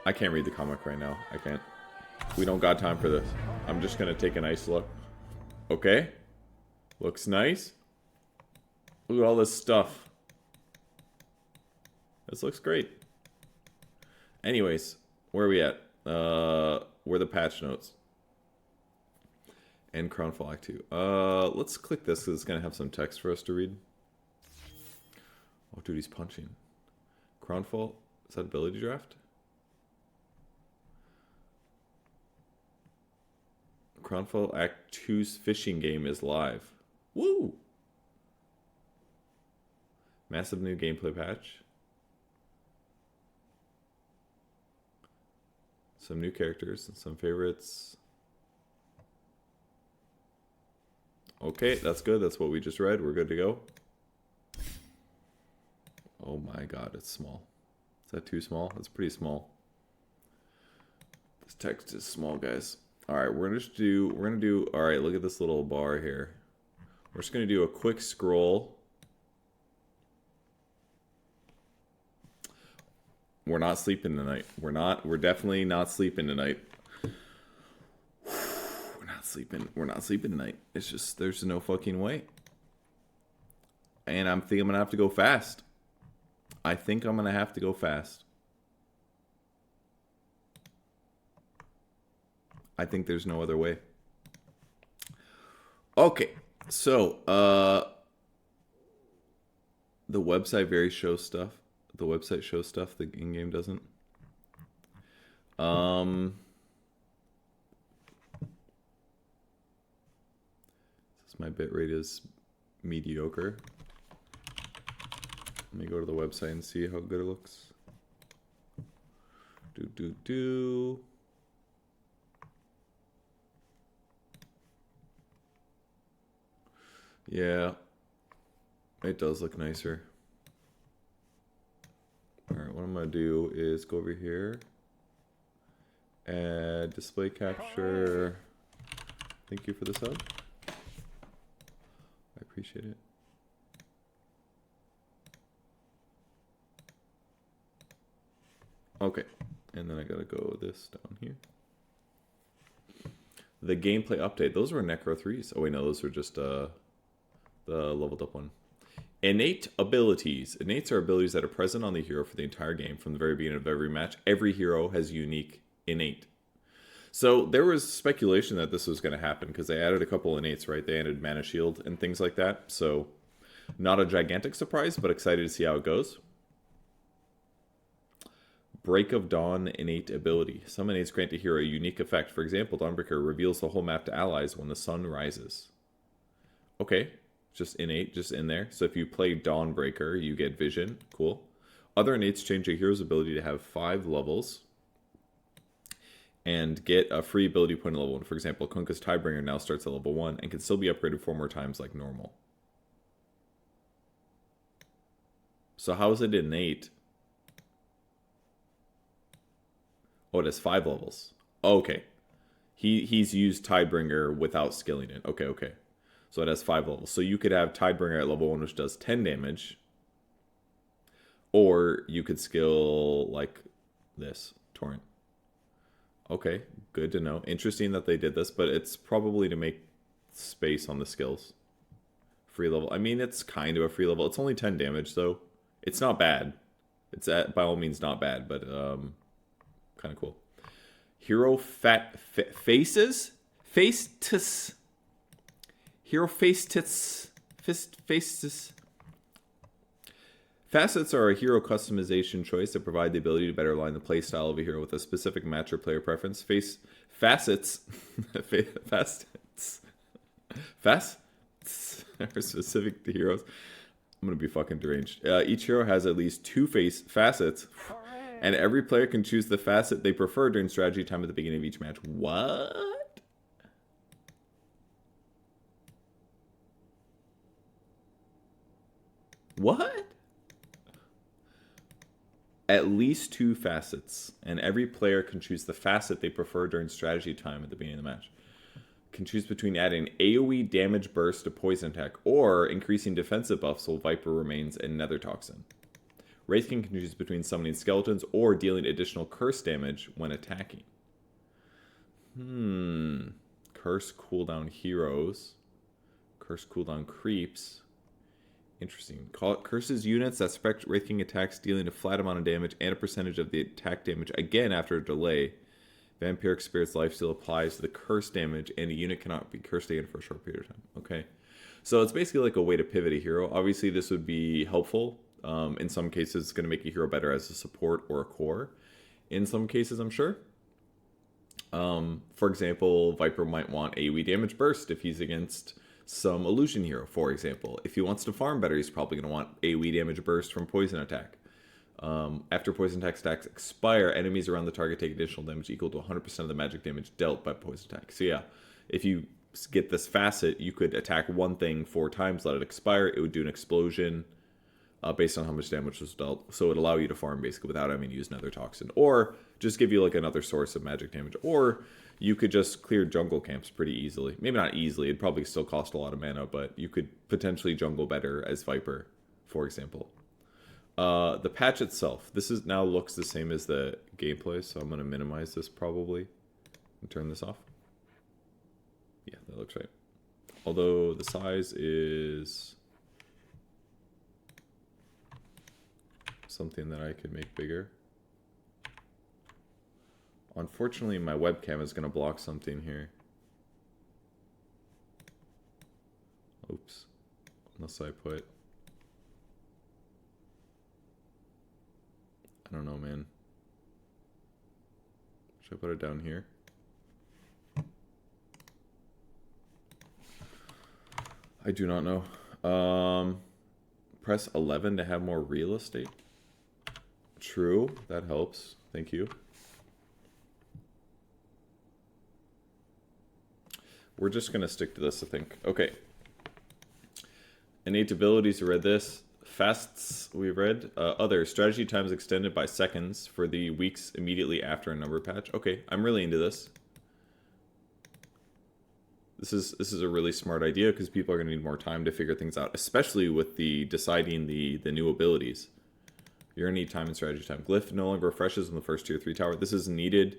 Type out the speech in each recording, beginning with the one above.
I can't read the comic right now. I can't. We don't got time for this. I'm just gonna take a nice look. Okay. Looks nice. Look at all this stuff. This looks great. Anyways, where are we at? Where are the patch notes? And Crownfall Act 2. Let's click this because it's gonna have some text for us to read. Oh, dude, he's punching. Crownfall? Is that ability draft? Crownfall Act 2's fishing game is live. Woo! Massive new gameplay patch. Some new characters and some favorites. Okay, that's good. That's what we just read. We're good to go. Oh my god, it's small. Is that too small? That's pretty small. This text is small, guys. Alright, we're gonna do alright, look at this little bar here. We're just gonna do a quick scroll. We're not sleeping tonight. We're definitely not sleeping tonight. We're not sleeping tonight. It's just there's no fucking way. And I'm thinking I'm gonna have to go fast. I think I'm gonna have to go fast. I think there's no other way. Okay, so the website very shows stuff. The website shows stuff the in-game doesn't. Since my bitrate is mediocre, let me go to the website and see how good it looks. Do. Yeah, it does look nicer. Alright, what I'm going to do is go over here. Add display capture. Thank you for the sub. I appreciate it. Okay, and then I gotta go this down here. The gameplay update. Those were Necro 3s. Oh wait, no, those were just the leveled up one. Innate abilities. Innates are abilities that are present on the hero for the entire game. From the very beginning of every match, every hero has unique innate. So there was speculation that this was going to happen because they added a couple innates, right? They added Mana Shield and things like that. So not a gigantic surprise, but excited to see how it goes. Break of Dawn innate ability. Some innates grant a hero a unique effect. For example, Dawnbreaker reveals the whole map to allies when the sun rises. Okay. Just innate, just in there. So if you play Dawnbreaker, you get vision. Cool. Other innates change a hero's ability to have 5 levels and get a free ability point at level 1. For example, Kunkka's Tidebringer now starts at level 1 and can still be upgraded 4 more times like normal. So how is it innate? Oh, it has 5 levels. Oh, okay. He's used Tidebringer without skilling it. Okay. So it has 5 levels. So you could have Tidebringer at level 1, which does 10 damage. Or you could skill like this, Torrent. Okay, good to know. Interesting that they did this, but it's probably to make space on the skills. Free level. I mean, it's kind of a free level. It's only 10 damage, though. It's not bad. It's by all means not bad, but kind of cool. Hero Faces? Faces. Hero Faces. Facets are a hero customization choice that provide the ability to better align the playstyle of a hero with a specific match or player preference. Facets are specific to heroes. I'm going to be fucking deranged. Each hero has at least 2 facets, and every player can choose the facet they prefer during strategy time at the beginning of each match. What? What? At least 2 facets, and every player can choose the facet they prefer during strategy time at the beginning of the match. Can choose between adding AoE damage burst to poison attack or increasing defensive buffs while Viper remains and Nether Toxin. Wraith can choose between summoning skeletons or dealing additional curse damage when attacking. Curse cooldown heroes. Curse cooldown creeps. Interesting. Curses units that spec Wraith King attacks, dealing a flat amount of damage and a percentage of the attack damage again after a delay. Vampiric Spirit's lifesteal applies to the curse damage, and a unit cannot be cursed again for a short period of time. Okay. So it's basically like a way to pivot a hero. Obviously, this would be helpful. In some cases, it's going to make a hero better as a support or a core. In some cases, I'm sure. For example, Viper might want AoE damage burst if he's against some illusion hero, for example. If he wants to farm better, he's probably going to want AoE damage burst from poison attack. After poison attack stacks expire, enemies around the target take additional damage equal to 100% of the magic damage dealt by poison attack. So yeah, if you get this facet, you could attack one thing 4 times, let it expire. It would do an explosion based on how much damage was dealt. So it would allow you to farm basically without having to use another toxin. Or just give you like another source of magic damage. Or you could just clear jungle camps pretty easily. Maybe not easily. It'd probably still cost a lot of mana, but you could potentially jungle better as Viper, for example. The patch itself. This is now looks the same as the gameplay, so I'm going to minimize this probably and turn this off. Yeah, that looks right. Although the size is something that I could make bigger. Unfortunately, my webcam is going to block something here. Oops. Unless I put... I don't know, man. Should I put it down here? I do not know. Press 11 to have more real estate. True, that helps. Thank you. We're just going to stick to this, I think. Okay. Innate abilities, we read this. Facets, we read. Other, strategy times extended by seconds for the weeks immediately after a number patch. Okay, I'm really into this. This is a really smart idea because people are going to need more time to figure things out, especially with the deciding the new abilities. You're going to need time and strategy time. Glyph no longer refreshes in the first tier 3 tower. This is needed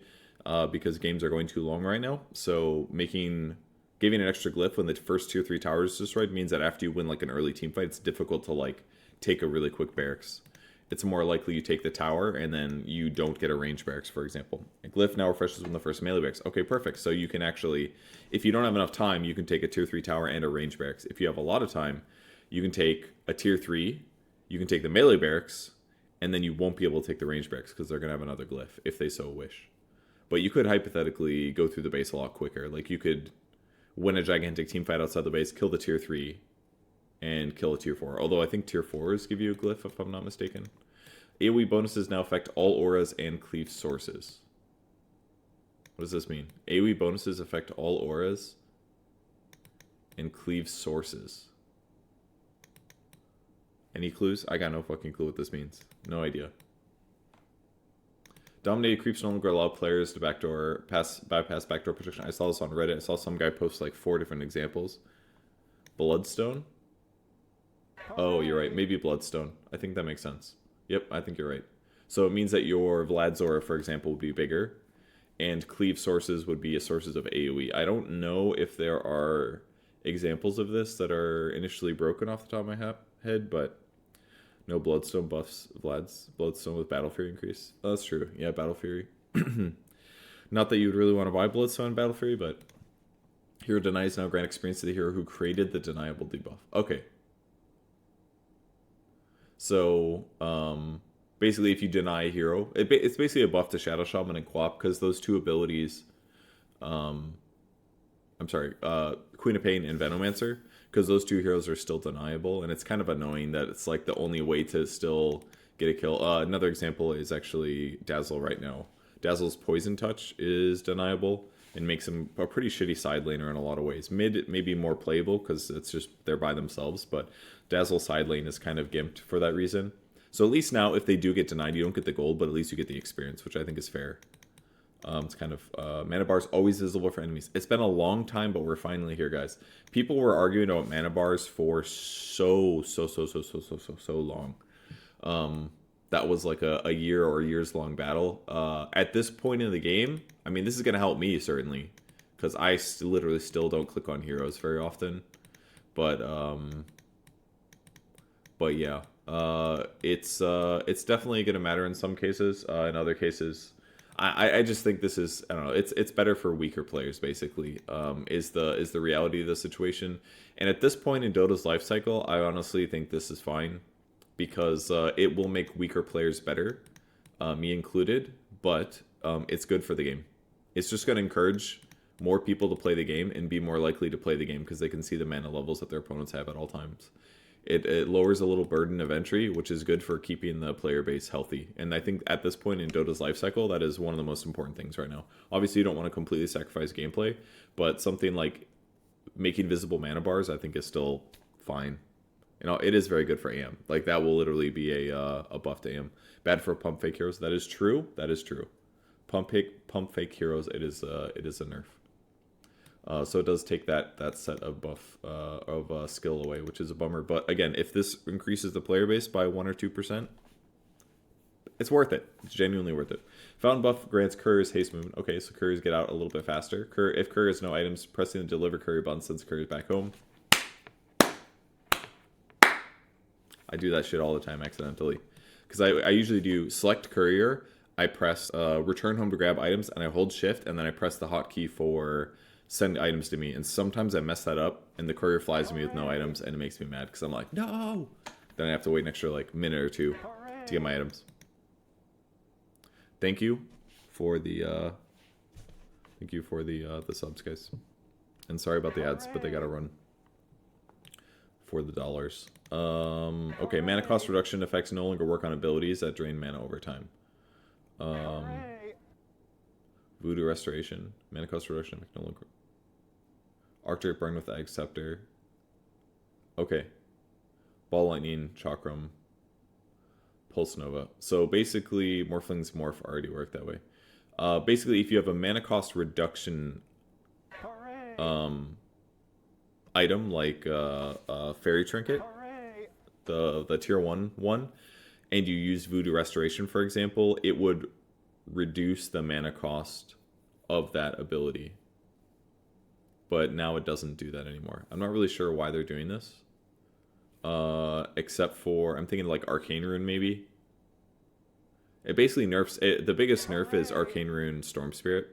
because games are going too long right now. So giving an extra glyph when the first tier 3 tower is destroyed means that after you win like an early team fight, it's difficult to like take a really quick barracks. It's more likely you take the tower and then you don't get a range barracks, for example. A glyph now refreshes when the first melee barracks. Okay, perfect. So you can actually, if you don't have enough time, you can take a tier 3 tower and a range barracks. If you have a lot of time, you can take a tier 3, you can take the melee barracks, and then you won't be able to take the range barracks because they're going to have another glyph if they so wish. But you could hypothetically go through the base a lot quicker. Like you could win a gigantic team fight outside the base, kill the tier 3, and kill a tier 4. Although I think tier 4s give you a glyph, if I'm not mistaken. AoE bonuses now affect all auras and cleave sources. What does this mean? AoE bonuses affect all auras and cleave sources. Any clues? I got no fucking clue what this means. No idea. Dominated creeps no longer allow players to bypass backdoor protection. I saw this on Reddit. I saw some guy post like 4 different examples. Bloodstone? Oh, you're right. Maybe Bloodstone. I think that makes sense. Yep, I think you're right. So it means that your Vlad Zora, for example, would be bigger, and cleave sources would be sources of AoE. I don't know if there are examples of this that are initially broken off the top of my head, but no Bloodstone buffs Vlad's. Bloodstone with Battle Fury increase. Oh, that's true. Yeah, Battle Fury. Not that you would really want to buy Bloodstone and Battle Fury, but hero denies now grant experience to the hero who created the deniable debuff. Okay. So, basically, if you deny a hero, it's basically a buff to Shadow Shaman and Quap, because those two abilities, Queen of Pain and Venomancer, because those two heroes are still deniable, and it's kind of annoying that it's like the only way to still get a kill. Another example is actually Dazzle right now. Dazzle's Poison Touch is deniable, and makes him a pretty shitty side laner in a lot of ways. Mid may be more playable, because it's just they're by themselves, but Dazzle side lane is kind of gimped for that reason. So at least now, if they do get denied, you don't get the gold, but at least you get the experience, which I think is fair. It's kind of mana bars always visible for enemies. It's been a long time, but we're finally here, guys. People were arguing about mana bars for so long. that was like a year or years long battle. At this point in the game, I mean, this is going to help me certainly, because I literally still don't click on heroes very often. But yeah, it's definitely going to matter in some cases. In other cases, I just think this is, I don't know, it's better for weaker players basically. Is the reality of the situation, and at this point in Dota's life cycle, I honestly think this is fine because it will make weaker players better, me included. But it's good for the game. It's just going to encourage more people to play the game and be more likely to play the game because they can see the mana levels that their opponents have at all times. It lowers a little burden of entry, which is good for keeping the player base healthy. And I think at this point in Dota's life cycle, that is one of the most important things right now. Obviously, you don't want to completely sacrifice gameplay, but something like making visible mana bars, I think, is still fine. You know, it is very good for AM. Like, that will literally be a buff to AM. Bad for pump fake heroes. That is true. That is true. Pump fake heroes, it is a nerf. So it does take that set of buff of skill away, which is a bummer. But again, if this increases the player base by 1 or 2%, it's worth it. It's genuinely worth it. Fountain buff grants couriers haste movement. Okay, so couriers get out a little bit faster. If courier has no items, pressing the deliver courier button sends couriers back home. I do that shit all the time accidentally. Because I usually do select courier, I press return home to grab items, and I hold shift, and then I press the hotkey for send items to me. And sometimes I mess that up, and the courier flies to me with no items, and it makes me mad, because I'm like, no! Then I have to wait an extra like minute or two to get my items. Thank you for the subs, guys. And sorry about the ads, but they gotta run for the dollars. Okay, mana cost reduction effects no longer work on abilities that drain mana over time. Voodoo restoration, mana cost reduction effect no longer. Arctic burn with Egg Scepter. Okay. Ball lightning, chakram, pulse nova. So basically, Morphling's morph already work that way. Basically, if you have a mana cost reduction item like fairy trinket, the tier 1 one, and you use voodoo restoration, for example, it would reduce the mana cost of that ability. But now it doesn't do that anymore. I'm not really sure why they're doing this. Except for, I'm thinking like Arcane Rune maybe. It basically nerfs, the biggest nerf is Arcane Rune Storm Spirit.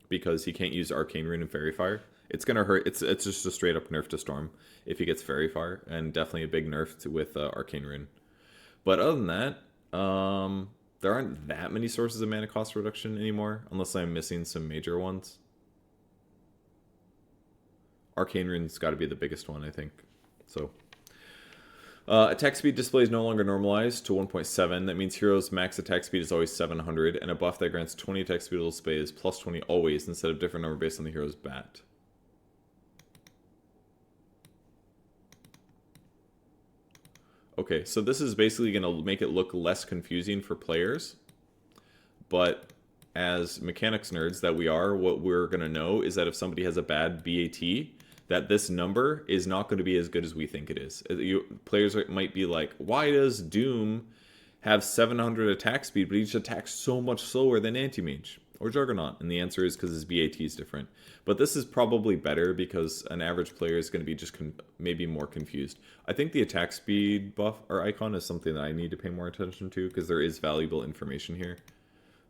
Because he can't use Arcane Rune and Fairy Fire. It's gonna hurt, it's just a straight up nerf to Storm if he gets Fairy Fire. And definitely a big nerf with Arcane Rune. But other than that, there aren't that many sources of mana cost reduction anymore. Unless I'm missing some major ones. Arcane Rune's got to be the biggest one, I think. So, attack speed display is no longer normalized to 1.7. That means heroes' max attack speed is always 700, and a buff that grants 20 attack speed will display is plus 20 always, instead of different number based on the hero's bat. Okay, so this is basically going to make it look less confusing for players, but as mechanics nerds that we are, what we're going to know is that if somebody has a bad BAT, that this number is not going to be as good as we think it is. Players might be like, why does Doom have 700 attack speed, but he just attacks so much slower than Anti-Mage or Juggernaut? And the answer is because his BAT is different. But this is probably better because an average player is going to be just maybe more confused. I think the attack speed buff or icon is something that I need to pay more attention to because there is valuable information here.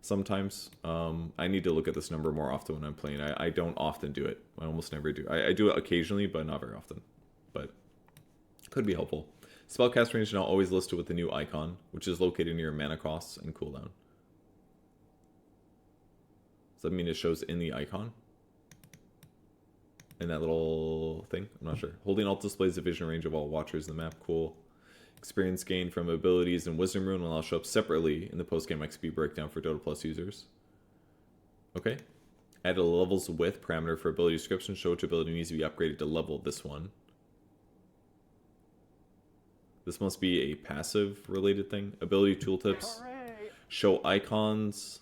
Sometimes I need to look at this number more often when I'm playing. I don't often do it. I almost never do. I do it occasionally, but not very often. But could be helpful. Spellcast range now always listed with the new icon, which is located near mana costs and cooldown. Does that mean it shows in the icon? In that little thing? I'm not sure. Holding Alt displays the vision range of all watchers in the map. Cool. Experience gained from abilities and Wisdom Rune will now show up separately in the post-game XP breakdown for Dota Plus users. Okay. Add a levels width parameter for ability description. Show which ability needs to be upgraded to level this one. This must be a passive related thing. Ability tooltips. Show icons.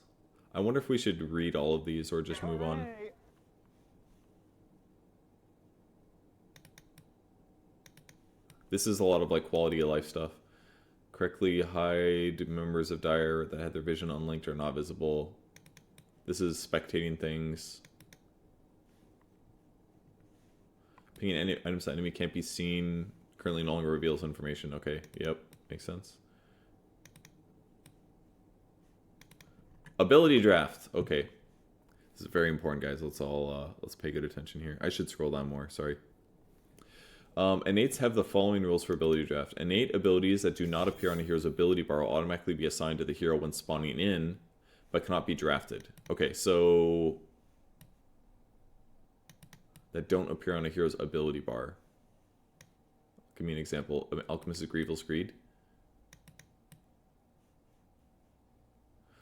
I wonder if we should read all of these or just move on. This is a lot of like quality of life stuff. Correctly hide members of Dire that had their vision unlinked or not visible. This is spectating things. Pinging any items that enemy can't be seen. Currently no longer reveals information. Okay, yep, makes sense. Ability draft. Okay. This is very important, guys. Let's pay good attention here. I should scroll down more, sorry. Innates have the following rules for ability draft. Innate abilities that do not appear on a hero's ability bar will automatically be assigned to the hero when spawning in, but cannot be drafted. Okay, so that don't appear on a hero's ability bar. Give me an example. Alchemist's Grievous Greed.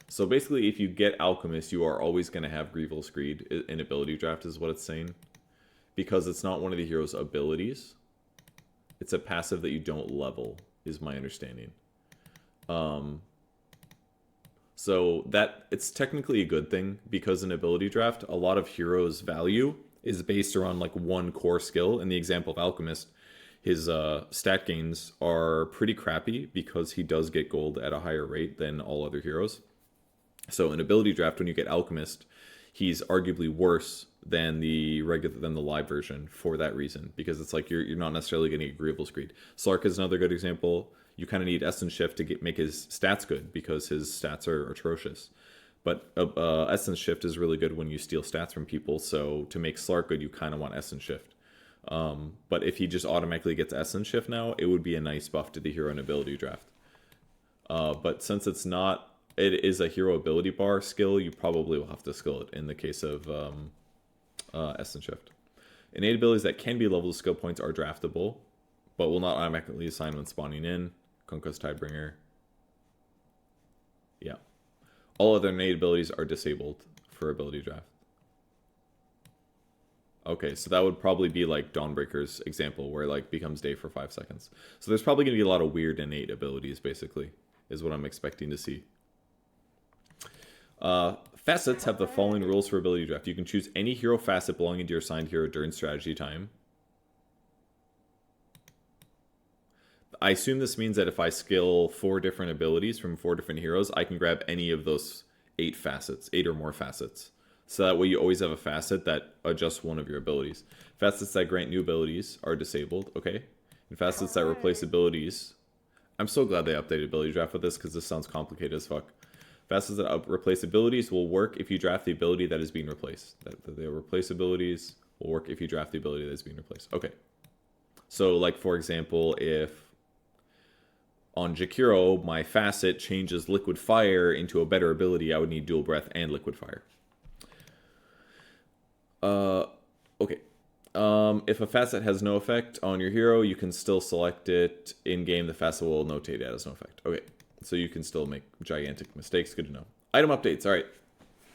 So basically, if you get Alchemist, you are always going to have Grievous Greed in ability draft, is what it's saying. Because it's not one of the hero's abilities. It's a passive that you don't level, is my understanding. So that it's technically a good thing, because in ability draft, a lot of heroes' value is based around like one core skill. In the example of Alchemist, his stat gains are pretty crappy because he does get gold at a higher rate than all other heroes. So in ability draft, when you get Alchemist, he's arguably worse than the live version for that reason, because it's like you're not necessarily getting a Grievous Greed. Slark is another good example. You kind of need Essence Shift to make his stats good, because his stats are atrocious. But Essence Shift is really good when you steal stats from people, so to make Slark good, you kind of want Essence Shift. But if he just automatically gets Essence Shift now, it would be a nice buff to the hero in ability draft. But since it's not, it is a hero ability bar skill, you probably will have to skill it in the case of Essence Shift. Innate abilities that can be leveled with skill points are draftable, but will not automatically assign when spawning in. Kunkka's Tidebringer. Yeah. All other innate abilities are disabled for ability draft. Okay, so that would probably be like Dawnbreaker's example, where it like becomes day for 5 seconds. So there's probably going to be a lot of weird innate abilities, basically, is what I'm expecting to see. Facets have the following rules for ability draft. You can choose any hero facet belonging to your assigned hero during strategy time. I assume this means that if I skill 4 different abilities from 4 different heroes, I can grab any of those 8 facets, 8 or more facets. So that way you always have a facet that adjusts one of your abilities. Facets that grant new abilities are disabled, okay? And facets that replace abilities... I'm so glad they updated ability draft with this, because this sounds complicated as fuck. Facets that replace abilities will work if you draft the ability that is being replaced. The replace abilities will work if you draft the ability that is being replaced. Okay. So, like, for example, if on Jakiro, my facet changes Liquid Fire into a better ability, I would need Dual Breath and Liquid Fire. Okay. If a facet has no effect on your hero, you can still select it in-game. The facet will notate it as no effect. Okay. So you can still make gigantic mistakes. Good to know. Item updates. All right.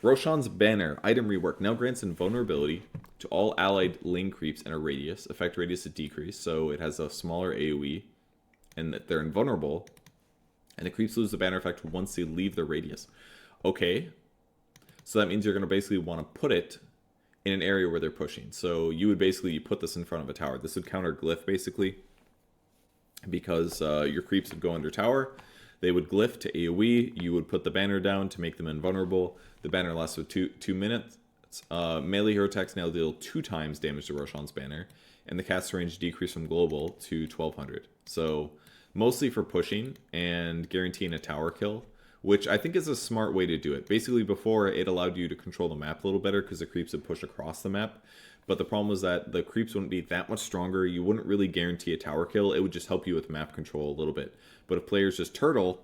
Roshan's Banner. Item rework. Now grants invulnerability to all allied Ling creeps and a radius. Effect radius is decreased, so it has a smaller AoE. And that they're invulnerable. And the creeps lose the banner effect once they leave the radius. Okay. So that means you're going to basically want to put it in an area where they're pushing. So you would basically put this in front of a tower. This would counter Glyph, basically. Because your creeps would go under tower. They would glyph to AoE. You would put the banner down to make them invulnerable. The banner lasts for 2 minutes. Melee hero attacks now deal 2 times damage to Roshan's banner. And the cast range decreased from global to 1200. So mostly for pushing and guaranteeing a tower kill, which I think is a smart way to do it. Basically, before, it allowed you to control the map a little better because the creeps would push across the map. But the problem was that the creeps wouldn't be that much stronger. You wouldn't really guarantee a tower kill. It would just help you with map control a little bit. But if players just turtle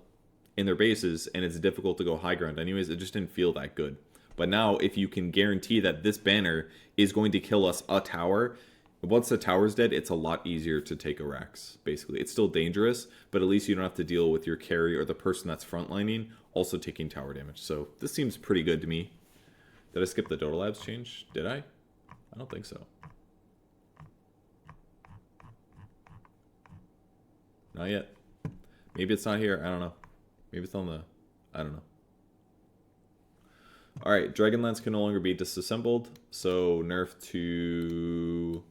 in their bases and it's difficult to go high ground anyways, it just didn't feel that good. But now, if you can guarantee that this banner is going to kill us a tower, once the tower's dead, it's a lot easier to take a Rax, basically. It's still dangerous, but at least you don't have to deal with your carry or the person that's frontlining also taking tower damage. So this seems pretty good to me. Did I skip the Dota Labs change? Did I? I don't think so. Not yet. Maybe it's not here. I don't know. Maybe it's on the... I don't know. Alright, Dragonlance can no longer be disassembled. So nerf to...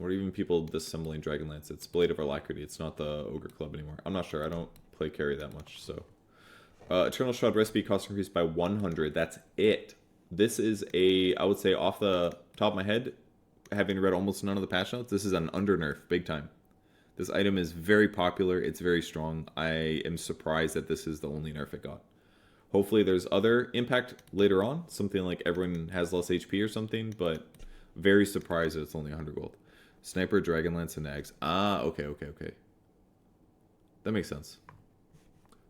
Or even people disassembling Dragonlance. It's Blade of Alacrity. It's not the Ogre Club anymore. I'm not sure. I don't play carry that much, so. Eternal Shroud recipe cost increased by 100. That's it. This is a, I would say off the top of my head, having read almost none of the patch notes, this is an under nerf, big time. This item is very popular. It's very strong. I am surprised that this is the only nerf it got. Hopefully there's other impact later on. Something like everyone has less HP or something, but very surprised that it's only 100 gold. Sniper, Dragonlance, and Eggs. Ah, okay. That makes sense.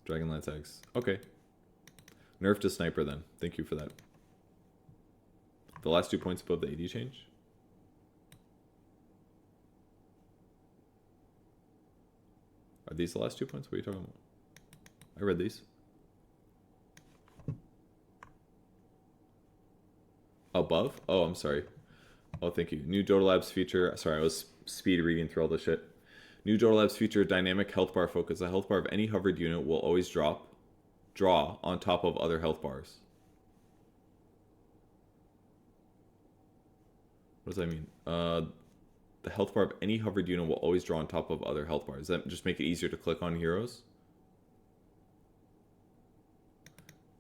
Dragonlance, Eggs. Okay. Nerf to Sniper then. Thank you for that. The last 2 points above the AD change. Are these the last 2 points? What are you talking about? I read these. Above? Oh, I'm sorry. Oh, thank you. New Dota Labs feature. Sorry, I was speed reading through all this shit. New Dota Labs feature dynamic health bar focus. The health bar of any hovered unit will always draw on top of other health bars. What does that mean? The health bar of any hovered unit will always draw on top of other health bars. Does that just make it easier to click on heroes?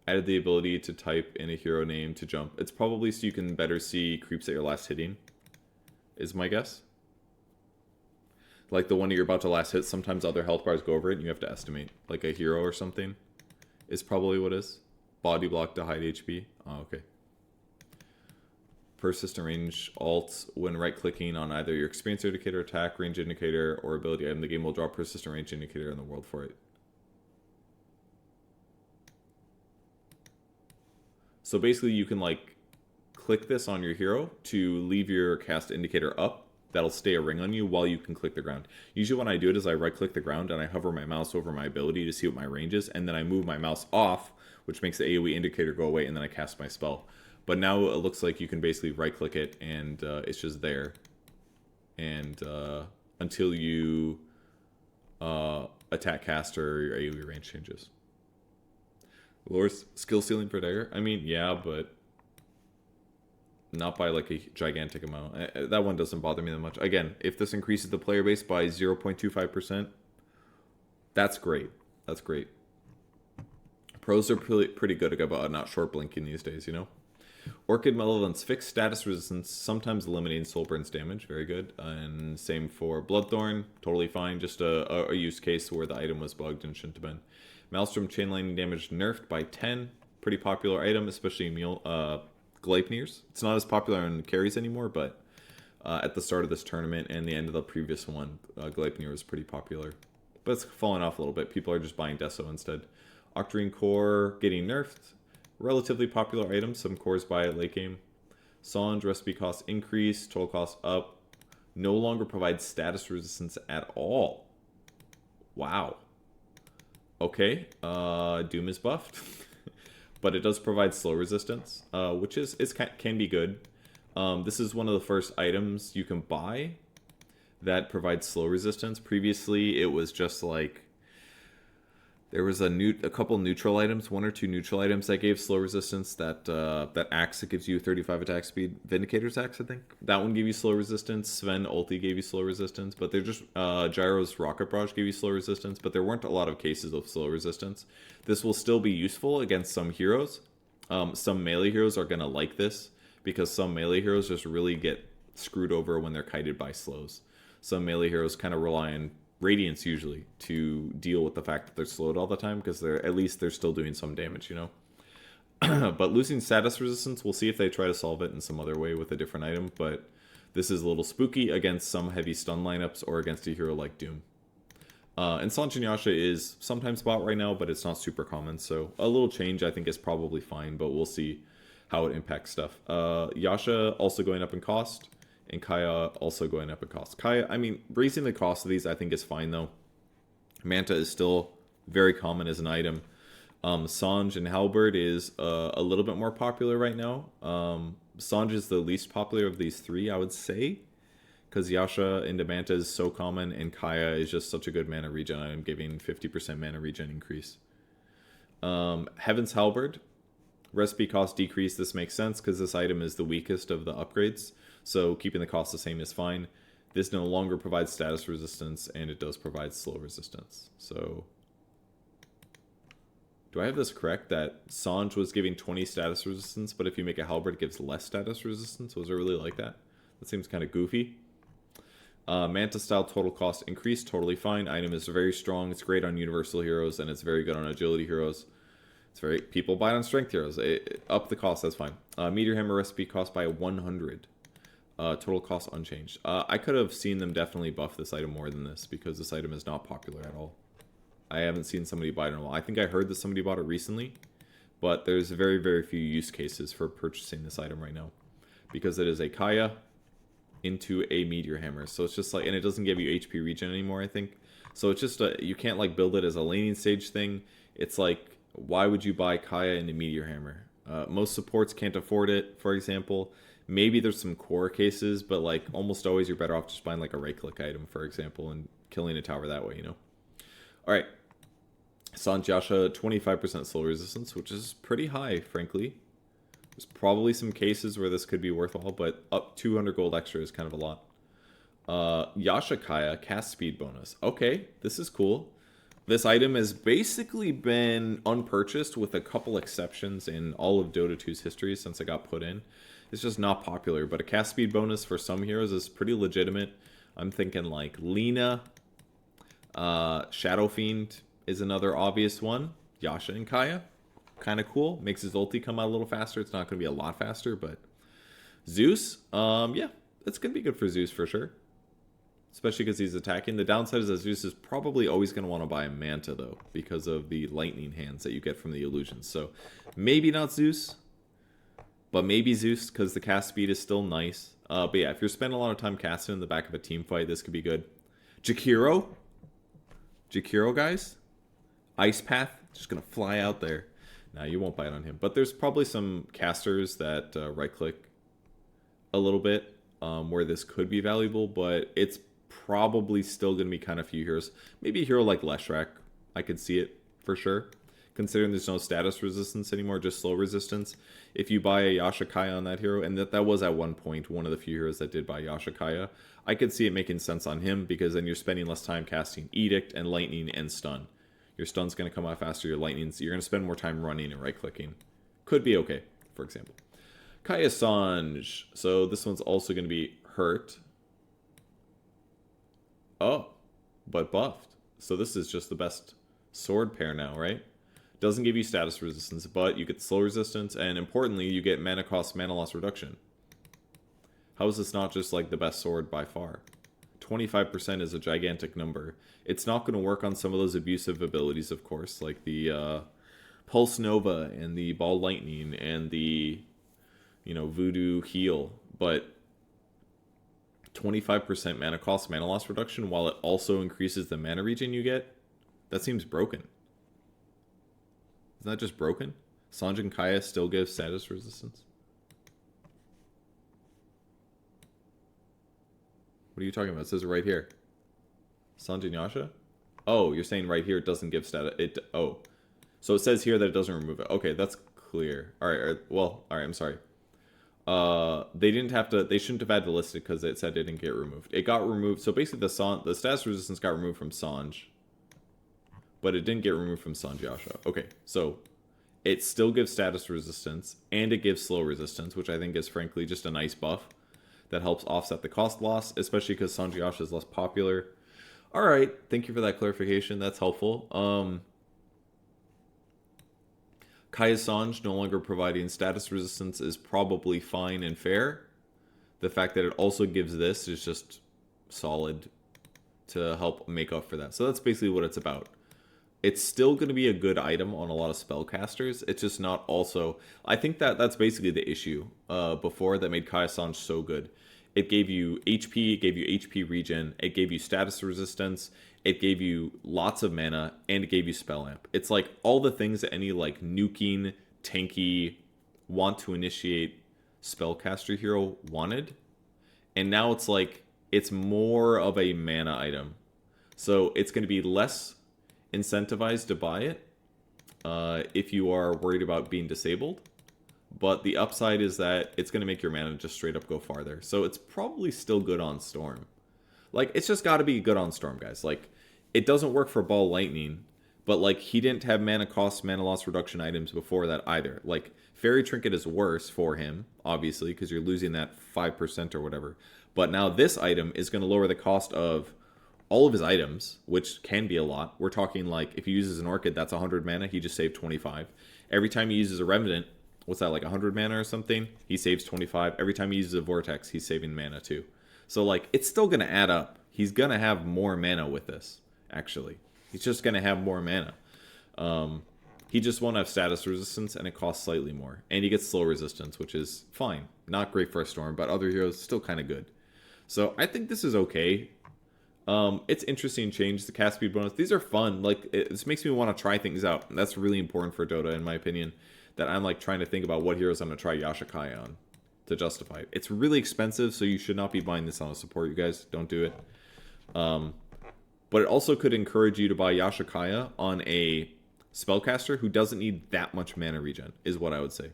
Added the ability to type in a hero name to jump. It's probably so you can better see creeps that you're last hitting, is my guess. Like the one that you're about to last hit, sometimes other health bars go over it and you have to estimate. Like a hero or something is probably what it is. Body block to hide HP. Oh, okay. Persistent range alt. When right-clicking on either your experience indicator, attack, range indicator, or ability item, the game will draw a persistent range indicator in the world for it. So basically you can like click this on your hero to leave your cast indicator up. That'll stay a ring on you while you can click the ground. Usually when I do it is I right click the ground and I hover my mouse over my ability to see what my range is, and then I move my mouse off, which makes the AoE indicator go away, and then I cast my spell. But now it looks like you can basically right click it and it's just there. And until you attack cast or your AoE range changes. Lowers skill ceiling for dagger? I mean, yeah, but not by like a gigantic amount. That one doesn't bother me that much. Again, if this increases the player base by 0.25%, that's great. That's great. Pros are pretty good about not short blinking these days, you know? Orchid Malevolence, fixed status resistance, sometimes eliminating soul burns damage. Very good. And same for Bloodthorn, totally fine. Just a use case where the item was bugged and shouldn't have been. Maelstrom chain lightning damage nerfed by 10. Pretty popular item, especially Gleipnirs. It's not as popular in carries anymore, but at the start of this tournament and the end of the previous one, Gleipnir was pretty popular. But it's fallen off a little bit. People are just buying Deso instead. Octarine Core getting nerfed. Relatively popular items. Some cores buy it late game. Sange, recipe cost increase. Total cost up. No longer provides status resistance at all. Wow. Okay. Doom is buffed. But it does provide slow resistance, which can be good. This is one of the first items you can buy that provides slow resistance. Previously, it was just like there was a couple neutral items, 1 or 2 neutral items that gave slow resistance. That axe that gives you 35 attack speed, Vindicator's axe, I think. That one gave you slow resistance. Sven ulti gave you slow resistance, but they're just Gyro's rocket barrage gave you slow resistance, but there weren't a lot of cases of slow resistance. This will still be useful against some heroes. Some melee heroes are gonna like this because some melee heroes just really get screwed over when they're kited by slows. Some melee heroes kind of rely on Radiance usually to deal with the fact that they're slowed all the time because at least they're still doing some damage, you know. But losing status resistance, we'll see if they try to solve it in some other way with a different item. But this is a little spooky against some heavy stun lineups or against a hero like Doom. And Sange and Yasha is sometimes bought right now, but it's not super common. So a little change I think is probably fine, but we'll see how it impacts stuff. Yasha also going up in cost. And Kaya also going up in cost. Kaya, I mean, raising the cost of these I think is fine though. Manta is still very common as an item. Sange and Halberd is a little bit more popular right now. Sange is the least popular of these three, I would say. Because Yasha into Manta is so common, and Kaya is just such a good mana regen item, giving 50% mana regen increase. Heaven's Halberd. Recipe cost decrease, this makes sense because this item is the weakest of the upgrades. So keeping the cost the same is fine. This no longer provides status resistance, and it does provide slow resistance. So, do I have this correct, that Sange was giving 20 status resistance, but if you make a halberd, it gives less status resistance? Was it really like that? That seems kind of goofy. Manta style total cost increase, totally fine. Item is very strong. It's great on universal heroes, and it's very good on agility heroes. It's very, people buy it on strength heroes. Up the cost, that's fine. Meteor hammer recipe cost by 100. Total cost unchanged. I could have seen them definitely buff this item more than this, because this item is not popular at all. I haven't seen somebody buy it in a while. I think I heard that somebody bought it recently, but there's very, very few use cases for purchasing this item right now, because it is a Kaya into a meteor hammer. So it's just like, and it doesn't give you HP regen anymore, I think. So it's just you can't like build it as a laning stage thing. It's like, why would you buy Kaya into meteor hammer? Most supports can't afford it, for example. Maybe there's some core cases, but like almost always you're better off just buying like a right click item, for example, and killing a tower that way, you know. All right, Sange Yasha, 25% slow resistance, which is pretty high, frankly. There's probably some cases where this could be worthwhile, but up 200 gold extra is kind of a lot. Yasha Kaya, cast speed bonus. Okay, this is cool. This item has basically been unpurchased with a couple exceptions in all of Dota 2's history since it got put in. It's just not popular, but a cast speed bonus for some heroes is pretty legitimate. I'm thinking like Lina, Shadow Fiend is another obvious one. Yasha and Kaya, kind of cool. Makes his ulti come out a little faster. It's not going to be a lot faster, but Zeus, yeah, it's going to be good for Zeus for sure. Especially because he's attacking. The downside is that Zeus is probably always going to want to buy a Manta, though, because of the lightning hands that you get from the illusions. So maybe not Zeus, but maybe Zeus, because the cast speed is still nice. But yeah, if you're spending a lot of time casting in the back of a team fight, this could be good. Jakiro, guys. Ice Path, just going to fly out there. Nah, you won't buy it on him. But there's probably some casters that right-click a little bit where this could be valuable, but it's probably still going to be kind of few heroes. Maybe a hero like Leshrac, I could see it for sure. Considering there's no status resistance anymore, just slow resistance. If you buy a Yasha Kaya on that hero, and that was at one point one of the few heroes that did buy Yasha Kaya, I could see it making sense on him, because then you're spending less time casting Edict and Lightning and Stun. Your Stun's going to come out faster, your Lightning's, you're going to spend more time running and right-clicking. Could be okay, for example. Kaya Sange. So this one's also going to be hurt. Oh, but buffed. So this is just the best sword pair now, right? Doesn't give you status resistance, but you get slow resistance, and importantly, you get mana cost, mana loss reduction. How is this not just like the best sword by far? 25% is a gigantic number. It's not going to work on some of those abusive abilities, of course, like the Pulse Nova and the Ball Lightning and the, you know, Voodoo Heal, but 25% mana cost, mana loss reduction, while it also increases the mana regen you get, that seems broken. Isn't that just broken? Sange and Kaya still give status resistance? What are you talking about? It says it right here. Sange and Yasha? Oh, you're saying right here it doesn't give status. Oh. So it says here that it doesn't remove it. Okay, that's clear. Alright, well, alright, I'm sorry. They shouldn't have had to list it because it said it didn't get removed. It got removed. So basically the status resistance got removed from Sange, but it didn't get removed from Sange Yasha. Okay, so it still gives status resistance and it gives slow resistance, which I think is frankly just a nice buff that helps offset the cost loss, especially because Sange Yasha is less popular. Alright, thank you for that clarification. That's helpful. Kaya Sange no longer providing status resistance is probably fine and fair. The fact that it also gives this is just solid to help make up for that. So that's basically what it's about. It's still going to be a good item on a lot of spellcasters. It's just not also... I think that's basically the issue before that made Kaya Sange so good. It gave you HP, it gave you HP regen, it gave you status resistance, it gave you lots of mana, and it gave you spell amp. It's like all the things that any like nuking, tanky, want to initiate spellcaster hero wanted. And now it's like, it's more of a mana item. So it's going to be less incentivized to buy it if you are worried about being disabled. But the upside is that it's going to make your mana just straight up go farther. So it's probably still good on Storm. Like, it's just got to be good on Storm, guys. Like, it doesn't work for Ball Lightning, but, like, he didn't have mana cost, mana loss reduction items before that either. Like, Fairy Trinket is worse for him, obviously, because you're losing that 5% or whatever. But now this item is going to lower the cost of all of his items, which can be a lot. We're talking, like, if he uses an Orchid, that's 100 mana. He just saved 25. Every time he uses a Revenant, what's that, like 100 mana or something? He saves 25. Every time he uses a Vortex, he's saving mana too. So, like, it's still going to add up. He's going to have more mana with this, actually. He's just going to have more mana. He just won't have status resistance, and it costs slightly more. And he gets slow resistance, which is fine. Not great for a Storm, but other heroes, still kind of good. So, I think this is okay. It's interesting change, the cast speed bonus. These are fun. Like, this makes me want to try things out. And that's really important for Dota, in my opinion. That I'm, like, trying to think about what heroes I'm going to try Yashakaya on to justify it. It's really expensive, so you should not be buying this on a support, you guys. Don't do it. But it also could encourage you to buy Yashakaya on a spellcaster who doesn't need that much mana regen, is what I would say.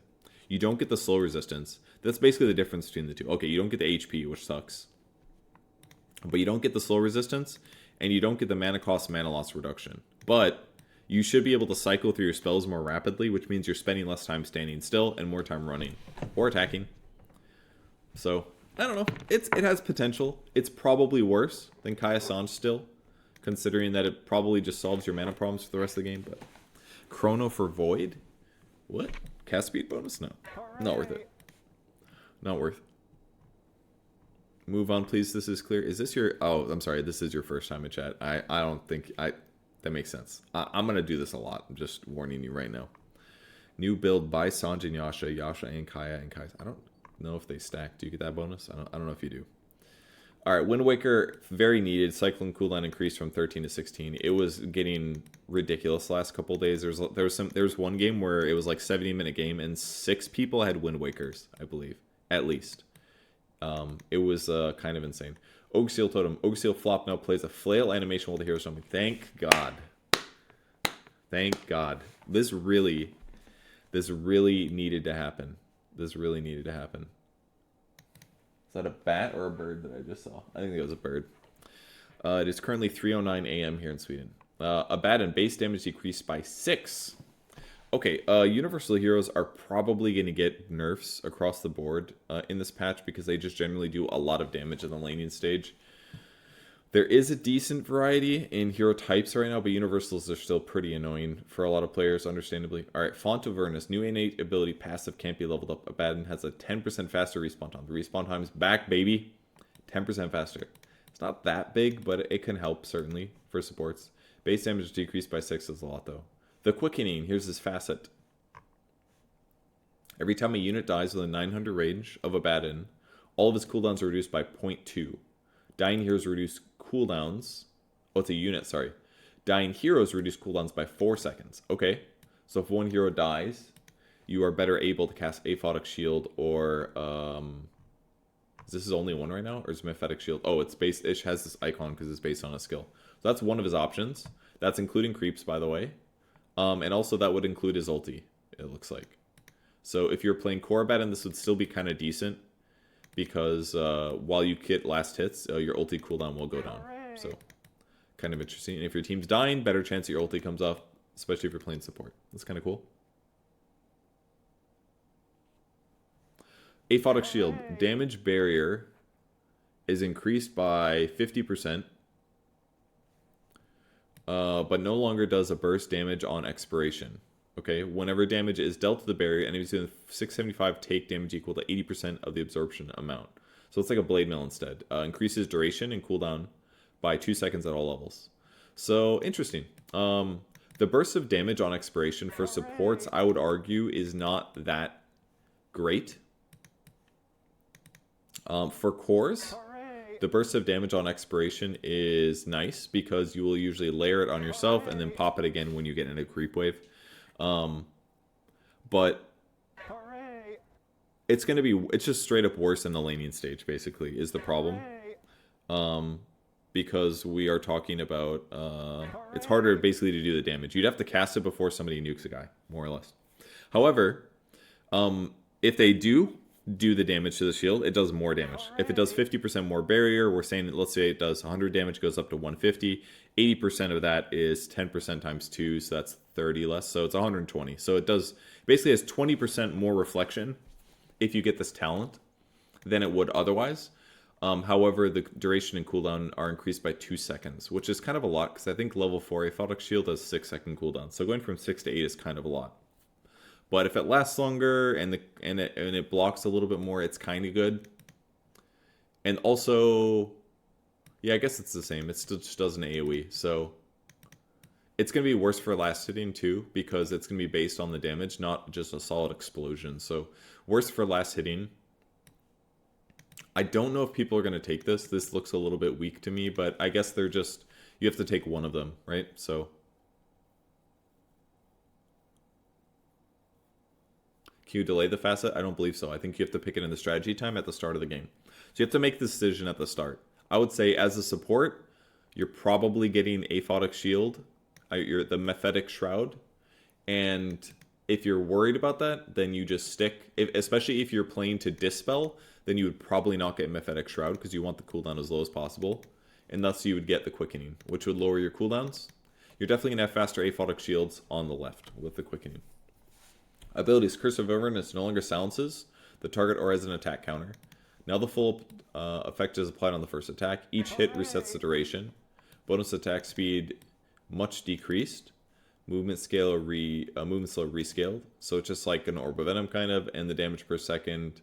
You don't get the slow resistance. That's basically the difference between the two. Okay, you don't get the HP, which sucks. But you don't get the slow resistance, and you don't get the mana cost, mana loss reduction. But you should be able to cycle through your spells more rapidly, which means you're spending less time standing still and more time running or attacking. So, I don't know. It has potential. It's probably worse than Kaya Sange still, considering that it probably just solves your mana problems for the rest of the game. But Chrono for Void? What? Cast speed bonus? No. Not worth it. Not worth it. Move on, please. This is clear. Is this your... Oh, I'm sorry. This is your first time in chat. I don't think... That makes sense. I'm going to do this a lot. I'm just warning you right now. New build by Sange and Yasha. Yasha and Kaya and Kaya. I don't know if they stack. Do you get that bonus? I don't know if you do. All right. Wind Waker, very needed. Cyclone cooldown increased from 13 to 16. It was getting ridiculous last couple of days. There was one game where it was like 70-minute game and 6 people had Wind Wakers, I believe. At least. It was kind of insane. Oakseal Totem. Oakseal flop now plays a flail animation while the hero's jumping. Thank God. Thank God. This really needed to happen. This really needed to happen. Is that a bat or a bird that I just saw? I think it was a bird. It is currently 3:09 a.m. here in Sweden. A bat and base damage decreased by 6. Okay, Universal Heroes are probably going to get nerfs across the board in this patch because they just generally do a lot of damage in the laning stage. There is a decent variety in hero types right now, but Universals are still pretty annoying for a lot of players, understandably. Alright, Font of Avernus. New innate ability passive can't be leveled up. Abaddon has a 10% faster respawn time. The respawn time's back, baby. 10% faster. It's not that big, but it can help, certainly, for supports. Base damage decreased by 6 is a lot, though. The Quickening, here's his facet. Every time a unit dies within 900 range of Abaddon, all of his cooldowns are reduced by 0.2. Dying heroes reduce cooldowns. Oh, it's a unit, sorry. Dying heroes reduce cooldowns by 4 seconds. Okay, so if one hero dies, you are better able to cast Aphotic Shield or... Is this only one right now? Or is Mephetic Shield? Oh, it's based... It has this icon because it's based on a skill. So that's one of his options. That's including creeps, by the way. And also that would include his ulti, it looks like. So if you're playing core Abaddon, this would still be kind of decent. Because while you get last hits, your ulti cooldown will go down. So, kind of interesting. And if your team's dying, better chance that your ulti comes off. Especially if you're playing support. That's kind of cool. Aphotic Shield. Damage barrier is increased by 50%. But no longer does a burst damage on expiration. Okay, whenever damage is dealt to the barrier, enemies doing 675 take damage equal to 80% of the absorption amount. So it's like a blade mail instead. Increases duration and cooldown by 2 seconds at all levels. So, interesting. The burst of damage on expiration for supports, I would argue, is not that great. For cores... The burst of damage on expiration is nice because you will usually layer it on yourself and then pop it again when you get in a creep wave. But it's going to be... It's just straight up worse in the laning stage, basically, is the problem. Because we are talking about... it's harder, basically, to do the damage. You'd have to cast it before somebody nukes a guy, more or less. However, if they do do the damage to the shield, it does more damage. If it does 50% more barrier, we're saying, let's say it does 100 damage, goes up to 150. 80% of that is 10% times 2, so that's 30 less, so it's 120. So it does, basically has 20% more reflection if you get this talent than it would otherwise. However, the duration and cooldown are increased by 2 seconds, which is kind of a lot, because I think level 4 Aphotic Shield has 6-second cooldown, so going from 6 to 8 is kind of a lot. But if it lasts longer and it blocks a little bit more, it's kind of good. And also, yeah, I guess it's the same. It still just does an AoE. So it's going to be worse for last hitting too, because it's going to be based on the damage, not just a solid explosion. So worse for last hitting. I don't know if people are going to take this. This looks a little bit weak to me, but I guess they're just, you have to take one of them, right? So can you delay the facet? I don't believe so. I think you have to pick it in the strategy time at the start of the game. So you have to make the decision at the start. I would say as a support, you're probably getting Aphotic Shield, you're the Mephetic Shroud, and if you're worried about that, then you just stick, especially if you're playing to Dispel, then you would probably not get Mephetic Shroud because you want the cooldown as low as possible, and thus you would get the Quickening, which would lower your cooldowns. You're definitely going to have faster Aphotic Shields on the left with the Quickening. Abilities. Curse of Overness no longer silences the target or as an attack counter. Now the full effect is applied on the first attack. Each hit resets the duration. Bonus attack speed much decreased. Movement scale movement slow rescaled. So it's just like an Orb of Venom kind of, and the damage per second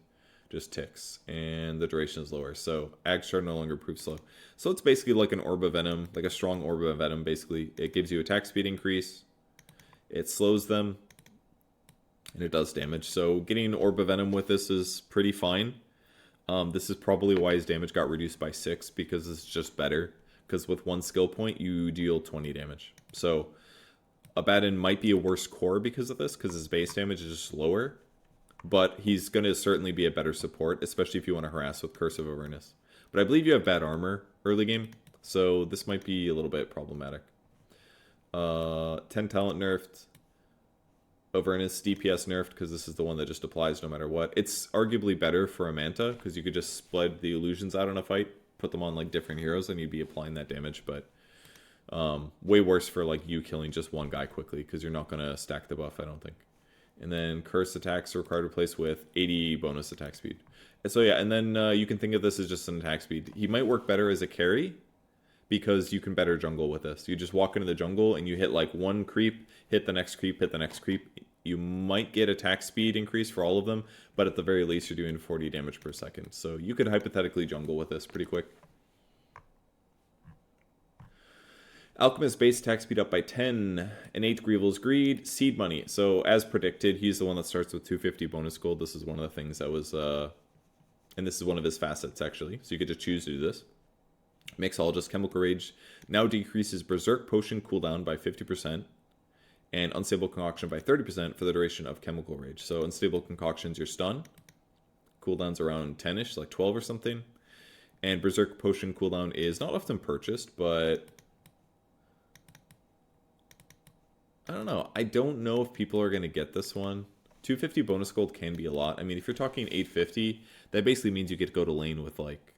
just ticks, and the duration is lower. So Ag Shard no longer proves slow. So it's basically like an Orb of Venom, like a strong Orb of Venom. Basically, it gives you attack speed increase. It slows them. And it does damage. So getting Orb of Venom with this is pretty fine. This is probably why his damage got reduced by 6, because it's just better. Because with 1 skill point, you deal 20 damage. So Abaddon might be a worse core because of this, because his base damage is just lower. But he's going to certainly be a better support, especially if you want to harass with Curse of Awareness. But I believe you have bad armor early game, so this might be a little bit problematic. 10 talent nerfed. Avernus DPS nerfed because this is the one that just applies no matter what. It's arguably better for a Manta because you could just spread the illusions out in a fight, put them on like different heroes, and you'd be applying that damage. But way worse for like you killing just one guy quickly because you're not going to stack the buff, I don't think. And then curse attacks are required to replace with 80 bonus attack speed. And so yeah, and then you can think of this as just an attack speed. He might work better as a carry because you can better jungle with this. You just walk into the jungle and you hit like one creep, hit the next creep, hit the next creep. You might get attack speed increase for all of them, but at the very least you're doing 40 damage per second. So you could hypothetically jungle with this pretty quick. Alchemist base attack speed up by 10. Innate Grieval's Greed. Seed Money. So as predicted, he's the one that starts with 250 bonus gold. This is one of the things that was... and this is one of his facets, actually. So you could just choose to do this. Mixologist Chemical Rage now decreases Berserk Potion cooldown by 50%. And Unstable Concoction by 30% for the duration of Chemical Rage. So Unstable Concoctions, you're stun. Cooldown's around 10-ish, like 12 or something. And Berserk Potion cooldown is not often purchased, but... I don't know. I don't know if people are going to get this one. 250 bonus gold can be a lot. I mean, if you're talking 850, that basically means you get to go to lane with, like,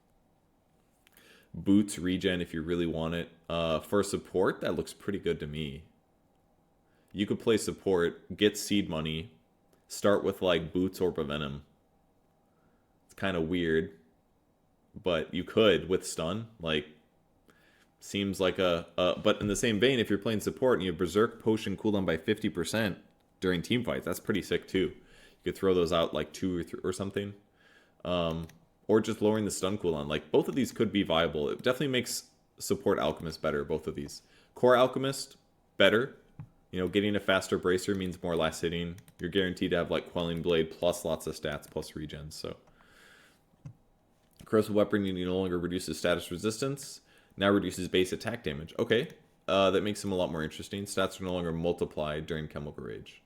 boots regen if you really want it. For support, that looks pretty good to me. You could play support, get seed money, start with like boots or venom. It's kind of weird, but you could with stun. Like, seems like but in the same vein, if you're playing support and you have Berserk Potion cooldown by 50% during team fights, that's pretty sick too. You could throw those out like 2 or 3 or something. Or just lowering the stun cooldown. Like, both of these could be viable. It definitely makes support Alchemist better, both of these. Core Alchemist, better. You know, getting a faster bracer means more last hitting. You're guaranteed to have like Quelling Blade plus lots of stats plus regens. So, Corrosive Weapon, you no longer reduces status resistance. Now reduces base attack damage. Okay, that makes them a lot more interesting. Stats are no longer multiplied during Chemical Rage.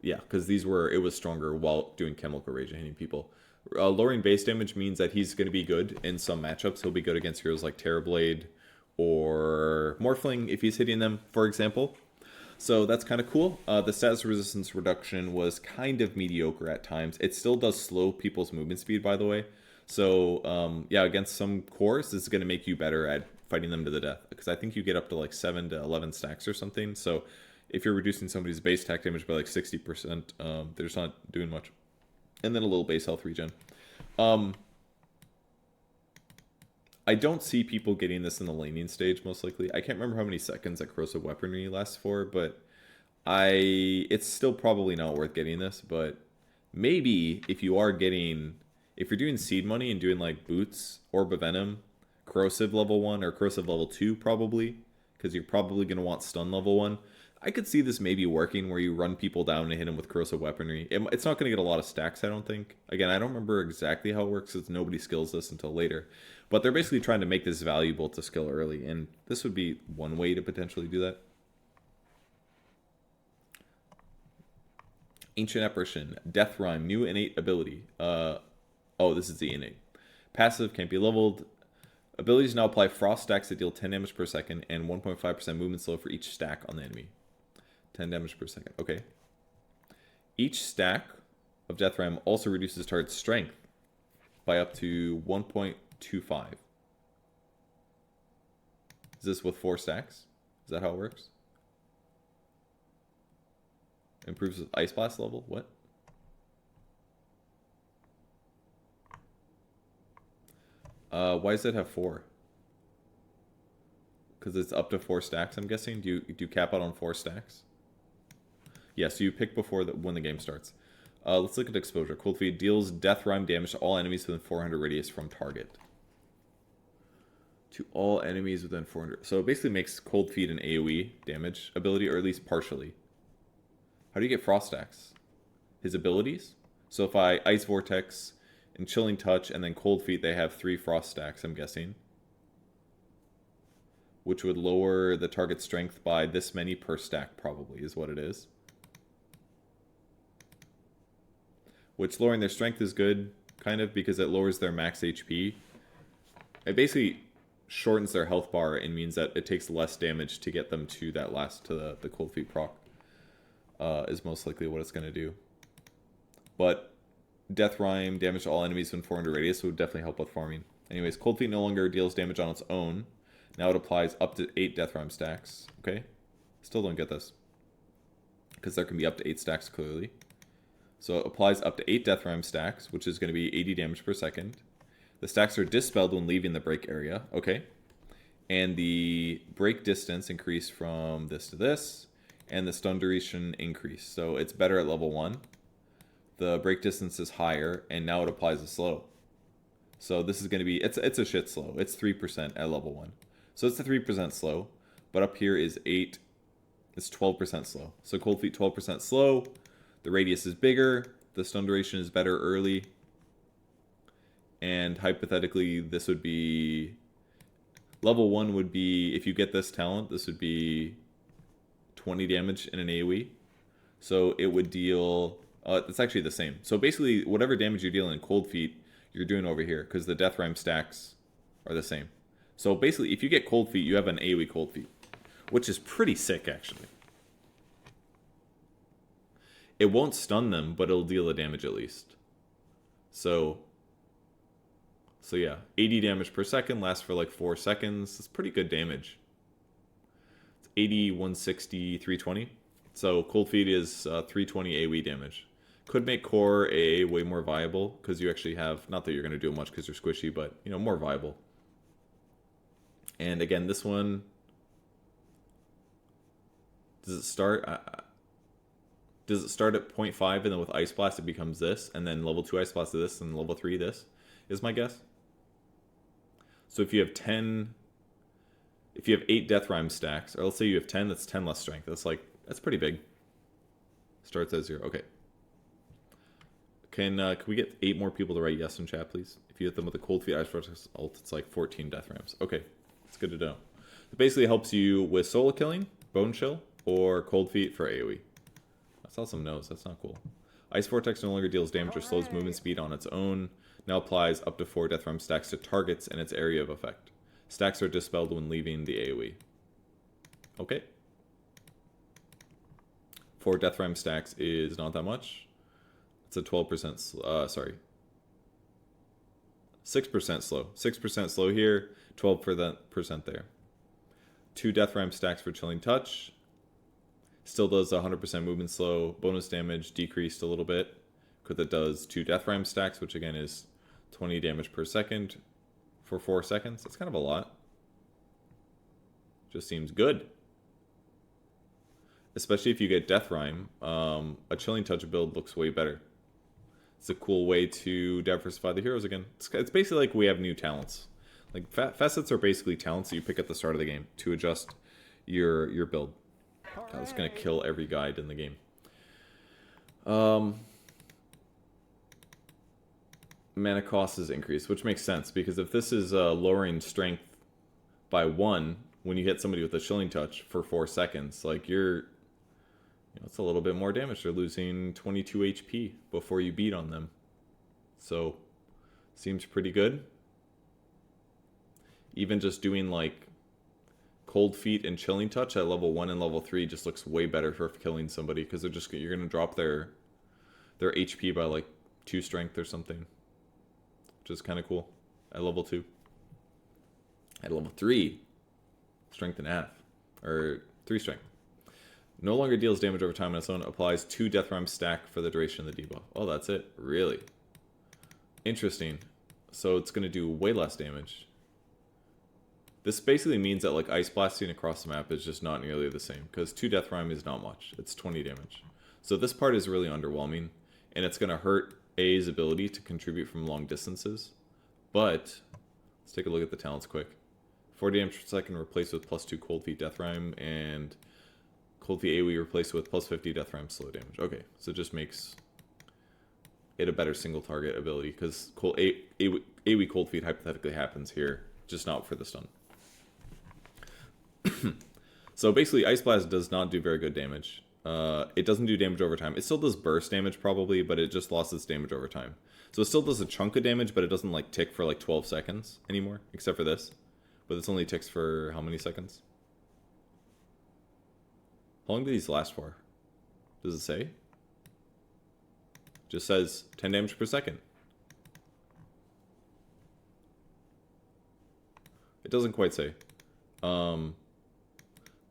Yeah, because it was stronger while doing Chemical Rage and hitting people. Lowering base damage means that he's going to be good in some matchups. He'll be good against heroes like Terrorblade or Morphling if he's hitting them, for example. So that's kind of cool. The status resistance reduction was kind of mediocre at times. It still does slow people's movement speed, by the way. So yeah, against some cores, this is going to make you better at fighting them to the death. Because I think you get up to like 7 to 11 stacks or something. So if you're reducing somebody's base attack damage by like 60%, they're just not doing much. And then a little base health regen. I don't see people getting this in the laning stage, most likely. I can't remember how many seconds that corrosive weaponry lasts for, but it's still probably not worth getting this. But maybe if you're doing seed money and doing like boots, orb of venom, corrosive level 1 or corrosive level 2 probably, because you're probably going to want stun level 1. I could see this maybe working where you run people down and hit them with corrosive weaponry. It's not going to get a lot of stacks, I don't think. Again, I don't remember exactly how it works since nobody skills this until later. But they're basically trying to make this valuable to skill early, and this would be one way to potentially do that. Ancient Apparition, Death Rhyme, new innate ability. Oh, this is the innate. Passive, can't be leveled. Abilities now apply frost stacks that deal 10 damage per second and 1.5% movement slow for each stack on the enemy. 10 damage per second. Okay. Each stack of Death Rhyme also reduces target's strength by up to 1.25. Is this with 4 stacks? Is that how it works? Improves with Ice Blast level? What? Why does it have 4? Because it's up to 4 stacks, I'm guessing. Do you cap out on 4 stacks? Yeah, so you pick before when the game starts. Let's look at exposure. Cold Feet deals Death Rhyme damage to all enemies within 400 radius from target. To all enemies within 400. So it basically makes Cold Feet an AoE damage ability, or at least partially. How do you get Frost stacks? His abilities? So if I Ice Vortex and Chilling Touch and then Cold Feet, they have 3 Frost stacks, I'm guessing. Which would lower the target strength by this many per stack, probably, is what it is. Which lowering their strength is good, kind of, because it lowers their max HP. It basically shortens their health bar and means that it takes less damage to get them to that the Cold Feet proc. Is most likely what it's going to do. But Death Rhyme, damage to all enemies within 400 radius, would definitely help with farming. Anyways, Cold Feet no longer deals damage on its own. Now it applies up to 8 Death Rhyme stacks. Okay? Still don't get this. Because there can be up to 8 stacks, clearly. So it applies up to 8 Death Rhyme stacks, which is going to be 80 damage per second. The stacks are dispelled when leaving the break area. Okay? And the break distance increased from this to this. And the stun duration increase. So it's better at level 1. The break distance is higher, and now it applies a slow. So this is going to be, it's a shit slow. It's 3% at level 1. So it's a 3% slow, but up here is 8, it's 12% slow. So Cold Feet 12% slow, the radius is bigger, the stun duration is better early, and hypothetically this would be, level 1 would be, if you get this talent, this would be 20 damage in an AoE. So it would deal, it's actually the same. So basically, whatever damage you're dealing in Cold Feet, you're doing over here, because the Death Rhyme stacks are the same. So basically, if you get Cold Feet, you have an AoE Cold Feet, which is pretty sick, actually. It won't stun them, but it'll deal the damage at least. So yeah, 80 damage per second, lasts for like 4 seconds. It's pretty good damage. 80, 160, 320. So Cold Feet is 320 AoE damage. Could make core AA way more viable because you actually have, not that you're going to do much because you're squishy, but you know, more viable. And again, this one, does it start at 0.5 and then with Ice Blast it becomes this, and then level 2 Ice Blast is this, and level 3 this is my guess. So if you have 10, if you have 8 Death Rhyme stacks, or let's say you have 10, that's 10 less strength. That's pretty big. Starts at 0. Okay. Can we get 8 more people to write yes in chat, please? If you hit them with a Cold Feet Ice Vortex ult, it's like 14 Death Rhymes. Okay, it's good to know. It basically helps you with solo killing, Bone Chill, or Cold Feet for AoE. That's awesome nose. That's not cool. Ice Vortex no longer deals damage or slows movement speed on its own. Now applies up to 4 Death Rhyme stacks to targets in its area of effect. Stacks are dispelled when leaving the AoE. Okay. 4 Death Rhyme stacks is not that much. It's a 12%, sorry. 6% slow. 6% slow here, 12% there. 2 Death Rhyme stacks for Chilling Touch. Still does 100% movement slow. Bonus damage decreased a little bit because it does 2 Death Rhyme stacks, which again is 20 damage per second for 4 seconds. That's kind of a lot. Just seems good. Especially if you get Death Rhyme, a Chilling Touch build looks way better. It's a cool way to diversify the heroes again. It's basically like we have new talents. Like Facets are basically talents that you pick at the start of the game to adjust your build. God, it's gonna kill every guide in the game. Mana cost is increased, which makes sense because if this is lowering strength by 1 when you hit somebody with a Chilling Touch for 4 seconds, like it's a little bit more damage. They're losing 22 HP before you beat on them. So, seems pretty good. Even just doing like Cold Feet and Chilling Touch at level 1 and level 3 just looks way better for killing somebody because you're gonna drop their HP by like 2 strength or something, which is kind of cool at level 2. At level 3, strength and half, or 3 strength. No longer deals damage over time on its own. Applies 2 Death Rhyme stack for the duration of the debuff. Oh, that's it? Really? Interesting. So it's going to do way less damage. This basically means that like Ice Blasting across the map is just not nearly the same. Because 2 Death Rhyme is not much. It's 20 damage. So this part is really underwhelming. And it's going to hurt A's ability to contribute from long distances. But, let's take a look at the talents quick. 40 damage per second replaced with +2 Cold Feet Death Rhyme. And Cold Feet AoE replaced with +50 Death Rhyme slow damage. Okay, so it just makes it a better single target ability because AoE Cold Feet hypothetically happens here, just not for the stun. So basically, Ice Blast does not do very good damage. It doesn't do damage over time. It still does burst damage probably, but it just lost its damage over time. So it still does a chunk of damage, but it doesn't like tick for like 12 seconds anymore, except for this. But this only ticks for how many seconds? How long do these last for? Does it say? Just says 10 damage per second. It doesn't quite say.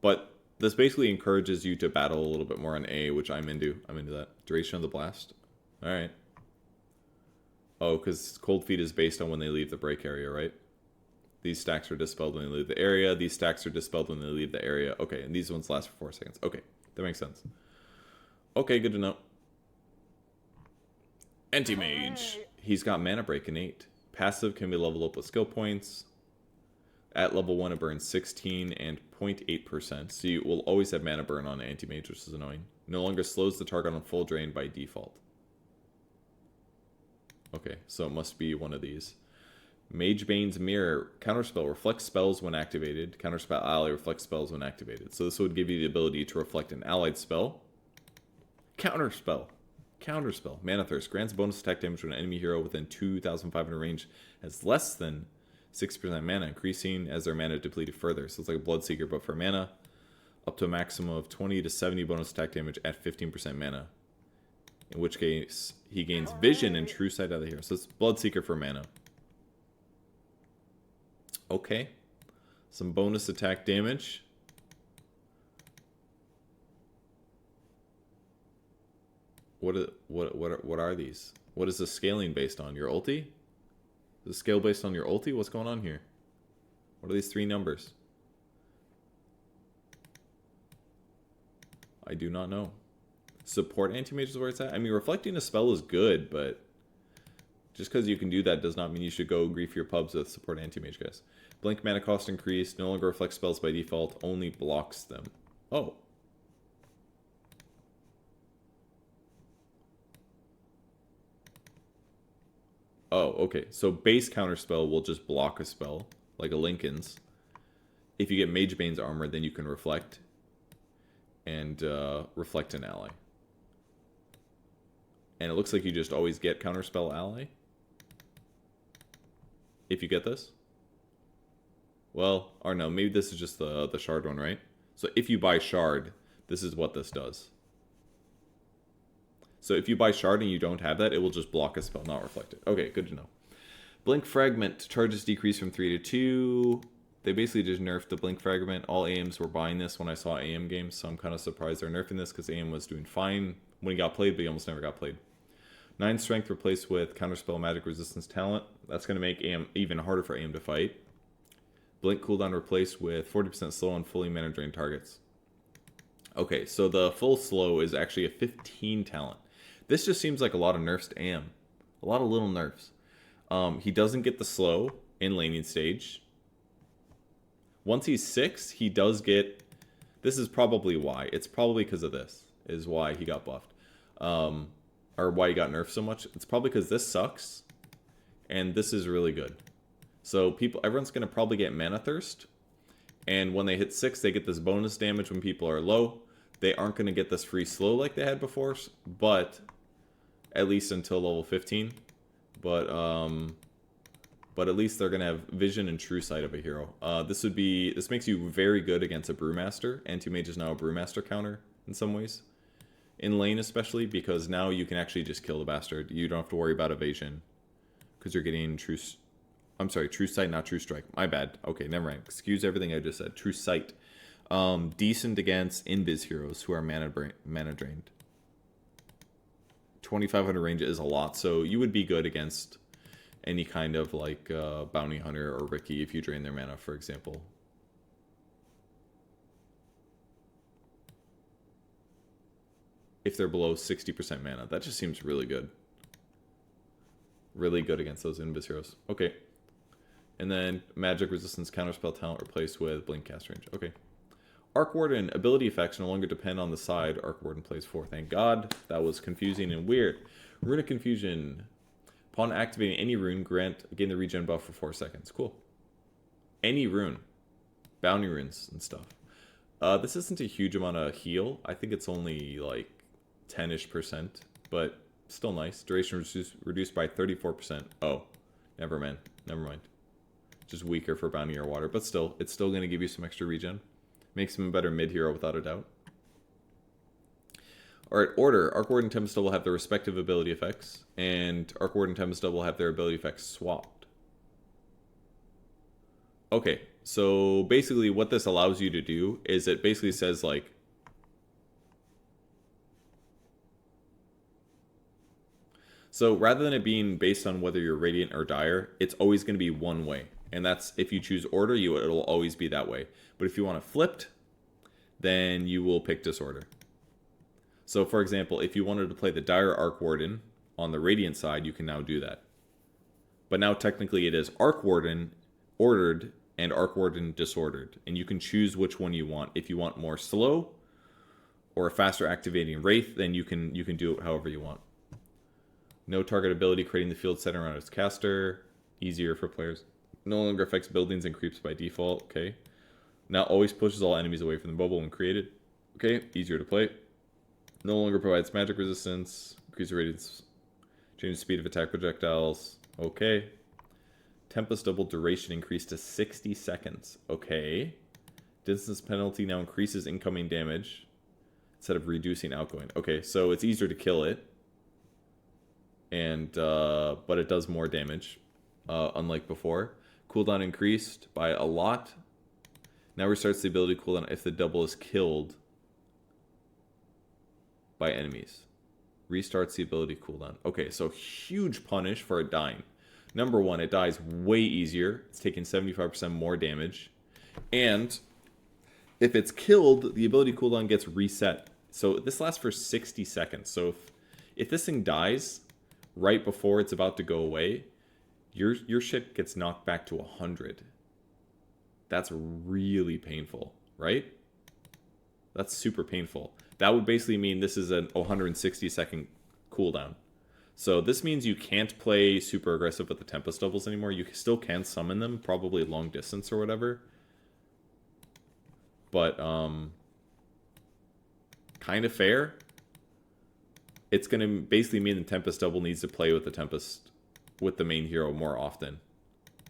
But this basically encourages you to battle a little bit more on A, which I'm into. I'm into that. Duration of the blast. Alright. Oh, because Cold Feet is based on when they leave the break area, right? These stacks are dispelled when they leave the area. These stacks are dispelled when they leave the area. Okay, and these ones last for 4 seconds. Okay, that makes sense. Okay, good to know. Anti-Mage. He's got Mana Break innate. Passive can be leveled up with skill points. At level 1, it burns 16 and 0.8%. So you will always have Mana Burn on Anti-Mage, which is annoying. No longer slows the target on full drain by default. Okay, so it must be one of these. Mage Bane's Mirror. Counterspell reflects spells when activated. Counterspell ally reflects spells when activated. So this would give you the ability to reflect an allied spell. Counterspell. Counterspell. Mana Thirst. Grants bonus attack damage when an enemy hero within 2,500 range has less than 6% mana, increasing as their mana depleted further. So it's like a Bloodseeker, but for mana. Up to a maximum of 20 to 70 bonus attack damage at 15% mana. In which case, he gains Vision and True Sight out of the hero. So it's Bloodseeker for mana. Okay. Some bonus attack damage. What are these? What is the scaling based on? Your ulti? Is the scale based on your ulti? What's going on here? What are these 3 numbers? I do not know. Support anti-mage is where it's at. I mean, reflecting a spell is good, but just because you can do that does not mean you should go grief your pubs with support anti-mage, guys. Blink mana cost increased. No longer reflects spells by default. Only blocks them. Oh. Oh, okay. So base counterspell will just block a spell, like a Lincoln's. If you get Mage Bane's armor, then you can reflect. And reflect an ally. And it looks like you just always get counterspell ally. If you get this. Well, or no, maybe this is just the shard one, right? So if you buy shard, this is what this does. So if you buy Shard and you don't have that, it will just block a spell, not reflect it. Okay, good to know. Blink Fragment. Charges decrease from 3 to 2. They basically just nerfed the Blink Fragment. All AMs were buying this when I saw AM games, so I'm kind of surprised they're nerfing this because AM was doing fine when he got played, but he almost never got played. 9 Strength replaced with Counterspell Magic Resistance Talent. That's going to make AM even harder for AM to fight. Blink cooldown replaced with 40% slow on fully mana drained targets. Okay, so the full slow is actually a 15 talent. This just seems like a lot of nerfs to AM. A lot of little nerfs. He doesn't get the slow in laning stage. Once he's 6, he does get... This is probably why. It's probably because of this, is why he got buffed. Or why he got nerfed so much. It's probably because this sucks, and this is really good. So everyone's going to probably get Mana Thirst, and when they hit 6, they get this bonus damage when people are low. They aren't going to get this free slow like they had before, but at least until level 15. But at least they're going to have vision and true sight of a hero. This makes you very good against a Brewmaster. Anti-Mage is now a Brewmaster counter in some ways. In lane especially, because now you can actually just kill the bastard. You don't have to worry about evasion. Because you're getting true... I'm sorry, true sight, not true strike. My bad. Okay, never mind. Excuse everything I just said. True sight. Decent against invis heroes who are mana drained. 2500 range is a lot, so you would be good against any kind of like bounty hunter or Ricky if you drain their mana, for example. If they're below 60% mana, that just seems really good. Really good against those invis heroes. Okay. And then magic resistance counterspell talent replaced with blink cast range. Okay. Arc Warden ability effects no longer depend on the side Arc Warden plays for. Thank God. That was confusing and weird. Runic Confusion. Upon activating any rune, gain the regen buff for 4 seconds. Cool. Any rune. Bounty runes and stuff. This isn't a huge amount of heal. I think it's only like 10-ish%, but still nice. Duration reduced by 34%. Oh, never mind. Just weaker for bounty or water, but still, it's still going to give you some extra regen. Makes him a better mid-hero without a doubt. Alright, Order. Arc Warden and Tempest Double have their respective ability effects, and Arc Warden and Tempest Double have their ability effects swapped. Okay, so basically what this allows you to do is it basically says like, so rather than it being based on whether you're Radiant or Dire, it's always going to be one way. And that's, if you choose Order, it'll always be that way. But if you want it flipped, then you will pick Disorder. So for example, if you wanted to play the Dire Arc Warden on the Radiant side, you can now do that. But now technically it is Arc Warden ordered and Arc Warden disordered. And you can choose which one you want. If you want more slow or a faster activating Wraith, then you can do it however you want. No target ability, creating the field set around its caster. Easier for players. No longer affects buildings and creeps by default. Okay. Now always pushes all enemies away from the bubble when created. Okay. Easier to play. No longer provides magic resistance. Increase the radiance. Change the speed of attack projectiles. Okay. Tempest Double duration increased to 60 seconds. Okay. Distance penalty now increases incoming damage instead of reducing outgoing. Okay, so it's easier to kill it. And but it does more damage, unlike before. Cooldown increased by a lot. Now restarts the ability cooldown if the double is killed by enemies. Restarts the ability cooldown. Okay, so huge punish for it dying. Number one, it dies way easier. It's taking 75% more damage. And if it's killed, the ability cooldown gets reset. So this lasts for 60 seconds. So if this thing dies right before it's about to go away, your shit gets knocked back to 100. That's really painful, right? That's super painful. That would basically mean this is an 160 second cooldown. So this means you can't play super aggressive with the Tempest Doubles anymore. You still can summon them, probably long distance or whatever. But, kind of fair. It's going to basically mean the Tempest Double needs to play with the Tempest, with the main hero more often,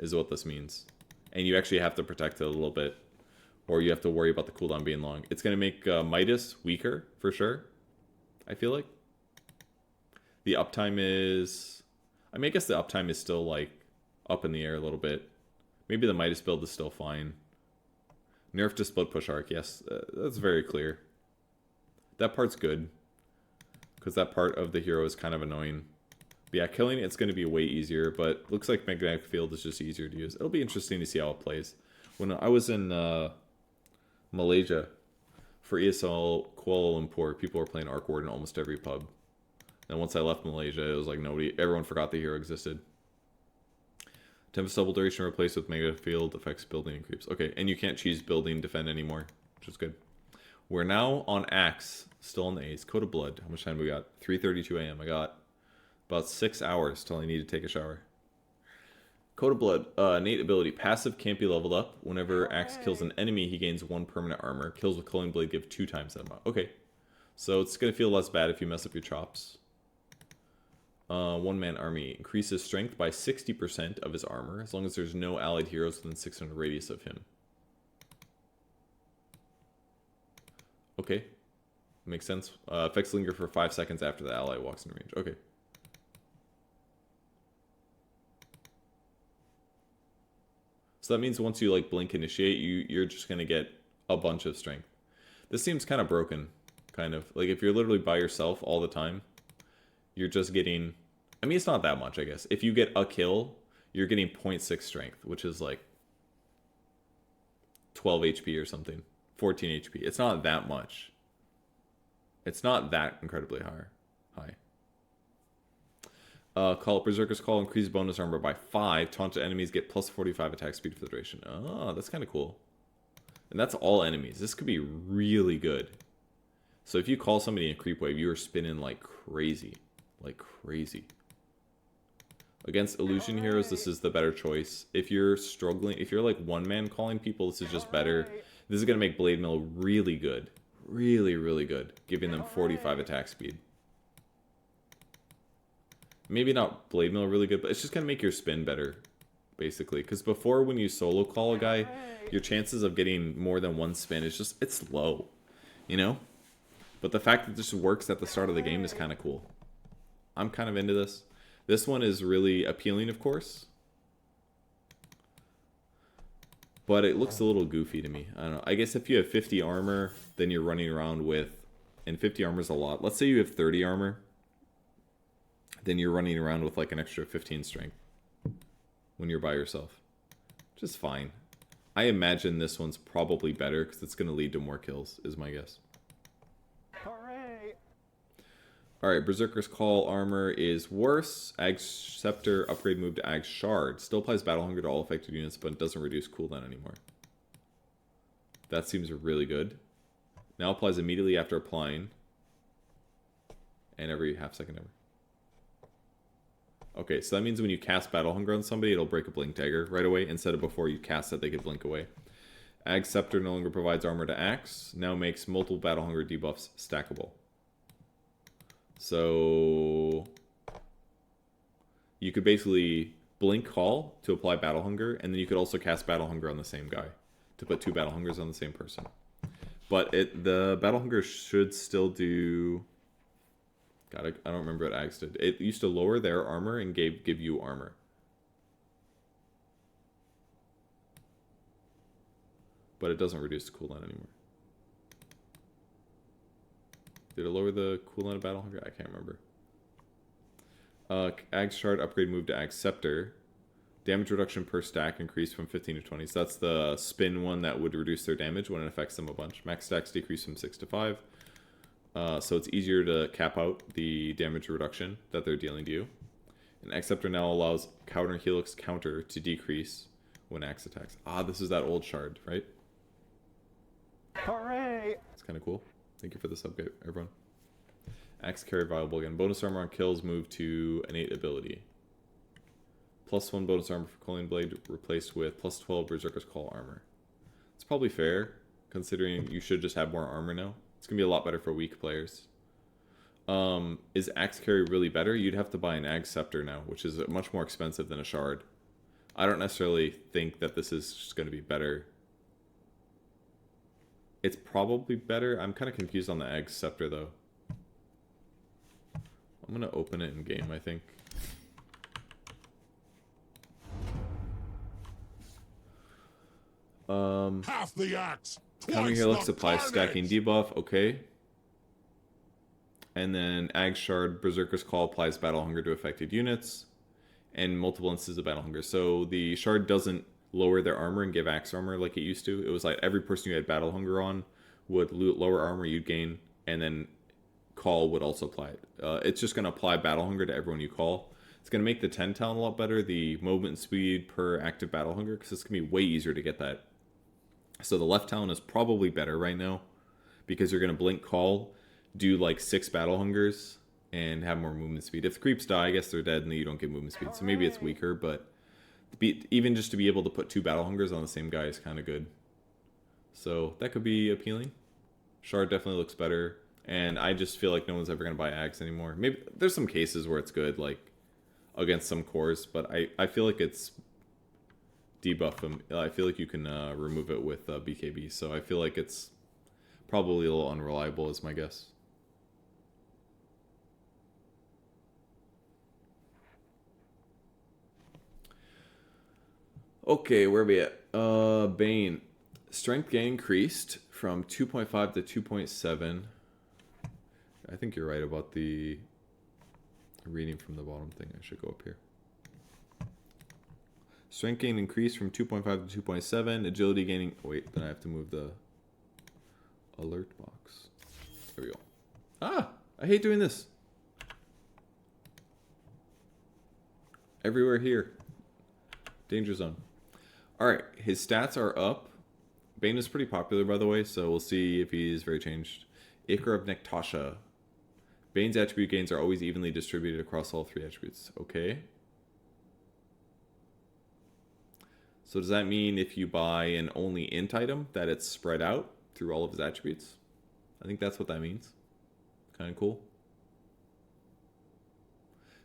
is what this means. And you actually have to protect it a little bit, or you have to worry about the cooldown being long. It's going to make Midas weaker, for sure, I feel like. The uptime is... I mean, I guess the uptime is still, like, up in the air a little bit. Maybe the Midas build is still fine. Nerf to split push arc, yes, that's very clear. That part's good, because that part of the hero is kind of annoying. But yeah, killing it's going to be way easier, but looks like Magnetic Field is just easier to use. It'll be interesting to see how it plays. When I was in Malaysia for ESL Kuala Lumpur, people were playing Arc Ward in almost every pub. And once I left Malaysia, it was like everyone forgot the hero existed. Tempest double duration replaced with Magnetic Field affects building and creeps. Okay, and you can't choose building defend anymore, which is good. We're now on Axe, still on the Ace. Code of Blood. How much time do we got? 3:32 a.m. I got about 6 hours till I need to take a shower. Code of Blood. Innate ability. Passive can't be leveled up. Whenever Axe kills an enemy, he gains 1 permanent armor. Kills with Culling Blade give 2 times that amount. Okay. So it's going to feel less bad if you mess up your chops. One-man army. Increases strength by 60% of his armor, as long as there's no allied heroes within 600 radius of him. Okay. Makes sense. Effects linger for 5 seconds after the ally walks in range. Okay. So that means once you like blink initiate, you're just going to get a bunch of strength. This seems kind of broken, kind of. Like if you're literally by yourself all the time, you're just getting... I mean, it's not that much, I guess. If you get a kill, you're getting 0.6 strength, which is like 12 HP or something. 14 HP. It's not that much. It's not that incredibly high. Call Berserker's Call, increase bonus armor by 5. Taunted enemies get plus 45 attack speed for the duration. Oh, that's kind of cool. And that's all enemies. This could be really good. So if you call somebody in a creep wave, you are spinning like crazy. Like crazy. Against illusion heroes, this is the better choice. If you're struggling, if you're like one-man calling people, this is just better. This is going to make Blade Mill really good. Really, really good. Giving them 45 attack speed. Maybe not Blade Mill really good, but it's just going to make your spin better, basically. Because before, when you solo call a guy, your chances of getting more than one spin is just, it's low. You know? But the fact that this works at the start of the game is kind of cool. I'm kind of into this. This one is really appealing, of course. But it looks a little goofy to me. I don't know. I guess if you have 50 armor, then you're running around with... And 50 armor is a lot. Let's say you have 30 armor. Then you're running around with like an extra 15 strength. When you're by yourself. Which is fine. I imagine this one's probably better because it's going to lead to more kills, is my guess. Alright, Berserker's Call armor is worse. Ag's Scepter upgrade move to Ag's Shard. Still applies Battle Hunger to all affected units, but it doesn't reduce cooldown anymore. That seems really good. Now applies immediately after applying. And every half second ever. Okay, so that means when you cast Battle Hunger on somebody, it'll break a blink dagger right away. Instead of before you cast it, they could blink away. Ag's Scepter no longer provides armor to Axe. Now makes multiple Battle Hunger debuffs stackable. So you could basically blink call to apply Battle Hunger, and then you could also cast Battle Hunger on the same guy to put 2 Battle Hungers on the same person. But the Battle Hunger should still do... God, I don't remember what Ags did. It used to lower their armor and give you armor. But it doesn't reduce the cooldown anymore. Did it lower the cooldown of Battle Hunger? I can't remember. Ag's Shard upgrade move to Ag's Scepter. Damage reduction per stack increased from 15 to 20. So that's the spin one that would reduce their damage when it affects them a bunch. Max stacks decrease from 6 to 5. So it's easier to cap out the damage reduction that they're dealing to you. And Ag's Scepter now allows counter Helix counter to decrease when Axe attacks. Ah, this is that old shard, right? Hooray! It's kind of cool. Thank you for the sub, everyone. Axe carry viable again. Bonus armor on kills move to innate ability. +1 bonus armor for Culling Blade replaced with +12 Berserker's Call armor. It's probably fair, considering you should just have more armor now. It's going to be a lot better for weak players. Is Axe carry really better? You'd have to buy an Ag's Scepter now, which is much more expensive than a shard. I don't necessarily think that this is just going to be better. It's probably better. I'm kind of confused on the Ag's Scepter, though. I'm gonna open it in game, I think. Half the axe. Coming here looks apply stacking debuff, okay. And then Ag Shard, Berserker's Call applies Battle Hunger to affected units. And multiple instances of Battle Hunger. So the Shard doesn't lower their armor and give axe armor like it used to. It was like every person you had Battle Hunger on would lower armor, you'd gain, and then Call would also apply it. It's just going to apply Battle Hunger to everyone you call. It's going to make the 10 talent a lot better, the movement speed per active Battle Hunger, because it's going to be way easier to get that. So the left talent is probably better right now, because you're going to blink Call, do like 6 Battle Hungers, and have more movement speed. If the creeps die, I guess they're dead and then you don't get movement speed. So maybe it's weaker, but even just to be able to put 2 Battle Hungers on the same guy is kind of good. So that could be appealing. Shard definitely looks better. And I just feel like no one's ever going to buy Axe anymore. Maybe there's some cases where it's good, like against some cores, but I feel like it's debuff them. I feel like you can remove it with BKB. So I feel like it's probably a little unreliable is my guess. Okay, where are we at? Bane. Strength gain increased from 2.5 to 2.7. I think you're right about the reading from the bottom thing. I should go up here. Strength gain increased from 2.5 to 2.7. Agility gaining... Wait, then I have to move the alert box. There we go. Ah! I hate doing this. Everywhere here. Danger zone. Alright, his stats are up. Bane is pretty popular, by the way, so we'll see if he's very changed. Ichor of Nektasha. Bane's attribute gains are always evenly distributed across all 3 attributes. Okay. So does that mean if you buy an only int item, that it's spread out through all of his attributes? I think that's what that means. Kind of cool.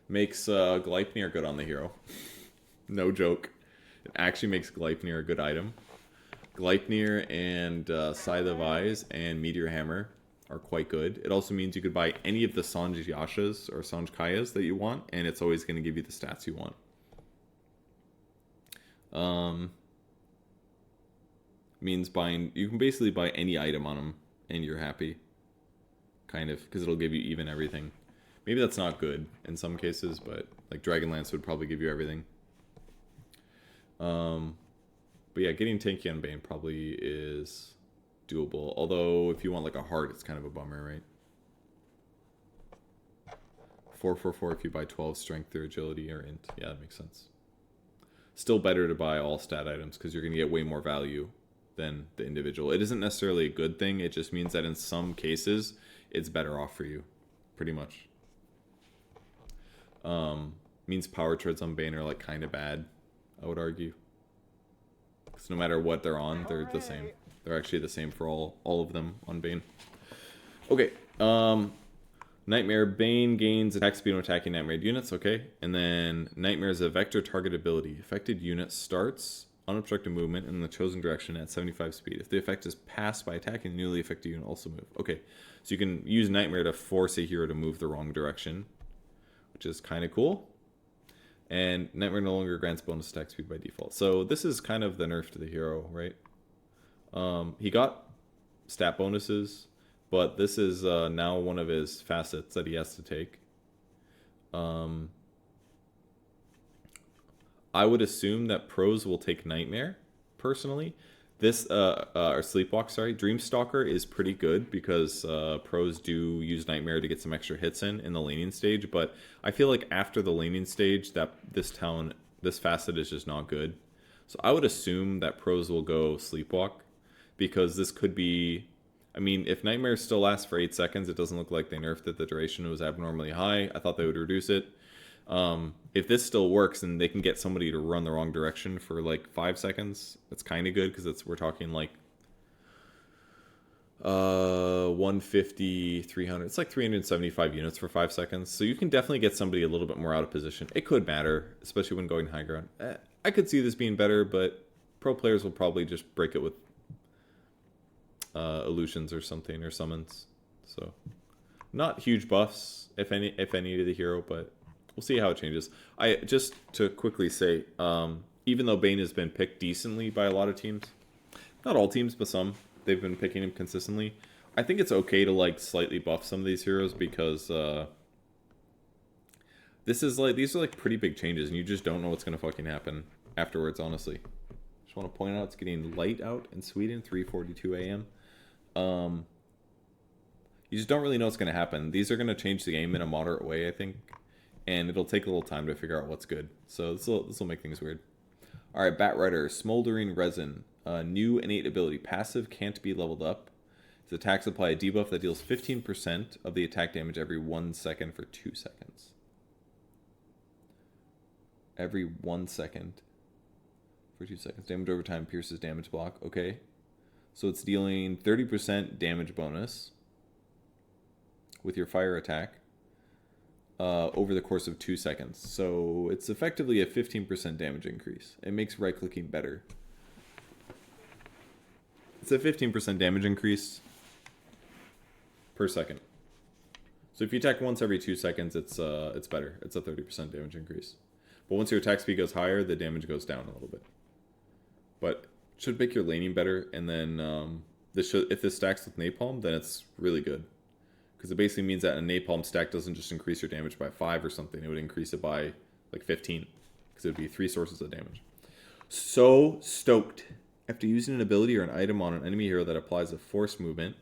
Makes Gleipnir good on the hero. No joke. It actually makes Gleipnir a good item. Gleipnir and Scythe of Eyes and Meteor Hammer are quite good. It also means you could buy any of the Sanj Yashas or Sanj Kayas that you want, and it's always going to give you the stats you want. Means buying... You can basically buy any item on them, and you're happy. Kind of, because it'll give you even everything. Maybe that's not good in some cases, but like Dragonlance would probably give you everything. But yeah, getting tanky on Bane probably is doable. Although, if you want like a heart, it's kind of a bummer, right? 444 if you buy 12 strength or agility or int. Yeah, that makes sense. Still better to buy all stat items because you're going to get way more value than the individual. It isn't necessarily a good thing. It just means that in some cases, it's better off for you. Pretty much. Means power treads on Bane are like kind of bad, I would argue. Because no matter what they're on, they're the same. They're actually the same for all of them on Bane. Okay. Nightmare. Bane gains attack speed when attacking nightmare units. Okay. And then Nightmare is a vector target ability. Affected unit starts unobstructed movement in the chosen direction at 75 speed. If the effect is passed by attacking, the newly affected unit also move. Okay. So you can use Nightmare to force a hero to move the wrong direction, which is kind of cool. And Nightmare no longer grants bonus attack speed by default. So this is kind of the nerf to the hero, right? He got stat bonuses, but this is now one of his facets that he has to take. I would assume that pros will take Nightmare, personally. This, or Sleepwalk, sorry. Dreamstalker is pretty good because pros do use Nightmare to get some extra hits in the laning stage, but I feel like after the laning stage, that this facet is just not good. So I would assume that pros will go Sleepwalk, because this could be... I mean, if Nightmare still lasts for 8 seconds, it doesn't look like they nerfed it. The duration was abnormally high. I thought they would reduce it. If this still works and they can get somebody to run the wrong direction for like 5 seconds, that's kind of good, because we're talking like 150, 300. It's like 375 units for 5 seconds. So you can definitely get somebody a little bit more out of position. It could matter, especially when going high ground. I could see this being better, but pro players will probably just break it with illusions or something, or summons. So Not huge buffs, if any to the hero, but we'll see how it changes. I just to quickly say, even though Bane has been picked decently by a lot of teams, not all teams, but some, they've been picking him consistently. I think it's okay to like slightly buff some of these heroes because these are like pretty big changes, and you just don't know what's gonna fucking happen afterwards. Honestly, just want to point out it's getting light out in Sweden, 3:42 a.m. You just don't really know what's going to happen. These are going to change the game in a moderate way, I think. And it'll take a little time to figure out what's good. So this will make things weird. Alright, Bat Rider, Smoldering Resin. New innate ability. Passive can't be leveled up. Its attacks apply a debuff that deals 15% of the attack damage every 1 second for 2 seconds. Every 1 second for 2 seconds. Damage over time pierces damage block. Okay. So it's dealing 30% damage bonus with your fire attack over the course of 2 seconds. So it's effectively a 15% damage increase. It makes right-clicking better. It's a 15% damage increase per second. So if you attack once every 2 seconds, it's better. It's a 30% damage increase. But once your attack speed goes higher, the damage goes down a little bit. But it should make your laning better. And then if this stacks with Napalm, then it's really good. Because it basically means that a napalm stack doesn't just increase your damage by 5 or something. It would increase it by like 15. Because it would be 3 sources of damage. So stoked. After using an ability or an item on an enemy hero that applies a force movement,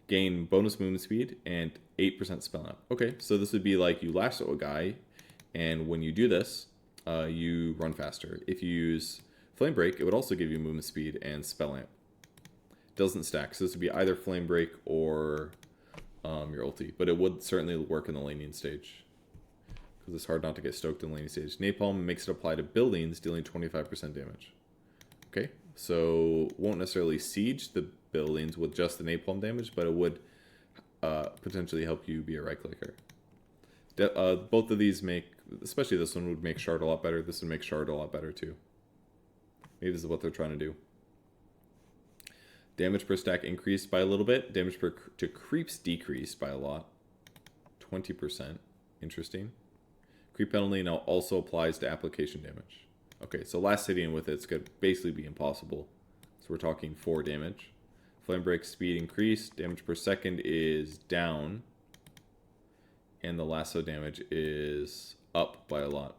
gain bonus movement speed and 8% spell amp. Okay, so this would be like you lasso a guy, and when you do this, you run faster. If you use Flame Break, it would also give you movement speed and spell amp. Doesn't stack, so this would be either Flame Break or your ulti, but it would certainly work in the laning stage because it's hard not to get stoked in the laning stage. Napalm makes it apply to buildings, dealing 25% damage. Okay, so won't necessarily siege the buildings with just the napalm damage, but it would potentially help you be a right clicker. Both of these make, especially this one, would make Shard a lot better. This would make Shard a lot better too. Maybe this is what they're trying to do. Damage per stack increased by a little bit. Damage to creeps decreased by a lot. 20%. Interesting. Creep penalty now also applies to application damage. Okay, so last hitting with it's going to basically be impossible. So we're talking 4 damage. Flame Break speed increased. Damage per second is down. And the lasso damage is up by a lot.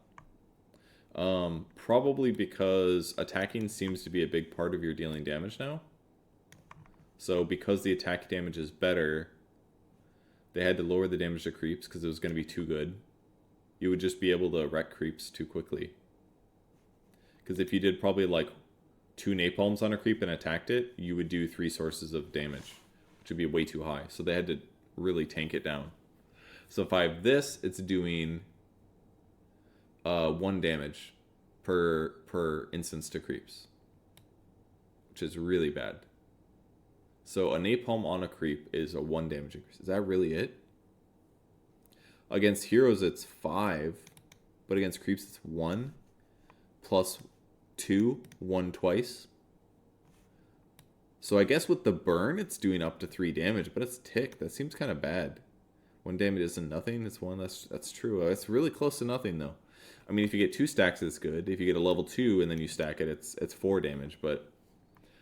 Probably because attacking seems to be a big part of your dealing damage now. So because the attack damage is better, they had to lower the damage to creeps because it was going to be too good. You would just be able to wreck creeps too quickly. Because if you did probably like 2 napalms on a creep and attacked it, you would do 3 sources of damage, which would be way too high. So they had to really tank it down. So if I have this, it's doing 1 damage per instance to creeps, which is really bad. So a napalm on a creep is a 1 damage increase. Is that really it? Against heroes, it's 5, but against creeps, it's 1 plus 2, 1 twice. So I guess with the burn, it's doing up to 3 damage, but it's tick. That seems kind of bad. 1 damage isn't nothing. It's 1. That's true. It's really close to nothing though. I mean, if you get 2 stacks, it's good. If you get a level 2 and then you stack it, it's 4 damage. But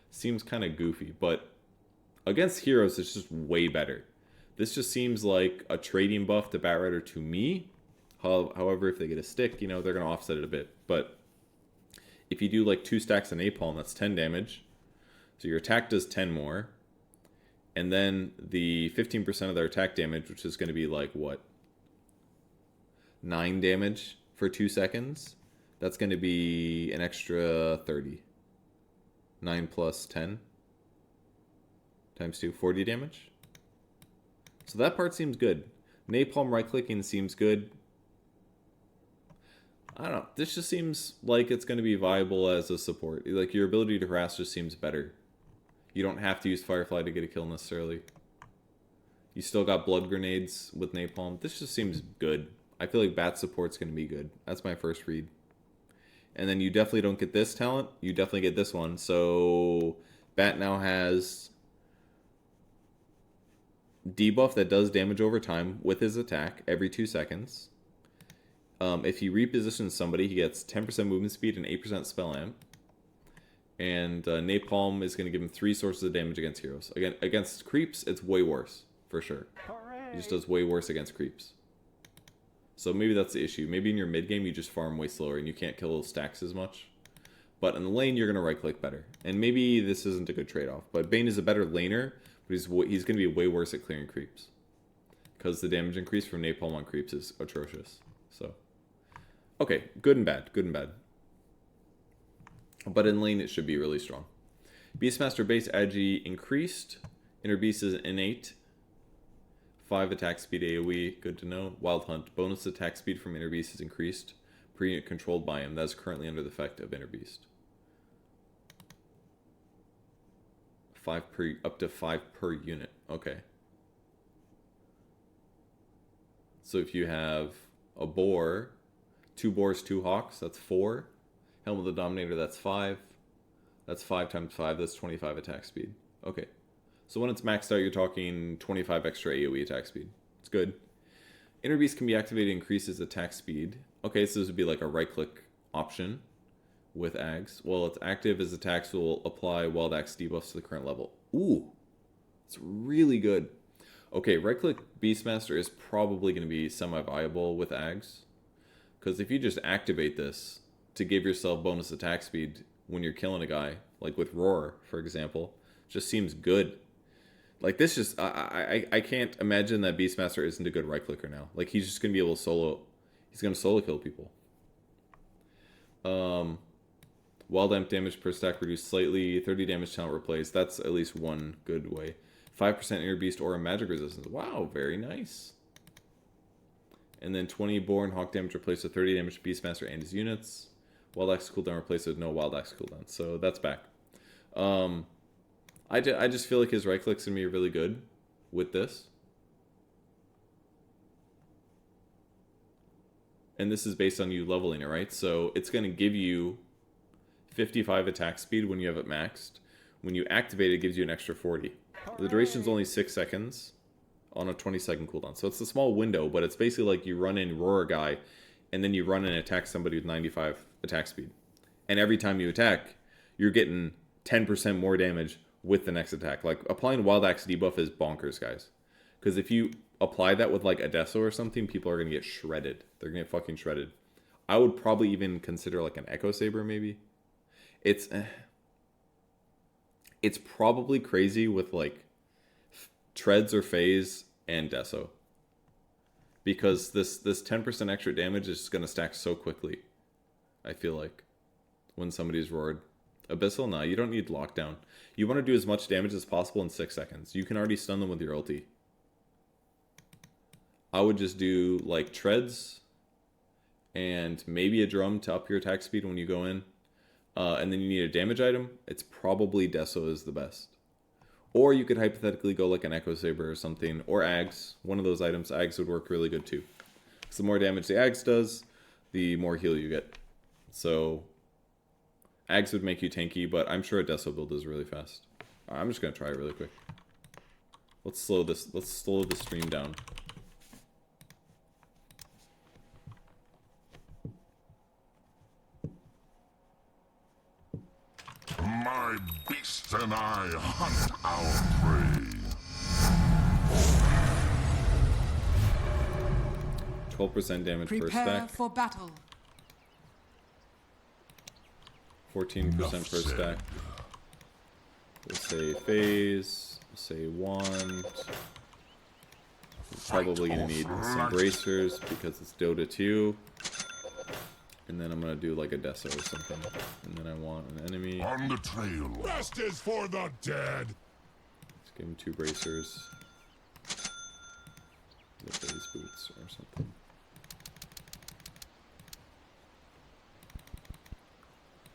seems kind of goofy. But against heroes, it's just way better. This just seems like a trading buff to Bat Rider to me. However, if they get a stick, they're going to offset it a bit. But if you do like 2 stacks of napalm, that's 10 damage. So your attack does 10 more. And then the 15% of their attack damage, which is going to be like, what? 9 damage for 2 seconds. That's going to be an extra 30. 9 plus 10. Times 2, 40 damage. So that part seems good. Napalm right-clicking seems good. I don't know. This just seems like it's going to be viable as a support. Like, your ability to harass just seems better. You don't have to use Firefly to get a kill necessarily. You still got blood grenades with Napalm. This just seems good. I feel like Bat support's going to be good. That's my first read. And then you definitely don't get this talent. You definitely get this one. So Bat now has debuff that does damage over time with his attack every 2 seconds. If he repositions somebody, he gets 10% movement speed and 8% spell amp. And Napalm is going to give him 3 sources of damage against heroes. Again, against creeps, it's way worse, for sure. He just does way worse against creeps. So maybe that's the issue. Maybe in your mid game, you just farm way slower and you can't kill those stacks as much. But in the lane, you're going to right-click better. And maybe this isn't a good trade-off. But Bane is a better laner, but he's going to be way worse at clearing creeps. Because the damage increase from Napalm on creeps is atrocious. So, okay, good and bad. Good and bad. But in lane, it should be really strong. Beastmaster base agi increased. Inner Beast is innate. 5 attack speed AoE, good to know. Wild Hunt, bonus attack speed from Inner Beast is increased. Per unit controlled by him. That is currently under the effect of Inner Beast. Up to 5 per unit. Okay. So if you have a boar, 2 boars, 2 hawks, that's 4. Helm of the Dominator, that's 5. That's 5 times 5, that's 25 attack speed. Okay. So when it's maxed out, you're talking 25 extra AoE attack speed. It's good. Inner Beast can be activated, increases attack speed. Okay, so this would be like a right-click option with Ags. Well, it's active, his attacks will apply Wild Axe debuffs to the current level. Ooh, it's really good. Okay, right-click Beastmaster is probably going to be semi-viable with Ags. Because if you just activate this to give yourself bonus attack speed when you're killing a guy, like with Roar, for example, just seems good. Like this just, I can't imagine that Beastmaster isn't a good right-clicker now. Like he's just going to be able to solo, he's going to solo kill people. Wild Amp damage per stack reduced slightly, 30 damage talent replaced. That's at least one good way. 5% Inner Beast Aura magic resistance. Wow, very nice. And then 20 Boar and Hawk damage replaced with 30 damage to Beastmaster and his units. Wild Axe cooldown replaced with no Wild Axe cooldown. So that's back. I just feel like his right click's going to be really good with this. And this is based on you leveling it, right? So it's going to give you 55 attack speed when you have it maxed. When you activate it, it gives you an extra 40. The duration is only 6 seconds on a 20-second cooldown. So it's a small window, but it's basically like you run in Roar a guy, and then you run and attack somebody with 95 attack speed. And every time you attack, you're getting 10% more damage with the next attack. Like, applying Wild Axe debuff is bonkers, guys. Because if you apply that with, like, a Deso or something, people are going to get shredded. They're going to get fucking shredded. I would probably even consider, like, an Echo Saber, maybe. It's probably crazy with, like, Treads or Phase and Deso. Because this 10% extra damage is just going to stack so quickly, I feel like, when somebody's roared. Abyssal, nah, you don't need lockdown. You want to do as much damage as possible in 6 seconds. You can already stun them with your ulti. I would just do, like, Treads and maybe a Drum to up your attack speed when you go in. And then you need a damage item. It's probably Deso is the best. Or you could hypothetically go like an Echo Saber or something. Or Ags. One of those items. Ags would work really good too. Because the more damage the Ags does, the more heal you get. So Ags would make you tanky, but I'm sure a Deso build is really fast. I'm just going to try it really quick. Let's slow the stream down. My beast and I hunt our prey. 12% damage per Prepare stack. for battle. 14% per stack. We'll say phase. We'll say wand. We're probably going to need some bracers because it's Dota 2. And then I'm going to do like a Deso or something. And then I want an enemy. On the trail. Rest is for the dead. Let's give him 2 bracers. The phase boots or something.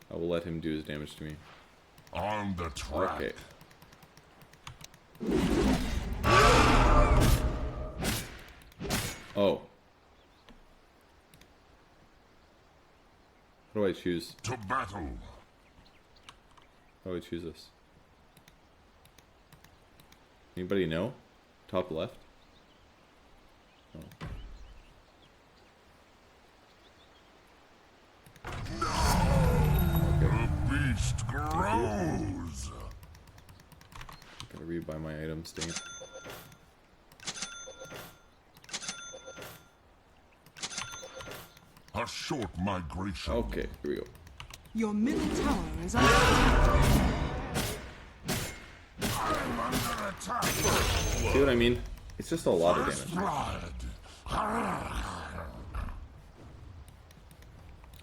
I will let him do his damage to me. On the track. Okay. Oh. How do I choose? To battle. How do I choose this? Anybody know? Top left. Oh. The beast grows. Gotta read by my item stain. A short migration. Okay, here we go. Your middle tower is under attack. I'm under attack. See what I mean? It's just a lot of damage. Blood.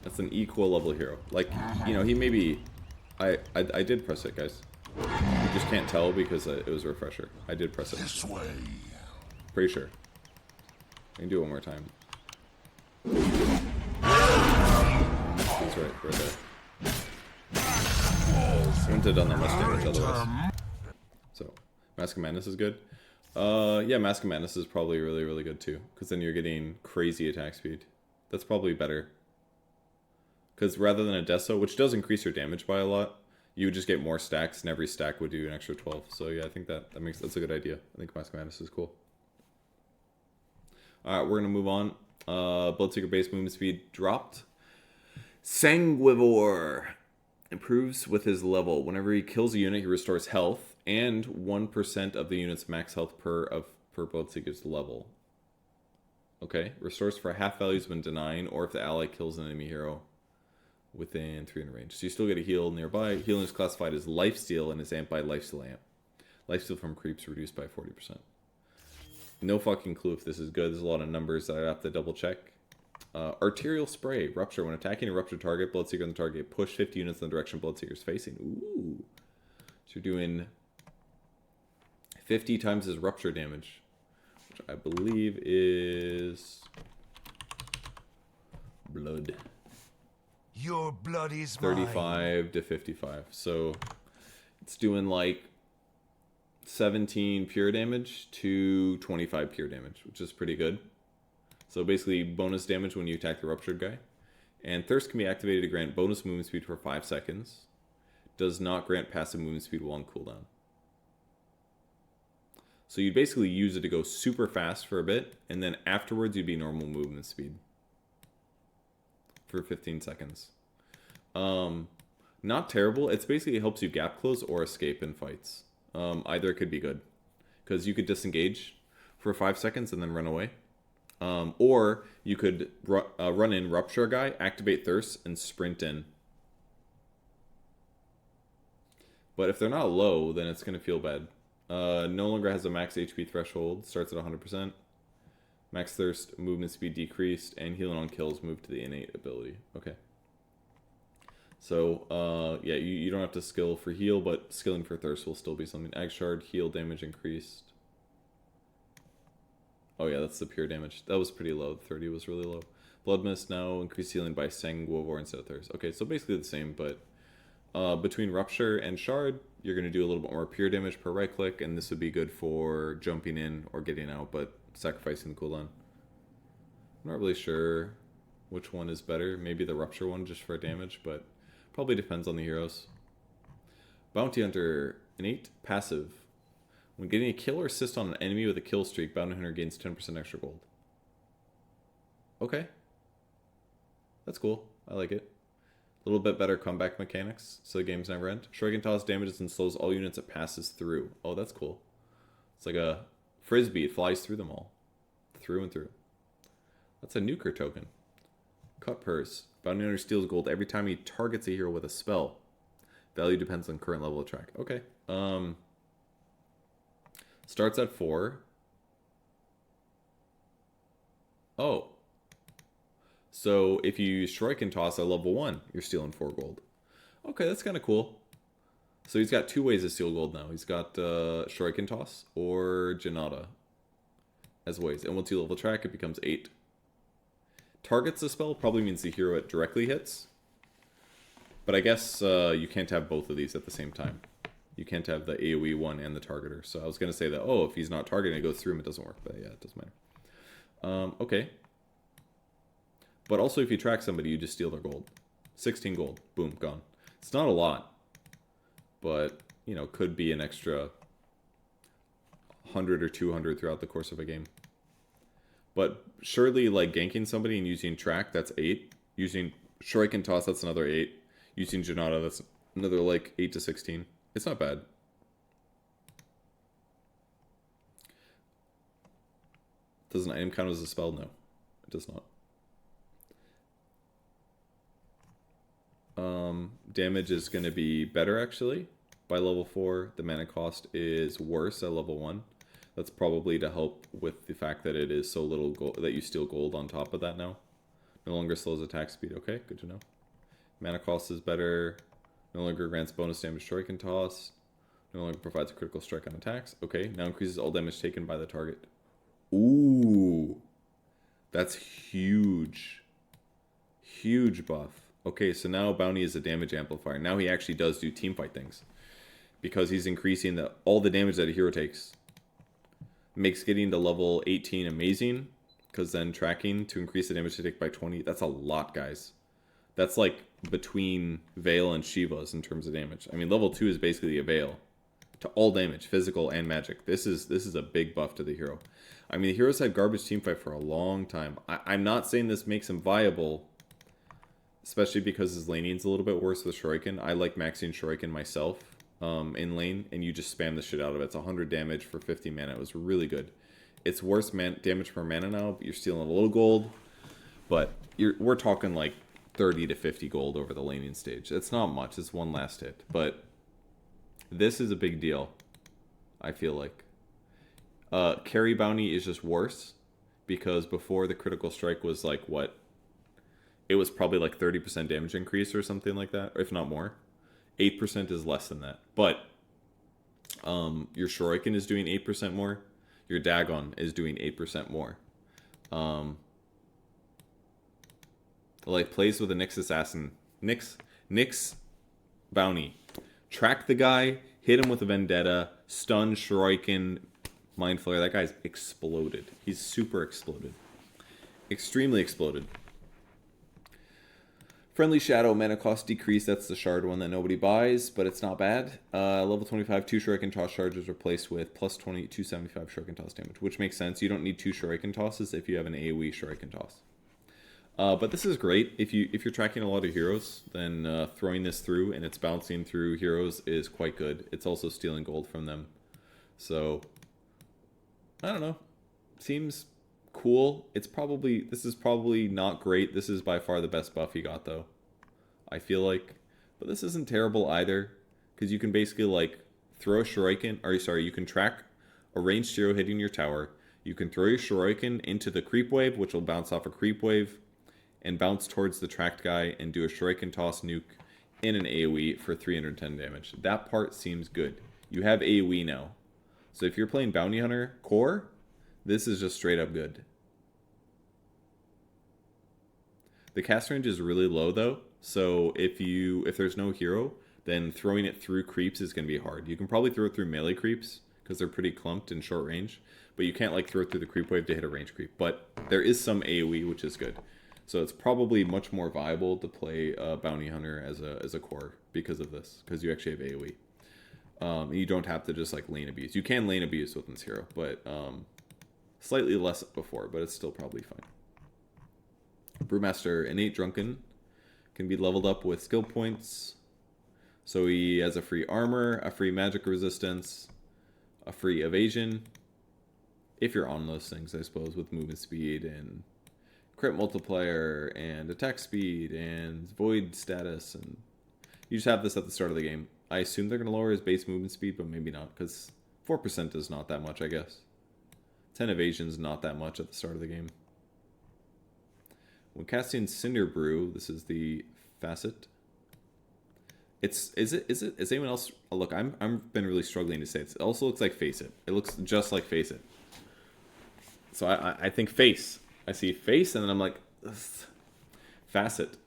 That's an equal level hero. Like, you know, he maybe... I did press it, guys. You just can't tell because it was a refresher. I did press it. This way. Pretty sure. I can do it one more time. He's right there. Wouldn't have done that much damage otherwise. So, Mask of Madness is good. Yeah, Mask of Madness is probably really, really good too. Because then you're getting crazy attack speed. That's probably better. Because rather than a Deso, which does increase your damage by a lot, you would just get more stacks, and every stack would do an extra 12. So yeah, I think that's a good idea. I think Mask of Madness is cool. Alright, we're going to move on. Bloodseeker base movement speed dropped. Sanguivore improves with his level. Whenever he kills a unit, he restores health and 1% of the unit's max health per Bloodseeker's level. Okay, restores for half values when denying, or if the ally kills an enemy hero within 300 range. So you still get a heal nearby. Healing is classified as lifesteal and is amped by lifesteal amp. Lifesteal from creeps reduced by 40%. No fucking clue if this is good. There's a lot of numbers that I have to double check. Arterial Spray. Rupture. When attacking a ruptured target, Bloodseeker on the target, push 50 units in the direction Bloodseeker's facing. Ooh. So you're doing 50 times his rupture damage, which I believe is blood. Your blood is 35 to 55. So it's doing like 17 pure damage to 25 pure damage, which is pretty good. So basically bonus damage when you attack the ruptured guy. And Thirst can be activated to grant bonus movement speed for 5 seconds. Does not grant passive movement speed while on cooldown. So you'd basically use it to go super fast for a bit, and then afterwards you'd be normal movement speed for 15 seconds. Not terrible. It's basically, it helps you gap close or escape in fights. Either could be good, because you could disengage for 5 seconds and then run away. Or you could run in, rupture a guy, activate Thirst, and sprint in. But if they're not low, then it's going to feel bad. No longer has a max HP threshold, starts at 100%. Max Thirst, movement speed decreased, and healing on kills moved to the innate ability. Okay. So, yeah, you don't have to skill for heal, but skilling for Thirst will still be something. Ag Shard, heal damage increased. Oh yeah, that's the pure damage. That was pretty low. 30 was really low. Blood Mist now increased healing by Sanguivore instead of Thirst. Okay, so basically the same, but between Rupture and Shard, you're going to do a little bit more pure damage per right click, and this would be good for jumping in or getting out, but sacrificing the cooldown. I'm not really sure which one is better. Maybe the Rupture one just for damage, but probably depends on the heroes. Bounty Hunter, innate passive. When getting a kill or assist on an enemy with a kill streak, Bounty Hunter gains 10% extra gold. Okay. That's cool. I like it. A little bit better comeback mechanics, so the games never end. Shuriken Toss damages and slows all units it passes through. Oh, that's cool. It's like a frisbee. It flies through them all. Through and through. That's a nuker token. Cut Purse. Bounty Hunter steals gold every time he targets a hero with a spell. Value depends on current level of track. Okay. Starts at 4. Oh. So if you use Shuriken Toss at level 1, you're stealing 4 gold. Okay, that's kind of cool. So he's got 2 ways to steal gold now. He's got Shuriken Toss or Janata as ways. And once you level track, it becomes 8. Targets the spell probably means the hero it directly hits. But I guess you can't have both of these at the same time. You can't have the AoE one and the targeter. So I was going to say that, oh, if he's not targeting, it goes through him, it doesn't work. But yeah, it doesn't matter. Okay. But also if you track somebody, you just steal their gold. 16 gold. Boom, gone. It's not a lot. But, you know, could be an extra 100 or 200 throughout the course of a game. But surely, like, ganking somebody and using track, that's 8. Using Shuriken Toss, that's another 8. Using Janata, that's another, like, 8 to 16. It's not bad. Does an item count as a spell? No, it does not. Damage is going to be better, actually, by level 4. The mana cost is worse at level 1. That's probably to help with the fact that it is so little gold, that you steal gold on top of that now. No longer slows attack speed. Okay, good to know. Mana cost is better. No longer grants bonus damage Shuriken Toss. No longer provides a critical strike on attacks. Okay, now increases all damage taken by the target. Ooh. That's huge. Huge buff. Okay, so now Bounty is a damage amplifier. Now he actually does do teamfight things. Because he's increasing all the damage that a hero takes. Makes getting to level 18 amazing. Because then tracking to increase the damage to take by 20. That's a lot, guys. That's like between Veil and Shiva's in terms of damage. I mean, level 2 is basically a Veil. To all damage, physical and magic. This is a big buff to the hero. I mean, the hero's had garbage teamfight for a long time. I'm not saying this makes him viable. Especially because his laning's a little bit worse with Shuriken. I like maxing Shuriken myself in lane, and you just spam the shit out of it. It's 100 damage for 50 mana. It was really good. It's worse damage per mana now, but you're stealing a little gold. But we're talking like 30 to 50 gold over the laning stage. It's not much. It's one last hit. But this is a big deal, I feel like. Carry Bounty is just worse, because before the critical strike was like, what? It was probably like 30% damage increase or something like that, or if not more. 8% is less than that. But your Shuriken is doing 8% more. Your Dagon is doing 8% more. Like, plays with a Nyx Assassin. Nyx Bounty. Track the guy, hit him with a Vendetta, stun, Shuriken, Mind Flare. That guy's exploded. He's super exploded. Extremely exploded. Friendly Shadow, mana cost decrease. That's the shard one that nobody buys, but it's not bad. Level 25, 2 Shuriken Toss charges replaced with plus 20, 275 Shuriken Toss damage, which makes sense. You don't need 2 Shuriken Tosses if you have an AoE Shuriken Toss. But this is great. If you're tracking a lot of heroes, then throwing this through and it's bouncing through heroes is quite good. It's also stealing gold from them. So, I don't know. Seems cool. This is probably not great. This is by far the best buff he got, though, I feel like. But this isn't terrible either, because you can basically like throw a Shuriken, or sorry, you can track a ranged hero hitting your tower. You can throw your Shuriken into the creep wave, which will bounce off a creep wave and bounce towards the tracked guy and do a Shuriken Toss nuke in an AoE for 310 damage. That part seems good. You have AoE now. So if you're playing Bounty Hunter core, this is just straight up good. The cast range is really low though, so if there's no hero, then throwing it through creeps is going to be hard. You can probably throw it through melee creeps because they're pretty clumped in short range, but you can't like throw it through the creep wave to hit a range creep. But there is some AoE, which is good. So it's probably much more viable to play Bounty Hunter as a core because of this, because you actually have AoE. You don't have to just like lane abuse. You can lane abuse with this hero, but slightly less before, but it's still probably fine. Brewmaster, Innate Drunken, can be leveled up with skill points. So he has a free armor, a free magic resistance, a free evasion. If you're on those things, I suppose, with movement speed and crit multiplier and attack speed and void status. And you just have this at the start of the game. I assume they're going to lower his base movement speed, but maybe not, because 4% is not that much, I guess. 10 evasion is not that much at the start of the game. When casting Cinder Brew, this is the Facet. Is anyone else? Oh, look, I've been really struggling to say it. It also looks like Facet. It looks just like Facet. So I think face. I see face, and then I'm like, ugh. Facet.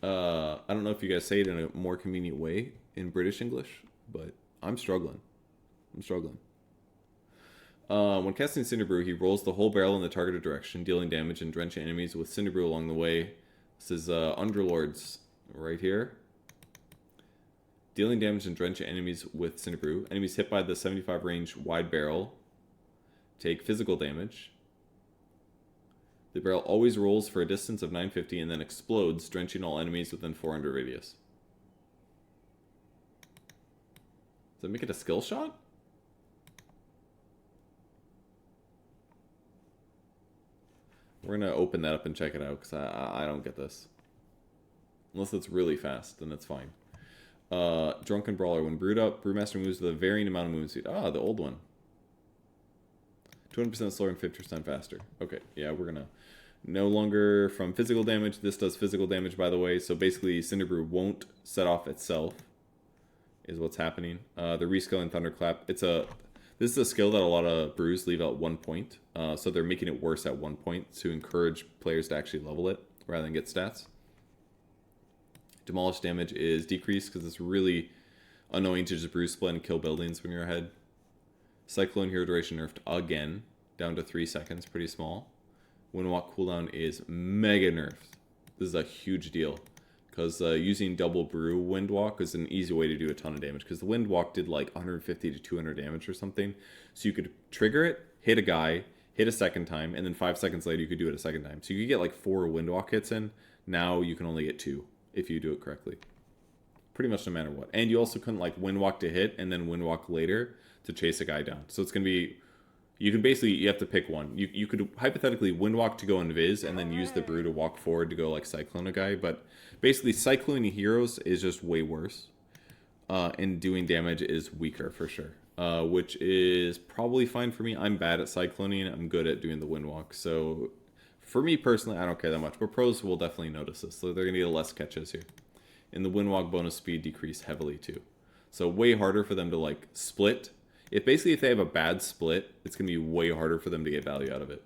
I don't know if you guys say it in a more convenient way in British English, but I'm struggling. When casting Cinder Brew, he rolls the whole barrel in the targeted direction, dealing damage and drenching enemies with Cinder Brew along the way. This is Underlords right here. Dealing damage and drenching enemies with Cinder Brew. Enemies hit by the 75 range wide barrel take physical damage. The barrel always rolls for a distance of 950 and then explodes, drenching all enemies within 400 radius. Does that make it a skill shot? We're going to open that up and check it out, because I don't get this. Unless it's really fast, then it's fine. Drunken Brawler. When brewed up, Brewmaster moves with a varying amount of movement speed. Ah, the old one. 20% slower and 50% faster. Okay, yeah, we're going to... No longer from physical damage. This does physical damage, by the way. So basically, Cinder Brew won't set off itself, is what's happening. The rescaling Thunderclap. This is a skill that a lot of brews leave at 1 point. So they're making it worse at 1 point to encourage players to actually level it rather than get stats. Demolish damage is decreased because it's really annoying to just brew split and kill buildings when you're ahead. Cyclone Hero Duration nerfed again, down to 3 seconds, pretty small. Windwalk cooldown is mega nerfed. This is a huge deal, because using double brew Windwalk is an easy way to do a ton of damage, because the Windwalk did like 150 to 200 damage or something. So you could trigger it, hit a guy, hit a second time, and then 5 seconds later you could do it a second time. So you could get like 4 Windwalk hits in. Now you can only get 2 if you do it correctly. Pretty much no matter what. And you also couldn't like Windwalk to hit and then Windwalk later to chase a guy down. So it's going to be... You have to pick one. You could hypothetically Windwalk to go invis and then use the brew to walk forward to go like Cyclone a guy. But basically cycloning heroes is just way worse. And doing damage is weaker for sure. Which is probably fine for me. I'm bad at cycloning. I'm good at doing the Windwalk. So for me personally, I don't care that much. But pros will definitely notice this. So they're going to get less catches here. And the Windwalk bonus speed decreased heavily too. So way harder for them to like split. If they have a bad split, it's going to be way harder for them to get value out of it.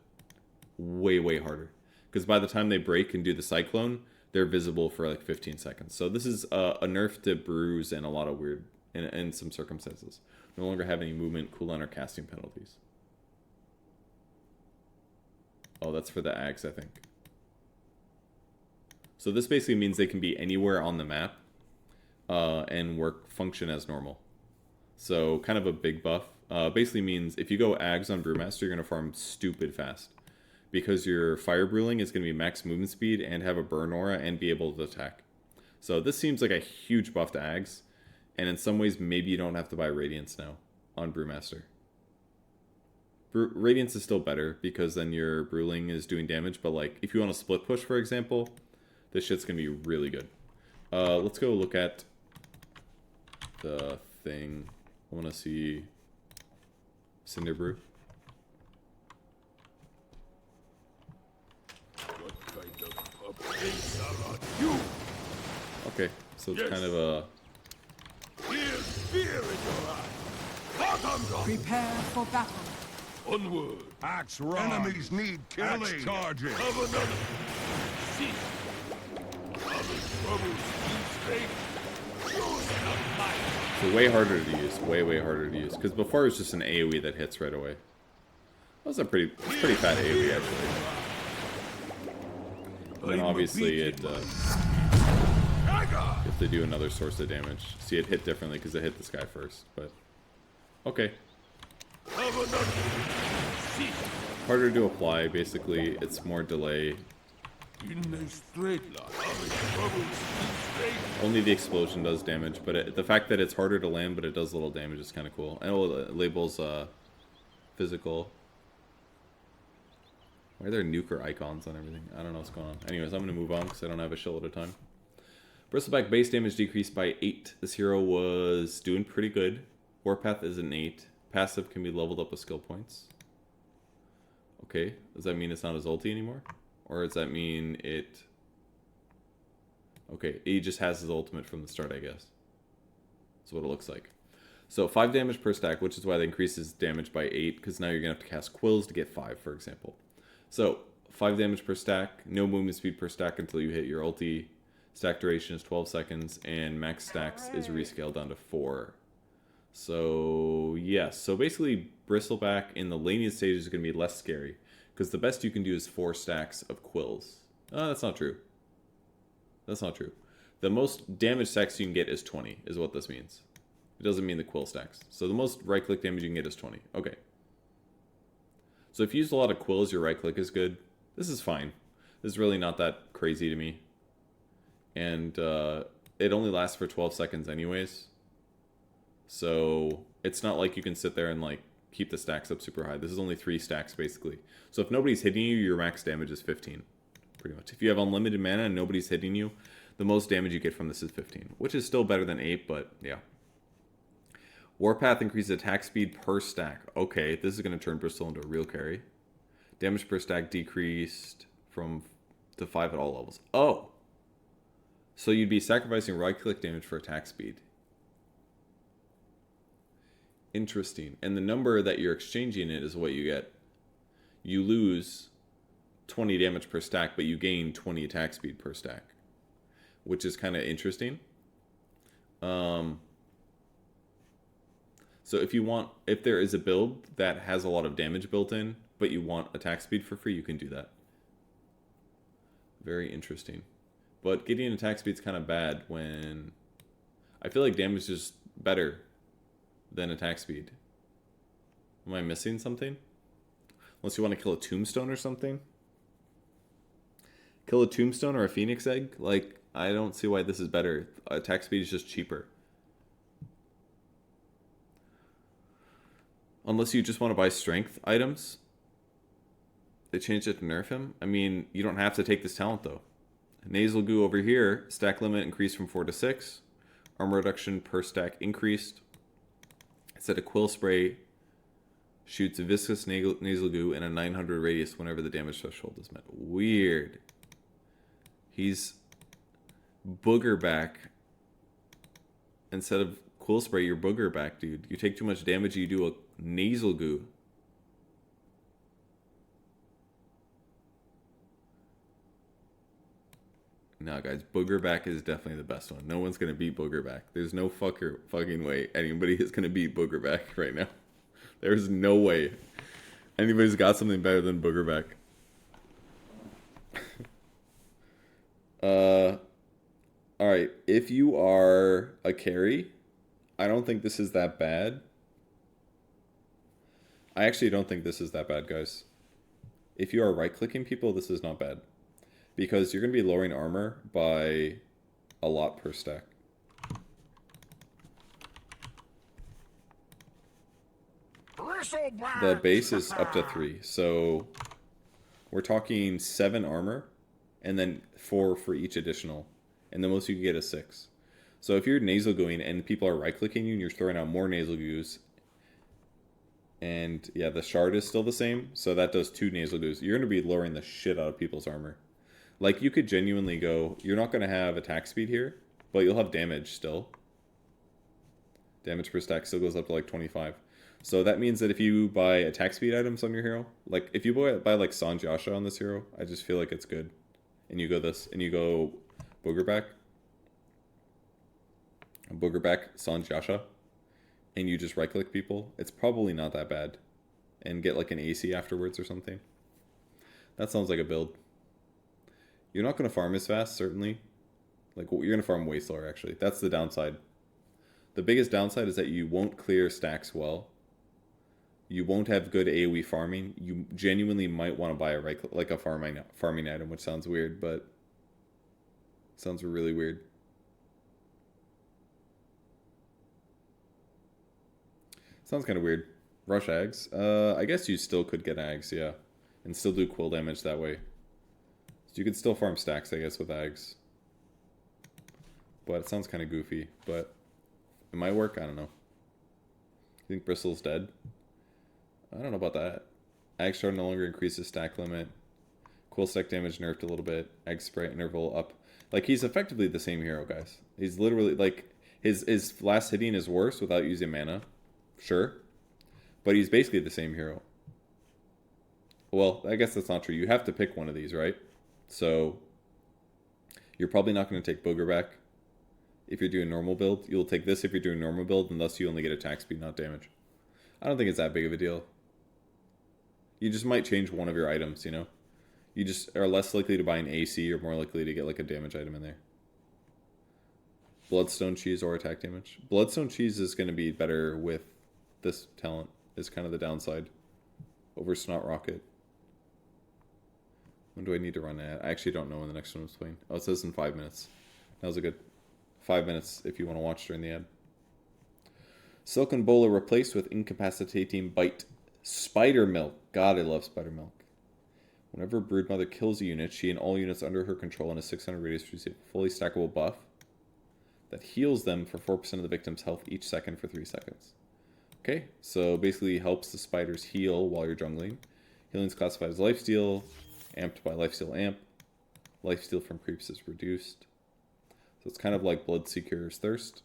Way, way harder. Because by the time they break and do the Cyclone, they're visible for like 15 seconds. So this is a nerf to brews and a lot of weird, in some circumstances. No longer have any movement, cooldown, or casting penalties. Oh, that's for the Ags, I think. So this basically means they can be anywhere on the map and function as normal. So kind of a big buff. Basically means if you go Ags on Brewmaster, you're going to farm stupid fast. Because your Fire Brewling is going to be max movement speed and have a burn aura and be able to attack. So this seems like a huge buff to Ags. And in some ways, maybe you don't have to buy Radiance now on Brewmaster. Radiance is still better because then your Brewling is doing damage. But like if you want a split push, for example, this shit's going to be really good. Let's go look at the thing. I want to see Cinder Brew. Okay, so it's kind of a... Prepare for battle. Onward. Axe rise. Enemies need killing. Axe charges. Have another. Cease. Other troubles you straight. So way harder to use, way harder to use. Because before it was just an AoE that hits right away. That was a pretty fat AoE actually. And then obviously it, if they do another source of damage. See, it hit differently because it hit this guy first, but... Okay. Harder to apply, basically. It's more delay. In a straight line. Only the explosion does damage, but the fact that it's harder to land, but it does little damage is kind of cool. And it labels physical. Why are there nuker icons on everything? I don't know what's going on. Anyways, I'm going to move on because I don't have a shitload of time. Bristleback base damage decreased by 8. This hero was doing pretty good. Warpath is an 8. Passive can be leveled up with skill points. Okay, does that mean it's not his ulti anymore? Or does that mean it... Okay, he just has his ultimate from the start, I guess. That's what it looks like. So 5 damage per stack, which is why they increase his damage by 8, because now you're going to have to cast Quills to get 5, for example. So 5 damage per stack, no movement speed per stack until you hit your ulti. Stack duration is 12 seconds, and max stacks is rescaled down to 4. So, yes. So basically, Bristleback in the laniest stage is going to be less scary. Because the best you can do is 4 stacks of Quills. That's not true. That's not true. The most damage stacks you can get is 20, is what this means. It doesn't mean the Quill stacks. So the most right-click damage you can get is 20. Okay. So if you use a lot of quills, your right click is good. This is fine. This is really not that crazy to me. And it only lasts for 12 seconds anyways. So it's not like you can sit there and like keep the stacks up super high. This is only 3 stacks basically. So if nobody's hitting you, your max damage is 15. Pretty much. If you have unlimited mana and nobody's hitting you, the most damage you get from this is 15. Which is still better than 8, but yeah. Warpath increases attack speed per stack. Okay, this is going to turn Bristol into a real carry. Damage per stack decreased to 5 at all levels. Oh! So you'd be sacrificing right-click damage for attack speed. Interesting. And the number that you're exchanging it is what you get. You lose 20 damage per stack, but you gain 20 attack speed per stack. Which is kind of interesting. So if there is a build that has a lot of damage built in, but you want attack speed for free, you can do that. Very interesting. But getting attack speed is kind of bad when... I feel like damage is better than attack speed. Am I missing something? Unless you want to kill a tombstone or something? Kill a tombstone or a phoenix egg? Like, I don't see why this is better. Attack speed is just cheaper. Unless you just want to buy strength items. They changed it to nerf him. I mean, you don't have to take this talent though. Nasal goo over here, stack limit increased from 4 to 6. Armor reduction per stack increased. Instead of quill spray, shoots viscous nasal goo in a 900 radius whenever the damage threshold is met. Weird. He's booger back. Instead of quill spray, you're booger back, dude. You take too much damage, you do a nasal goo. No, guys, Boogerback is definitely the best one. No one's going to beat Boogerback. There's no fucking way anybody is going to beat Boogerback right now. There's no way anybody's got something better than Boogerback. Alright, if you are a carry, I don't think this is that bad. I actually don't think this is that bad, guys. If you are right-clicking people, this is not bad. Because you're going to be lowering armor by a lot per stack. The base is up to 3. So we're talking 7 armor and then 4 for each additional. And the most you can get is 6. So if you're nasal gooing and people are right-clicking you and you're throwing out more nasal goos, and yeah, the shard is still the same, so that does 2 nasal goos. You're going to be lowering the shit out of people's armor. Like, you could genuinely go... You're not going to have attack speed here, but you'll have damage still. Damage per stack still goes up to, like, 25. So that means that if you buy attack speed items on your hero... Like, if you buy like, Sanj Yasha on this hero, I just feel like it's good. And you go this, and you go Boogerback. Boogerback, Sanj Yasha. And you just right-click people. It's probably not that bad. And get, like, an AC afterwards or something. That sounds like a build. You're not going to farm as fast, certainly. Like, you're going to farm way slower, actually. That's the downside. The biggest downside is that you won't clear stacks well. You won't have good AoE farming. You genuinely might want to buy a farming item, which sounds weird, but sounds really weird. Sounds kind of weird. Rush Ags. I guess you still could get Ags, yeah. And still do quill damage that way. So you could still farm stacks, I guess, with Ags. But it sounds kind of goofy. But it might work. I don't know. You think Bristle's dead? I don't know about that. Ag Shard no longer increases stack limit. Quill stack damage nerfed a little bit. Ag Sprite interval up. Like, he's effectively the same hero, guys. He's literally, like, his last hitting is worse without using mana. Sure. But he's basically the same hero. Well, I guess that's not true. You have to pick one of these, right? So, you're probably not going to take Boogerback if you're doing normal build. You'll take this if you're doing normal build, and thus you only get attack speed, not damage. I don't think it's that big of a deal. You just might change one of your items, you know? You just are less likely to buy an AC, or more likely to get like a damage item in there. Bloodstone Cheese or attack damage. Bloodstone Cheese is going to be better with this talent, is kind of the downside. over Snot Rocket. When do I need to run it? I actually don't know when the next one was playing. Oh, it says in 5 minutes. That was a good 5 minutes if you want to watch during the ad. Silken Bola replaced with incapacitating bite. Spider Milk. God, I love Spider Milk. Whenever Broodmother kills a unit, she and all units under her control in a 600 radius receive a fully stackable buff that heals them for 4% of the victim's health each second for 3 seconds. Okay, so basically helps the spiders heal while you're jungling. Healing is classified as lifesteal, amped by lifesteal amp. Lifesteal from creeps is reduced. So it's kind of like Bloodseeker's Thirst.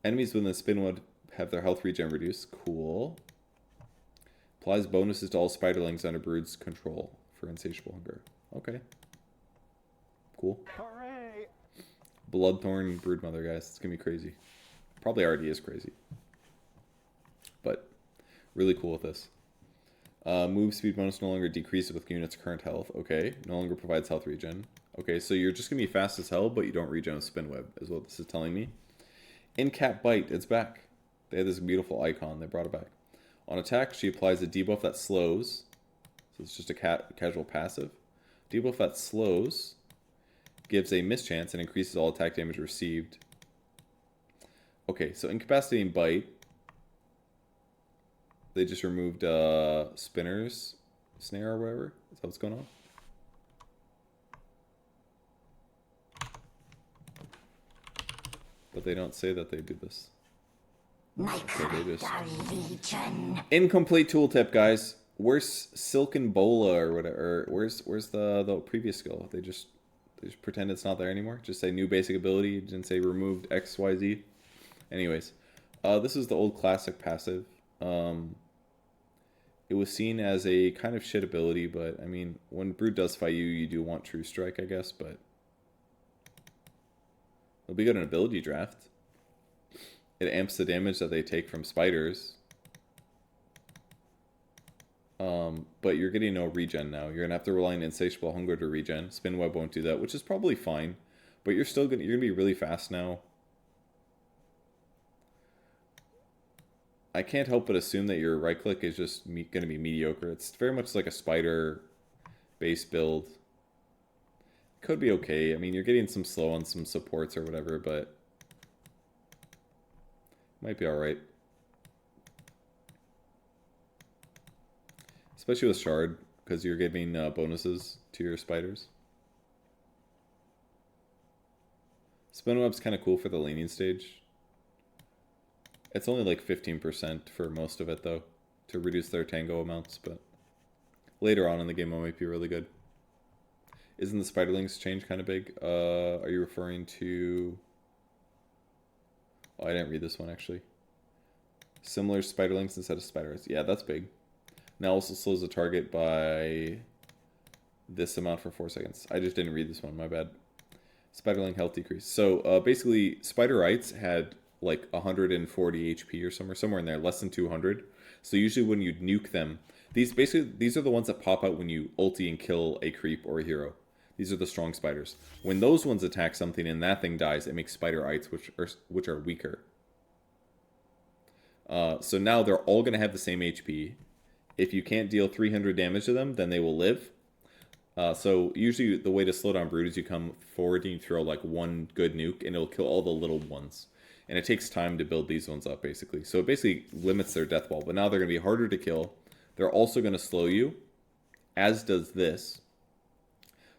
Enemies within the Spinwood have their health regen reduced. Cool. Applies bonuses to all spiderlings under Brood's control for insatiable hunger. Okay. Cool. Hooray! Bloodthorn Broodmother, guys. It's going to be crazy. Probably already is crazy. But really cool with this. Move speed bonus no longer decreases with unit's current health. Okay. No longer provides health regen. Okay, so you're just going to be fast as hell, but you don't regen with Spinweb, is what this is telling me. In-cap bite, it's back. They had this beautiful icon. They brought it back. On attack, she applies a debuff that slows. So it's just a casual passive. Debuff that slows gives a mischance and increases all attack damage received. Okay, so incapacitating bite. They just removed Spinner's snare or whatever. Is that what's going on? But they don't say that they do this. So they just... Incomplete tooltip, guys. Where's Silken Bola or whatever? Or where's the previous skill? They just pretend it's not there anymore. Just say new basic ability. Didn't say removed XYZ. Anyways, this is the old classic passive. It was seen as a kind of shit ability, but I mean, when Brood does fight you, you do want True Strike, I guess, but it'll be good in ability draft. It amps the damage that they take from spiders. But you're getting no regen now. You're gonna have to rely on insatiable hunger to regen. Spinweb won't do that, which is probably fine. But you're gonna be really fast now. I can't help but assume that your right click is just gonna be mediocre. It's very much like a spider base build. Could be okay. I mean, you're getting some slow on some supports or whatever, but might be alright. Especially with Shard, because you're giving bonuses to your spiders. Spinweb's kind of cool for the laning stage. It's only like 15% for most of it, though, to reduce their tango amounts, but later on in the game it might be really good. Isn't the spiderlings change kind of big? Are you referring to... Oh, I didn't read this one, actually. Similar spiderlings instead of spiders. Yeah, that's big. Now also slows the target by this amount for 4 seconds. I just didn't read this one, my bad. Spiderling health decrease. So basically, Spiderites had like 140 HP or somewhere in there, less than 200. So usually when you nuke them, these are the ones that pop out when you ulti and kill a creep or a hero. These are the strong spiders. When those ones attack something and that thing dies, it makes Spiderites, which are weaker. So now they're all going to have the same HP. If you can't deal 300 damage to them, then they will live. So usually the way to slow down Brood is you come forward and you throw like one good nuke and it'll kill all the little ones. And it takes time to build these ones up, basically. So it basically limits their death ball. But now they're going to be harder to kill. They're also going to slow you, as does this.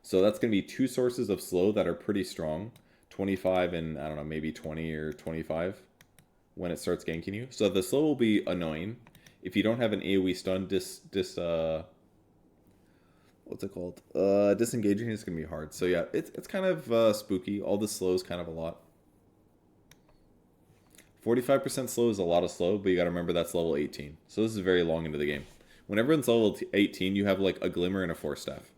So that's going to be 2 sources of slow that are pretty strong. 25 and, I don't know, maybe 20 or 25 when it starts ganking you. So the slow will be annoying. If you don't have an AoE stun, what's it called? Disengaging is going to be hard. So yeah, it's kind of spooky. All the slow is kind of a lot. 45% slow is a lot of slow, but you got to remember that's level 18. So this is very long into the game. When everyone's level 18, you have like a Glimmer and a Force Staff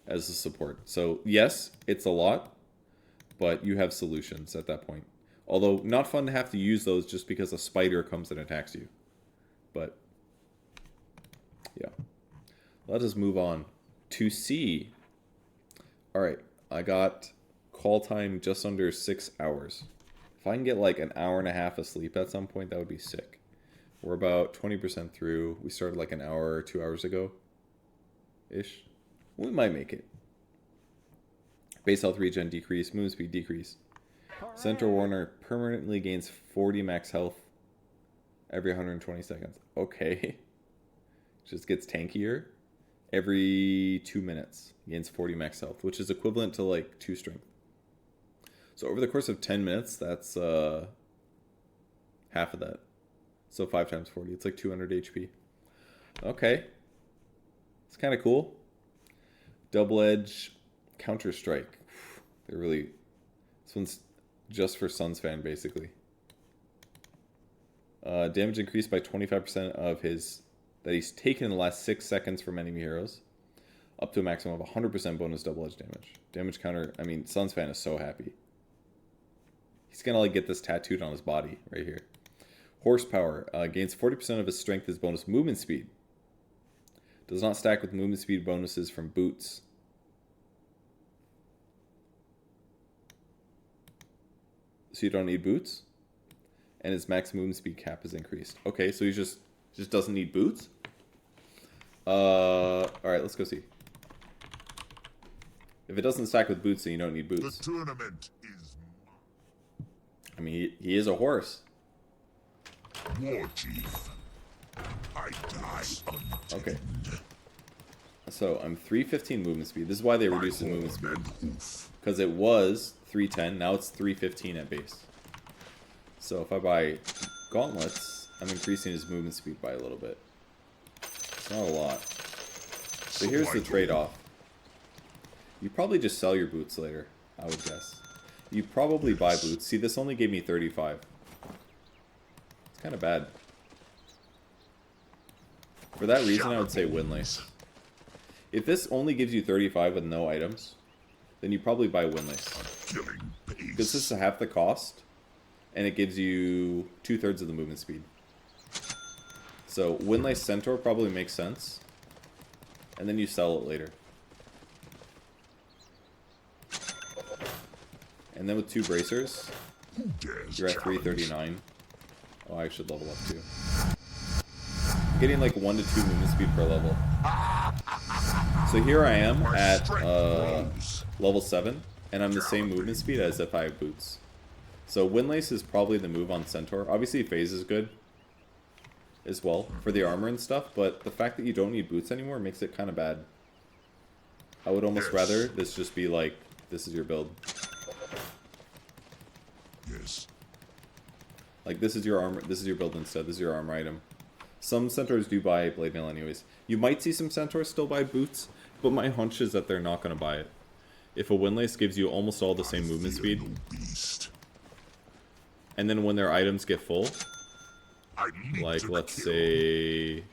as a support. So yes, it's a lot, but you have solutions at that point. Although not fun to have to use those just because a spider comes and attacks you. But yeah. Let us move on to C. Alright, I got call time just under 6 hours. If I can get like an hour and a half of sleep at some point, that would be sick. We're about 20% through. We started like an hour or 2 hours ago. Ish. We might make it. Base health regen decrease. Movement speed decrease. Centaur Warner permanently gains 40 max health every 120 seconds. Okay. Just gets tankier. Every 2 minutes. Gains 40 max health, which is equivalent to like 2 strength. So over the course of 10 minutes, that's half of that. So 5 times 40. It's like 200 HP. Okay. It's kind of cool. Double Edge Counter Strike. They're really... This one's just for Suns fan, basically. Damage increased by 25% of his... that he's taken in the last 6 seconds from enemy heroes. Up to a maximum of 100% bonus double edge damage. Damage counter... I mean, Suns fan is so happy. He's gonna like get this tattooed on his body right here. Horsepower. Gains 40% of his strength as bonus movement speed. Does not stack with movement speed bonuses from boots. So you don't need boots? And his max movement speed cap is increased. Okay, so he just doesn't need boots? Alright, let's go see. If it doesn't stack with boots, then you don't need boots. The tournament is I mean, he is a horse. War Chief. I die untamed. Okay. So I'm 315 movement speed. This is why they reduced the movement speed. Because it was 310, now it's 315 at base. So if I buy gauntlets, I'm increasing his movement speed by a little bit. It's not a lot. So here's the trade-off. You probably just sell your boots later, I would guess. You probably buy boots. See, this only gave me 35. It's kind of bad. For that reason, I would say Windlace. If this only gives you 35 with no items, then you probably buy Windlace. Because this is half the cost, and it gives you 2/3 of the movement speed. So Windlace Centaur probably makes sense, and then you sell it later. And then with 2 bracers, you're at 339. Oh, I should level up too. I'm getting like 1 to 2 movement speed per level. So here I am at level 7, and I'm the same movement speed as if I have boots. So Windlace is probably the move on Centaur. Obviously Phase is good as well for the armor and stuff, but the fact that you don't need boots anymore makes it kind of bad. I would almost rather this just be like, this is your build. Yes. Like this is your armor, this is your build instead, this is your armor item. Some Centaurs do buy Blade Mail anyways. You might see some Centaurs still buy boots, but my hunch is that they're not going to buy it. If a Windlace gives you almost all the same movement speed, and then when their items get full, like let's say,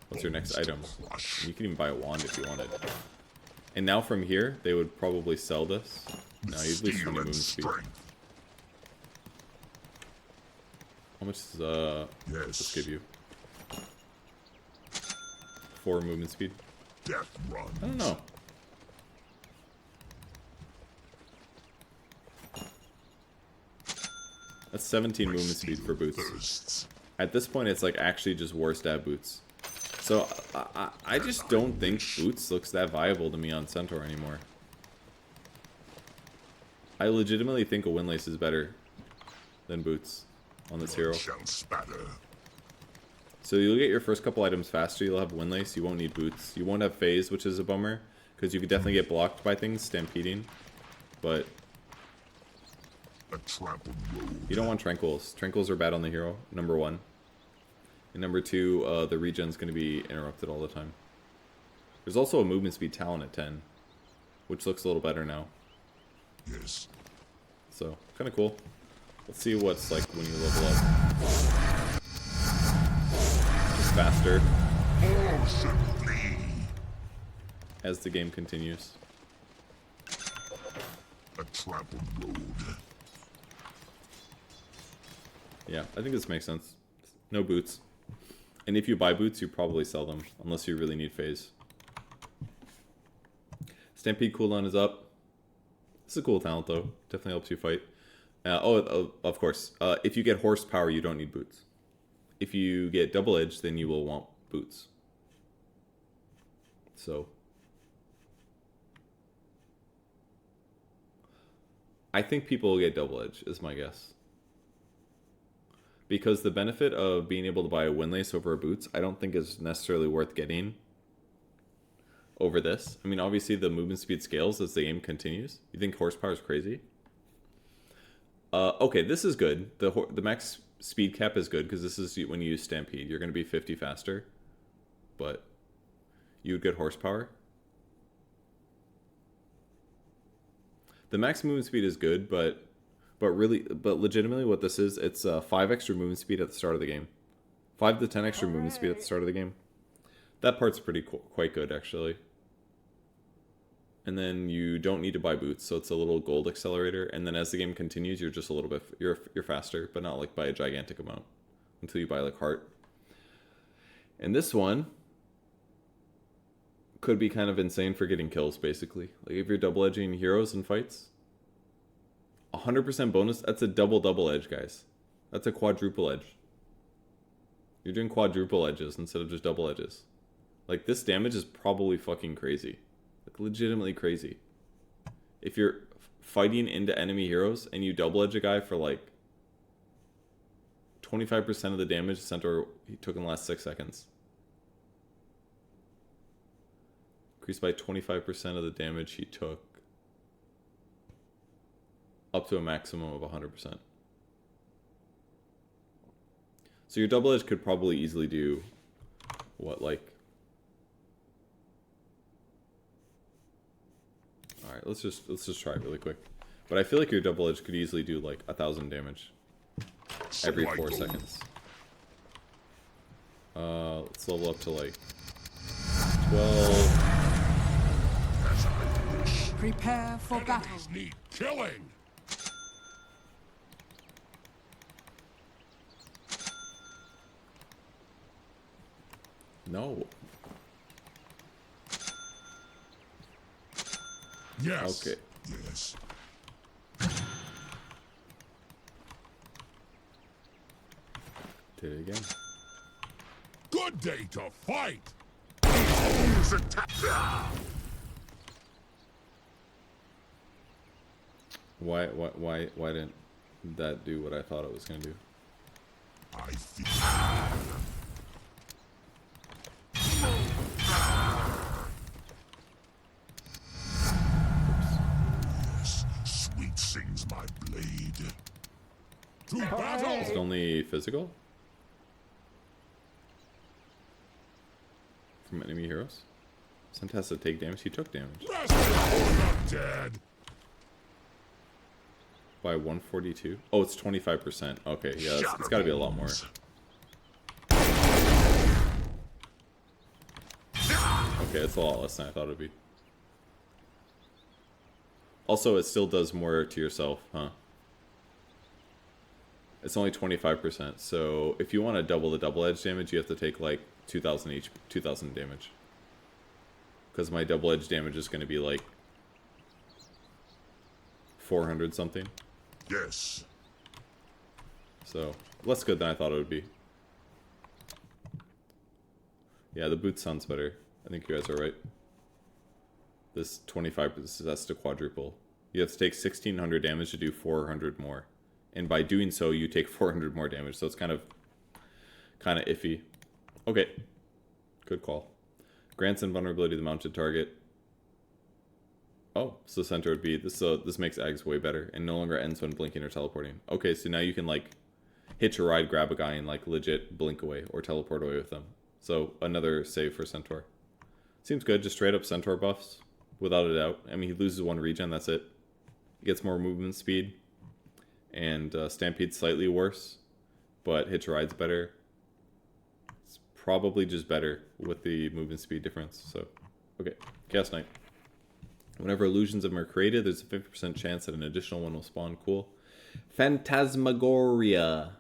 what's your next item? You can even buy a wand if you wanted. And now from here, they would probably sell this. No, you'd lose 20 movement speed. How much does this give you? 4 movement speed? Death run. I don't know. That's 17 movement speed for boots. At this point, it's like actually just worse to have boots. So I just don't think boots looks that viable to me on Centaur anymore. I legitimately think a Windlace is better than boots on this hero. So you'll get your first couple items faster. You'll have Windlace. You won't need boots. You won't have Phase, which is a bummer, because you could definitely get blocked by things stampeding. But you don't want Tranquils. Tranquils are bad on the hero, number 1. And number 2, the regen's going to be interrupted all the time. There's also a movement speed talent at 10, which looks a little better now. Yes. So, kind of cool. Let's see what's like when you level up. Just faster. As the game continues. A trampled road. Yeah, I think this makes sense. No boots. And if you buy boots, you probably sell them, unless you really need Phase. Stampede cooldown is up. This is a cool talent, though. Definitely helps you fight. Of course. If you get horsepower, you don't need boots. If you get double edge, then you will want boots. So I think people will get double edge, is my guess. Because the benefit of being able to buy a windlace over a boots, I don't think is necessarily worth getting over this. I mean, obviously the movement speed scales as the game continues. You think horsepower is crazy? Okay, this is good. The max speed cap is good because this is when you use Stampede. You're going to be 50 faster, but you would get horsepower. The max movement speed is good, but legitimately what this is, it's 5 extra movement speed at the start of the game. 5 to 10 extra movement speed at the start of the game. That part's pretty quite good, actually. And then you don't need to buy boots, so it's a little gold accelerator. And then as the game continues, you're just a little bit you're faster, but not like by a gigantic amount until you buy like heart. And this one could be kind of insane for getting kills, basically. Like if you're double edging heroes in fights, 100% bonus. That's a double edge, guys. That's a quadruple edge. You're doing quadruple edges instead of just double edges. Like this damage is probably fucking crazy. Like legitimately crazy. If you're fighting into enemy heroes and you double edge a guy for like 25% of the damage the centaur he took in the last 6 seconds. Increased by 25% of the damage he took. Up to a maximum of 100%. So your double edge could probably easily do what, like, all right, let's just try it really quick. But I feel like your double edge could easily do like 1,000 damage every 4 seconds. Let's level up to like 12. Prepare for battle. Enemies need killing. No. Yes. Okay. Yes. Did it again. Good day to fight. Always attack. Why didn't that do what I thought it was gonna do? I feel. Sweet sings my blade. To battle. Is it only physical? From enemy heroes? Sent has to take damage. He took damage. Rest of the dead. By 142? Oh, it's 25%. Okay, yeah, it's got to be a lot more. Okay, it's a lot less than I thought it would be. Also, it still does more to yourself, huh? It's only 25%, so if you want to double the double edge damage, you have to take like 2,000 each, 2,000 damage. Because my double edge damage is going to be like 400 something. Yes. So, less good than I thought it would be. Yeah, the boots sounds better. I think you guys are right. This 25%, that's to quadruple. You have to take 1,600 damage to do 400 more. And by doing so, you take 400 more damage. So it's kind of iffy. Okay. Good call. Grants invulnerability to the mounted target. Oh, so center would be this. This makes Ags way better, and no longer ends when blinking or teleporting. Okay, so now you can like hitch a ride, grab a guy, and like legit blink away or teleport away with them. So another save for Centaur. Seems good. Just straight up Centaur buffs, without a doubt. I mean, he loses 1 regen. That's it. He gets more movement speed, and Stampede's slightly worse, but hitch a ride's better. It's probably just better with the movement speed difference. So, okay, Chaos Knight. Whenever illusions of them are created, there's a 50% chance that an additional one will spawn. Cool. Phantasmagoria.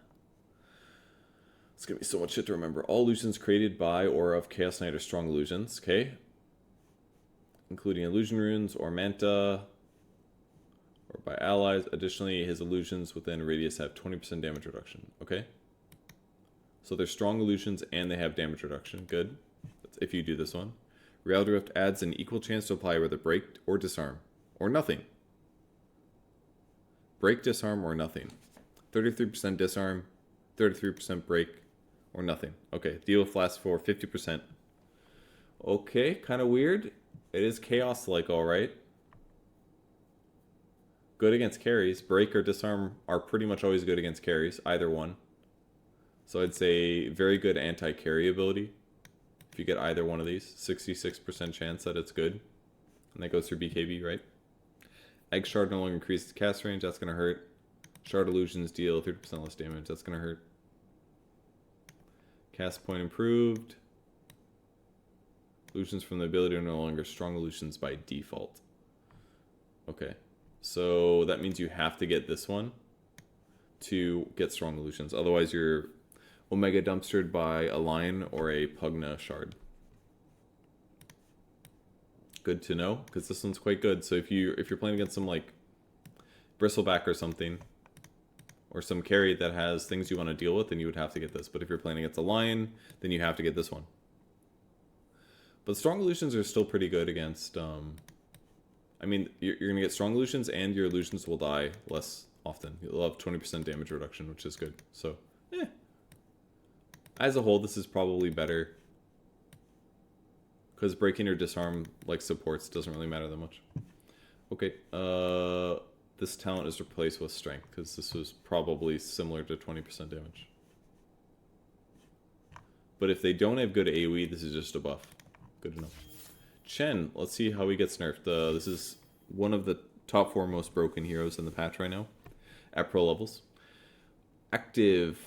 It's going to be so much shit to remember. All illusions created by or of Chaos Knight are strong illusions. Okay. Including illusion runes or manta. Or by allies. Additionally, his illusions within radius have 20% damage reduction. Okay. So they're strong illusions and they have damage reduction. Good. That's if you do this one. Reality Rift adds an equal chance to apply whether break or disarm. Or nothing. Break, disarm, or nothing. 33% disarm, 33% break, or nothing. Okay, deal lasts for 50%. Okay, kind of weird. It is chaos-like, alright. Good against carries. Break or disarm are pretty much always good against carries, either one. So I'd say very good anti-carry ability. If you get either one of these, 66% chance that it's good. And that goes through BKB, right? Egg Shard no longer increases cast range, that's going to hurt. Shard Illusions deal 30% less damage, that's going to hurt. Cast point improved. Illusions from the ability are no longer strong illusions by default. Okay, so that means you have to get this one to get strong illusions. Otherwise you're Omega dumpstered by a Lion or a Pugna Shard. Good to know, because this one's quite good. So if you're playing against some like Bristleback or something, or some carry that has things you want to deal with, then you would have to get this. But if you're playing against a Lion, then you have to get this one. But strong illusions are still pretty good against. I mean, you're gonna get strong illusions, and your illusions will die less often. You'll have 20% damage reduction, which is good. So, as a whole, this is probably better. Because breaking or disarm, like supports, doesn't really matter that much. Okay, this talent is replaced with strength, because this was probably similar to 20% damage. But if they don't have good AoE, this is just a buff. Good enough. Chen, let's see how he gets nerfed. This is one of the top 4 most broken heroes in the patch right now, at pro levels. Active,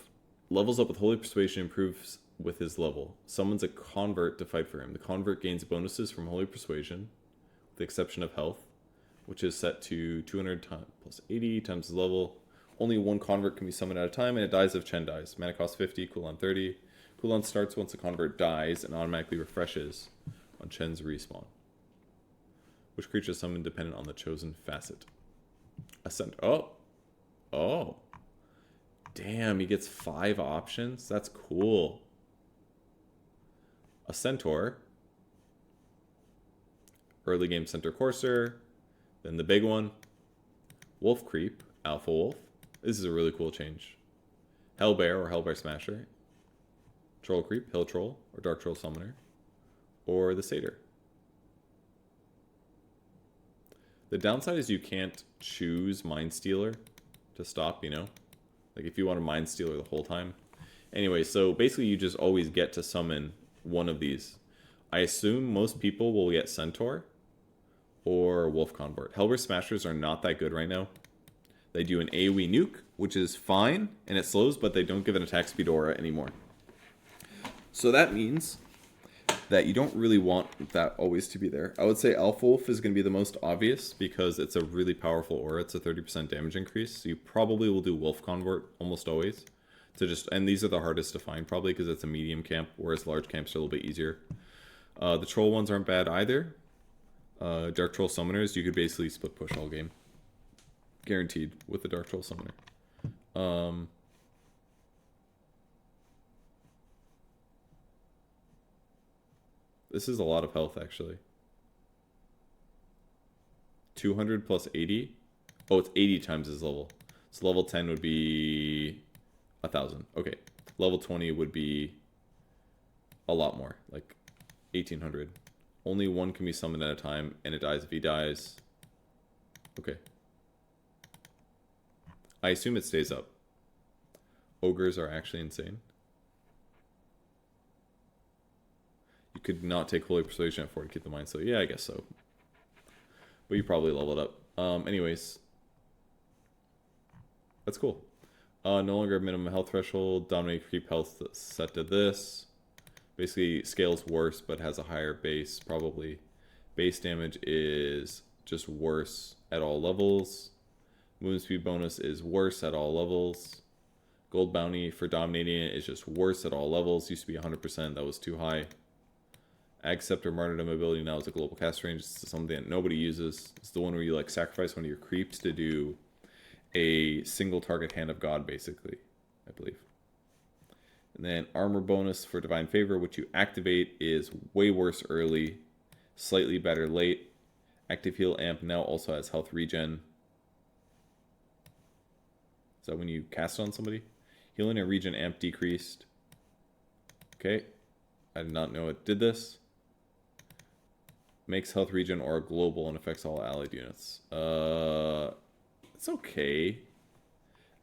levels up with Holy Persuasion, improves with his level. Summons a convert to fight for him. The convert gains bonuses from Holy Persuasion, with the exception of health, which is set to 200 plus 80 times his level. Only one convert can be summoned at a time, and it dies if Chen dies. Mana cost 50, cooldown 30. Cooldown starts once the convert dies and automatically refreshes on Chen's respawn. Which creature is summoned dependent on the chosen facet? Ascent. Oh. Damn, he gets 5 options? That's cool. A Centaur. Early game Centaur Courser. Then the big one. Wolf Creep. Alpha Wolf. This is a really cool change. Hellbear or Hellbear Smasher. Troll Creep, Hill Troll, or Dark Troll Summoner. Or the Satyr. The downside is you can't choose Mind Stealer to stop, you know? Like if you want a Mind Stealer the whole time. Anyway, so basically you just always get to summon one of these. I assume most people will get Centaur or Wolf Convert. Hellbear Smashers are not that good right now. They do an AoE nuke, which is fine, and it slows, but they don't give an attack speed aura anymore. So that means that you don't really want that always to be there. I would say Alpha Wolf is going to be the most obvious because it's a really powerful aura. It's a 30% damage increase. So you probably will do Wolf Convert almost always. And these are the hardest to find probably because it's a medium camp, whereas large camps are a little bit easier. The troll ones aren't bad either. Dark Troll Summoners, you could basically split push all game. Guaranteed with the Dark Troll Summoner. This is a lot of health, actually. 200 plus 80. Oh, it's 80 times his level. So level 10 would be 1,000. Okay. Level 20 would be a lot more, like 1,800. Only one can be summoned at a time, and it dies if he dies. Okay. I assume it stays up. Ogres are actually insane. You could not take Holy Persuasion at 4 to keep the mind, so yeah, I guess so. But you probably leveled up. Anyways. That's cool. No longer minimum health threshold. Dominate creep health set to this. Basically, scales worse, but has a higher base, probably. Base damage is just worse at all levels. Movement speed bonus is worse at all levels. Gold bounty for dominating it is just worse at all levels. Used to be 100%, that was too high. Ag Scepter Martyrdom ability now is a global cast range. It's something that nobody uses. It's the one where you like sacrifice one of your creeps to do a single target Hand of God, basically, I believe. And then armor bonus for Divine Favor, which you activate, is way worse early, slightly better late. Active Heal Amp now also has health regen. Is that when you cast it on somebody? Healing and regen amp decreased. Okay. I did not know it did this. Makes health regen aura global and affects all allied units. It's okay.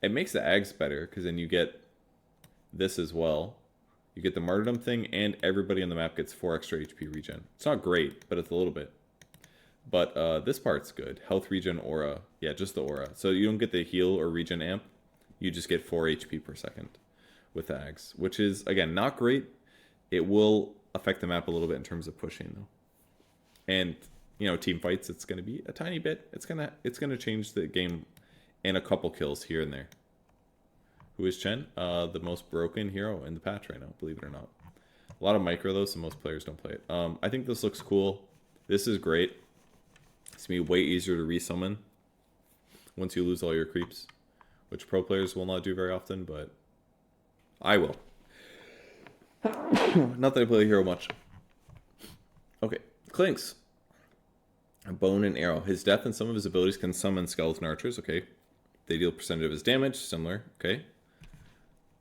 It makes the Ags better, because then you get this as well. You get the martyrdom thing, and everybody on the map gets 4 extra HP regen. It's not great, but it's a little bit. But this part's good. Health regen aura. Yeah, just the aura. So you don't get the heal or regen amp. You just get 4 HP per second with the Ags, which is, again, not great. It will affect the map a little bit in terms of pushing, though. And, you know, team fights, it's going to be a tiny bit. It's gonna change the game and a couple kills here and there. Who is Chen? The most broken hero in the patch right now, believe it or not. A lot of micro, though, so most players don't play it. I think this looks cool. This is great. It's going to be way easier to resummon once you lose all your creeps, which pro players will not do very often, but I will. Not that I play the hero much. Okay, Clinks. A bone and arrow. His death and some of his abilities can summon skeleton archers. Okay. They deal percentage of his damage. Similar. Okay.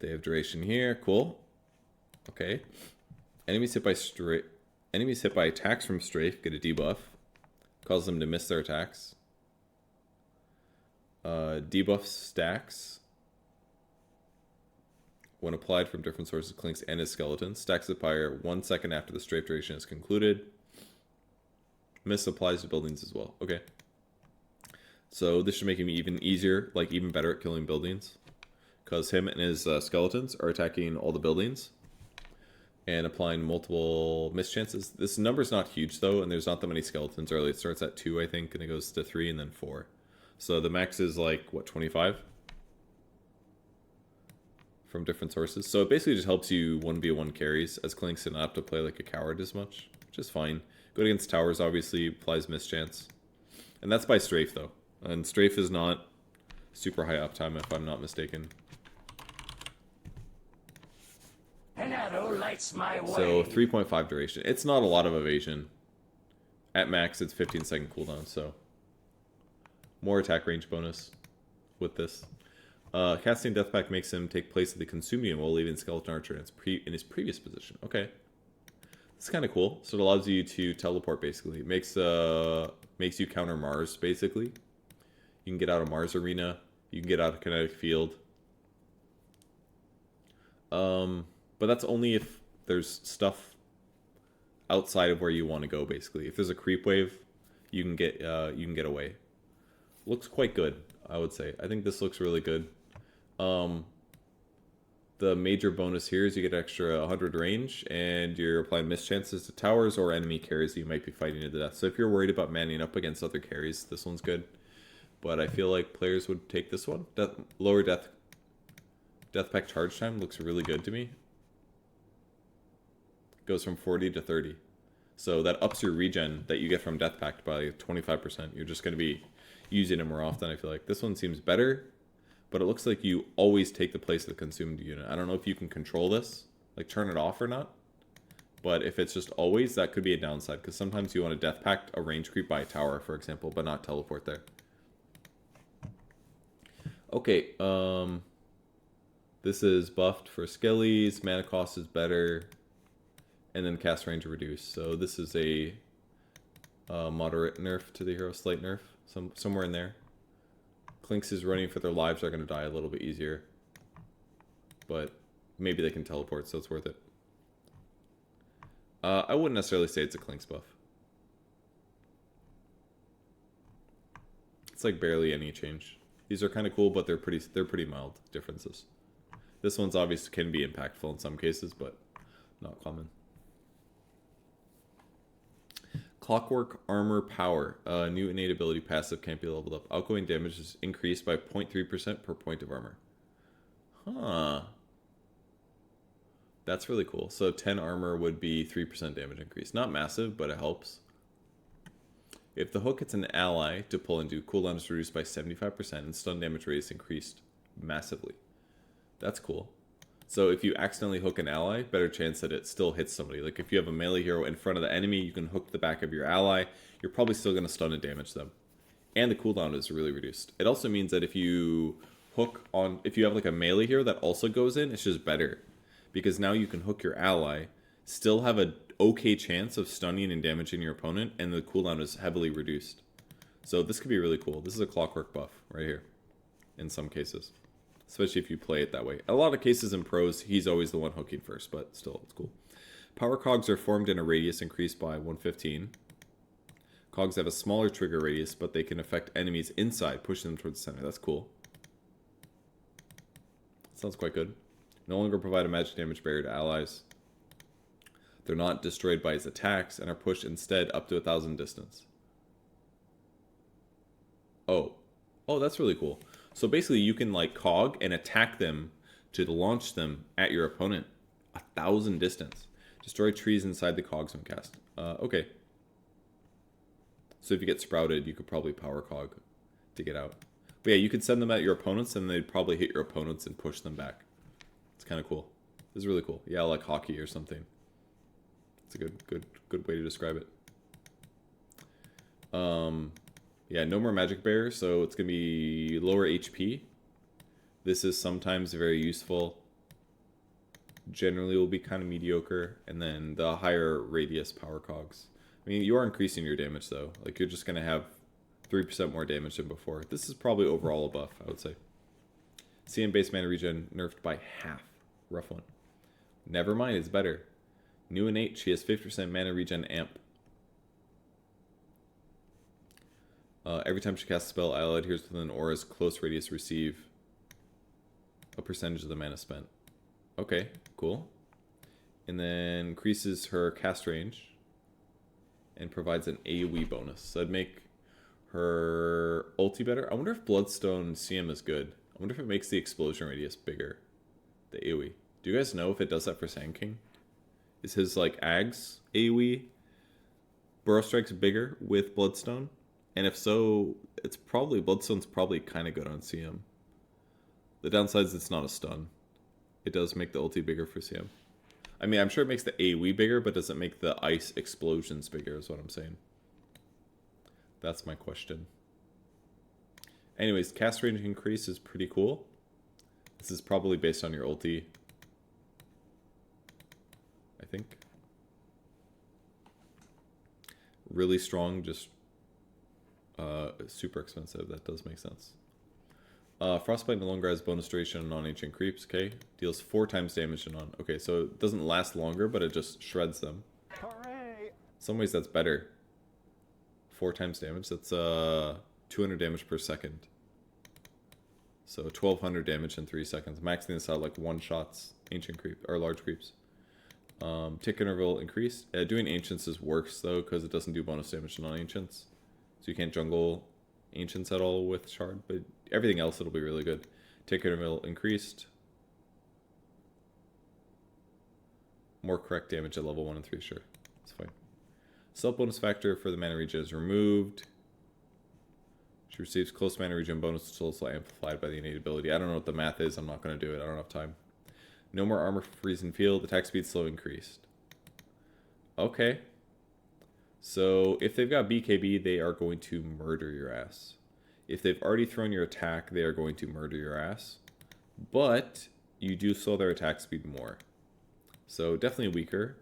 They have duration here. Cool. Okay. Enemies hit by attacks from strafe get a debuff. Causes them to miss their attacks. Debuff stacks. When applied from different sources, Clinks and his skeletons. Stacks expire 1 second after the strafe duration is concluded. Miss applies to buildings as well. Okay. So this should make him even easier, like even better at killing buildings. Because him and his skeletons are attacking all the buildings. And applying multiple miss chances. This number's not huge though, and there's not that many skeletons early. It starts at 2, I think, and it goes to 3 and then 4. So the max is like, what, 25? From different sources. So it basically just helps you 1v1 carries as Clinks and not have to play like a coward as much. Which is fine. Good against towers, obviously, applies mischance. And that's by strafe, though. And strafe is not super high uptime, if I'm not mistaken. An arrow lights my way. So 3.5 duration. It's not a lot of evasion. At max, it's 15-second cooldown, so more attack range bonus with this. Casting Death Pact makes him take place of the Consumium while leaving Skeleton Archer in his previous position. Okay. It's kind of cool. So it allows you to teleport, basically. It makes you counter Mars, basically. You can get out of Mars Arena. You can get out of Kinetic Field. But that's only if there's stuff outside of where you want to go, basically. If there's a creep wave, you can get away. Looks quite good, I would say. I think this looks really good. The major bonus here is you get extra 100 range, and you're applying mischances to towers or enemy carries that you might be fighting to the death. So if you're worried about manning up against other carries, this one's good. But I feel like players would take this one. Lower death pack charge time looks really good to me. Goes from 40 to 30. So that ups your regen that you get from Death Pact by 25%. You're just going to be using it more often, I feel like. This one seems better, but it looks like you always take the place of the consumed unit. I don't know if you can control this, like turn it off or not. But if it's just always, that could be a downside, because sometimes you want to Death Pact a range creep by a tower, for example, but not teleport there. Okay, this is buffed for Skellies, mana cost is better, and then cast range reduced. So this is a moderate nerf to the hero, slight nerf, somewhere in there. Clinks is running for their lives are going to die a little bit easier, but maybe they can teleport, so it's worth it. I wouldn't necessarily say it's a Clinks buff. It's like barely any change. These are kind of cool, but they're pretty mild differences. This one's obviously can be impactful in some cases, but not common. Clockwork Armor Power. New innate ability passive can't be leveled up. Outgoing damage is increased by 0.3% per point of armor. Huh. That's really cool. So 10 armor would be 3% damage increase. Not massive, but it helps. If the hook hits an ally to pull into, cooldown is reduced by 75% and stun damage rate is increased massively. That's cool. So if you accidentally hook an ally, better chance that it still hits somebody. Like if you have a melee hero in front of the enemy, you can hook the back of your ally. You're probably still going to stun and damage them. And the cooldown is really reduced. It also means that if you hook on, if you have like a melee hero that also goes in, it's just better. Because now you can hook your ally, still have a okay chance of stunning and damaging your opponent, and the cooldown is heavily reduced. So this could be really cool. This is a clockwork buff right here, in some cases. Especially if you play it that way. A lot of cases in pros, he's always the one hooking first, but still, it's cool. Power cogs are formed in a radius increased by 115. Cogs have a smaller trigger radius, but they can affect enemies inside, pushing them towards the center. That's cool. Sounds quite good. No longer provide a magic damage barrier to allies. They're not destroyed by his attacks, and are pushed instead up to 1,000 distance. Oh, that's really cool. So basically you can like cog and attack them to launch them at your opponent 1,000 distance. Destroy trees inside the cogs when cast. Okay. So if you get sprouted, you could probably power cog to get out. But yeah, you could send them at your opponents and they'd probably hit your opponents and push them back. It's kind of cool. This is really cool. Yeah, like hockey or something. It's a good way to describe it. Yeah, no more magic bear, so it's going to be lower HP. This is sometimes very useful. Generally will be kind of mediocre. And then the higher radius power cogs. I mean, you are increasing your damage, though. Like, you're just going to have 3% more damage than before. This is probably overall a buff, I would say. CM base mana regen nerfed by half. Rough one. Never mind, it's better. New innate, she has 50% mana regen amp. Every time she casts a spell, ally adheres within an aura's close radius receive a percentage of the mana spent. Okay, cool. And then increases her cast range and provides an AoE bonus. So that'd make her ulti better. I wonder if Bloodstone CM is good. I wonder if it makes the explosion radius bigger. The AoE. Do you guys know if it does that for Sand King? Is his like Ags AoE Burrow Strike's bigger with Bloodstone? And if so, it's probably Bloodstone's probably kind of good on CM. The downside is it's not a stun. It does make the ulti bigger for CM. I mean, I'm sure it makes the AoE bigger, but does it make the ice explosions bigger is what I'm saying. That's my question. Anyways, cast range increase is pretty cool. This is probably based on your ulti, I think. Really strong, just super expensive. That does make sense. Frostbite no longer has bonus duration on non-ancient creeps. Okay, deals 4 times damage to non. Okay, so it doesn't last longer, but it just shreds them. Hooray! In some ways, that's better. 4 times damage. That's 200 damage per second. So 1,200 damage in 3 seconds. Maxing this out like one shots. Ancient creep or large creeps. Tick interval increased. Doing ancients is worse though because it doesn't do bonus damage to non-ancients. So you can't jungle ancients at all with shard, but everything else it'll be really good. Tick interval increased. More correct damage at level 1 and 3, sure. It's fine. Self bonus factor for the mana regen is removed. She receives close mana regen bonus, which is also amplified by the innate ability. I don't know what the math is, I'm not going to do it, I don't have time. No more armor for freeze and field, attack speed slow increased. Okay. So if they've got BKB, they are going to murder your ass. If they've already thrown your attack, they are going to murder your ass. But you do slow their attack speed more. So definitely weaker,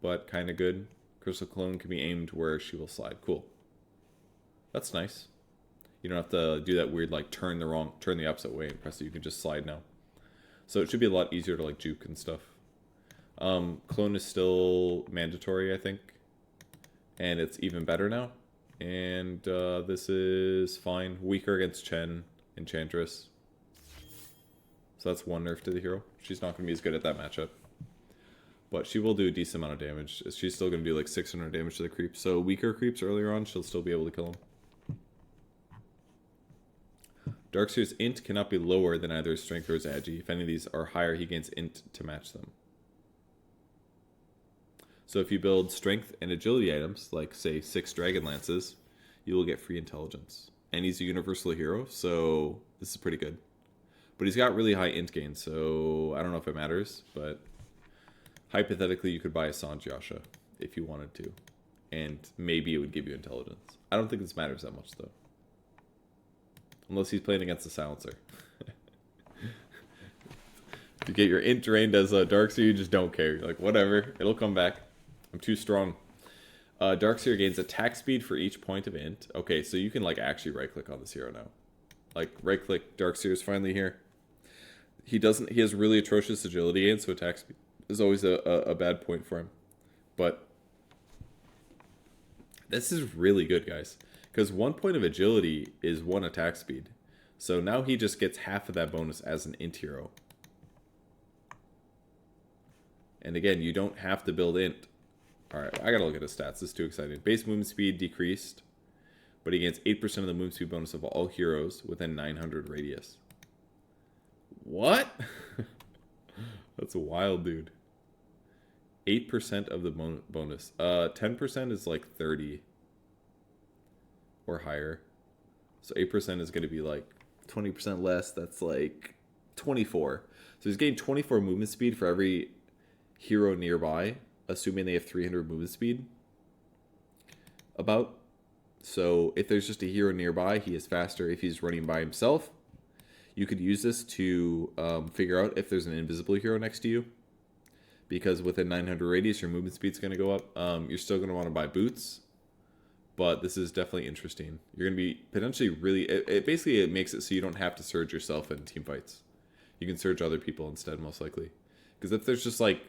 but kind of good. Crystal Clone can be aimed where she will slide. Cool. That's nice. You don't have to do that weird like turn the opposite way and press it. You can just slide now. So it should be a lot easier to like juke and stuff. Clone is still mandatory, I think. And it's even better now. And this is fine. Weaker against Chen, Enchantress. So that's one nerf to the hero. She's not going to be as good at that matchup. But she will do a decent amount of damage. She's still going to do like 600 damage to the creep. So weaker creeps earlier on, she'll still be able to kill them. Darkseer's int cannot be lower than either his strength or his agi. If any of these are higher, he gains int to match them. So if you build strength and agility items, like say 6 dragon lances, you will get free intelligence. And he's a universal hero, so this is pretty good. But he's got really high int gain, so I don't know if it matters, but hypothetically you could buy a Sanjasha if you wanted to. And maybe it would give you intelligence. I don't think this matters that much, though. Unless he's playing against a silencer. You get your int drained as a Darkseer, you just don't care. You're like, whatever, it'll come back. I'm too strong. Darkseer gains attack speed for each point of int. Okay, so you can like actually right-click on this hero now. Like, right-click, Darkseer is finally here. He has really atrocious agility gain, so attack speed is always a bad point for him. But this is really good, guys. Because 1 point of agility is 1 attack speed. So now he just gets half of that bonus as an int hero. And again, you don't have to build int. Alright, I gotta look at his stats. This is too exciting. Base movement speed decreased, but he gains 8% of the movement speed bonus of all heroes within 900 radius. What? That's wild, dude. 8% of the bonus. 10% is like 30 or higher. So 8% is going to be like 20% less. That's like 24. So he's getting 24 movement speed for every hero nearby, assuming they have 300 movement speed. About. So if there's just a hero nearby, he is faster. If he's running by himself, you could use this to figure out if there's an invisible hero next to you. Because within 900 radius, your movement speed's going to go up. You're still going to want to buy boots. But this is definitely interesting. You're going to be potentially really... Basically, it makes it so you don't have to surge yourself in team fights. You can surge other people instead, most likely. Because if there's just like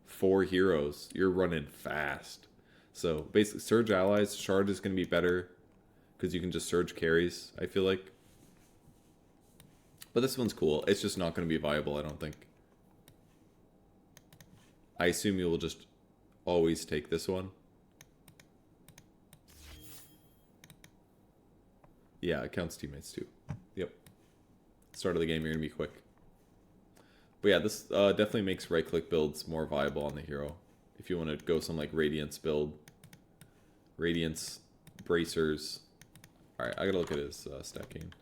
4 heroes, you're running fast. So basically, surge allies. Shard is going to be better. Because you can just surge carries, I feel like. But this one's cool. It's just not going to be viable, I don't think. I assume you will just always take this one. Yeah, it counts teammates too. Yep. Start of the game, you're going to be quick. But yeah, this definitely makes right-click builds more viable on the hero. If you want to go some like Radiance build. Radiance, Bracers. Alright, I gotta look at his stacking.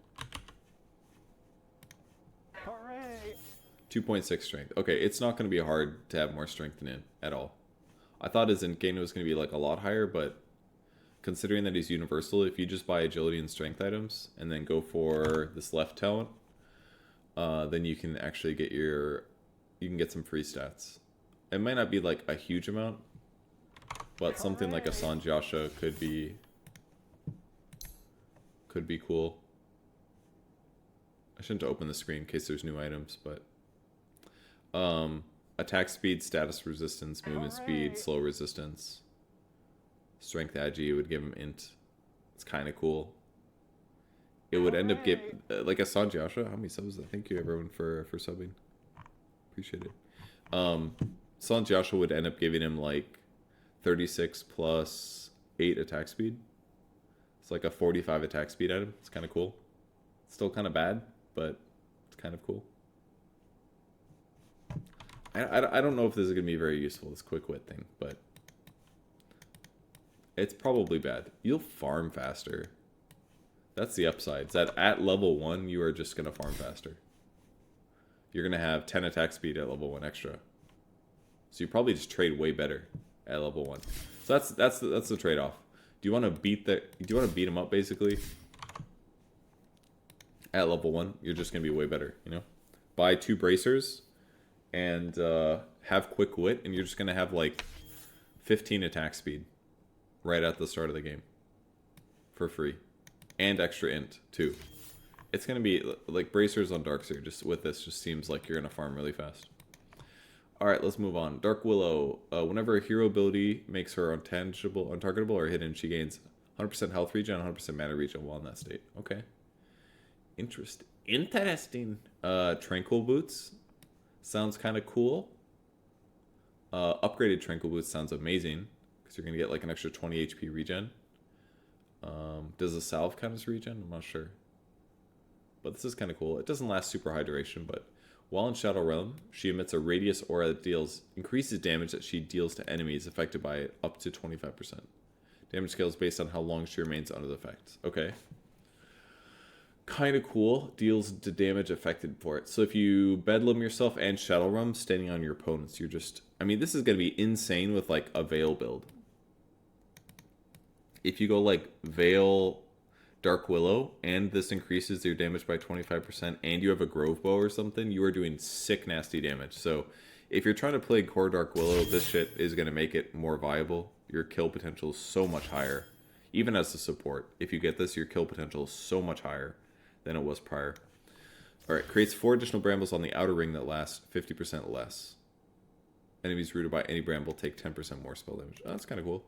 2.6 strength. Okay, it's not going to be hard to have more strength in it at all. I thought his int gain was going to be like a lot higher, but considering that he's universal, if you just buy agility and strength items and then go for this left talent, then you can actually get you can get some free stats. It might not be like a huge amount, but something like a Sanjasha could be cool. I shouldn't open the screen in case there's new items, but attack speed, status resistance, movement speed, slow resistance, strength agi would give him int. It's kind of cool. It would end up like a Sanjasha. How many subs? Thank you everyone for subbing. Appreciate it. Sanjasha would end up giving him like 36 plus 8 attack speed. It's like a 45 attack speed item. It's kind of cool. It's still kind of bad, but it's kind of cool. I don't know if this is going to be very useful, this quick wit thing, but it's probably bad. You'll farm faster. That's the upside. Is that at level 1, you are just going to farm faster. You're going to have 10 attack speed at level 1 extra. So you probably just trade way better at level 1. So that's the trade-off. Do you want to beat him up basically? At level 1, you're just going to be way better, you know? Buy 2 bracers and have quick wit, and you're just going to have like 15 attack speed right at the start of the game for free. And extra int too. It's going to be like bracers on Darkseer. Just with this, just seems like you're going to farm really fast. Alright, let's move on. Dark Willow. Whenever a hero ability makes her untargetable or hidden, she gains 100% health regen, 100% mana regen while in that state. Okay. Interesting. Tranquil Boots. Sounds kind of cool. Upgraded Tranquil Boots sounds amazing. Because you're going to get like an extra 20 HP regen. Does the salve count as regen? I'm not sure. But this is kind of cool. It doesn't last super high duration, but while in Shadow Realm, she emits a radius aura that increases damage that she deals to enemies affected by it up to 25%. Damage scales based on how long she remains under the effect. Okay. kind of cool. Deals the damage affected for it. So if you Bedlam yourself and Shadowrun standing on your opponents, you're just... I mean, this is going to be insane with, like, a Veil build. If you go, like, Veil, Dark Willow, and this increases your damage by 25%, and you have a Grove Bow or something, you are doing sick, nasty damage. So if you're trying to play core Dark Willow, this shit is going to make it more viable. Your kill potential is so much higher. Even as a support, if you get this, your kill potential is so much higher than it was prior. Alright, creates 4 additional brambles on the outer ring that last 50% less. Enemies rooted by any bramble take 10% more spell damage. Oh, that's kind of cool.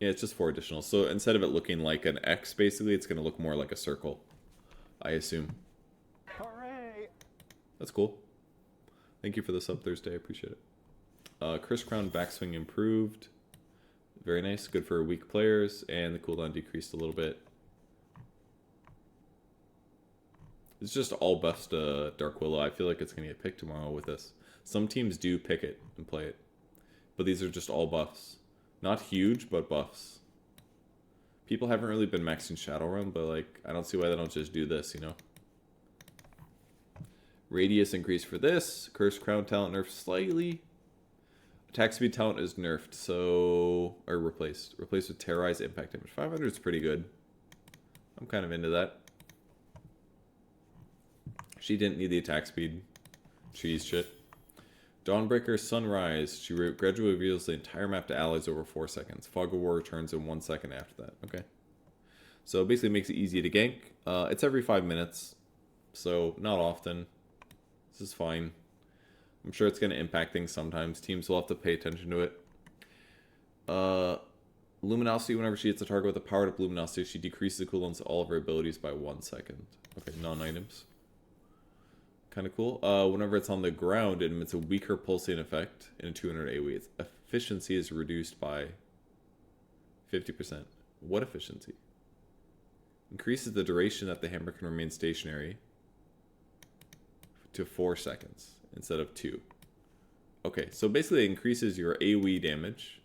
Yeah, it's just 4 additional. So instead of it looking like an X, basically, it's going to look more like a circle, I assume. Hooray! That's cool. Thank you for the sub Thursday. I appreciate it. Curse Crown backswing improved. Very nice. Good for weak players. And the cooldown decreased a little bit. It's just all buffs to Dark Willow. I feel like it's going to get picked tomorrow with this. Some teams do pick it and play it. But these are just all buffs. Not huge, but buffs. People haven't really been maxing Shadowrun, but like, I don't see why they don't just do this, you know? Radius increase for this. Curse Crown talent nerfed slightly. Attack speed talent is nerfed, so... Or replaced. Replaced with Terrorize impact damage. 500 is pretty good. I'm kind of into that. She didn't need the attack speed. Cheese shit. Dawnbreaker Sunrise. She gradually reveals the entire map to allies over 4 seconds. Fog of War returns in 1 second after that. Okay. So it basically makes it easy to gank. It's every 5 minutes. So not often. This is fine. I'm sure it's going to impact things sometimes. Teams will have to pay attention to it. Luminosity, whenever she hits a target with a powered up Luminosity, she decreases the cooldowns of all of her abilities by 1 second. Okay, non-items. Kind of cool. Whenever it's on the ground, it emits a weaker pulsing effect in a 200 AoE. Its efficiency is reduced by 50%. What efficiency? Increases the duration that the hammer can remain stationary to 4 seconds instead of 2. Okay, so basically it increases your AoE damage.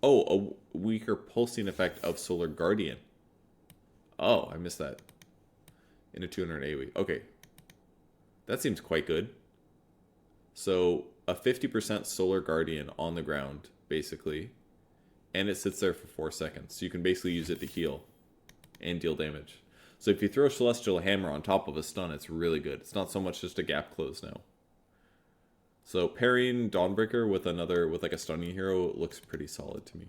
Oh, a weaker pulsing effect of Solar Guardian. Oh, I missed that. In a 200 AoE. Okay. That seems quite good. So, a 50% Solar Guardian on the ground, basically. And it sits there for 4 seconds. So you can basically use it to heal and deal damage. So if you throw Celestial Hammer on top of a stun, it's really good. It's not so much just a gap close now. So pairing Dawnbreaker with like a stunning hero looks pretty solid to me.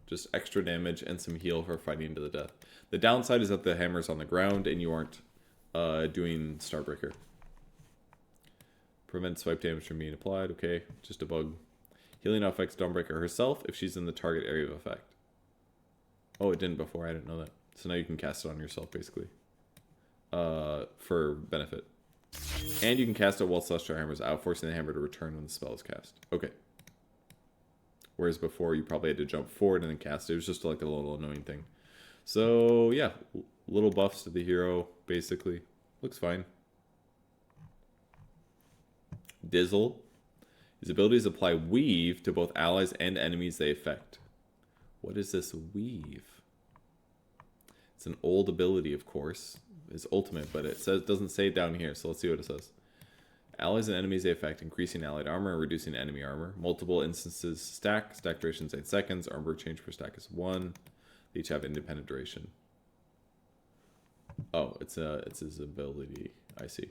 Just extra damage and some heal for fighting to the death. The downside is that the hammer's on the ground and you aren't doing Starbreaker. Prevent swipe damage from being applied. Okay, just a bug. Healing affects Dawnbreaker herself if she's in the target area of effect. Oh, it didn't before. I didn't know that. So now you can cast it on yourself, basically. For benefit. And you can cast it while Celestial Hammer is out, forcing the hammer to return when the spell is cast. Okay. Whereas before, you probably had to jump forward and then cast it. It was just like a little annoying thing. So, yeah. Little buffs to the hero, basically. Looks fine. Dizzle. His abilities apply Weave to both allies and enemies they affect. What is this Weave? It's an old ability, of course. It's ultimate, but it doesn't say it down here, so let's see what it says. Allies and enemies they affect, increasing allied armor and reducing enemy armor. Multiple instances stack. Stack duration is 8 seconds. Armor change per stack is 1. They each have independent duration. Oh, it's his ability. I see.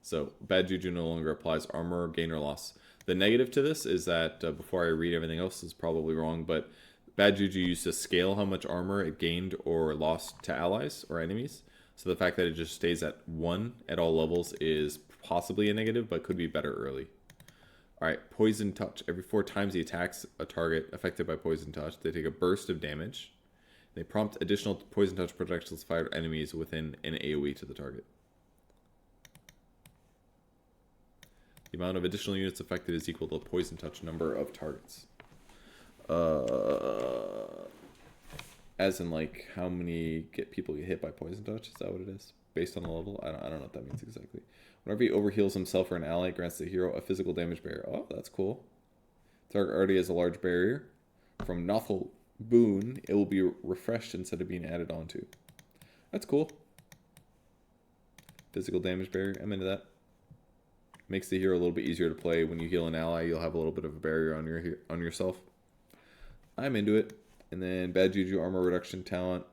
So, bad juju no longer applies armor, gain or loss. The negative to this is that, before I read everything else, is probably wrong, but bad juju used to scale how much armor it gained or lost to allies or enemies. So the fact that it just stays at 1 at all levels is possibly a negative, but could be better early. Alright, Poison Touch. Every 4 times he attacks a target affected by Poison Touch, they take a burst of damage. They prompt additional Poison Touch projectiles fired at enemies within an AoE to the target. The amount of additional units affected is equal to the Poison Touch number of targets. As in, like, how many people get hit by Poison Touch? Is that what it is? Based on the level? I don't know what that means exactly. Whenever he overheals himself or an ally, it grants the hero a physical damage barrier. Oh, that's cool. Target already has a large barrier. From Nothel Boon, it will be refreshed instead of being added onto. That's cool. Physical damage barrier, I'm into that. Makes the hero a little bit easier to play. When you heal an ally, you'll have a little bit of a barrier on yourself. I'm into it. And then Bad Juju armor reduction talent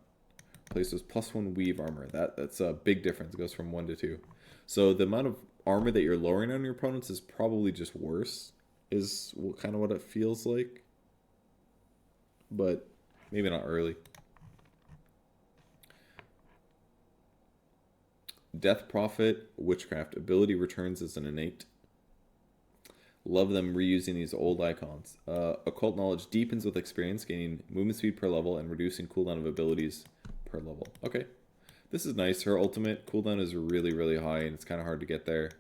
places +1 weave armor. That's a big difference. It goes from 1 to 2. So the amount of armor that you're lowering on your opponents is probably just worse. Is kind of what it feels like. But maybe not early. Death Prophet, Witchcraft. Ability returns as an innate. Love them reusing these old icons. Occult Knowledge deepens with experience, gaining movement speed per level and reducing cooldown of abilities per level. Okay. This is nice. Her ultimate cooldown is really, really high, and it's kind of hard to get there.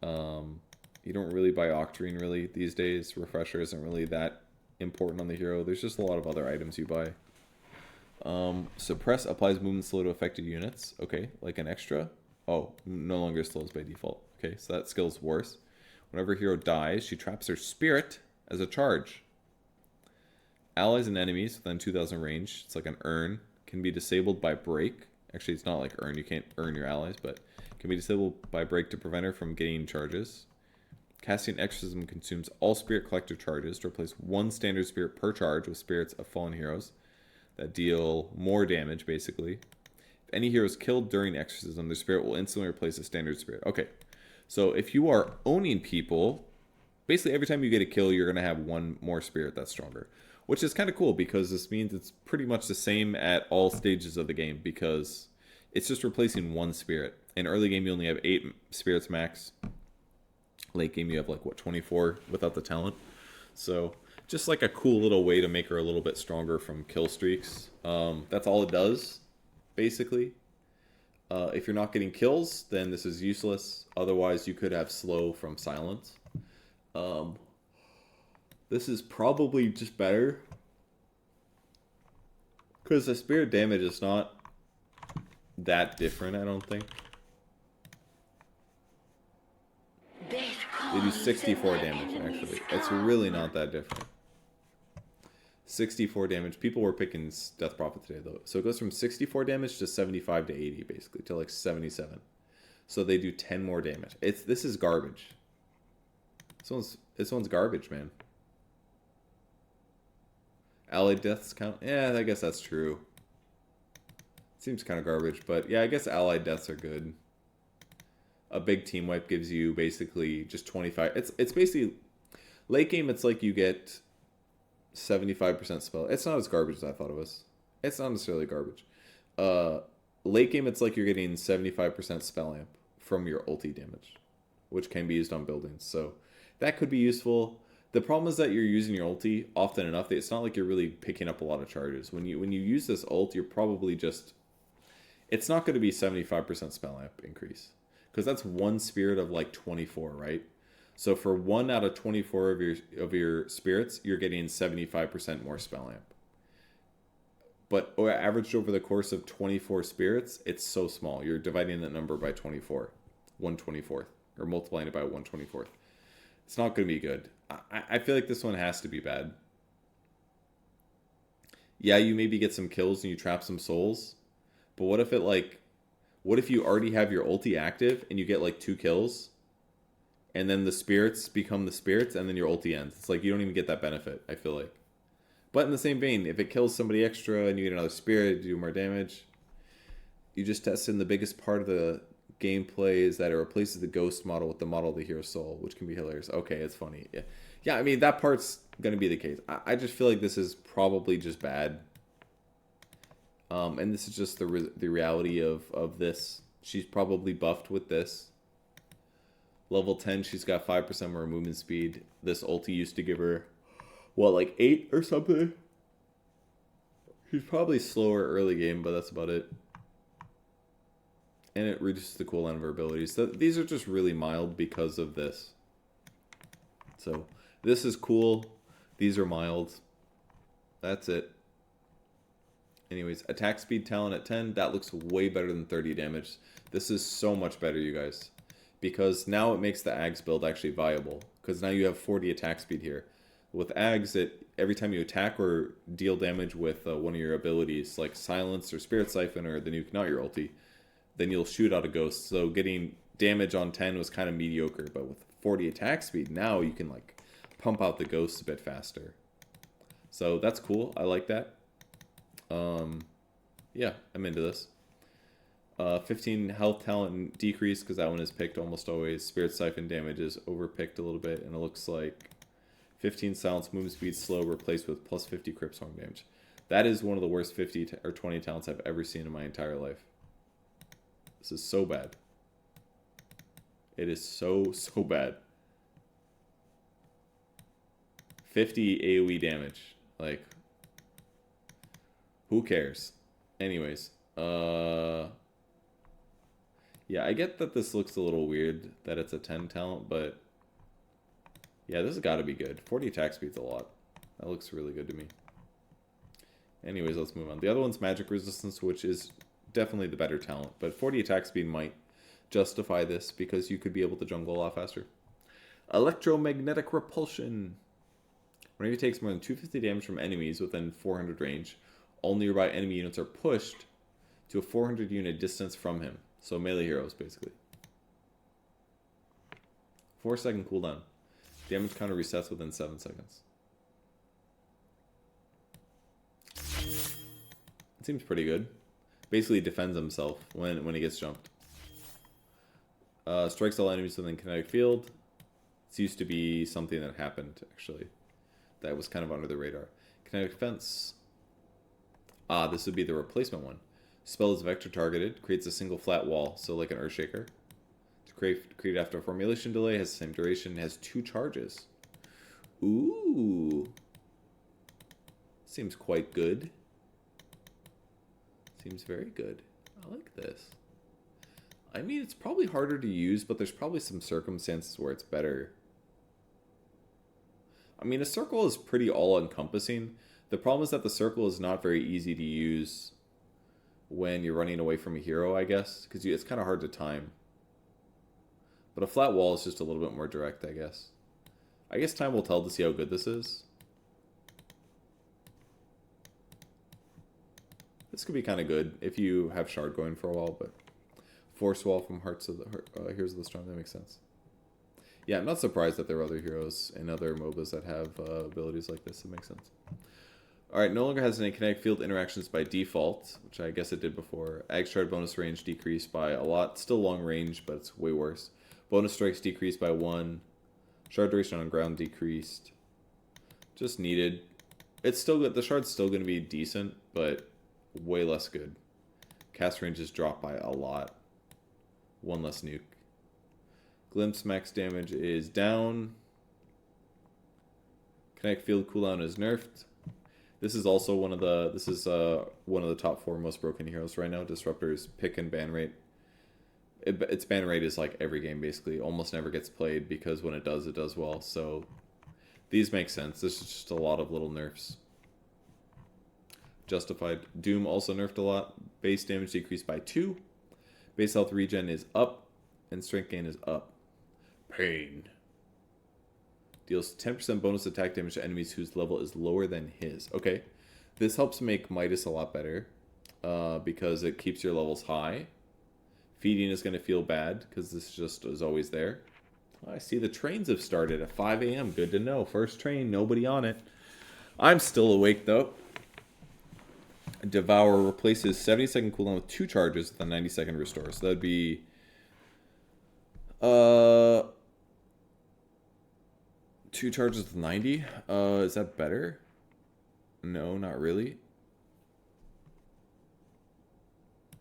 You don't really buy Octarine, really, these days. Refresher isn't really that important on the hero. There's just a lot of other items you buy. Suppress applies movement slow to affected units. Okay, like an extra. Oh, no longer slows by default. Okay, so that skill's worse. Whenever a hero dies, she traps her spirit as a charge. Allies and enemies within 2,000 range, it's like an urn, can be disabled by break. Actually, it's not like urn, you can't earn your allies, but can be disabled by break to prevent her from gaining charges. Casting Exorcism consumes all Spirit Collector charges to replace 1 standard spirit per charge with spirits of fallen heroes that deal more damage, basically. If any hero is killed during Exorcism, their spirit will instantly replace a standard spirit. Okay, so if you are owning people, basically every time you get a kill, you're going to have 1 more spirit that's stronger. Which is kind of cool, because this means it's pretty much the same at all stages of the game, because it's just replacing 1 spirit. In early game, you only have 8 spirits max. Late game, you have like, what, 24 without the talent. So just like a cool little way to make her a little bit stronger from kill streaks. That's all it does, basically. If you're not getting kills, then this is useless. Otherwise, you could have slow from silence. This is probably just better, because the spirit damage is not that different, I don't think. They do 64 damage, actually. It's really not that different. 64 damage. People were picking Death Prophet today, though. So it goes from 64 damage to 75 to 80, basically, to like 77. So they do 10 more damage. This is garbage. This one's garbage, man. Allied deaths count? Yeah, I guess that's true. Seems kind of garbage, but yeah, I guess allied deaths are good. A big team wipe gives you basically just 25. It's basically late game. It's like you get 75% spell. It's not as garbage as I thought it was. It's not necessarily garbage. Late game, it's like you're getting 75% spell amp from your ulti damage, which can be used on buildings. So that could be useful. The problem is that you're using your ulti often enough that it's not like you're really picking up a lot of charges. When you use this ult, you're probably just... It's not going to be 75% spell amp increase. Because that's 1 spirit of like 24, right? So for 1 out of 24 of your spirits, you're getting 75% more spell amp. But averaged over the course of 24 spirits, it's so small. You're dividing that number by 24. 1/24th. Or multiplying it by 1/24th. It's not going to be good. I feel like this one has to be bad. Yeah, you maybe get some kills and you trap some souls. But what if what if you already have your ulti active and you get like 2 kills? And then the spirits become the spirits and then your ulti ends. It's like you don't even get that benefit, I feel like. But in the same vein, if it kills somebody extra and you get another spirit, you do more damage. You just test in the biggest part of the gameplay is that it replaces the ghost model with the model of the hero's soul, which can be hilarious. Okay, it's funny. Yeah, I mean, that part's going to be the case. I just feel like this is probably just bad. And this is just the reality of this. She's probably buffed with this. Level 10, she's got 5% more movement speed. This ulti used to give her, what, like 8 or something? She's probably slower early game, but that's about it. And it reduces the cooldown of her abilities. So these are just really mild because of this. So this is cool. These are mild. That's it. Anyways, attack speed talent at 10. That looks way better than 30 damage. This is so much better, you guys. Because now it makes the Ags build actually viable. because now you have 40 attack speed here. With Ags, every time you attack or deal damage with one of your abilities, like Silence or Spirit Siphon or the Nuke, not your ulti, then you'll shoot out a ghost. So getting damage on 10 was kind of mediocre, but with 40 attack speed, now you can like pump out the ghosts a bit faster. So that's cool. I like that. Yeah, I'm into this. 15 health talent decrease, because that one is picked almost always. Spirit Siphon damage is overpicked a little bit, and it looks like 15 silence movement speed slow replaced with plus 50 crit swarm damage. That is one of the worst 50 or 20 talents I've ever seen in my entire life. This is so bad. It is so bad. 50 AoE damage. Like, who cares? Anyways, yeah, I get that this looks a little weird that it's a 10 talent, but yeah, this has got to be good. 40 attack speed's a lot. That looks really good to me. Anyways, let's move on. The other one's magic resistance, which is definitely the better talent, but 40 attack speed might justify this because you could be able to jungle a lot faster. Electromagnetic repulsion. Whenever he takes more than 250 damage from enemies within 400 range, all nearby enemy units are pushed to a 400 unit distance from him. So melee heroes, basically. 4-second cooldown. Damage counter resets within 7 seconds. It seems pretty good. Basically defends himself when he gets jumped. Strikes all enemies within kinetic field. This used to be something that happened, actually. That was kind of under the radar. Kinetic fence. Ah, this would be the replacement one. Spell is vector targeted. Creates a single flat wall, so like an Earthshaker. To create after a formulation delay. Has the same duration. Has 2 charges. Ooh. Seems quite good. Seems very good. I like this. I mean, it's probably harder to use, but there's probably some circumstances where it's better. I mean, a circle is pretty all-encompassing. The problem is that the circle is not very easy to use when you're running away from a hero, I guess, because it's kind of hard to time. But a flat wall is just a little bit more direct, I guess. I guess time will tell to see how good this is. This could be kind of good if you have Shard going for a while, but Force Wall from Heroes of the Storm, that makes sense. Yeah, I'm not surprised that there are other heroes and other MOBAs that have abilities like this. It makes sense. Alright, no longer has any kinetic field interactions by default, which I guess it did before. Ag Shard bonus range decreased by a lot. Still long range, but it's way worse. Bonus strikes decreased by 1. Shard duration on ground decreased. Just needed. It's still good. The Shard's still going to be decent, but way less good. Cast range is dropped by a lot. 1 less nuke. Glimpse max damage is down. Kinetic field cooldown is nerfed. This is also one of the top 4 most broken heroes right now. Disruptor's pick and ban rate. Its ban rate is like every game basically. Almost never gets played because when it does well. So these make sense. This is just a lot of little nerfs. Justified. Doom also nerfed a lot. Base damage decreased by 2. Base health regen is up. And strength gain is up. Pain. Deals 10% bonus attack damage to enemies whose level is lower than his. Okay. This helps make Midas a lot better. Because it keeps your levels high. Feeding is going to feel bad. Because this just is always there. I see the trains have started at 5 a.m. Good to know. First train. Nobody on it. I'm still awake though. Devour replaces 70-second cooldown with 2 charges with a 90-second restore. So that would be 2 charges with 90. Is that better? No, not really.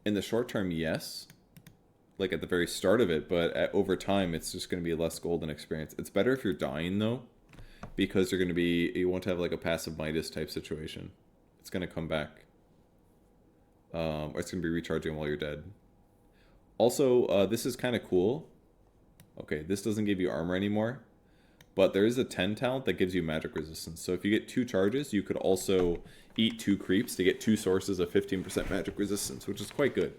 In the short term, yes. Like at the very start of it, but over time, it's just going to be less golden experience. It's better if you're dying though, because you won't have like a passive Midas type situation. It's going to come back. Or it's going to be recharging while you're dead. Also, this is kind of cool. Okay, this doesn't give you armor anymore. But there is a 10 talent that gives you magic resistance. So if you get 2 charges, you could also eat 2 creeps to get 2 sources of 15% magic resistance, which is quite good.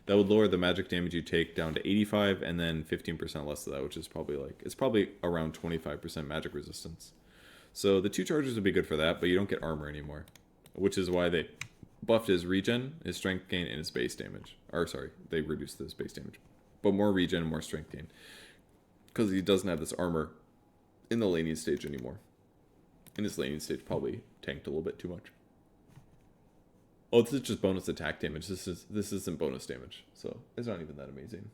That would lower the magic damage you take down to 85, and then 15% less of that, which is probably like, it's probably around 25% magic resistance. So the 2 charges would be good for that, but you don't get armor anymore. Which is why they buffed his regen, his strength gain, and his base damage. Or sorry, they reduced his base damage. But more regen and more strength gain. Because he doesn't have this armor in the laning stage anymore. And his laning stage probably tanked a little bit too much. Oh, this is just bonus attack damage. This isn't bonus damage, so it's not even that amazing.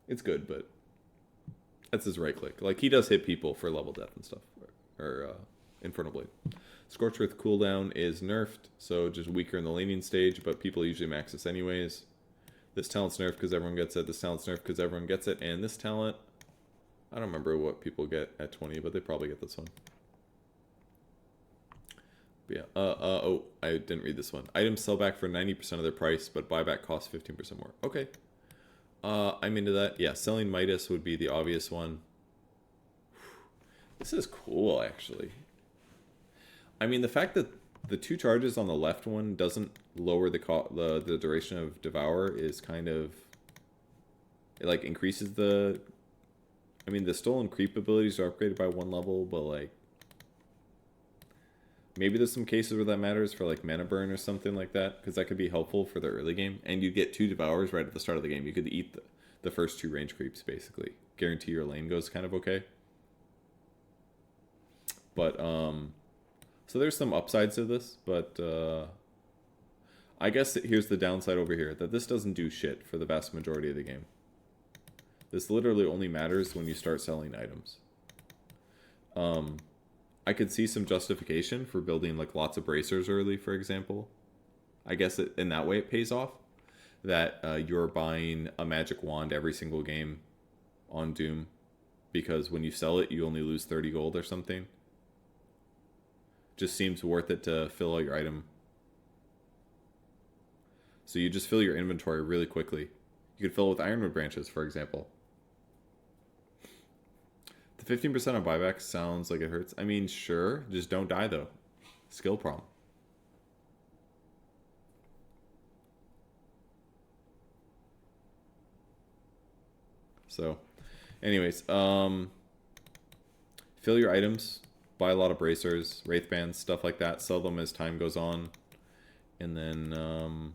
It's good, but that's his right click. Like, he does hit people for level death and stuff, or Infernal Blade. Scorch Earth cooldown is nerfed, so just weaker in the laning stage, but people usually max this anyways. This talent's nerfed because everyone gets it. This talent's nerfed because everyone gets it, and this talent, I don't remember what people get at 20, but they probably get this one. Yeah, oh, I didn't read this one. Items sell back for 90% of their price, but buyback costs 15% more. Okay. I'm into that. Yeah, selling Midas would be the obvious one. This is cool, actually. I mean, the fact that the 2 charges on the left one doesn't lower the duration of Devour is kind of... It, like, increases the... I mean, the stolen creep abilities are upgraded by 1 level, but, like... Maybe there's some cases where that matters for like mana burn or something like that, because that could be helpful for the early game. And you get 2 Devours right at the start of the game. You could eat the first 2 range creeps, basically. Guarantee your lane goes kind of okay. But, so there's some upsides to this, but I guess here's the downside over here, that this doesn't do shit for the vast majority of the game. This literally only matters when you start selling items. I could see some justification for building like lots of bracers early, for example. I guess in that way it pays off. That you're buying a magic wand every single game on Doom, because when you sell it, you only lose 30 gold or something. Just seems worth it to fill out your item. So you just fill your inventory really quickly. You could fill it with ironwood branches, for example. The 15% on buyback sounds like it hurts. I mean, sure. Just don't die, though. Skill problem. So, anyways, fill your items. Buy a lot of bracers, wraith bands, stuff like that. Sell them as time goes on. And then,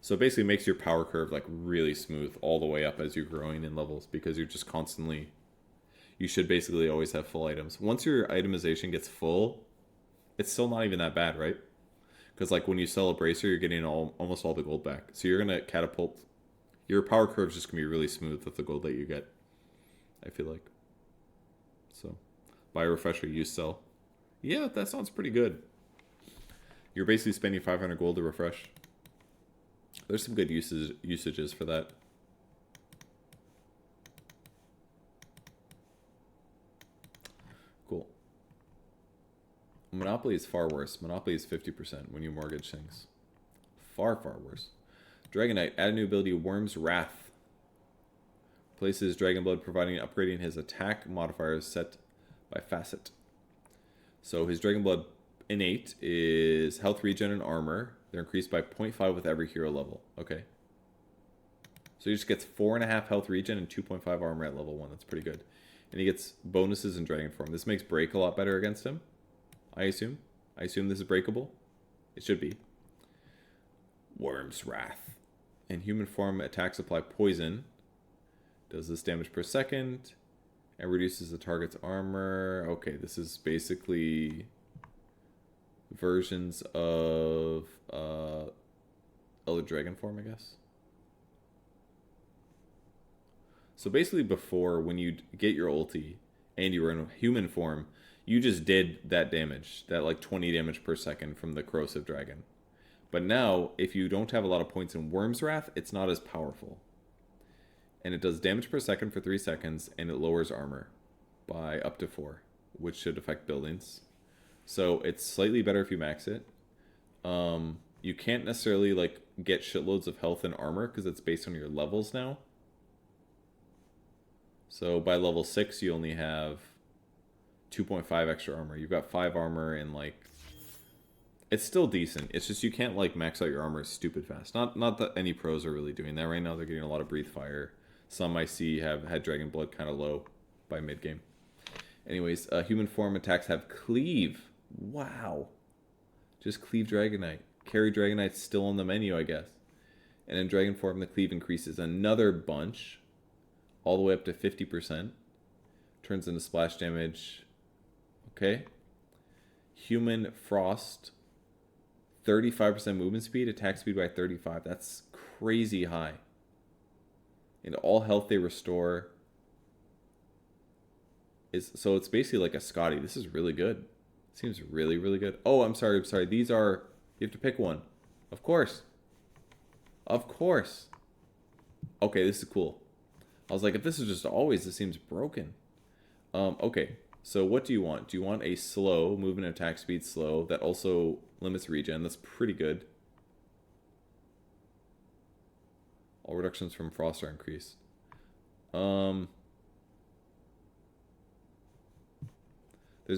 so it basically makes your power curve, like, really smooth all the way up as you're growing in levels, because you're just constantly... You should basically always have full items. Once your itemization gets full, it's still not even that bad, right? Because like when you sell a bracer, you're getting almost all the gold back. So you're going to catapult. Your power curve is just going to be really smooth with the gold that you get, I feel like. So buy a refresher, use sell. Yeah, that sounds pretty good. You're basically spending 500 gold to refresh. There's some good usages for that. Cool. Monopoly is far worse. Monopoly is 50% when you mortgage things. Far, far worse. Dragon Knight, add a new ability, Worm's Wrath. Places Dragon Blood, providing upgrading his attack modifiers set by Facet. So his Dragon Blood innate is health regen and armor. They're increased by 0.5 with every hero level. Okay. So he just gets 4.5 health regen and 2.5 armor at level 1. That's pretty good. And he gets bonuses in Dragon Form. This makes break a lot better against him, I assume. I assume this is breakable. It should be. Worm's Wrath. In human form, attacks apply poison. Does this damage per second. And reduces the target's armor. Okay, this is basically versions of Elder Dragon Form, I guess. So basically before, when you get your ulti and you were in human form, you just did that damage, that like 20 damage per second from the corrosive dragon. But now, if you don't have a lot of points in Worm's Wrath, it's not as powerful. And it does damage per second for 3 seconds, and it lowers armor by up to 4, which should affect buildings. So it's slightly better if you max it. You can't necessarily like get shitloads of health and armor because it's based on your levels now. So by level 6, you only have 2.5 extra armor. You've got 5 armor and like It's still decent. It's just you can't like max out your armor stupid fast. Not that any pros are really doing that right now. They're getting a lot of breathe fire. Some I see have had dragon blood kind of low by mid game. Anyways, human form attacks have cleave. Wow. Just cleave Dragonite. Carry Dragonite's still on the menu, I guess. And in dragon form, the cleave increases another bunch, all the way up to 50%. Turns into splash damage. Okay. Human frost. 35% movement speed, attack speed by 35. That's crazy high. And all health they restore is, so it's basically like a Scotty. This is really good. Seems really, really good. Oh, I'm sorry. These are, you have to pick one. Of course. Of course. Okay, this is cool. I was like, if this is just always, this seems broken. Okay. So what do you want? Do you want a slow, movement attack speed slow, that also limits regen? That's pretty good. All reductions from frost are increased. There's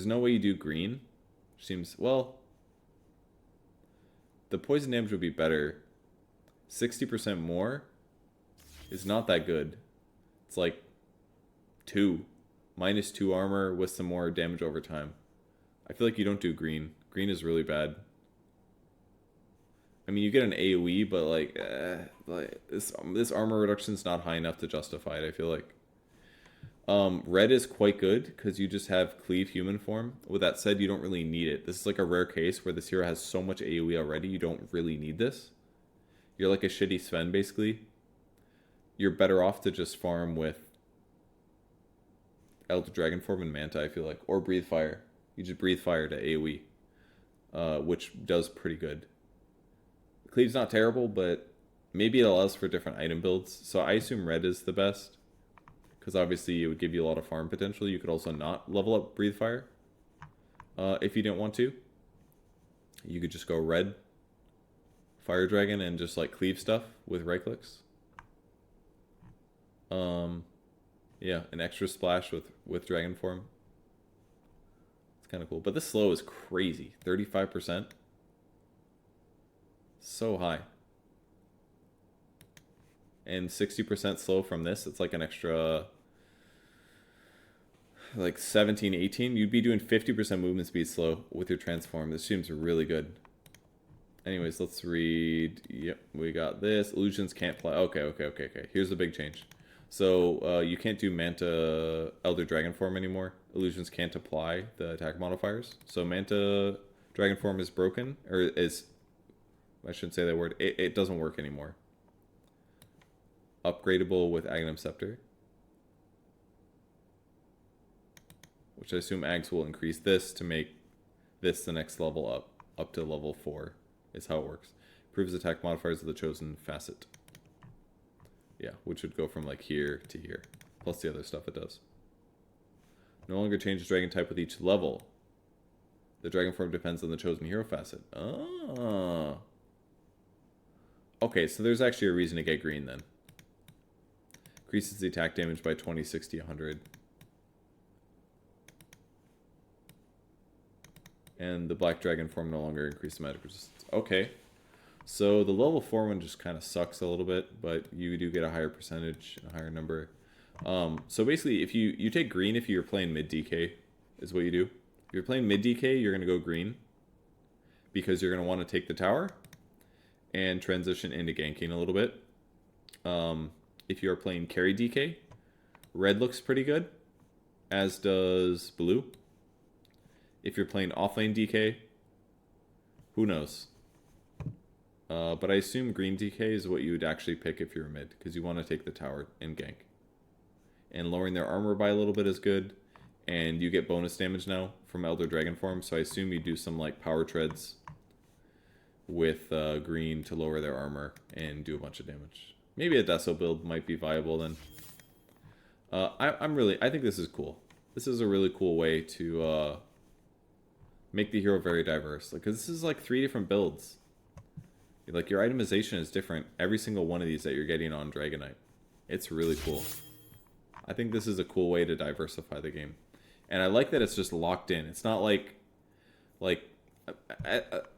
no way you do green. Seems, well, the poison damage would be better. 60% more is not that good. It's like 2. -2 armor with some more damage over time. I feel like you don't do green. Green is really bad. I mean, you get an AoE, but like this armor reduction is not high enough to justify it, I feel like. Red is quite good because you just have cleave human form. With that said, you don't really need it. This is like a rare case where this hero has so much AoE already, you don't really need this. You're like a shitty Sven, basically. You're better off to just farm with Elder Dragon form and Manta, I feel like. Or Breathe Fire. You just Breathe Fire to AoE. Which does pretty good. Cleave's not terrible, but maybe it allows for different item builds. So I assume red is the best. Because obviously it would give you a lot of farm potential. You could also not level up Breathe Fire. If you didn't want to. You could just go red. Fire Dragon and just like cleave stuff with right clicks. Yeah, an extra splash with dragon form. It's kind of cool. But this slow is crazy. 35%. So high. And 60% slow from this. It's like an extra, like 17, 18. You'd be doing 50% movement speed slow with your transform. This seems really good. Anyways, let's read. Yep, we got this. Illusions can't fly. Okay. Here's the big change. So you can't do Manta Elder Dragon form anymore. Illusions can't apply the attack modifiers. So Manta Dragon form is broken, or is, I shouldn't say that word. It doesn't work anymore. Upgradable with Aghanim Scepter, which I assume Ags will increase this to make this the next level up to level 4 is how it works. Improves attack modifiers of the chosen facet. Yeah, which would go from like here to here, plus the other stuff it does. No longer changes dragon type with each level. The dragon form depends on the chosen hero facet. Ah. Okay, so there's actually a reason to get green then. Increases the attack damage by 20, 60, 100. And the black dragon form no longer increases magic resistance. Okay. So the level 4 one just kind of sucks a little bit, but you do get a higher percentage, a higher number. So basically, if you take green if you're playing mid DK, is what you do. If you're playing mid DK, you're going to go green because you're going to want to take the tower and transition into ganking a little bit. If you're playing carry DK, red looks pretty good, as does blue. If you're playing offlane DK, who knows? But I assume green DK is what you would actually pick if you're mid, because you want to take the tower and gank. And lowering their armor by a little bit is good, and you get bonus damage now from Elder Dragon form, so I assume you do some like power treads with green to lower their armor and do a bunch of damage. Maybe a Deso build might be viable then. I think this is cool. This is a really cool way to make the hero very diverse. Because this is like 3 different builds. Like your itemization is different every single one of these that you're getting on Dragonite. It's really cool. I think this is a cool way to diversify the game. And I like that it's just locked in. It's not like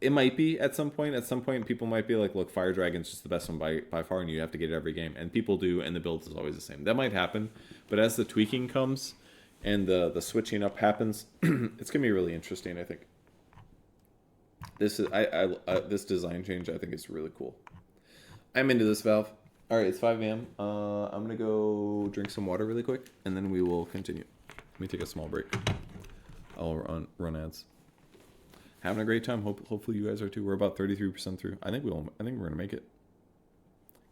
It might be at some point. At some point, people might be like, "Look, Fire Dragon's just the best one by far, and you have to get it every game." And people do, and the build is always the same. That might happen, but as the tweaking comes and the switching up happens, it's gonna be really interesting. I think this is this design change. I think is really cool. I'm into this, Valve. All right, it's 5 a.m. I'm gonna go drink some water really quick, and then we will continue. Let me take a small break. I'll run ads. Having a great time. Hopefully you guys are too. We're about 33% through. I think we're gonna make it.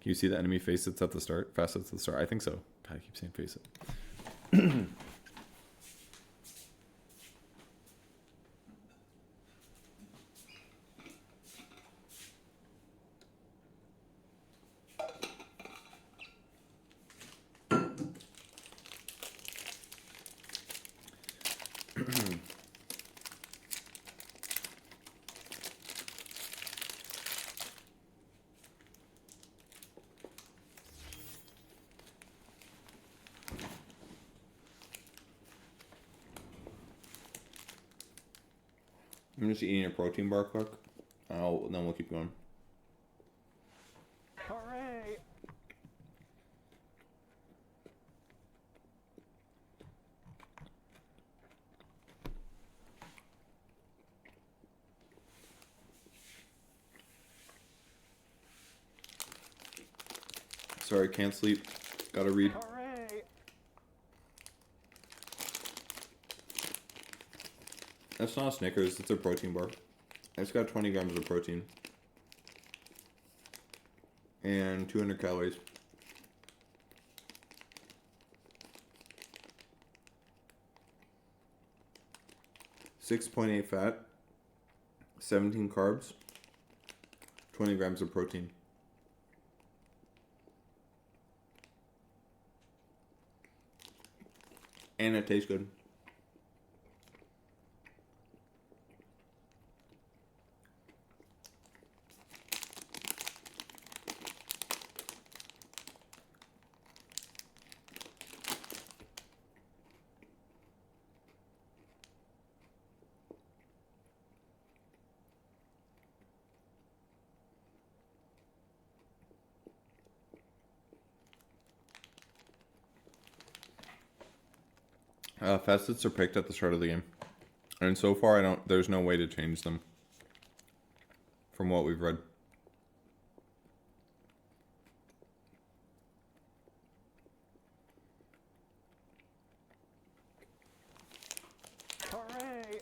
Can you see the enemy facets at the start? Facets at the start. I think so. God, I keep saying facet. I'm just eating a protein bar quick. Then we'll keep going. Hooray! Sorry, can't sleep. Gotta read. Hooray! That's not a Snickers, it's a protein bar. It's got 20 grams of protein. And 200 calories. .8 fat. 17 carbs. 20 grams of protein. And it tastes good. Facets are picked at the start of the game. And so far, there's no way to change them. From what we've read. Hooray!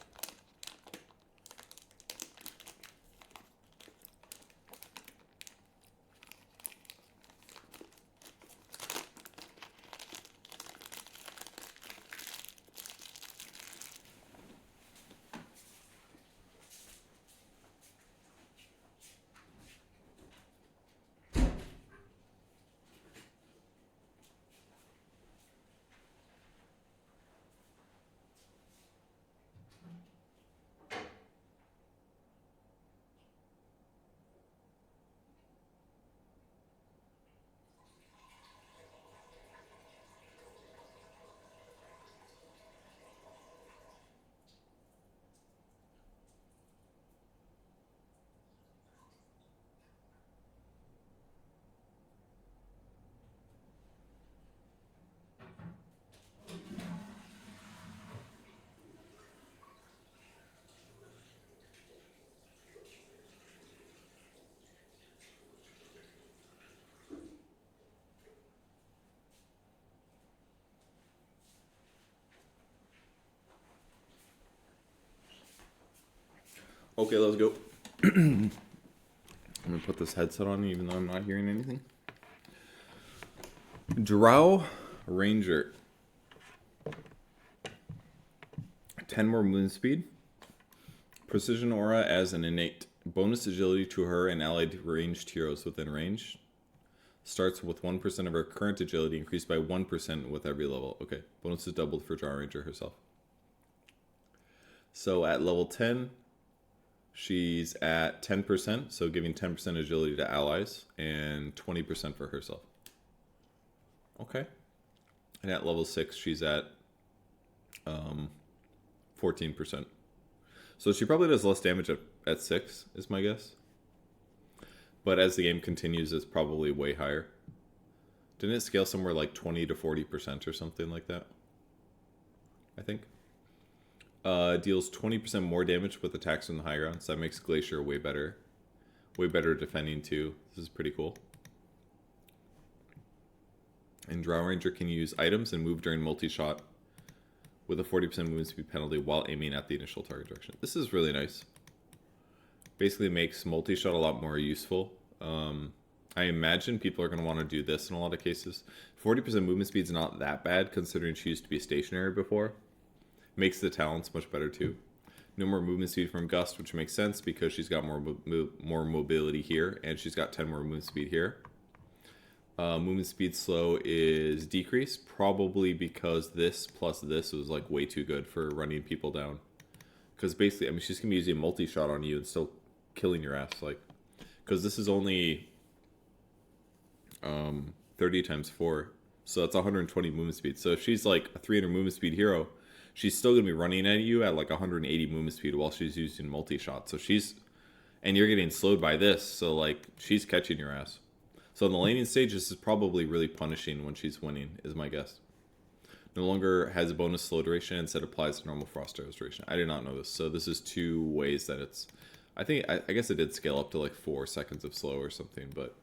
Okay, let's go. I'm gonna put this headset on even though I'm not hearing anything. Drow Ranger. 10 more movement speed. Precision aura as an innate. Bonus agility to her and allied ranged heroes within range. Starts with 1% of her current agility, increased by 1% with every level. Okay, bonus is doubled for Drow Ranger herself. So at level 10, she's at 10%, so giving 10% agility to allies, and 20% for herself. Okay. And at level 6, she's at 14%. So she probably does less damage at 6, is my guess. But as the game continues, it's probably way higher. Didn't it scale somewhere like 20 to 40% or something like that? I think. Deals 20% more damage with attacks on the high ground, so that makes Glacier way better. Way better defending too. This is pretty cool. And Drow Ranger can use items and move during multi-shot with a 40% movement speed penalty while aiming at the initial target direction. This is really nice. Basically makes multi-shot a lot more useful. I imagine people are going to want to do this in a lot of cases. 40% movement speed is not that bad considering she used to be stationary before. Makes the talents much better too. No more movement speed from Gust, which makes sense because she's got more mobility here, and she's got 10 more movement speed here. Movement speed slow is decreased, probably because this plus this was like way too good for running people down. Because basically, I mean, she's going to be using multi-shot on you and still killing your ass. Like, because this is only 30 times 4, so that's 120 movement speed. So if she's like a 300 movement speed hero, she's still going to be running at you at like 180 movement speed while she's using multi-shot. So she's, and you're getting slowed by this, so like she's catching your ass. So in the laning stage, this is probably really punishing when she's winning, is my guess. No longer has a bonus slow duration, instead applies to normal frost arrows duration. I did not know this. So this is 2 ways that it's, I guess it did scale up to like 4 seconds of slow or something, but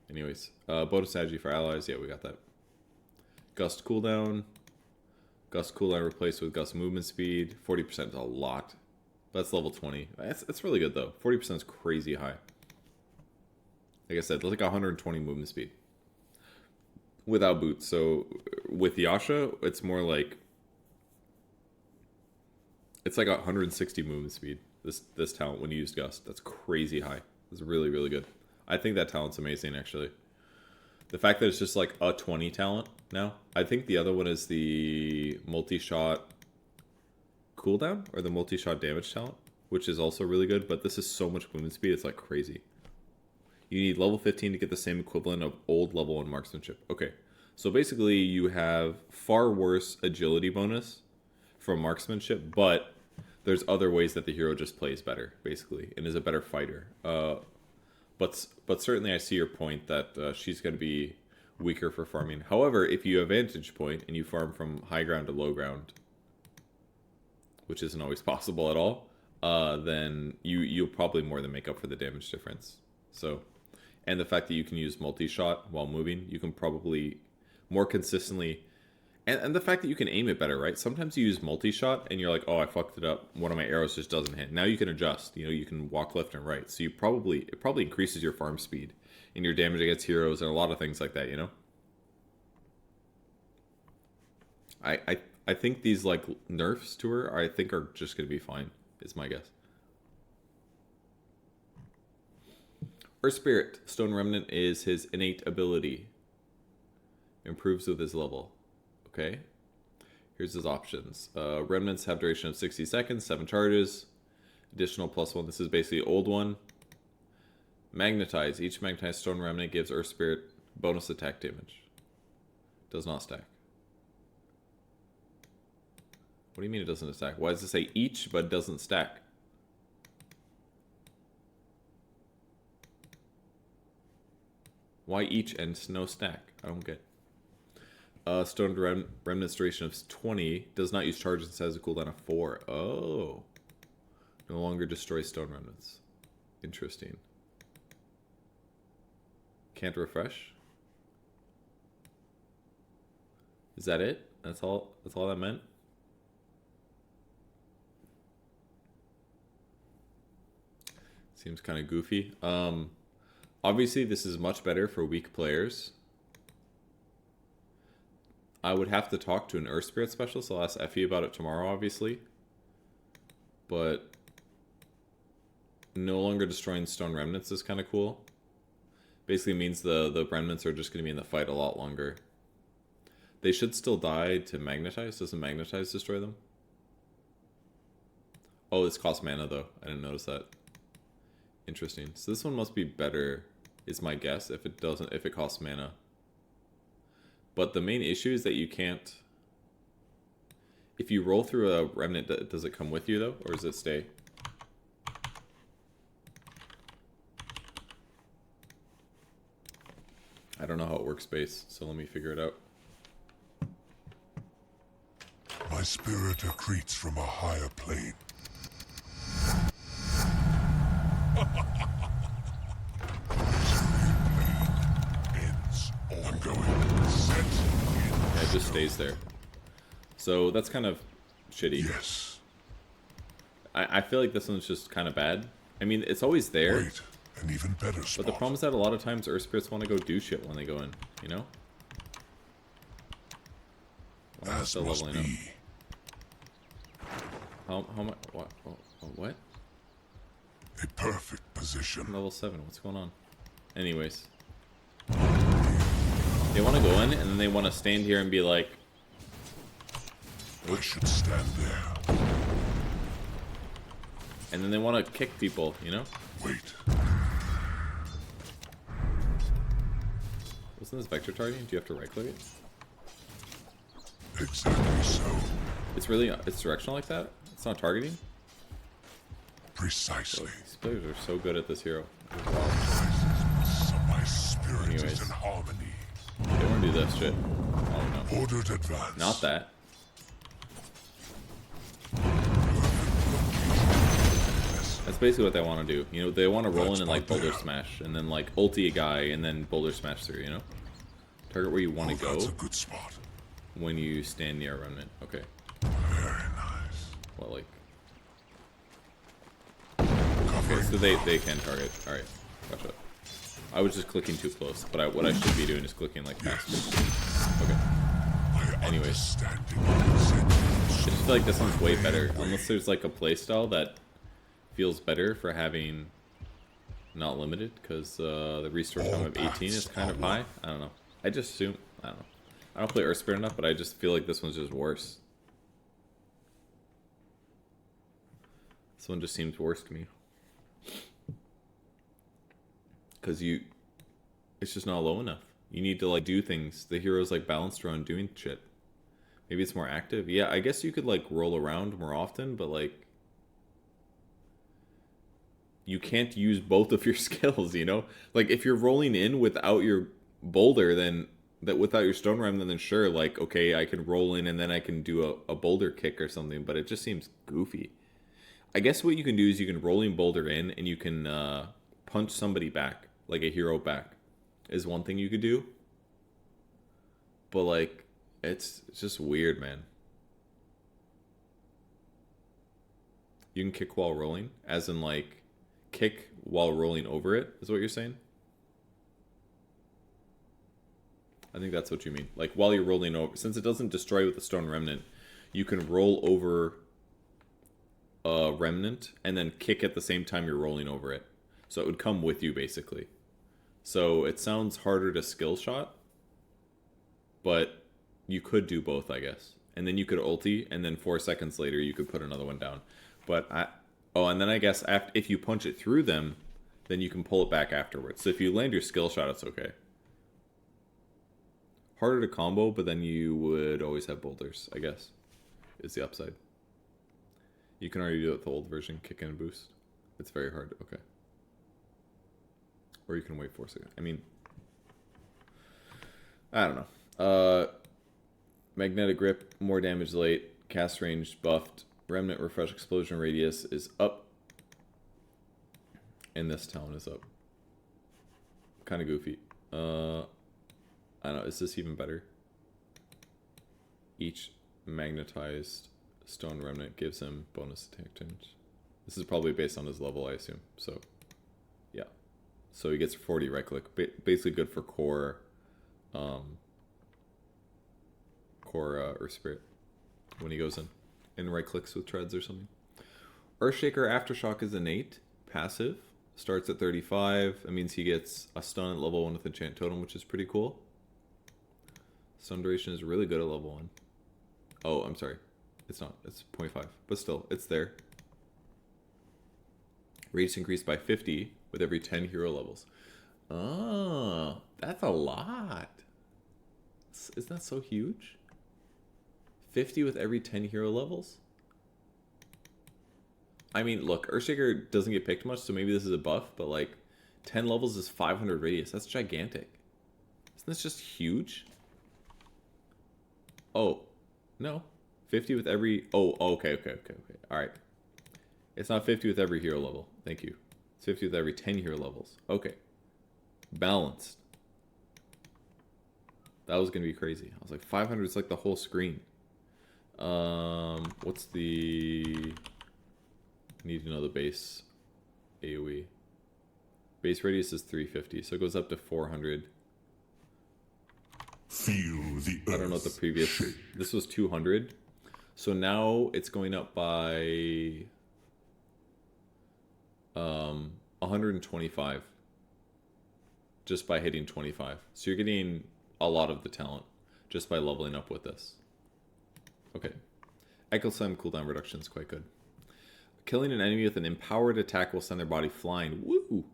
anyways. Bonus strategy for allies, yeah, we got that. Gust cooldown. Gust cooldown replaced with Gust movement speed. 40% is a lot. That's level 20. That's really good though. 40% is crazy high. Like I said, like 120 movement speed. Without boots. So with Yasha, it's more like, it's like 160 movement speed. This talent when you use Gust. That's crazy high. It's really, really good. I think that talent's amazing actually. The fact that it's just like a 20 talent now. I think the other one is the multi-shot cooldown or the multi-shot damage talent, which is also really good, but this is so much movement speed, it's like crazy. You need level 15 to get the same equivalent of old level 1 marksmanship. Okay, so basically you have far worse agility bonus from marksmanship, but there's other ways that the hero just plays better, basically, and is a better fighter. But certainly I see your point that she's going to be weaker for farming. However, if you have Vantage Point and you farm from high ground to low ground, which isn't always possible at all, then you'll probably more than make up for the damage difference. So, and the fact that you can use multi-shot while moving, you can probably more consistently, and the fact that you can aim it better, right? Sometimes you use multi-shot and you're like, oh, I fucked it up. One of my arrows just doesn't hit. Now you can adjust. You know, you can walk left and right. So it probably increases your farm speed and your damage against heroes and a lot of things like that, you know? I think these like nerfs to her, I think are just going to be fine, is my guess. Earth Spirit, Stone Remnant is his innate ability. Improves with his level. Okay. Here's his options. Remnants have duration of 60 seconds, 7 charges. Additional +1. This is basically old one. Magnetize. Each magnetized stone remnant gives Earth Spirit bonus attack damage. Does not stack. What do you mean it doesn't stack? Why does it say each but doesn't stack? Why each and no stack? I don't get. Stone Remnant's duration of 20. Does not use charges and has a cooldown of 4. Oh. No longer destroys stone remnants. Interesting. Can't refresh? Is that it? That's all that meant? Seems kind of goofy. Obviously, this is much better for weak players. I would have to talk to an Earth Spirit specialist. I'll ask Effie about it tomorrow, obviously. But no longer destroying stone remnants is kind of cool. Basically means the remnants are just going to be in the fight a lot longer. They should still die to magnetize. Doesn't magnetize destroy them? Oh, this costs mana though. I didn't notice that. Interesting. So this one must be better, is my guess, if it costs mana. But the main issue is that you can't... If you roll through a remnant, does it come with you though, or does it stay? I don't know how it works base, so let me figure it out. My spirit accretes from a higher plane. Ends. I'm going. Set. Yeah, it just stays there. So that's kind of shitty. Yes. I feel like this one's just kind of bad. I mean, it's always there. Wait. An even better spot. But the problem is that a lot of times Earth Spirits want to go do shit when they go in, you know? Why am I As still must leveling up? be. How much? What? What? A perfect position. I'm level 7. What's going on? Anyways. They want to go in, and then they want to stand here and be like... I should stand there. And then they want to kick people, you know? Wait. Wasn't this vector targeting? Do you have to right-click it? Exactly so. It's really... It's directional like that? It's not targeting? Precisely. These players are so good at this hero. My spirit Anyways. is in harmony. They want to do this shit. Oh no. Ordered advance. Not that. That's basically what they want to do. You know, they want to roll in and like boulder smash, and then like ulti a guy, and then boulder smash through. You know, target where you want to go That's a good spot. when you stand near a remnant. Okay. Very nice. Well, like, Covering. okay, so they can target. All right, gotcha. I was just clicking too close, but what I should be doing is clicking like faster. Okay. My Anyways. understanding I is just feel like this one's way better, unless there's like a playstyle that feels better for having not limited, because the restore time of 18 is kind of high. I don't know. I just assume, I don't know. I don't play Earth Spirit enough, but I just feel like this one's just worse. This one just seems worse to me. Because it's just not low enough. You need to like do things. The hero's like balanced around doing shit. Maybe it's more active. Yeah, I guess you could like roll around more often, but like you can't use both of your skills, you know? Like if you're rolling in without your boulder, then without your stone ram, then sure, like okay, I can roll in and then I can do a boulder kick or something, but it just seems goofy. I guess what you can do is you can rolling boulder in and you can punch somebody back, like a hero back, is one thing you could do. But like, it's just weird, man. You can kick while rolling, as in like, kick while rolling over it, is what you're saying? I think that's what you mean. Like, while you're rolling over, since it doesn't destroy with the stone remnant, you can roll over a remnant and then kick at the same time you're rolling over it. So it would come with you, basically. So it sounds harder to skill shot, but you could do both, I guess. And then you could ulti, and then 4 seconds later you could put another one down. But and then I guess if you punch it through them, then you can pull it back afterwards. So if you land your skill shot, it's okay. Harder to combo, but then you would always have boulders, I guess, is the upside. You can already do it with the old version, kick and boost. It's very hard, okay. Or you can wait 4 seconds. I mean, I don't know. Magnetic grip, more damage late, cast range buffed, remnant refresh explosion radius is up, and this town is up. Kind of goofy. I don't know, is this even better? Each magnetized stone remnant gives him bonus attack turns. This is probably based on his level, I assume. So, yeah. So he gets 40 right click. Basically good for core Earth Spirit when he goes in and right clicks with treads or something. Earthshaker Aftershock is innate, passive, starts at 35. That means he gets a stun at level 1 with Enchant Totem, which is pretty cool. Stun duration is really good at level 1. Oh, I'm sorry. It's not. It's 0.5. But still, it's there. Radius increased by 50 with every 10 hero levels. Oh, that's a lot. Isn't that so huge? 50 with every 10 hero levels? I mean, look, Earthshaker doesn't get picked much, so maybe this is a buff, but like 10 levels is 500 radius. That's gigantic. Isn't this just huge? Oh, no. 50 with every... Oh, okay. All right. It's not 50 with every hero level. Thank you. It's 50 with every 10 hero levels. Okay. Balanced. That was going to be crazy. I was like, 500 is like the whole screen. What's the... Need to know the base AoE. Base radius is 350, so it goes up to 400. Feel the earth. I don't know what the previous... This was 200. So now it's going up by 125. Just by hitting 25. So you're getting a lot of the talent just by leveling up with this. Okay. Echo Slam cooldown reduction is quite good. Killing an enemy with an empowered attack will send their body flying. Woo!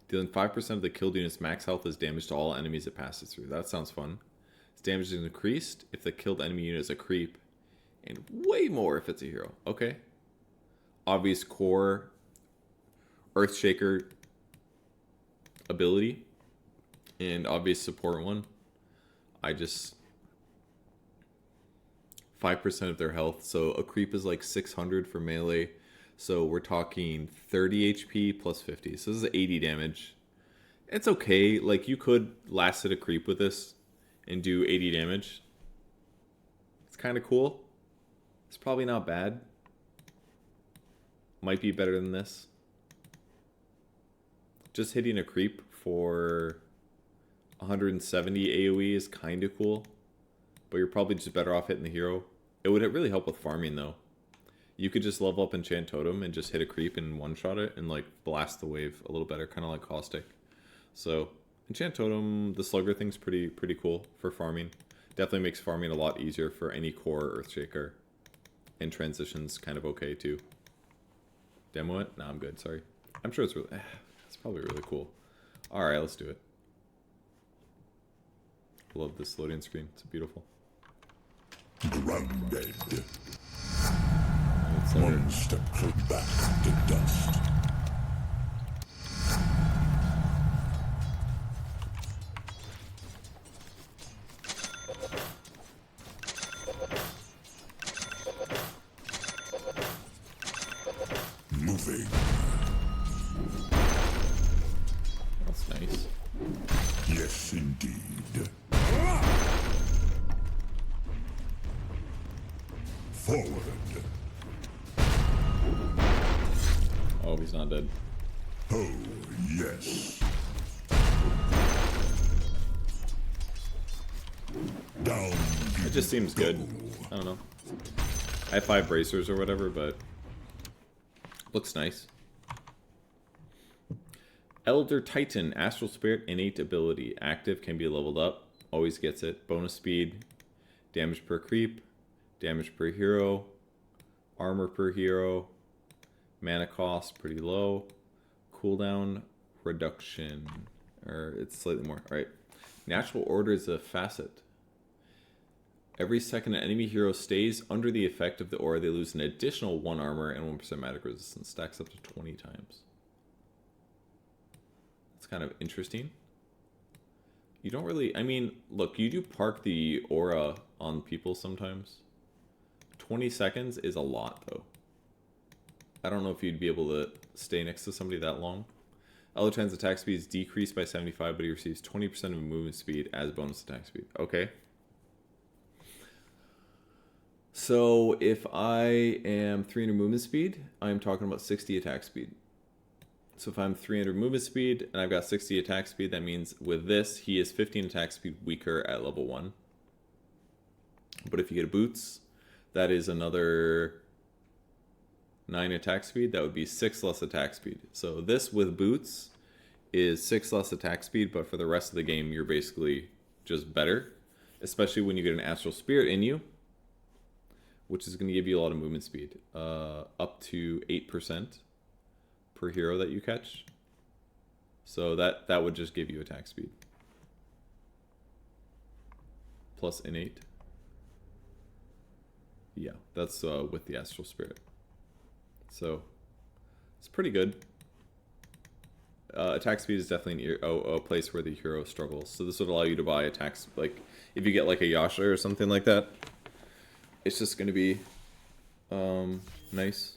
Dealing 5% of the killed unit's max health as damage to all enemies it passes through. That sounds fun. Its damage is increased if the killed enemy unit is a creep. And way more if it's a hero. Okay. Obvious core Earthshaker ability. And obvious support one. I just... 5% of their health. So a creep is like 600 for melee. So we're talking 30 HP plus 50. So this is 80 damage. It's okay. Like you could last hit a creep with this and do 80 damage. It's kind of cool. It's probably not bad. Might be better than this. Just hitting a creep for 170 AoE is kind of cool. But you're probably just better off hitting the hero. It would really help with farming though. You could just level up Enchant Totem and just hit a creep and one-shot it and like blast the wave a little better, kind of like Caustic. So Enchant Totem, the Slugger thing's pretty cool for farming. Definitely makes farming a lot easier for any core Earthshaker. And transition's kind of okay too. Demo it? Nah, I'm good, sorry. I'm sure it's really... It's probably really cool. Alright, let's do it. Love this loading screen. It's beautiful. Grounded. One step back to dust. Moving. That's nice. Yes, indeed. Forward. Oh, he's not dead. Oh, yes. Down. It just seems good. I don't know. I have 5 bracers or whatever, but looks nice. Elder Titan, Astral Spirit, innate ability. Active, can be leveled up. Always gets it. Bonus speed, damage per creep, damage per hero, armor per hero, mana cost pretty low, cooldown reduction, or it's slightly more. All right, natural order is a facet. Every second an enemy hero stays under the effect of the aura, they lose an additional 1 armor and 1% magic resistance. Stacks up to 20 times. It's kind of interesting. You don't really... I mean, look, you do park the aura on people sometimes. 20 seconds is a lot, though. I don't know if you'd be able to stay next to somebody that long. Eldertan's attack speed is decreased by 75, but he receives 20% of movement speed as bonus attack speed. Okay. So if I am 300 movement speed, I'm talking about 60 attack speed. So if I'm 300 movement speed and I've got 60 attack speed, that means with this, he is 15 attack speed weaker at level 1. But if you get a boots, that is another 9 attack speed. That would be 6 less attack speed. So this with boots is 6 less attack speed, but for the rest of the game, you're basically just better. Especially when you get an Astral Spirit in you, which is going to give you a lot of movement speed. Up to 8% per hero that you catch. So that would just give you attack speed. Plus innate. Yeah, that's with the Astral Spirit. So, it's pretty good. Attack speed is definitely a place where the hero struggles. So this would allow you to buy attacks, like, if you get like a Yasha or something like that, it's just going to be nice.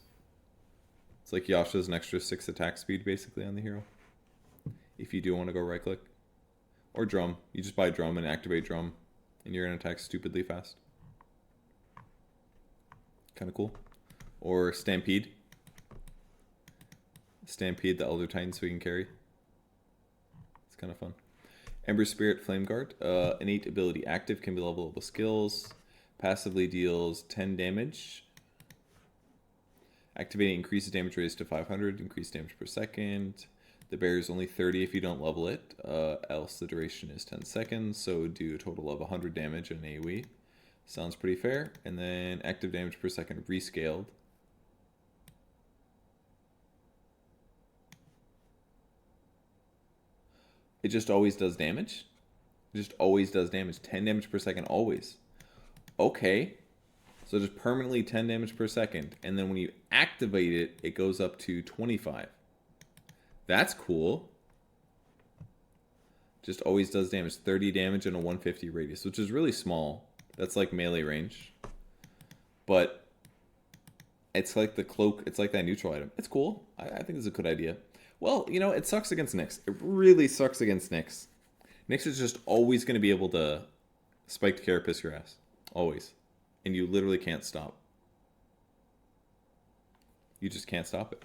It's like Yasha's an extra 6 attack speed basically on the hero. If you do want to go right click. Or drum. You just buy drum and activate drum, and you're going to attack stupidly fast. Kind of cool. Or Stampede. Stampede the Elder Titan so we can carry. It's kind of fun. Ember Spirit Flame Guard. Innate ability active, can be levelable skills. Passively deals 10 damage. Activating increases damage raised to 500. Increased damage per second. The barrier is only 30 if you don't level it. Else the duration is 10 seconds. So do a total of 100 damage in AoE. Sounds pretty fair. And then active damage per second rescaled. It just always does damage? It just always does damage. 10 damage per second, always. Okay. So just permanently 10 damage per second. And then when you activate it, it goes up to 25. That's cool. Just always does damage. 30 damage in a 150 radius, which is really small. That's like melee range. But it's like the cloak. It's like that neutral item. It's cool. I think it's a good idea. Well, you know, it sucks against Nyx. It really sucks against Nyx. Nyx is just always going to be able to spike to carapace your ass. Always. And you literally can't stop. You just can't stop it.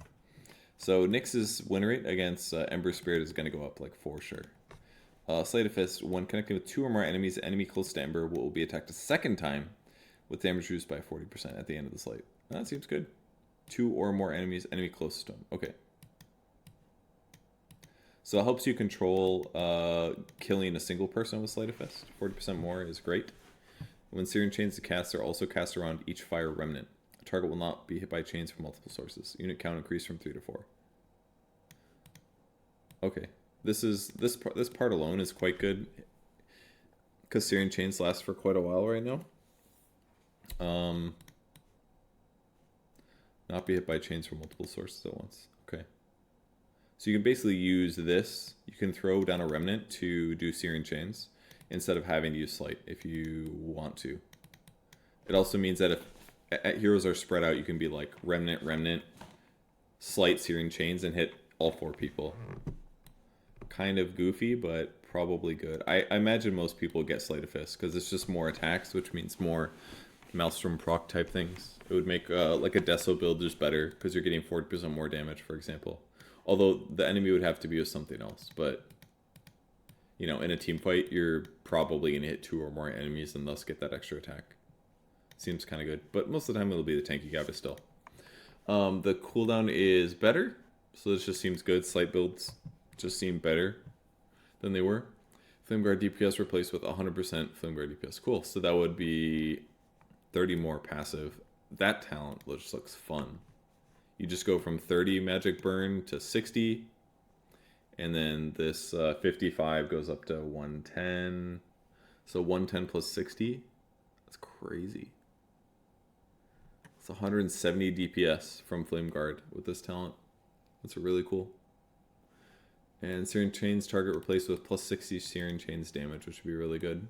So Nyx's win rate against Ember Spirit is going to go up, like, for sure. Sleight of Fist, when connecting with 2 or more enemies, the enemy close to Ember will be attacked a second time with damage reduced by 40% at the end of the sleight. That seems good. 2 or more enemies, enemy close to him. Okay. So it helps you control killing a single person with Sleight of Fist. 40% more is great. When Searing Chains to cast, are also cast around each fire remnant. A target will not be hit by chains from multiple sources. Unit count increased from 3 to 4. Okay. This part alone is quite good. Because Searing Chains last for quite a while right now. Not be hit by chains from multiple sources at once. Okay. So you can basically use this. You can throw down a remnant to do Searing Chains instead of having to use Sleight if you want to. It also means that if heroes are spread out, you can be like remnant, Sleight, Searing Chains, and hit all 4 people. Kind of goofy, but probably good. I imagine most people get Sleight of Fist because it's just more attacks, which means more Maelstrom proc type things. It would make like a Deso build just better because you're getting 40% more damage, for example. Although the enemy would have to be with something else. But, you know, in a team fight, you're probably going to hit 2 or more enemies and thus get that extra attack. Seems kind of good. But most of the time it'll be the tanky guy, but still. The cooldown is better. So this just seems good. Slight builds just seem better than they were. Flameguard DPS replaced with 100% Flameguard DPS. Cool. So that would be 30 more passive. That talent just looks fun. You just go from 30 magic burn to 60. And then this 55 goes up to 110. So 110 plus 60. That's crazy. It's 170 DPS from Flameguard with this talent. That's really cool. And Searing Chains target replaced with plus 60 Searing Chains damage, which would be really good.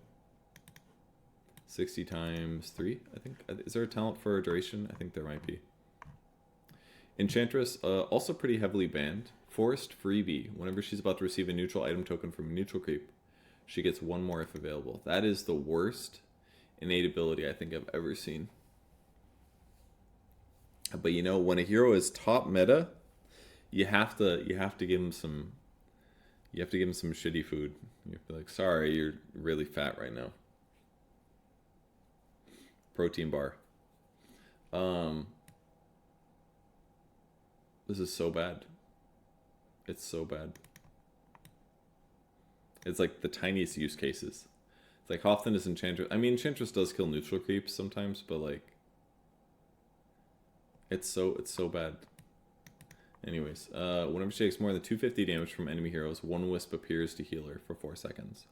60 times 3, I think. Is there a talent for duration? I think there might be. Enchantress, also pretty heavily banned. Forest Freebie. Whenever she's about to receive a neutral item token from a neutral creep, she gets 1 more if available. That is the worst innate ability I think I've ever seen. But you know, when a hero is top meta, you have to give him some shitty food. You have to be like, sorry, you're really fat right now. Protein bar. This is so bad. It's so bad. It's like the tiniest use cases. It's like, how often is Enchantress? I mean, Enchantress does kill neutral creeps sometimes, but like, it's so bad. Anyways, whenever she takes more than 250 damage from enemy heroes, 1 wisp appears to heal her for 4 seconds.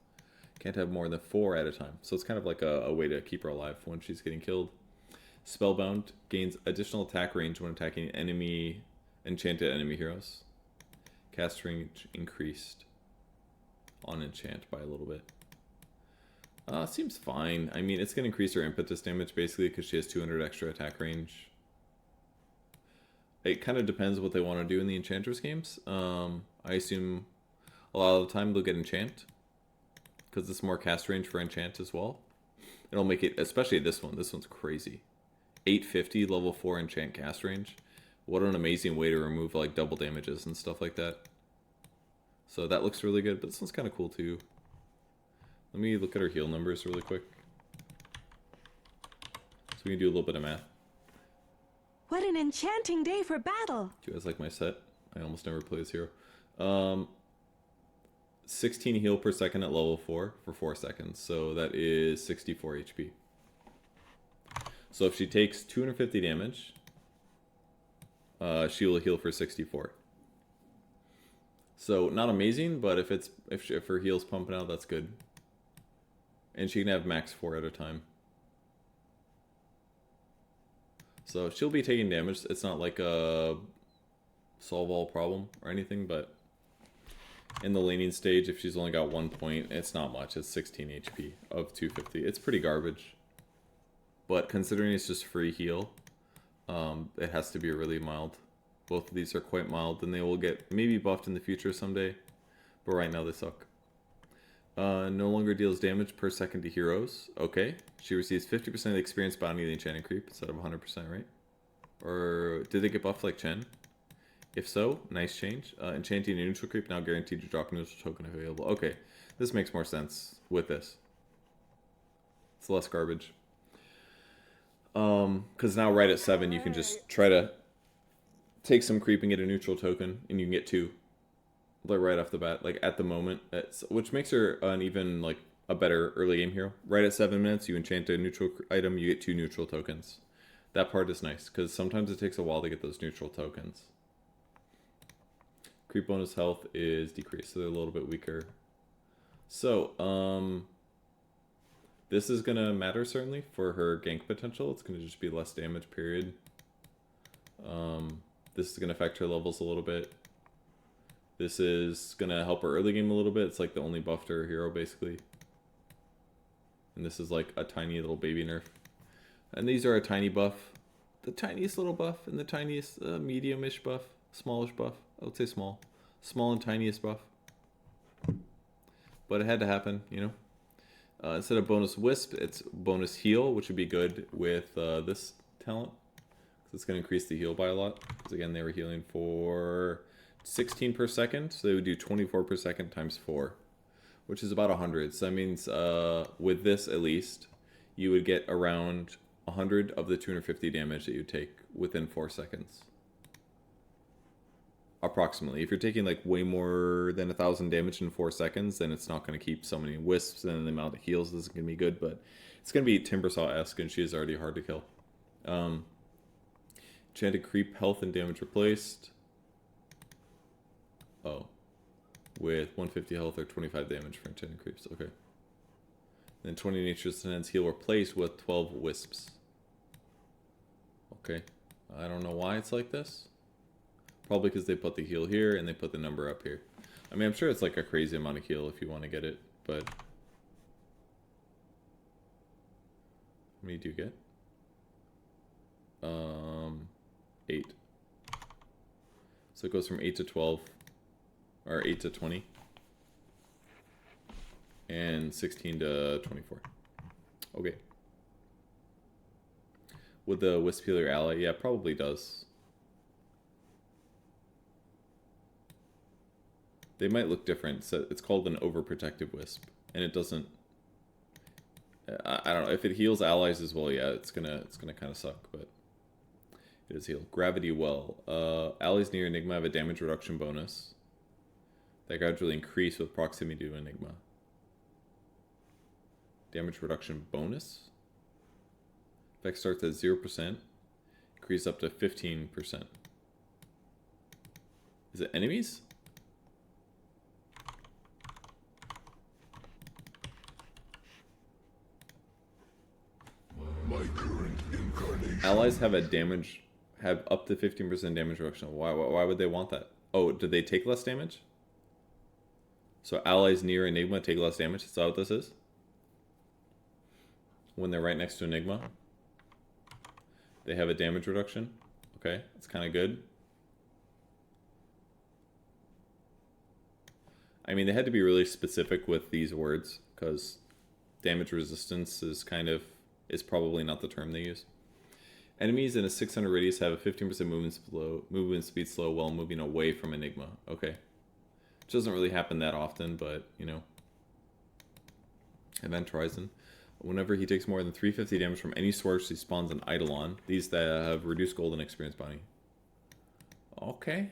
Can't have more than 4 at a time. So it's kind of like a way to keep her alive when she's getting killed. Spellbound gains additional attack range when attacking enchanted enemy heroes. Cast range increased on enchant by a little bit. Seems fine. I mean, it's going to increase her impetus damage basically because she has 200 extra attack range. It kind of depends what they want to do in the Enchantress games. I assume a lot of the time they'll get enchant because it's more cast range for enchant as well. It'll make it, especially this one. This one's crazy. 850 level 4 enchant cast range. What an amazing way to remove like double damages and stuff like that. So that looks really good, but this one's kind of cool too. Let me look at her heal numbers really quick. So we can do a little bit of math. What an enchanting day for battle! Do you guys like my set? I almost never play this hero. 16 heal per second at level 4 for 4 seconds. So that is 64 HP. So if she takes 250 damage, she will heal for 64. So not amazing, but if her heal's pumping out, that's good. And she can have max 4 at a time. So she'll be taking damage. It's not like a solve all problem or anything, but in the laning stage, if she's only got 1 point, it's not much. It's 16 HP of 250. It's pretty garbage. But considering it's just free heal, it has to be really mild. Both of these are quite mild, and they will get maybe buffed in the future someday. But right now they suck. No longer deals damage per second to heroes. Okay. She receives 50% of the experience bounty of the enchanted creep instead of 100%, right? Or did they get buffed like Chen? If so, nice change. Enchanting a neutral creep now guaranteed to drop a neutral token if available. Okay. This makes more sense with this. It's less garbage. Because now right at 7 you can just try to take some creep and get a neutral token, and you can get 2. Like right off the bat, like at the moment, which makes her an even like a better early game hero. Right at 7 minutes, you enchant a neutral item, you get 2 neutral tokens. That part is nice because sometimes it takes a while to get those neutral tokens. Creep bonus health is decreased, so they're a little bit weaker. So, this is gonna matter certainly for her gank potential. It's gonna just be less damage, period. This is gonna affect her levels a little bit. This is gonna help her early game a little bit. It's like the only buff to her hero, basically. And this is like a tiny little baby nerf. And these are a tiny buff. The tiniest little buff and the tiniest medium-ish buff. Smallish buff. I would say small. Small and tiniest buff. But it had to happen, you know. Instead of bonus wisp, it's bonus heal, which would be good with this talent. It's going to increase the heal by a lot. Because again, they were healing for 16 per second. So they would do 24 per second times 4. Which is about 100. So that means with this at least, you would get around 100 of the 250 damage that you take within 4 seconds. Approximately. If you're taking like way more than 1,000 damage in 4 seconds, then it's not going to keep so many wisps, and the amount of heals isn't going to be good, but it's going to be Timbersaw-esque, and she is already hard to kill. Enchanted creep health and damage replaced. Oh. With 150 health or 25 damage for enchanted creeps. Okay. Then 20 nature's sense heal replaced with 12 wisps. Okay. I don't know why it's like this. Probably because they put the heal here and they put the number up here. I mean, I'm sure it's like a crazy amount of heal if you want to get it, but... How many do you get? 8. So it goes from 8 to 12. Or 8 to 20. And 16 to 24. Okay. Would the wisp heal your ally? Yeah, probably does. They might look different. So it's called an overprotective wisp. And it doesn't... I don't know. If it heals allies as well, yeah, it's gonna kind of suck, but... It is heal. Gravity Well. Allies near Enigma have a damage reduction bonus. That gradually increase with proximity to Enigma. Damage reduction bonus. Effect starts at 0%. Increase up to 15%. Is it enemies? My current incarnation Allies have have up to 15% damage reduction. Why would they want that? Oh, did they take less damage? So allies near Enigma take less damage? Is that what this is? When they're right next to Enigma? They have a damage reduction? Okay, that's kind of good. I mean, they had to be really specific with these words, because damage resistance is probably not the term they use. Enemies in a 600 radius have a 15% movement speed slow while moving away from Enigma. Okay. Which doesn't really happen that often, but, you know. Event Horizon. Whenever he takes more than 350 damage from any source, he spawns an Eidolon. These that have reduced golden experience bounty. Okay.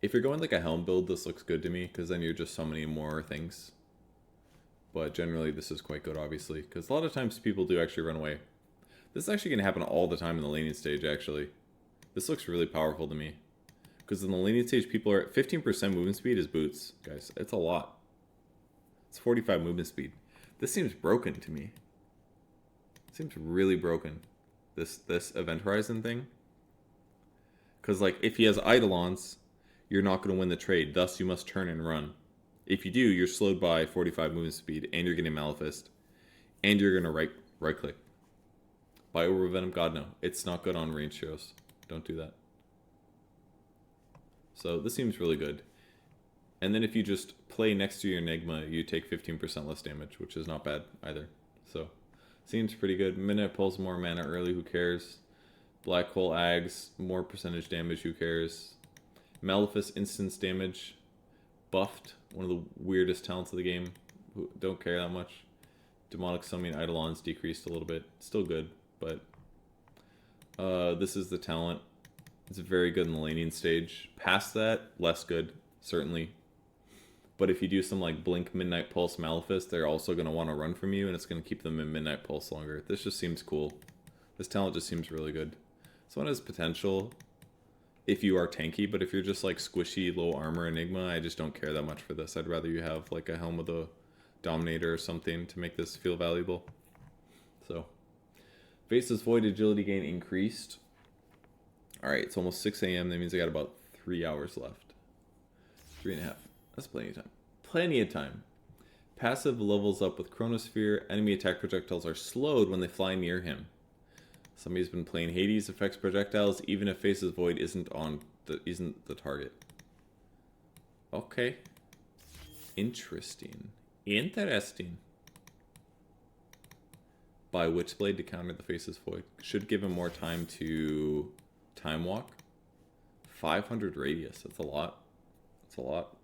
If you're going like a Helm build, this looks good to me, because then you're just summoning more things. But generally, this is quite good, obviously, because a lot of times people do actually run away. This is actually going to happen all the time in the laning stage, actually. This looks really powerful to me. Because in the laning stage, people are at 15% movement speed is boots, guys. It's a lot. It's 45 movement speed. This seems broken to me. It seems really broken. This Event Horizon thing. Because, like, if he has Eidolons, you're not going to win the trade. Thus, you must turn and run. If you do, you're slowed by 45 movement speed, and you're getting Malefist. And you're going to right-click. By Overvenom? God, no. It's not good on range heroes. Don't do that. So, this seems really good. And then if you just play next to your Enigma, you take 15% less damage, which is not bad either. So, seems pretty good. Midnight Pulse, more mana early, who cares? Black Hole Ags, more percentage damage, who cares? Maleficent instance damage, buffed, one of the weirdest talents of the game. Don't care that much. Demonic Summoning Eidolons decreased a little bit. Still good, but this is the talent. It's very good in the laning stage. Past that, less good, certainly. But if you do some like Blink, Midnight Pulse, Maleficent, they're also going to want to run from you, and it's going to keep them in Midnight Pulse longer. This just seems cool. This talent just seems really good. This one has potential if you are tanky, but if you're just like squishy, low armor Enigma, I just don't care that much for this. I'd rather you have like a Helm with a Dominator or something to make this feel valuable. So, Faces Void agility gain increased. Alright, it's almost 6 a.m. That means I got about 3 hours left. 3.5. That's plenty of time. Plenty of time. Passive levels up with Chronosphere. Enemy attack projectiles are slowed when they fly near him. Somebody's been playing Hades affects projectiles even if Faces Void isn't the target. Okay. Interesting. Interesting. Buy Witchblade to counter the Faces Void. Should give him more time to time walk. 500 radius. That's a lot. That's a lot.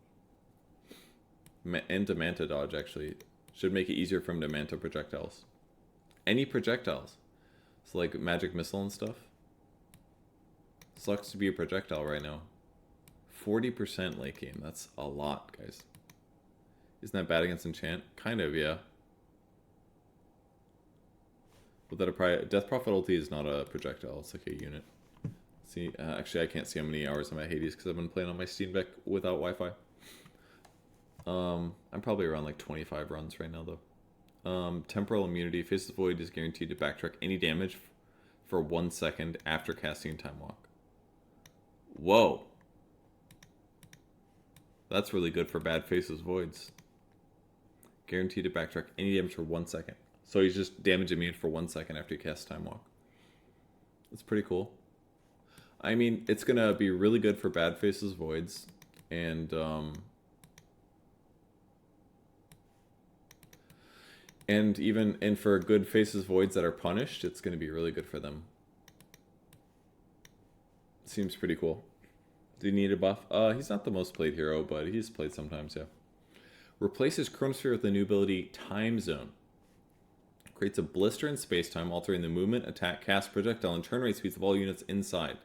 And to Manta dodge, actually. Should make it easier for him to Manta projectiles. Any projectiles. So like magic missile and stuff. Sucks to be a projectile right now. 40% late game. That's a lot, guys. Isn't that bad against enchant? Kind of, yeah. But that Death Prophet ulti is not a projectile. It's like a unit. See, actually, I can't see how many hours I'm at Hades because I've been playing on my Steam Deck without Wi-Fi. I'm probably around like 25 runs right now, though. Temporal immunity. Faces Void is guaranteed to backtrack any damage for 1 second after casting Time Walk. Whoa. That's really good for bad Faces Voids. Guaranteed to backtrack any damage for 1 second. So he's just damage immune for 1 second after you cast Time Walk. That's pretty cool. I mean, it's going to be really good for bad Faces Voids. And for good Faces Voids that are punished, it's going to be really good for them. Seems pretty cool. Do you need a buff? He's not the most played hero, but he's played sometimes, yeah. Replaces Chronosphere with the new ability Time Zone. Creates a blister in space-time, altering the movement, attack, cast, projectile, and turn rate speeds of all units inside.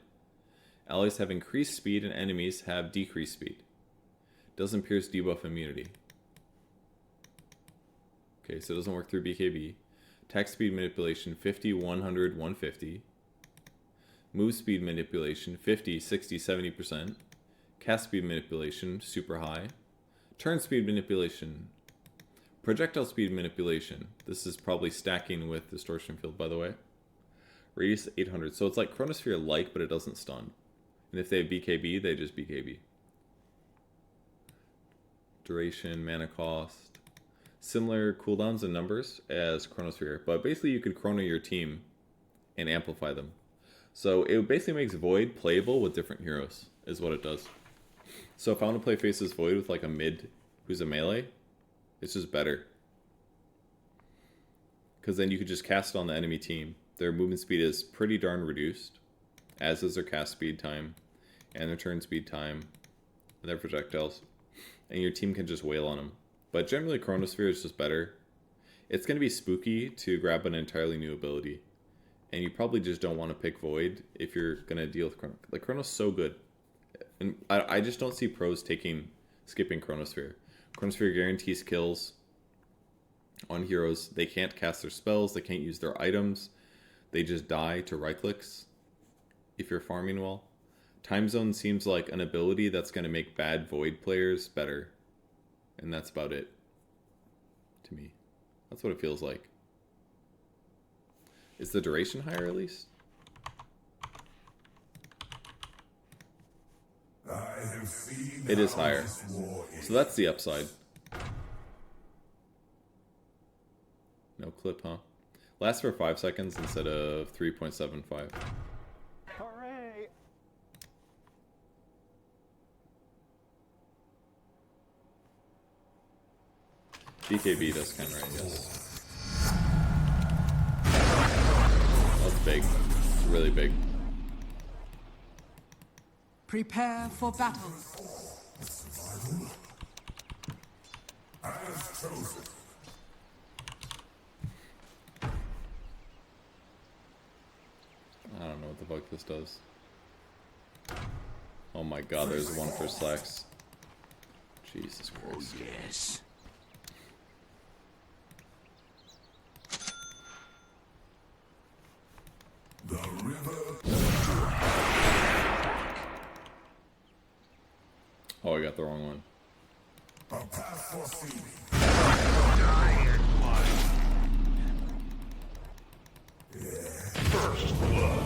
Allies have increased speed and enemies have decreased speed. Doesn't pierce debuff immunity. Okay, so it doesn't work through BKB. Attack speed manipulation, 50, 100, 150. Move speed manipulation, 50, 60, 70%. Cast speed manipulation, super high. Turn speed manipulation. Projectile speed manipulation. This is probably stacking with Distortion Field, by the way. Radius 800. So it's like Chronosphere like, but it doesn't stun. And if they have BKB, they just BKB. Duration, mana cost. Similar cooldowns and numbers as Chronosphere. But basically you could chrono your team and amplify them. So it basically makes Void playable with different heroes, is what it does. So if I want to play Faces Void with like a mid who's a melee, it's just better. Because then you could just cast it on the enemy team. Their movement speed is pretty darn reduced, as is their cast speed time, and their turn speed time, and their projectiles. And your team can just wail on them. But generally Chronosphere is just better. It's going to be spooky to grab an entirely new ability. And you probably just don't want to pick Void if you're going to deal with Chrono. Like, Chrono's so good. And I just don't see pros skipping Chronosphere. Chronosphere guarantees kills on heroes. They can't cast their spells. They can't use their items. They just die to right clicks if you're farming well. Time Zone seems like an ability that's going to make bad Void players better. And that's about it. To me. That's what it feels like. Is the duration higher at least? It is higher. So that's the upside. No clip, huh? Lasts for 5 seconds instead of 3.75. Hooray! BKB does kind of right, yes. That's big. It's really big. Prepare for battle. I don't know what the fuck this does. Oh my god, there's one for Slacks. Jesus Christ. Yes. The river. Oh, I got the wrong one. A path for feeding. First blood.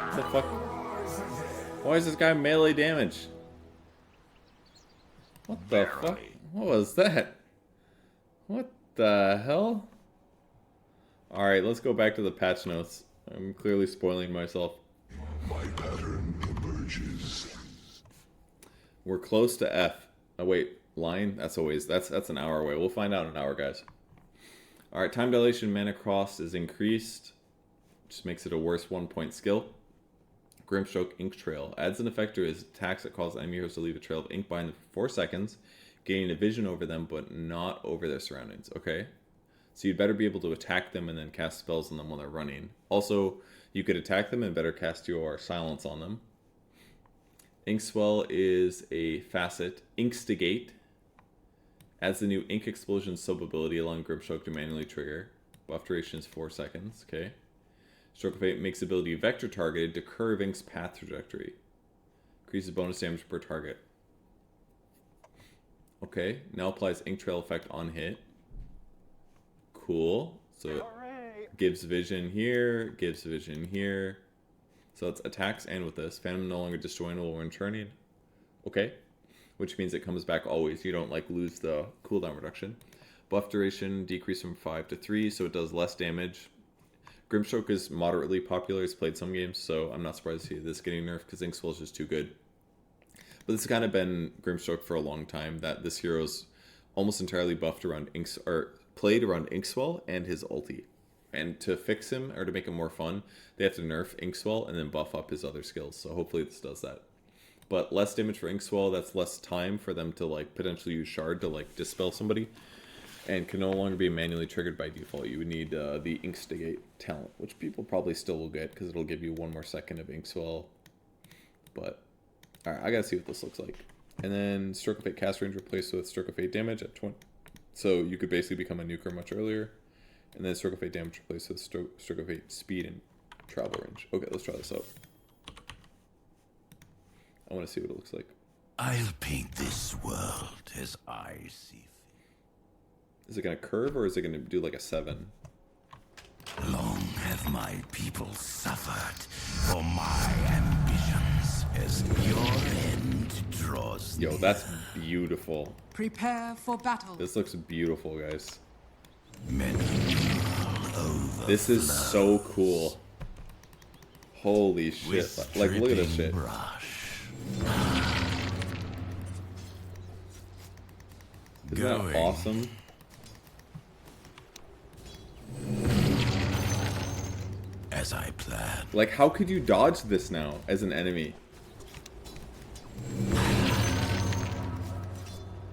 What the fuck? Why is this guy melee damage? What the fuck? What was that? What the hell? Alright, let's go back to the patch notes. I'm clearly spoiling myself. My pattern emerges. We're close to F. Oh wait, line? That's an hour away. We'll find out in an hour, guys. Alright, time dilation mana cost is increased. Just makes it a worse 1-point skill. Grimstroke Ink Trail. Adds an effect to his attacks that cause enemy heroes to leave a trail of ink behind them for 4 seconds, gaining a vision over them, but not over their surroundings. Okay? So you'd better be able to attack them and then cast spells on them while they're running. Also, you could attack them and better cast your silence on them. Inkswell is a facet. Inkstigate adds the new Ink Explosion sub-ability, allowing Grimstroke to manually trigger. Buff duration is 4 seconds. Okay. Stroke of Fate makes ability vector targeted to curve Ink's path trajectory. Increases bonus damage per target. Okay. Now applies Ink Trail effect on hit. Cool. So Hooray! gives vision here, gives vision here. So it's attacks and with this. Phantom no longer destroyable when turning. Okay. Which means it comes back always. You don't like lose the cooldown reduction. Buff duration decreased from 5 to 3, so it does less damage. Grimstroke is moderately popular. It's played some games, so I'm not surprised to see this getting nerfed because Inkswell is just too good. But this has kind of been Grimstroke for a long time, that this hero's almost entirely buffed around played around Inkswell and his ulti. And to fix him, or to make him more fun, they have to nerf Inkswell and then buff up his other skills. So hopefully this does that. But less damage for Inkswell, that's less time for them to like potentially use Shard to like dispel somebody. And can no longer be manually triggered by default. You would need the Inkstigate talent, which people probably still will get because it'll give you 1 more second of Inkswell. But, alright, I gotta see what this looks like. And then Stroke of Fate cast range replaced with Stroke of Fate damage at 20. So you could basically become a nuker much earlier. And then Stroke of Fate damage replaced with Stroke of Fate speed and travel range. Okay, let's try this out. I want to see what it looks like. I'll paint this world as I see fit. Is it gonna curve or is it gonna do like a 7? Long have my people suffered for my ambitions as your end draws Yo, near. that's beautiful. Prepare for battle. This looks beautiful, guys. Many over This is so cool. Holy shit. with Like, look at this dripping shit. brush. Isn't that Going. awesome? As I planned. Like, how could you dodge this now as an enemy?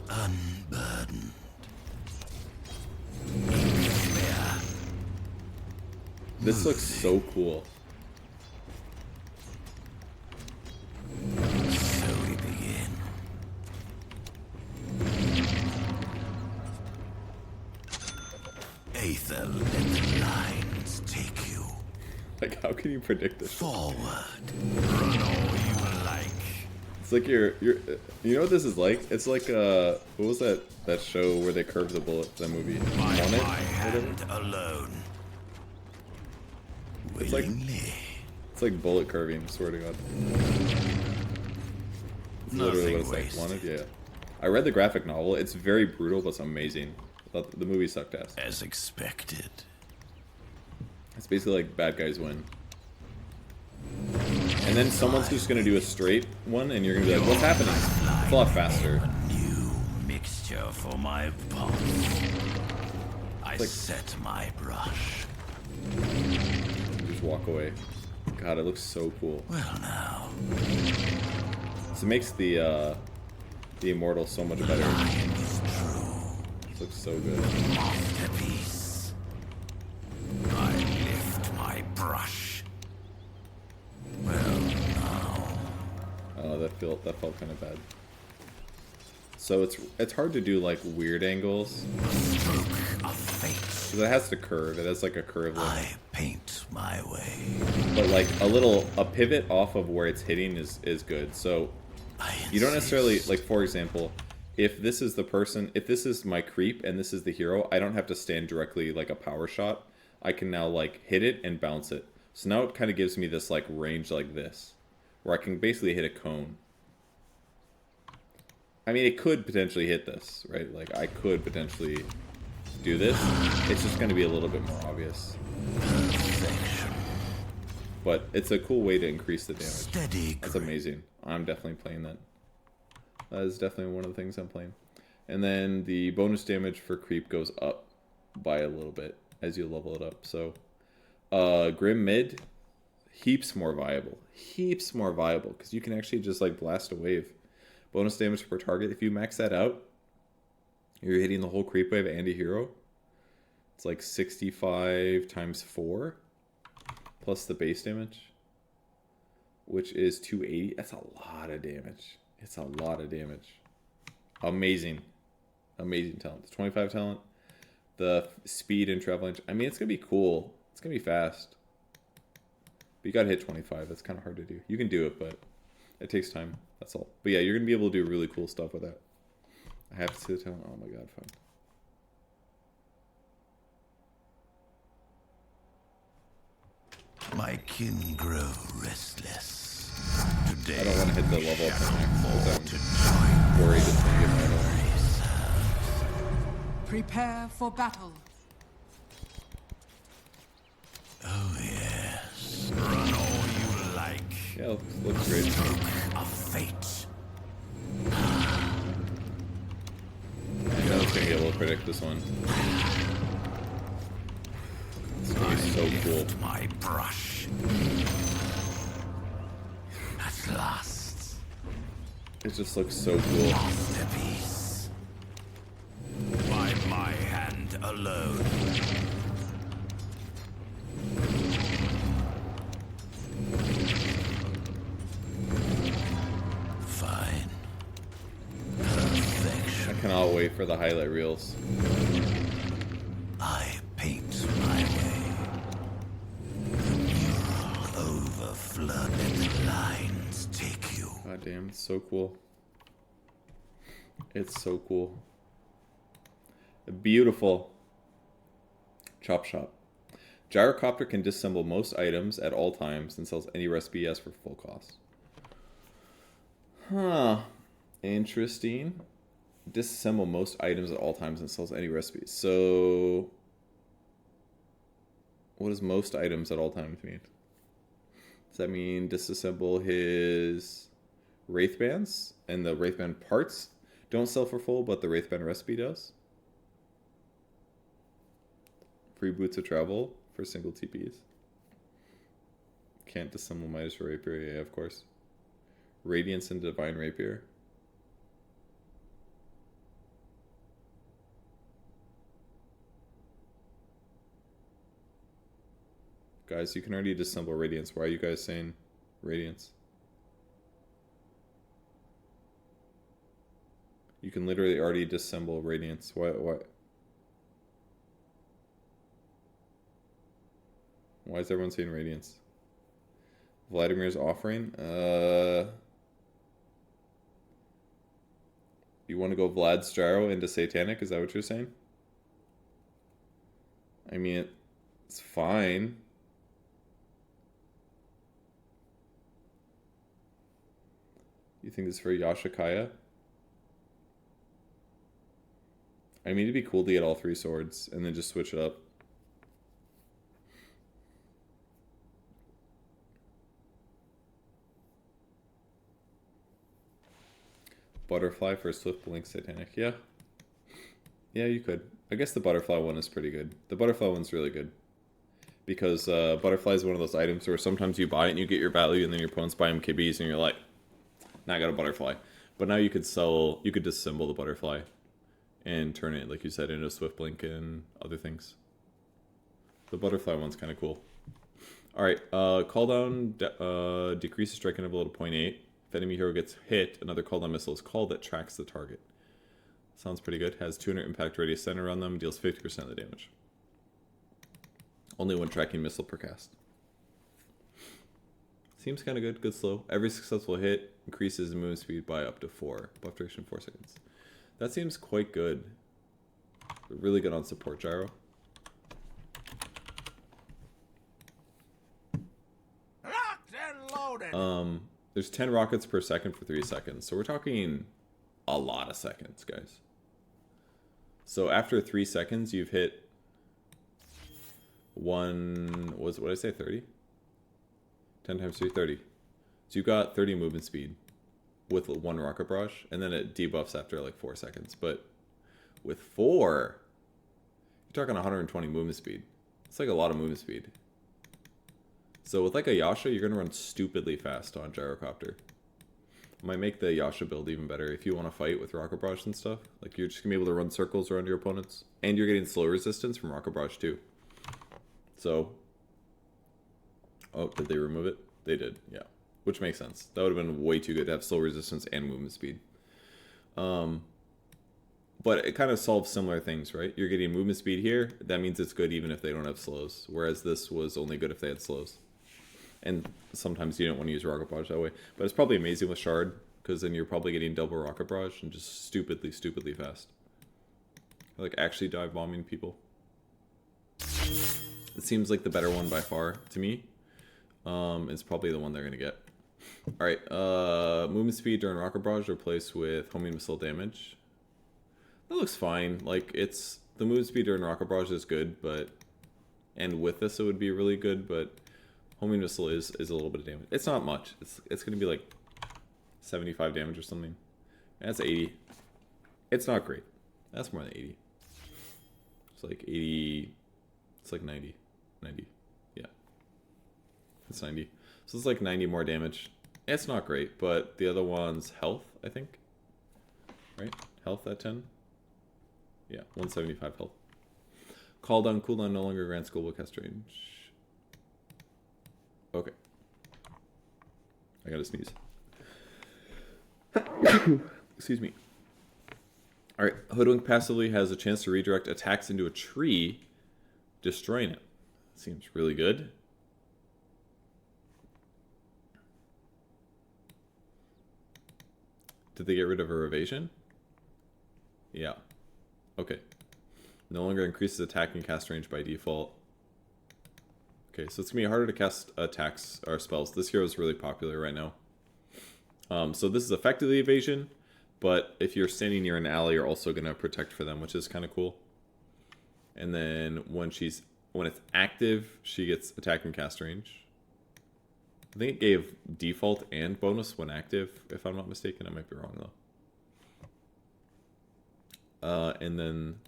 Unburdened. This looks so cool. So we begin. Aether, let the lines take you. Like, how can you predict this? Forward. Run all you like. It's like you're you know what this is like? It's like what was that show where they curved the bullet, that movie? By On my it? hand alone. It's like- Willingly. It's like bullet curving, swear to God. It's literally what it's like. Wanted? Yeah. I read the graphic novel. It's very brutal, but it's amazing. I thought the movie sucked ass. As expected. It's basically like bad guys win. And then someone's just gonna do a straight one, and you're gonna be like, what's happening? It's a lot faster. A new mixture for my pot. I like- set my brush. You just walk away. God, it looks so cool. Well now. So it makes the Immortal so much better. Lion is true. It looks so good. Masterpiece. I lift my brush. Well now. Oh, that felt kind of bad. So it's hard to do like weird angles Stroke of fate. because it has to curve. It has like a curve line. I paint my way. But like a pivot off of where it's hitting is good. So you don't necessarily, like, for example, if this is the person, if this is my creep and this is the hero, I don't have to stand directly like a power shot. I can now like hit it and bounce it. So now it kind of gives me this like range like this, where I can basically hit a cone. I mean, it could potentially hit this, right? Like, I could potentially do this. It's just going to be a little bit more obvious. Perfection. But it's a cool way to increase the damage. Steady That's grip. amazing. I'm definitely playing that. That is definitely one of the things I'm playing. And then the bonus damage for creep goes up by a little bit as you level it up. So, Grim mid, heaps more viable. Heaps more viable because you can actually just like blast a wave. Bonus damage per target. If you max that out, you're hitting the whole creep wave and a hero. It's like 65 times 4 plus the base damage, which is 280. That's a lot of damage. It's a lot of damage. Amazing. Amazing talent. The 25 talent. The speed and travel. I mean, it's going to be cool. It's going to be fast. But you got to hit 25. That's kind of hard to do. You can do it, but it takes time. That's all. But yeah, you're going to be able to do really cool stuff with that. I have to see the talent. Oh my god, fine. My kin grow restless. Today I don't want to hit the level up shall next more to because join I'm worried it's going to get metal. Prepare for battle. Oh yes. Run all you like. Yeah, looks great. Stroke of fate. I know it's going to be able to predict this one. It's going to be so cool. Lift my brush. At last. It just looks so cool. Masterpiece. By my hand alone. Fine. Perfection. I cannot wait for the highlight reels. I paint my way. The mural overflood. Let the lines take you. God damn, it's so cool. It's so cool. Beautiful. Chop shop. Gyrocopter can disassemble most items at all times and sells any recipe as for full cost. Huh. Interesting. Disassemble most items at all times and sells any recipes. So, what does most items at all times mean? Does that mean disassemble his Wraithbands? And the Wraithband parts don't sell for full, but the Wraithband recipe does? Free boots of travel for single TPs. Can't disassemble Midas or Rapier, yeah, of course. Radiance and Divine Rapier. Guys, you can already disassemble Radiance. Why are you guys saying Radiance? You can literally already disassemble Radiance. Why? Why is everyone saying Radiance? Vladimir's offering? You want to go Vlad's Gyro into Satanic? Is that what you're saying? I mean, it's fine. You think this is for Yashikaya? I mean, it'd be cool to get all 3 swords and then just switch it up. Butterfly for Swift Blink Satanic. Yeah. Yeah, you could. I guess the Butterfly one is pretty good. The Butterfly one's really good. Because Butterfly is one of those items where sometimes you buy it and you get your value and then your opponents buy them KBs and you're like, now I got a Butterfly. But now you could disassemble the Butterfly and turn it, like you said, into Swift Blink and other things. The Butterfly one's kind of cool. Alright, call down decreases strike interval to 0.8. If enemy hero gets hit, another call down missile is called that tracks the target. Sounds pretty good. Has 200 impact radius center on them, deals 50% of the damage. Only one tracking missile per cast. Seems kind of good. Good slow. Every successful hit increases the movement speed by up to 4. Buff duration 4 seconds. That seems quite good. Really good on support gyro. Locked and loaded. There's 10 rockets per second for 3 seconds. So we're talking a lot of seconds, guys. So after 3 seconds, you've hit one, what did I say, 30? 10 times 3, 30. So you've got 30 movement speed with 1 rocket barrage, and then it debuffs after like 4 seconds. But with 4, you're talking 120 movement speed. It's like a lot of movement speed. So with like a Yasha, you're going to run stupidly fast on Gyrocopter. Might make the Yasha build even better if you want to fight with Rocket Barrage and stuff. Like you're just going to be able to run circles around your opponents. And you're getting slow resistance from Rocket Barrage too. So, oh, did they remove it? They did, yeah. Which makes sense. That would have been way too good to have slow resistance and movement speed. But it kind of solves similar things, right? You're getting movement speed here. That means it's good even if they don't have slows. Whereas this was only good if they had slows. And sometimes you don't want to use Rocket Barrage that way. But it's probably amazing with Shard, because then you're probably getting double Rocket Barrage and just stupidly fast. Like actually dive bombing people. It seems like the better one by far to me. It's probably the one they're going to get. Alright, movement speed during Rocket Barrage replaced with homing missile damage. That looks fine. Like, it's... The movement speed during Rocket Barrage is good, but... And with this it would be really good, but... Homing missile is a little bit of damage. It's not much. It's going to be like 75 damage or something. That's 80. It's not great. That's more than 80. It's like 80... It's like 90. 90. Yeah. It's 90. So it's like 90 more damage. It's not great, but the other one's health, I think. Right? Health at 10? Yeah, 175 health. Call down, cooldown no longer grants global cast range. Okay. I gotta sneeze. Excuse me. Alright, Hoodwink passively has a chance to redirect attacks into a tree, destroying it. Seems really good. Did they get rid of her evasion? Yeah. Okay. No longer increases attack and cast range by default. Okay, so it's going to be harder to cast attacks or spells. This hero is really popular right now. So this is effectively evasion, but if you're standing near an ally, you're also going to protect for them, which is kind of cool. And then when it's active, she gets attack and cast range. I think it gave default and bonus when active, if I'm not mistaken. I might be wrong, though. And then...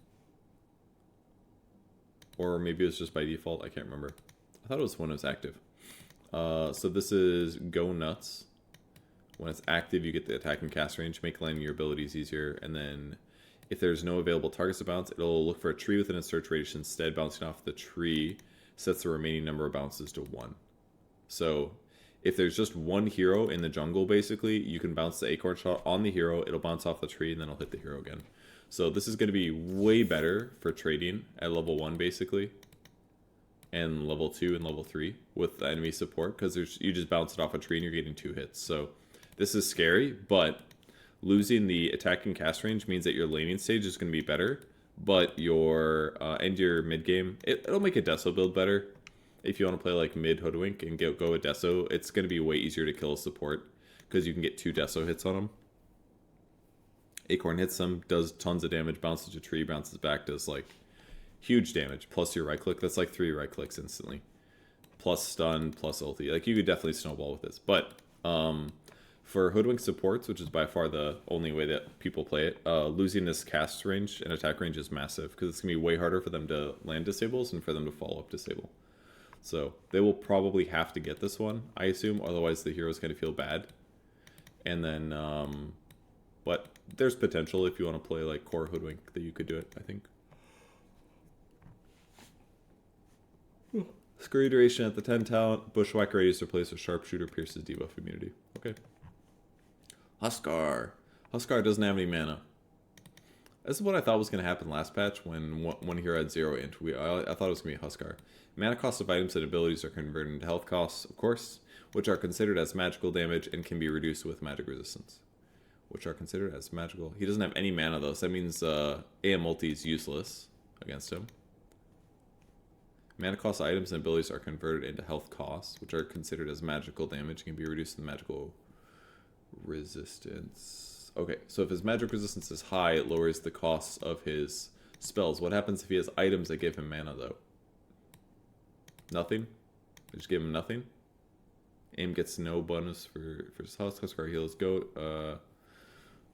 Or maybe it was just by default. I can't remember. I thought it was when it was active. So this is Go Nuts. When it's active, you get the attack and cast range, make landing your abilities easier. And then if there's no available targets to bounce, it'll look for a tree within its search radius. Instead, bouncing off the tree sets the remaining number of bounces to 1. So if there's just one hero in the jungle, basically, you can bounce the acorn shot on the hero. It'll bounce off the tree, and then it'll hit the hero again. So this is going to be way better for trading at level 1, basically. And level 2 and level 3 with the enemy support. Because you just bounce it off a tree and you're getting 2 hits. So this is scary, but losing the attack and cast range means that your laning stage is going to be better. But your mid game, it'll make a Deso build better. If you want to play like mid Hoodwink and go with Deso, it's going to be way easier to kill a support. Because you can get 2 Deso hits on them. Acorn hits them, does tons of damage, bounces to tree, bounces back, does like huge damage. Plus your right click, that's like 3 right clicks instantly. Plus stun, plus ulti. Like you could definitely snowball with this. But for Hoodwink supports, which is by far the only way that people play it, losing this cast range and attack range is massive. Because it's going to be way harder for them to land disables and for them to follow up disable. So they will probably have to get this one, I assume. Otherwise the hero's going to feel bad. And then... but there's potential if you want to play like core Hoodwink that you could do it, I think. Scurry duration at the 10 talent. Bushwhacker radius replaced with Sharpshooter pierces debuff immunity. Okay. Huskar. Huskar doesn't have any mana. This is what I thought was going to happen last patch when one hero had 0 int. I thought it was going to be Huskar. Mana costs of items and abilities are converted into health costs, of course, which are considered as magical damage and can be reduced with magic resistance. Which are considered as magical. He doesn't have any mana though, so that means AM multi is useless against him. Mana cost items and abilities are converted into health costs, which are considered as magical damage and can be reduced in magical resistance. Okay, so if his magic resistance is high, it lowers the costs of his spells. What happens if he has items that give him mana though? Nothing? Just give him nothing? Aim gets no bonus for his house. Huskar heals goat.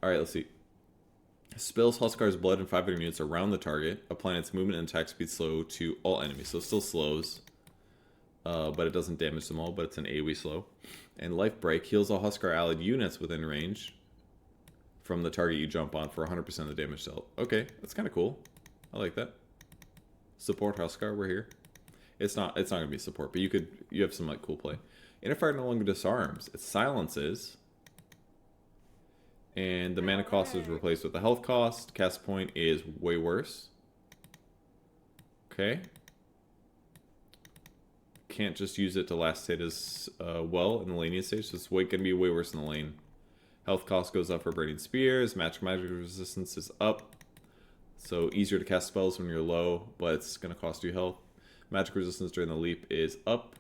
Alright, let's see. Spills Huskar's blood and 500 units around the target, applying its movement and attack speed slow to all enemies. So it still slows, but it doesn't damage them all, but it's an AoE slow. And Life Break heals all Huskar allied units within range from the target you jump on for 100% of the damage dealt. Okay, that's kind of cool. I like that. Support Huskar, we're here. It's not going to be support, but you have some like cool play. Interfire no longer disarms. It silences. And the mana cost is replaced with the health cost. Cast point is way worse. Okay. Can't just use it to last hit as well in the laning stage. So it's going to be way worse in the lane. Health cost goes up for Burning Spears. Magic resistance is up. So easier to cast spells when you're low, but it's going to cost you health. Magic resistance during the leap is up.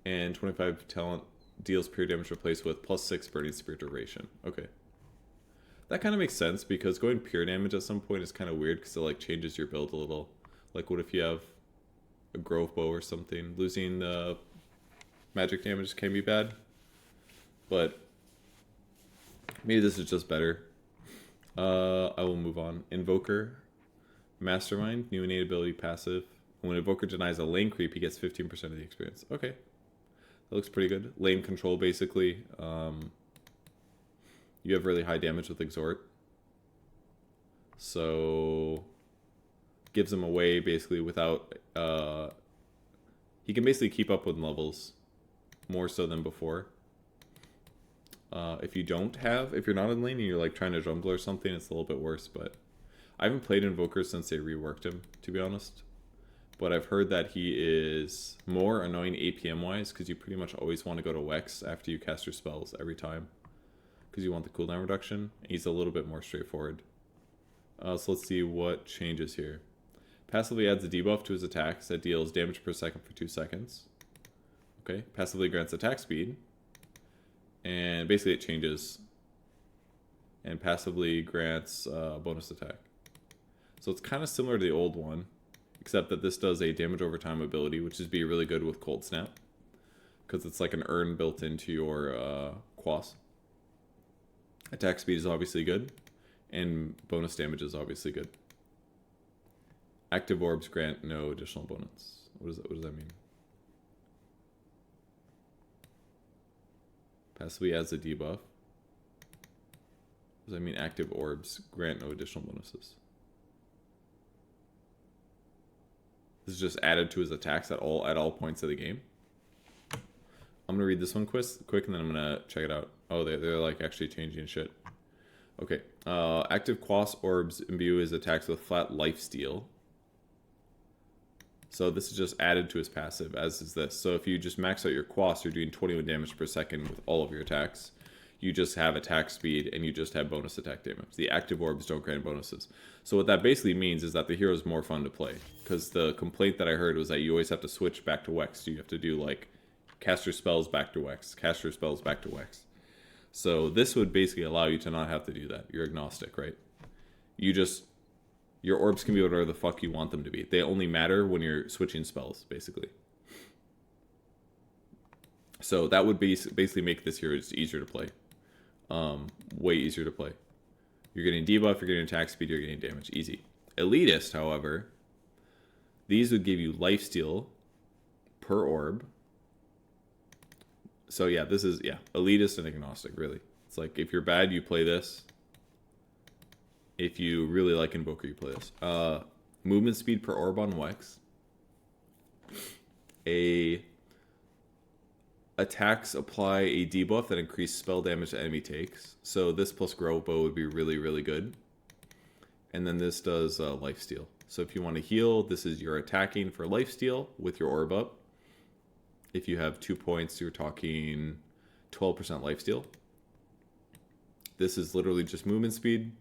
And 25 talent deals pure damage replaced with +6 Burning Spear duration. Okay. That kind of makes sense because going pure damage at some point is kind of weird because it like changes your build a little. Like what if you have a Grove Bow or something? Losing magic damage can be bad. But maybe this is just better. I will move on. Invoker. Mastermind. New innate ability passive. When Invoker denies a lane creep, he gets 15% of the experience. Okay. That looks pretty good. Lane control, basically. You have really high damage with Exhort. So... gives him away, basically, without... he can basically keep up with levels. More so than before. If you're not in lane and you're like trying to jungle or something, it's a little bit worse, but... I haven't played Invoker since they reworked him, to be honest. But I've heard that he is more annoying APM-wise, because you pretty much always want to go to Wex after you cast your spells every time. Because you want the cooldown reduction. He's a little bit more straightforward. So let's see what changes here. Passively adds a debuff to his attacks that deals damage per second for 2 seconds. Okay, passively grants attack speed. And basically it changes. And passively grants bonus attack. So it's kind of similar to the old one, except that this does a damage over time ability, which is be really good with Cold Snap. Because it's like an urn built into your Quas. Attack speed is obviously good. And bonus damage is obviously good. Active orbs grant no additional bonus. What does that mean? Passively adds a debuff. Does that mean active orbs grant no additional bonuses? This is just added to his attacks at all points of the game. I'm gonna read this one quick and then I'm gonna check it out. Oh, they're like actually changing shit. Okay. Active Quas orbs imbue his attacks with flat lifesteal. So this is just added to his passive, as is this. So if you just max out your Quas, you're doing 21 damage per second with all of your attacks. You just have attack speed and you just have bonus attack damage. The active orbs don't grant bonuses. So what that basically means is that the hero is more fun to play. Because the complaint that I heard was that you always have to switch back to Wex. So you have to do like caster spells back to Wex, caster spells back to Wex. So this would basically allow you to not have to do that. You're agnostic, right? Your orbs can be whatever the fuck you want them to be. They only matter when you're switching spells, basically. So that would basically make this hero just easier to play. Way easier to play. You're getting debuff, you're getting attack speed, you're getting damage. Easy. Elitist, however, these would give you lifesteal per orb. So yeah, this is, elitist and agnostic, really. It's like, if you're bad, you play this. If you really like Invoker, you play this. Movement speed per orb on Wex. Attacks apply a debuff that increases spell damage the enemy takes. So this plus Grow Bow would be really, really good. And then this does lifesteal. So if you want to heal, this is your attacking for lifesteal with your orb up. If you have 2 points, you're talking 12% lifesteal. This is literally just movement speed.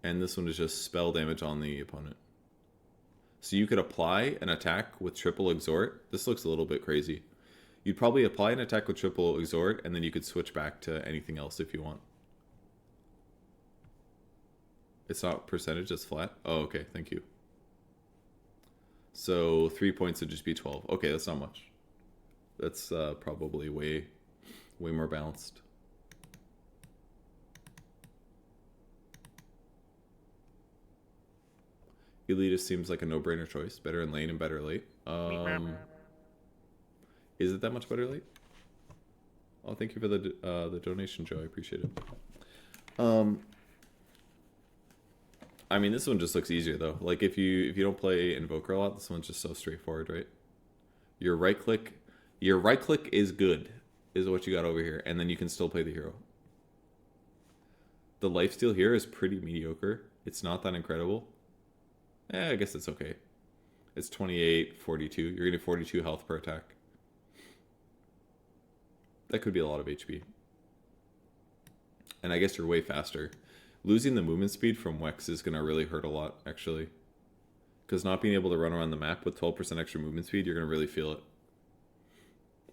And this one is just spell damage on the opponent. So you could apply an attack with triple exhort. This looks a little bit crazy. You'd probably apply an attack with triple exhort, and then you could switch back to anything else if you want. It's not percentage, it's flat. Oh, okay, thank you. So 3 points would just be 12. Okay, that's not much. That's probably way more balanced. Elitist seems like a no-brainer choice. Better in lane and better late. Is it that much better late? Oh, thank you for the donation, Joe. I appreciate it. I mean, this one just looks easier though. Like if you don't play Invoker a lot, this one's just so straightforward, right? Your right click is good, is what you got over here, and then you can still play the hero. The lifesteal here is pretty mediocre. It's not that incredible. I guess it's okay. It's 28, 42. You're getting 42 health per attack. That could be a lot of HP. And I guess you're way faster. Losing the movement speed from Wex is going to really hurt a lot, actually. Because not being able to run around the map with 12% extra movement speed, you're going to really feel it.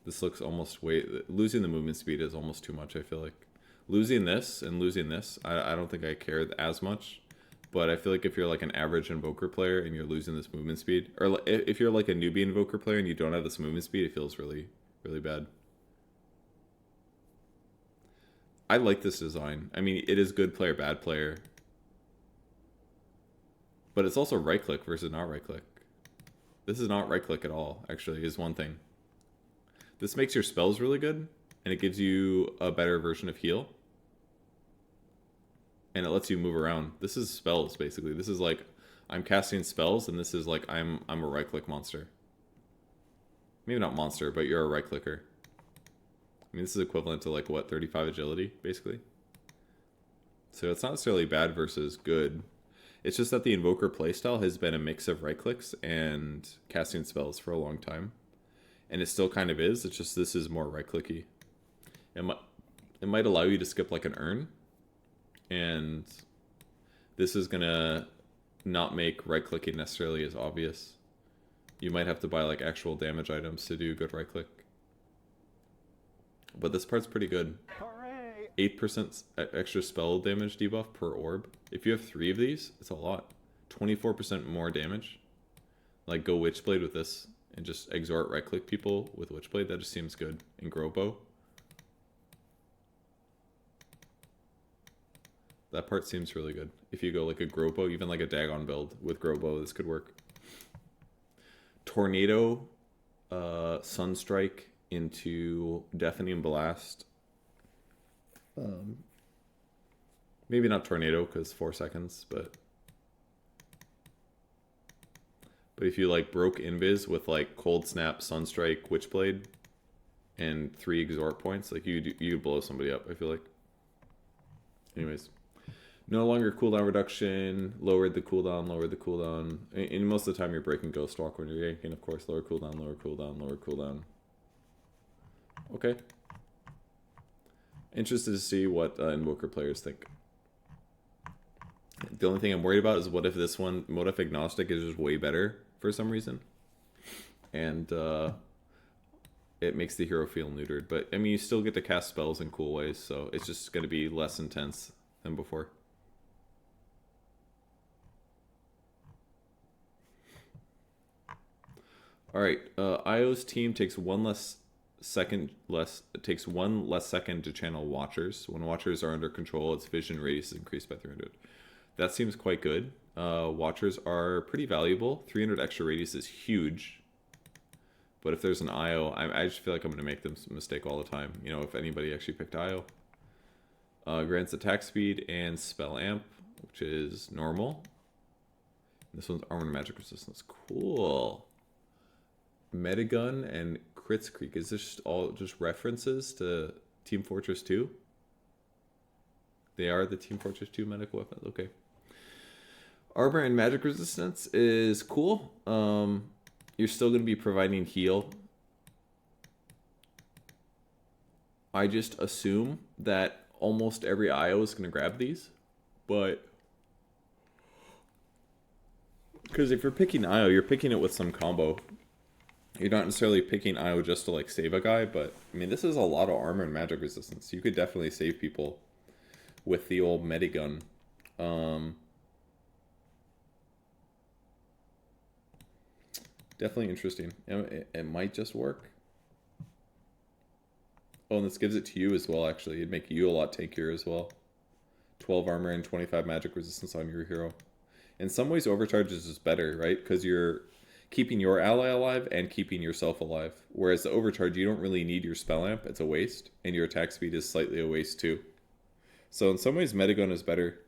This looks almost losing the movement speed is almost too much, I feel like. Losing this and losing this, I don't think I care as much. But I feel like if you're like an average Invoker player and you're losing this movement speed, or if you're like a newbie Invoker player and you don't have this movement speed, it feels really, really bad. I like this design. I mean, it is good player, bad player. But it's also right click versus not right click. This is not right click at all, actually, is one thing. This makes your spells really good, and it gives you a better version of heal. And it lets you move around. This is spells, basically. This is like, I'm casting spells, and this is like, I'm a right click monster. Maybe not monster, but you're a right clicker. I mean, this is equivalent to like, what, 35 agility, basically? So it's not necessarily bad versus good. It's just that the Invoker playstyle has been a mix of right clicks and casting spells for a long time. And it still kind of is, it's just this is more right clicky. It might allow you to skip like an urn and This is gonna not make right-clicking necessarily as obvious. You might have to buy like actual damage items to do good right-click. But this part's pretty good. Hooray! 8% extra spell damage debuff per orb. If you have 3 of these, it's a lot. 24% more damage. Like, go Witchblade with this and just exhort right-click people with Witchblade. That just seems good. And Growbow. That part seems really good. If you go like a Growbow, even like a Dagon build with Growbow, this could work. Tornado, Sunstrike into Deafening Blast. Maybe not Tornado because 4 seconds, but if you like broke Invis with like Cold Snap, Sunstrike, Witchblade, and 3 exhort points, like you'd blow somebody up, I feel like. Anyways. No longer cooldown reduction, lowered the cooldown. And most of the time you're breaking Ghost Walk when you're yanking, of course. Lower cooldown. Okay. Interested to see what Invoker players think. The only thing I'm worried about is what if this one, Motif Agnostic, is just way better for some reason. And it makes the hero feel neutered. But, I mean, you still get to cast spells in cool ways, so it's just going to be less intense than before. All right, Io's team takes one less second to channel Watchers. When Watchers are under control, its vision radius is increased by 300. That seems quite good. Watchers are pretty valuable. 300 extra radius is huge. But if there's an Io, I just feel like I'm going to make this mistake all the time. You know, if anybody actually picked Io. Grants attack speed and spell amp, which is normal. This one's armor and magic resistance. Cool. Metagun and Crits Creek. Is this all just references to Team Fortress 2? They are the Team Fortress 2 medical weapons. Okay. Armor and magic resistance is cool. You're still going to be providing heal. I just assume that almost every IO is going to grab these. But because if you're picking IO, you're picking it with some combo. You're not necessarily picking IO just to like save a guy, but I mean this is a lot of armor and magic resistance. You could definitely save people with the old Medigun. Definitely interesting. It might just work. Oh, and this gives it to you as well, actually. It'd make you a lot tankier as well. 12 armor and 25 magic resistance on your hero. In some ways, Overcharge is just better, right? Because you're keeping your ally alive and keeping yourself alive. Whereas the Overcharge, you don't really need your spell amp. It's a waste. And your attack speed is slightly a waste too. So in some ways, Metagun is better.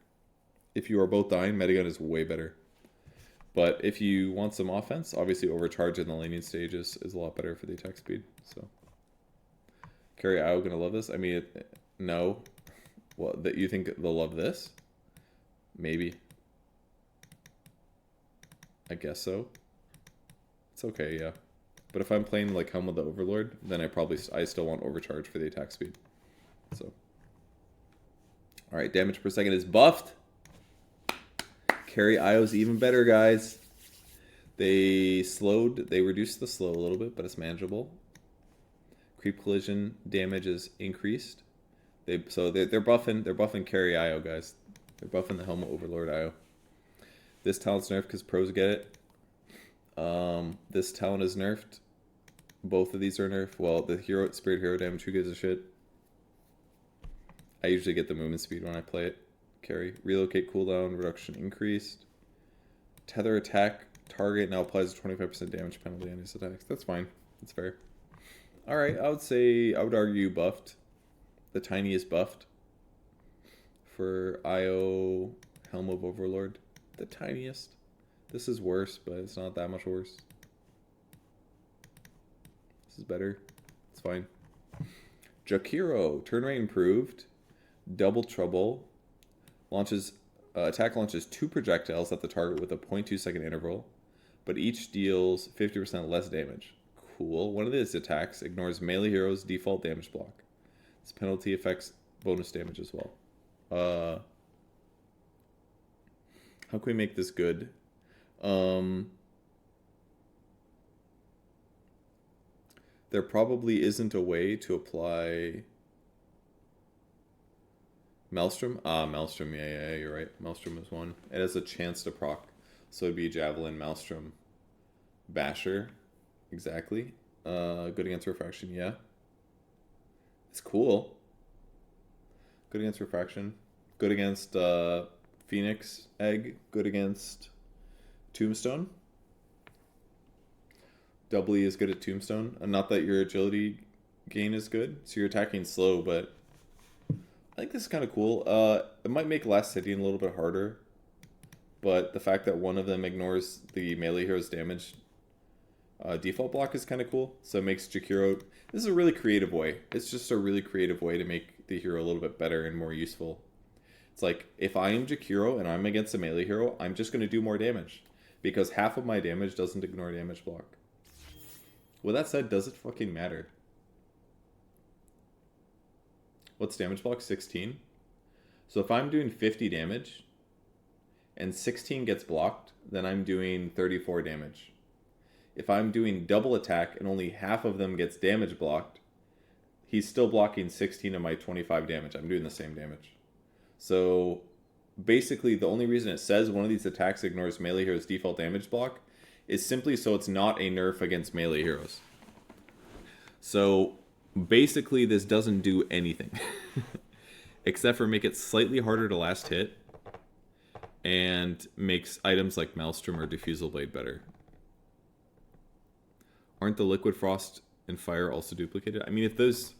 If you are both dying, Metagun is way better. But if you want some offense, obviously Overcharge in the laning stage is a lot better for the attack speed. So, Carry IO gonna love this? I mean, no. Well, that you think they'll love this? Maybe. I guess so. It's okay, yeah. But if I'm playing like Helm of the Overlord, then I still want Overcharge for the attack speed. So, all right, damage per second is buffed. Carry IO's even better, guys. They reduced the slow a little bit, but it's manageable. Creep collision damage is increased. They're buffing carry IO, guys. They're buffing the Helmet Overlord IO. This talent's nerfed because pros get it. This talent is nerfed. Both of these are nerfed. Well, the spirit hero damage, who gives a shit? I usually get the movement speed when I play it. Carry. Relocate cooldown reduction increased. Tether attack target now applies a 25% damage penalty on his attacks. That's fine. That's fair. Alright, I would argue buffed. The tiniest buffed. For IO Helm of Overlord. The tiniest. This is worse, but it's not that much worse. This is better. It's fine. Jakiro. Turn rate improved. Double Trouble. Attack launches 2 projectiles at the target with a 0.2 second interval, but each deals 50% less damage. Cool. One of these attacks ignores melee heroes' default damage block. This penalty affects bonus damage as well. How can we make this good? There probably isn't a way to apply Maelstrom. Maelstrom, yeah, you're right. Maelstrom is one. It has a chance to proc. So it'd be Javelin, Maelstrom, Basher. Exactly. Good against Refraction, yeah. It's cool. Good against Refraction. Good against Phoenix Egg. Good against Tombstone. Doubly is good at Tombstone. And not that your agility gain is good. So you're attacking slow, but I think this is kind of cool. It might make last hitting a little bit harder. But the fact that one of them ignores the melee hero's damage default block is kind of cool. So it makes Jakiro... This is a really creative way. It's just a really creative way to make the hero a little bit better and more useful. It's like, if I am Jakiro and I'm against a melee hero, I'm just going to do more damage. Because half of my damage doesn't ignore damage block. With that said, does it fucking matter? What's damage block? 16? So if I'm doing 50 damage and 16 gets blocked, then I'm doing 34 damage. If I'm doing double attack and only half of them gets damage blocked, he's still blocking 16 of my 25 damage. I'm doing the same damage. So basically the only reason it says one of these attacks ignores melee hero's default damage block is simply so it's not a nerf against melee heroes. So basically this doesn't do anything except for make it slightly harder to last hit and makes items like Maelstrom or Diffusal Blade better. Aren't the Liquid Frost and Fire also duplicated? I mean, if those...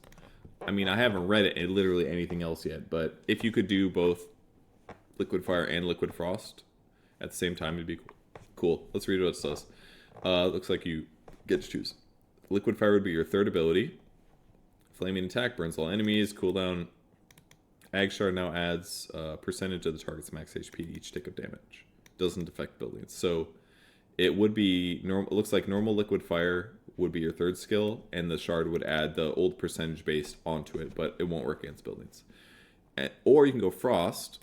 I mean, I haven't read it in literally anything else yet, but if you could do both Liquid Fire and Liquid Frost at the same time, it'd be cool. Cool. Let's read what it says. Looks like you get to choose. Liquid Fire would be your third ability. Flaming Attack burns all enemies. Cooldown. Ag Shard now adds percentage of the target's max HP to each tick of damage. Doesn't affect buildings. So it would be normal. It looks like normal Liquid Fire would be your third skill, and the Shard would add the old percentage based onto it, but it won't work against buildings. Or you can go Frost.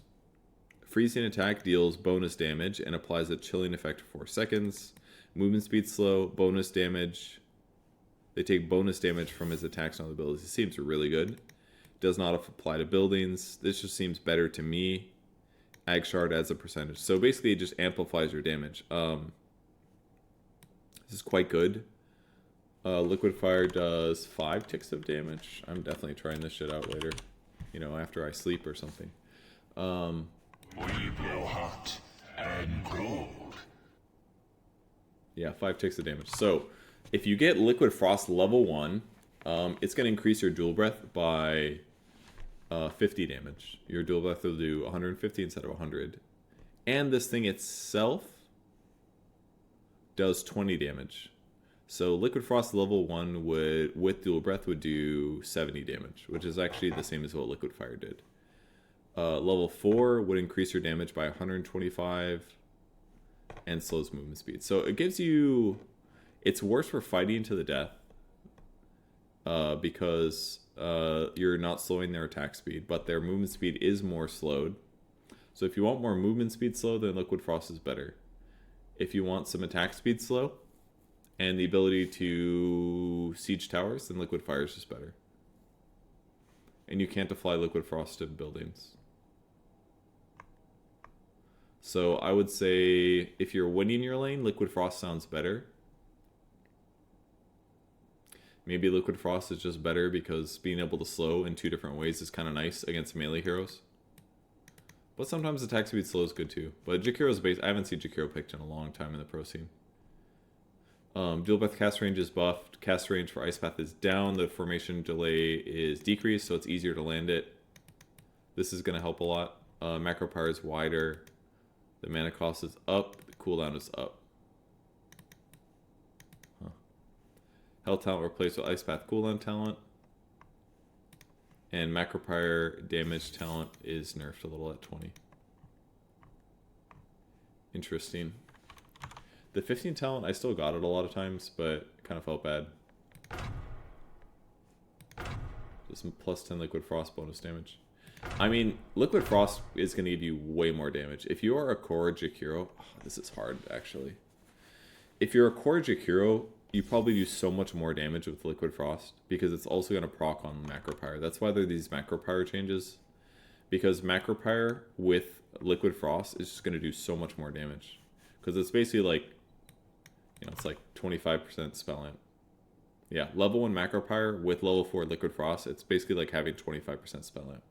Freezing attack deals bonus damage and applies a chilling effect for 4 seconds. Movement speed slow, bonus damage. They take bonus damage from his attacks and other abilities. It seems really good. Does not apply to buildings. This just seems better to me. Ag Shard adds a percentage. So basically it just amplifies your damage. This is quite good. Liquid Fire does 5 ticks of damage. I'm definitely trying this shit out later. You know, after I sleep or something. We blow hot and cold. Yeah, 5 ticks of damage. So, if you get Liquid Frost level 1, it's going to increase your Dual Breath by 50 damage. Your Dual Breath will do 150 instead of 100. And this thing itself does 20 damage. So Liquid Frost level 1 would, with Dual Breath, would do 70 damage, which is actually the same as what Liquid Fire did. Level 4 would increase your damage by 125 and slows movement speed. So it gives you... It's worse for fighting to the death because you're not slowing their attack speed, but their movement speed is more slowed. So if you want more movement speed slow, then Liquid Frost is better. If you want some attack speed slow and the ability to siege towers, then Liquid Fire is just better. And you can't apply Liquid Frost to buildings. So I would say if you're winning your lane, Liquid Frost sounds better. Maybe Liquid Frost is just better because being able to slow in 2 different ways is kind of nice against melee heroes. But sometimes attack speed slow is good too. But Jakiro's base, I haven't seen Jakiro picked in a long time in the pro scene. Dual Breath cast range is buffed. Cast range for Ice Path is down. The formation delay is decreased, so it's easier to land it. This is going to help a lot. Macro power is wider. The mana cost is up. The cooldown is up. Health talent replaced with Ice Path cooldown talent. And macro power damage talent is nerfed a little at 20. Interesting. The 15 talent, I still got it a lot of times, but kind of felt bad. Just some plus 10 Liquid Frost bonus damage. I mean, Liquid Frost is going to give you way more damage. If you are a core Jakiro, oh, this is hard actually. If you're a core Jakiro, you probably do so much more damage with Liquid Frost because it's also going to proc on Macro Pyre. That's why there are these Macro Pyre changes. Because Macro Pyre with Liquid Frost is just going to do so much more damage. Because it's basically like, you know, it's like 25% spell amp. Yeah, level 1 Macro Pyre with level 4 Liquid Frost, it's basically like having 25% spell amp.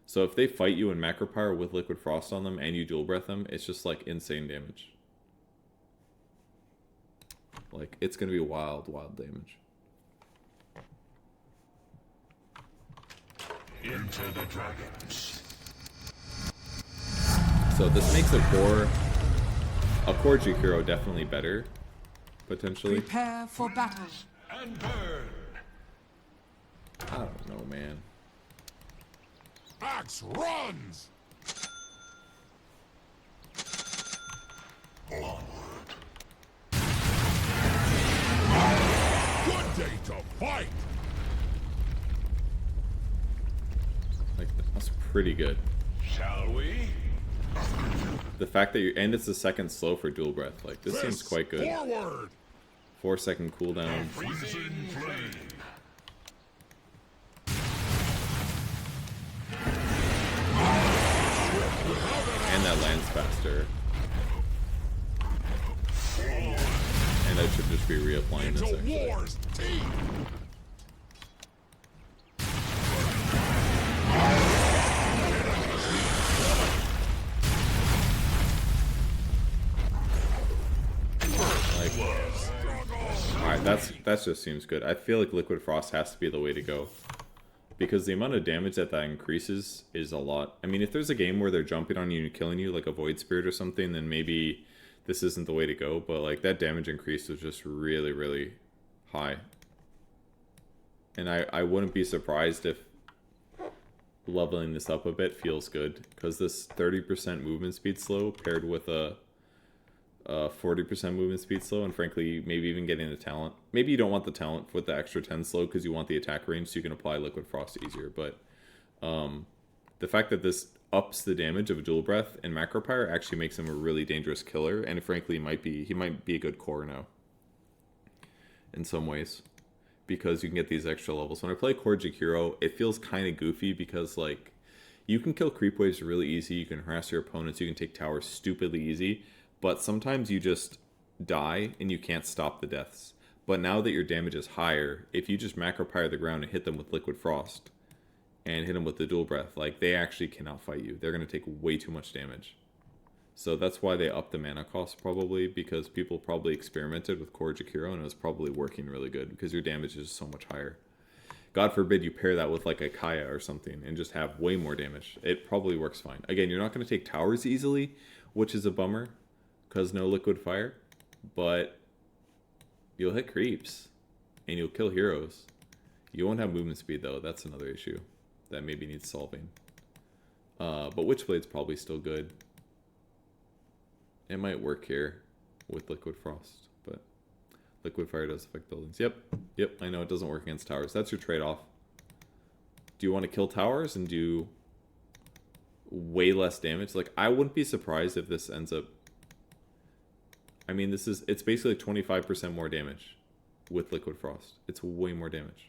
So if they fight you in Macro Pyre with Liquid Frost on them and you dual breath them, it's just like insane damage. Like, it's going to be wild, wild damage. Into the dragons. So this makes a core Jakiro definitely better, potentially. Prepare for battle. And burn. I don't know, man. Axe runs! Onward. Good day to fight! Like, that's pretty good. Shall we? The fact that and it's the second slow for dual breath. Like, this seems Fists quite good. Forward! 4-second cooldown. Freezing flame. And that lands faster. And I should just be reapplying this Into actually. war's teeth! Alright, that just seems good. I feel like Liquid Frost has to be the way to go. Because the amount of damage that increases is a lot. I mean, if there's a game where they're jumping on you and killing you, like a Void Spirit or something, then maybe this isn't the way to go. But, like, that damage increase was just really, really high. And I wouldn't be surprised if leveling this up a bit feels good. Because this 30% movement speed slow paired with a 40% movement speed slow, and frankly, maybe even getting the talent. Maybe you don't want the talent with the extra 10 slow because you want the attack range so you can apply Liquid Frost easier. But the fact that this ups the damage of Dual Breath and Macro Pyre actually makes him a really dangerous killer, and frankly, he might be a good core now in some ways because you can get these extra levels. When I play Core Jakiro, it feels kind of goofy because like you can kill creep waves really easy, you can harass your opponents, you can take towers stupidly easy. But sometimes you just die and you can't stop the deaths. But now that your damage is higher, if you just Macro Pyre the ground and hit them with Liquid Frost and hit them with the Dual Breath, like they actually cannot fight you. They're going to take way too much damage. So that's why they upped the mana cost probably, because people probably experimented with Core Jakiro and it was probably working really good because your damage is so much higher. God forbid you pair that with like a Kaya or something and just have way more damage. It probably works fine. Again, you're not going to take towers easily, which is a bummer. Because no Liquid Fire, but you'll hit creeps and you'll kill heroes. You won't have movement speed though. That's another issue that maybe needs solving. But Witchblade's probably still good. It might work here with Liquid Frost, but Liquid Fire does affect buildings. Yep, I know it doesn't work against towers. That's your trade-off. Do you want to kill towers and do way less damage? Like, I wouldn't be surprised if this ends up... I mean, it's basically 25% more damage with Liquid Frost. It's way more damage,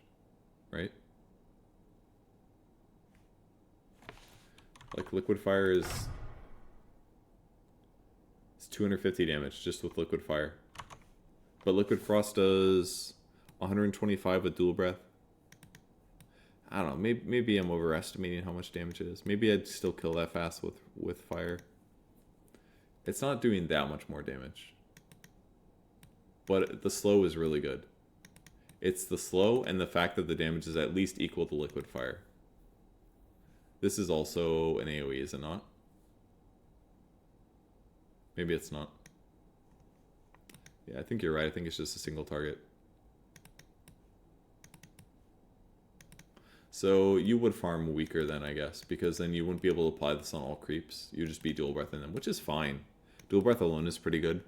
right? Like, Liquid Fire is 250 damage just with Liquid Fire. But Liquid Frost does 125 with Dual Breath. I don't know, maybe I'm overestimating how much damage it is. Maybe I'd still kill that fast with Fire. It's not doing that much more damage. But the slow is really good. It's the slow and the fact that the damage is at least equal to Liquid Fire. This is also an AoE, is it not? Maybe it's not. Yeah, I think you're right. I think it's just a single target. So you would farm weaker then, I guess, because then you wouldn't be able to apply this on all creeps. You'd just be dual breathing them, which is fine. Dual breath alone is pretty good.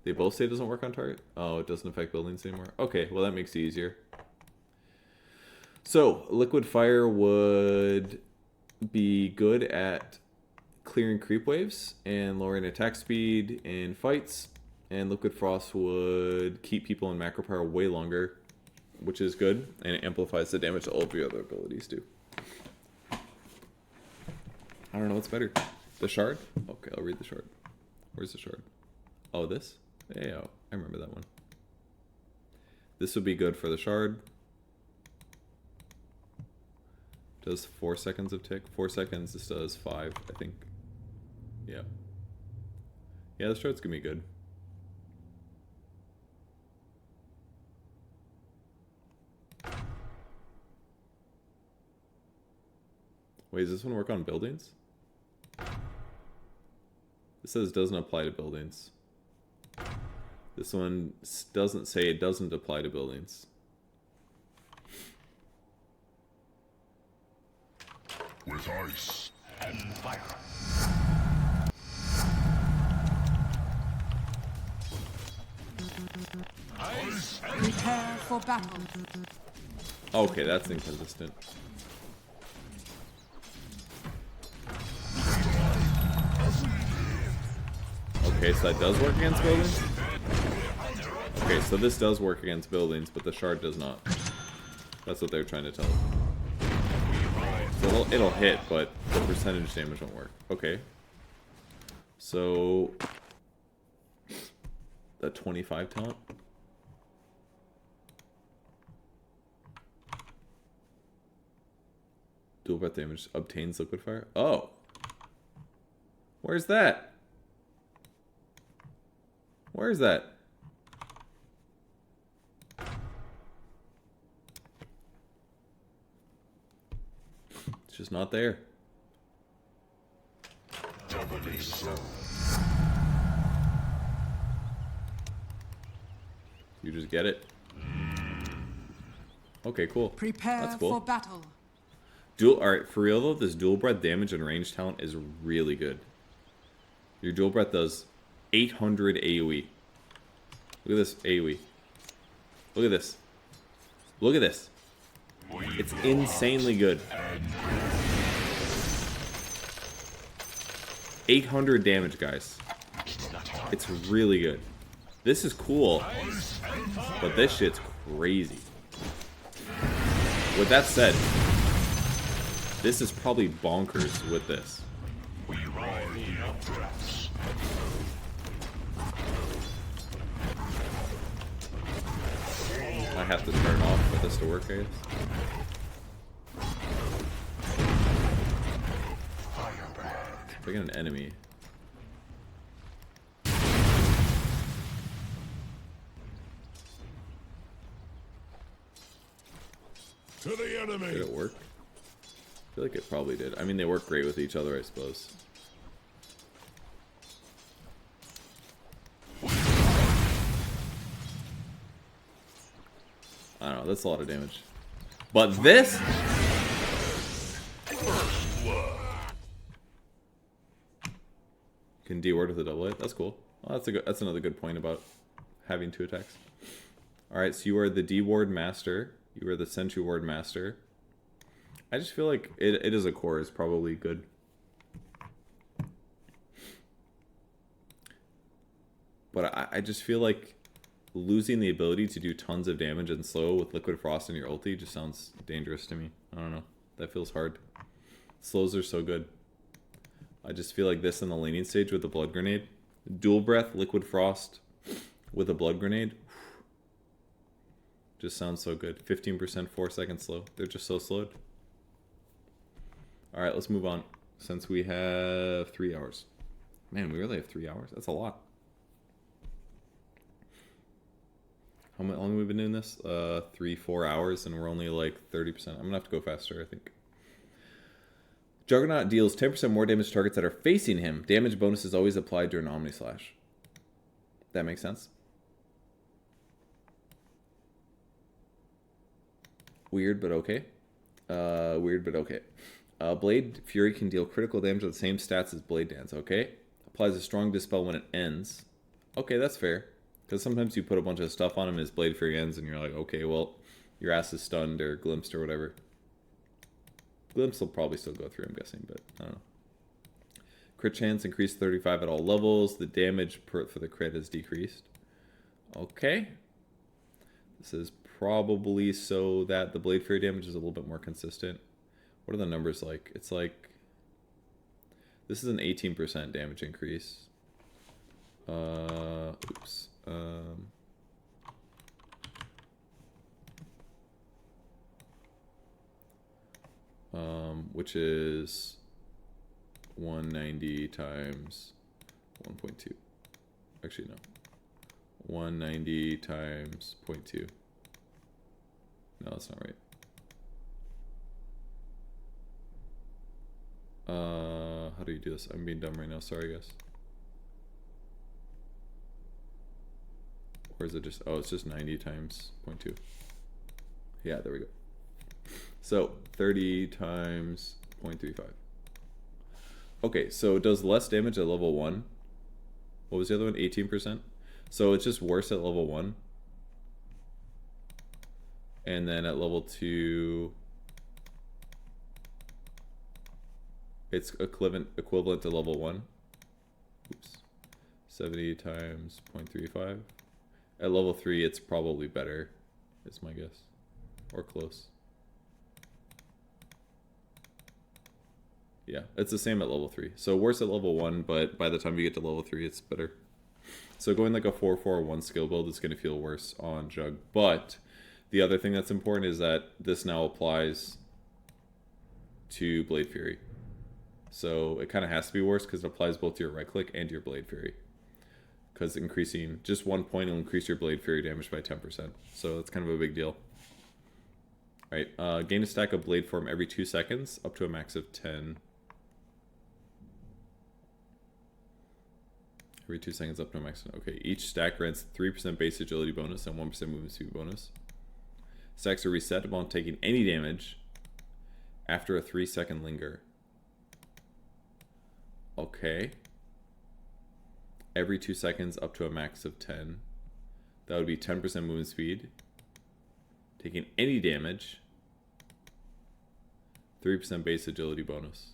They both say it doesn't work on target? Oh, it doesn't affect buildings anymore? Okay, well that makes it easier. So, Liquid Fire would be good at clearing creep waves and lowering attack speed in fights. And Liquid Frost would keep people in macro power way longer, which is good, and it amplifies the damage all of your other abilities too. I don't know what's better. The shard? Okay, I'll read the shard. Where's the shard? Oh, this? Yeah, I remember that one. This would be good for the shard. Does 4 seconds of tick. 4 seconds, this does 5, I think. Yeah. Yeah, the shard's gonna be good. Wait, does this one work on buildings? This says doesn't apply to buildings. This one doesn't say it doesn't apply to buildings. With ice. And fire. Ice. Prepare for battle. Okay, that's inconsistent. Okay, so that does work against buildings? Okay, so this does work against buildings, but the shard does not. That's what they're trying to tell us. So it'll hit, but the percentage damage won't work. Okay. So... the 25 taunt? Dual breath damage obtains liquid fire? Oh! Where's that? Where's that? It's just not there. Doubly so. You just get it? Okay, cool. Prepare That's cool. for battle. Alright, for real though, this dual breath damage and range talent is really good. Your dual breath does 800 AoE. Look at this AoE. Look at this. Look at this. It's insanely good. 800 damage, guys. It's really good. This is cool, but this shit's crazy. With that said, this is probably bonkers with this. We ride the updrafts. I have to turn off for this to work, I guess. If I get an enemy. To the enemy. Did it work? I feel like it probably did. I mean, they work great with each other, I suppose. I don't know, that's a lot of damage. But this? Can D-ward with a double hit? That's cool. Well, that's another good point about having 2 attacks. Alright, so you are the D-ward master. You are the sentry ward master. I just feel like it as a core is probably good. But I just feel like losing the ability to do tons of damage and slow with Liquid Frost in your ulti just sounds dangerous to me. I don't know. That feels hard. Slows are so good. I just feel like this in the laning stage with the Blood Grenade. Dual Breath, Liquid Frost with a Blood Grenade. Just sounds so good. 15% 4 seconds slow. They're just so slowed. Alright, let's move on. Since we have 3 hours. Man, we really have 3 hours? That's a lot. How long have we been doing this? 3-4 hours, and we're only like 30%. I'm gonna have to go faster, I think. Juggernaut deals 10% more damage to targets that are facing him. Damage bonus is always applied during Omni Slash. That makes sense. Weird, but okay. Weird, but okay. Blade Fury can deal critical damage with the same stats as Blade Dance, okay? Applies a strong dispel when it ends. Okay, that's fair. Because sometimes you put a bunch of stuff on him as Blade Fury ends and you're like, okay, well, your ass is stunned or glimpsed or whatever. Glimpse will probably still go through, I'm guessing, but I don't know. Crit chance increased 35 at all levels. The damage for the crit is decreased. Okay. This is probably so that the Blade Fury damage is a little bit more consistent. What are the numbers like? It's like... This is an 18% damage increase. Oops. Which is 190 times 1.2. Actually, no. 190 times 0.2. No, that's not right. How do you do this? I'm being dumb right now. Sorry, guys. Or is it just... Oh, it's just 90 times 0.2. Yeah, there we go. So, 30 times 0.35. Okay, so it does less damage at level 1. What was the other one? 18%? So it's just worse at level 1. And then at level 2... It's equivalent to level 1. Oops. 70 times 0.35. At level 3, it's probably better, is my guess. Or close. Yeah, it's the same at level 3. So worse at level 1, but by the time you get to level 3, it's better. So going like a 4-4-1 skill build is going to feel worse on Jug. But the other thing that's important is that this now applies to Blade Fury. So it kind of has to be worse because it applies both to your right click and your Blade Fury. Because increasing just 1 point will increase your Blade Fury damage by 10%. So it's kind of a big deal. Alright, gain a stack of Blade Form every 2 seconds, up to a max of 10. Every 2 seconds up to a max. Okay, each stack grants 3% base agility bonus and 1% movement speed bonus. Stacks are reset upon taking any damage after a 3-second linger. Okay. Every 2 seconds up to a max of 10. That would be 10% movement speed. Taking any damage. 3% base agility bonus.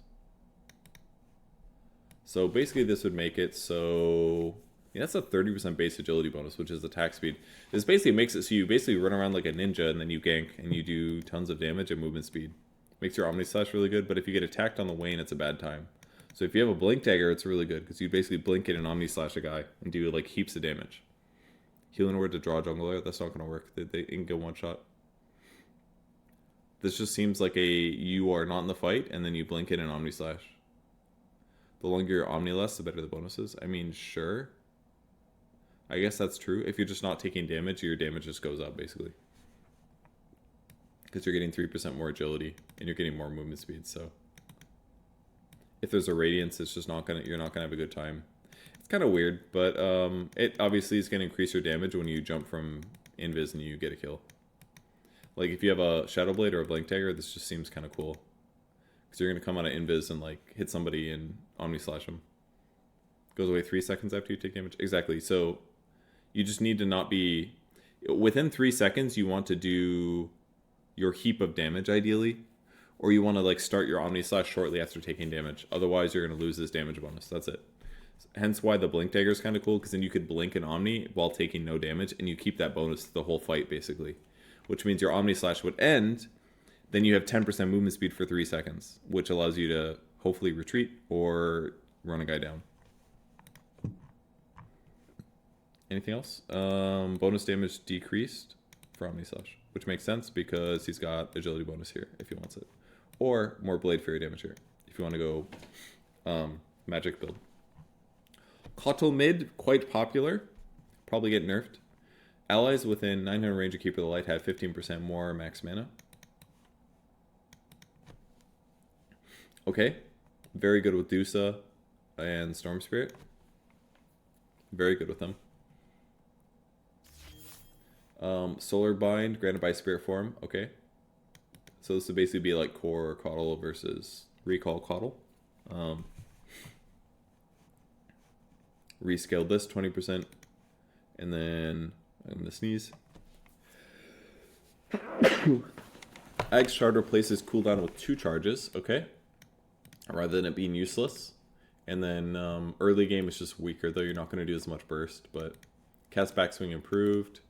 So basically this would make it so... Yeah, that's a 30% base agility bonus, which is attack speed. This basically makes it so you basically run around like a ninja and then you gank and you do tons of damage and movement speed. Makes your Omni Slash really good, but if you get attacked on the Wane, it's a bad time. So if you have a Blink Dagger, it's really good because you basically blink it and Omni Slash a guy and do like heaps of damage. Healing Word to draw Jungler, that's not going to work. They can go one shot. This just seems like a you are not in the fight and then you blink it and Omni Slash. The longer your Omni lasts, the better the bonuses. I mean, sure. I guess that's true. If you're just not taking damage, your damage just goes up basically. Because you're getting 3% more agility and you're getting more movement speed, so if there's a radiance, it's just not gonna you're not gonna have a good time. It's kind of weird, but it obviously is gonna increase your damage when you jump from invis and you get a kill. Like if you have a Shadow Blade or a Blink Dagger, this just seems kind of cool. Because you're gonna come out of invis and like hit somebody and Omni Slash them. Goes away 3 seconds after you take damage. Exactly. So you just need to not be within 3 seconds. You want to do your heap of damage ideally. Or you want to like start your Omni Slash shortly after taking damage. Otherwise, you're going to lose this damage bonus. That's it. Hence why the Blink Dagger is kind of cool, because then you could blink an Omni while taking no damage, and you keep that bonus the whole fight, basically. Which means your Omni Slash would end, then you have 10% movement speed for 3 seconds, which allows you to hopefully retreat or run a guy down. Anything else? Bonus damage decreased for Omni Slash, which makes sense because he's got agility bonus here if he wants it. Or more Blade Fury damage here, if you want to go magic build. Kotal mid, quite popular. Probably get nerfed. Allies within 900 range of Keeper of the Light have 15% more max mana. Okay. Very good with Dusa and Storm Spirit. Very good with them. Solar Bind, granted by Spirit Form. Okay. So this would basically be like Core Coddle versus Recall Coddle. Rescaled this 20%. And then I'm going to sneeze. Ag's Shard replaces cooldown with 2 charges, okay. Rather than it being useless. And then early game is just weaker, though you're not going to do as much burst. But cast backswing improved.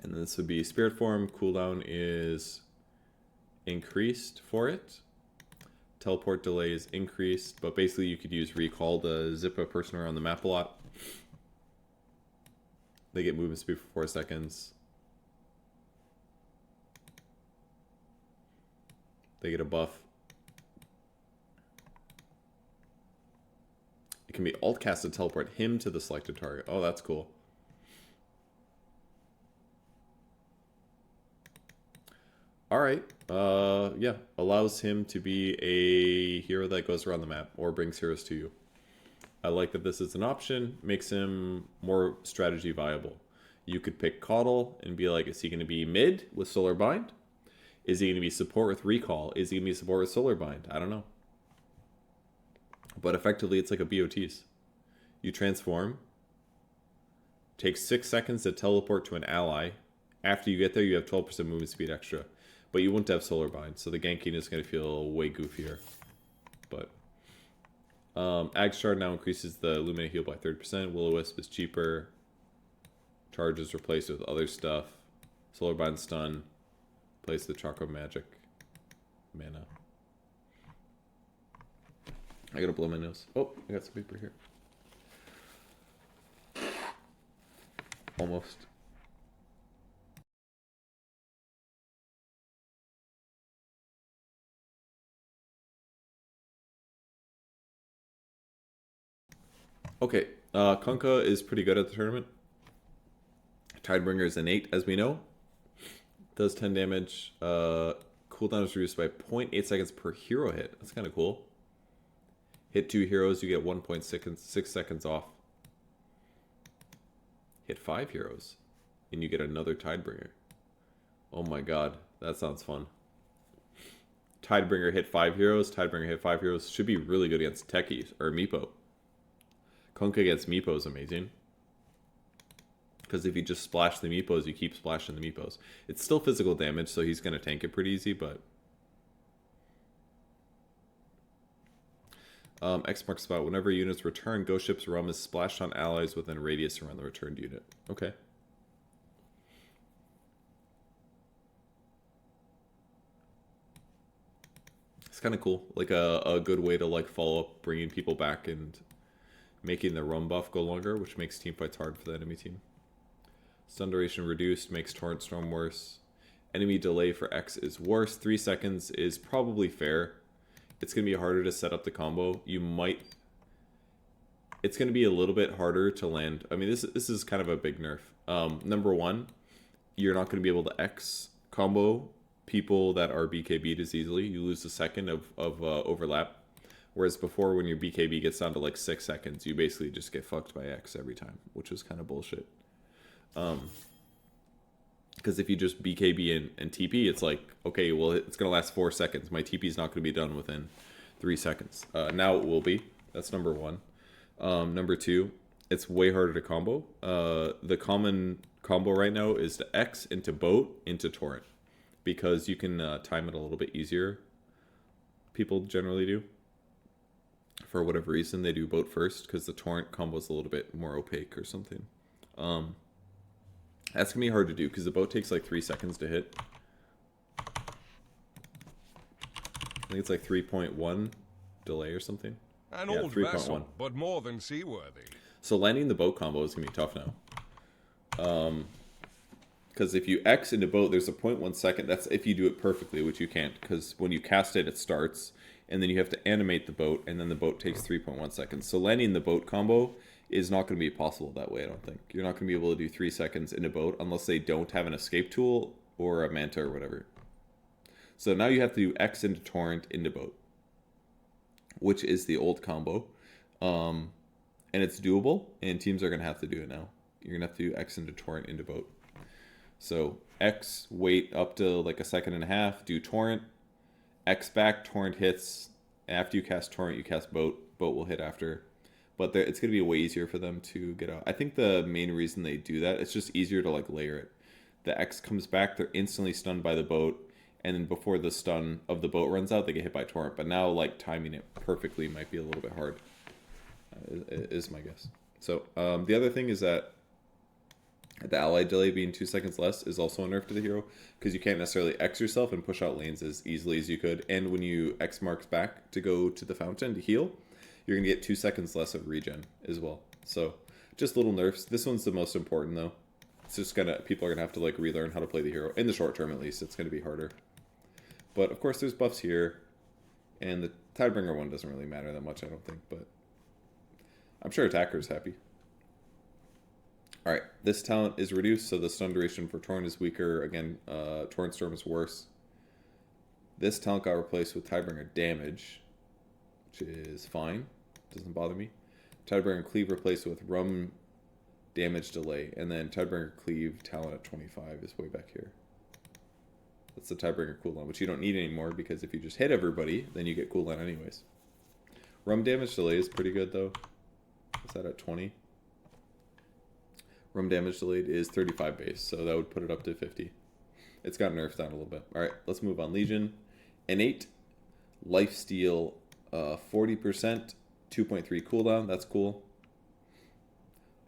And then this would be Spirit Form. Cooldown is increased for it. Teleport delay is increased. But basically you could use Recall to zip a person around the map a lot. They get movement speed for 4 seconds. They get a buff. It can be alt cast to teleport him to the selected target. Oh, that's cool. Alright. Yeah. Allows him to be a hero that goes around the map or brings heroes to you. I like that this is an option. Makes him more strategy viable. You could pick Coddle and be like, is he going to be mid with Solar Bind? Is he going to be support with Recall? Is he going to be support with Solar Bind? I don't know. But effectively, it's like a BOTs. You transform. Takes 6 seconds to teleport to an ally. After you get there, you have 12% movement speed extra. But you won't have Solar Bind, so the ganking is going to feel way goofier. But Ag Shard now increases the Illuminate heal by 30%. Will-O-Wisp is cheaper. Charges replaced with other stuff. Solar Bind stun. Place the Chakra Magic mana. I gotta blow my nose. Oh, I got some paper here. Almost. Okay, Kunkka is pretty good at the tournament. Tidebringer is an 8, as we know. Does 10 damage. Cooldown is reduced by 0.8 seconds per hero hit. That's kind of cool. Hit 2 heroes, you get 1.6 seconds off. Hit 5 heroes, and you get another Tidebringer. Oh my god, that sounds fun. Tidebringer hit 5 heroes, Tidebringer hit 5 heroes. Should be really good against Techies, or Meepo. Kunkka against Meepo is amazing. Because if you just splash the Meepos, you keep splashing the Meepos. It's still physical damage, so he's going to tank it pretty easy, but... X marks spot. Whenever units return, Ghost Ship's rum is splashed on allies within a radius around the returned unit. Okay. It's kind of cool. Like a good way to like follow up bringing people back and making the rum buff go longer, which makes teamfights hard for the enemy team. Stun duration reduced, makes Torrent Storm worse. Enemy delay for X is worse. 3 seconds is probably fair. It's going to be harder to set up the combo. You might... It's going to be a little bit harder to land. I mean, this is kind of a big nerf. Number one, you're not going to be able to X combo people that are BKB'd as easily. You lose a second of overlap. Whereas before, when your BKB gets down to like 6 seconds, you basically just get fucked by X every time, which is kind of bullshit. Because if you just BKB and TP, it's like, okay, well, it's going to last 4 seconds. My TP is not going to be done within 3 seconds. Now it will be. That's number one. Number two, it's way harder to combo. The common combo right now is to X into boat into torrent. Because you can time it a little bit easier. People generally do. For whatever reason, they do boat first. Because the torrent combo is a little bit more opaque or something. That's going to be hard to do because the boat takes like 3 seconds to hit. I think it's like 3.1 delay or something. An Yeah, old 3.1. vessel, but more than seaworthy. So landing the boat combo is going to be tough now. Because if you X into boat, there's a 0.1 second. That's if you do it perfectly, which you can't. Because when you cast it, it starts. And then you have to animate the boat. And then the boat takes 3.1 seconds. So landing the boat combo is not going to be possible that way, I don't think. You're not going to be able to do 3 seconds in a boat unless they don't have an escape tool or a manta or whatever. So now you have to do X into torrent into boat, which is the old combo. And it's doable, and teams are going to have to do it now. You're going to have to do X into torrent into boat. So X, wait up to like a second and a half, do torrent, X back, torrent hits. After you cast torrent, you cast boat. Boat will hit after. But it's going to be way easier for them to get out. I think the main reason they do that, it's just easier to like layer it. the X comes back, they're instantly stunned by the boat, and then before the stun of the boat runs out, they get hit by Torrent. But now, like, timing it perfectly might be a little bit hard, is my guess. So, the other thing is that the ally delay being 2 seconds less is also a nerf to the hero, because you can't necessarily X yourself and push out lanes as easily as you could. And when you X marks back to go to the fountain to heal, you're going to get 2 seconds less of regen as well. So, just little nerfs. This one's the most important, though. It's just people are going to have to, like, relearn how to play the hero. In the short term, at least, it's going to be harder. But, of course, there's buffs here. And the Tidebringer one doesn't really matter that much, I don't think. But I'm sure attacker's happy. Alright, this talent is reduced, so the stun duration for Torrent is weaker. Again, Torrent Storm is worse. This talent got replaced with Tidebringer Damage, which is fine. Doesn't bother me. Tidebringer Cleave replaced with Rum Damage Delay, and then Tidebringer Cleave talent at 25 is way back here. That's the Tidebringer cooldown, which you don't need anymore, because if you just hit everybody, then you get cooldown anyways. Rum Damage Delay is pretty good, though. Is that at 20? Rum Damage Delayed is 35 base, so that would put it up to 50. It's got nerfed down a little bit. Alright, let's move on. Legion. Innate. Lifesteal 40%. 2.3 cooldown. That's cool.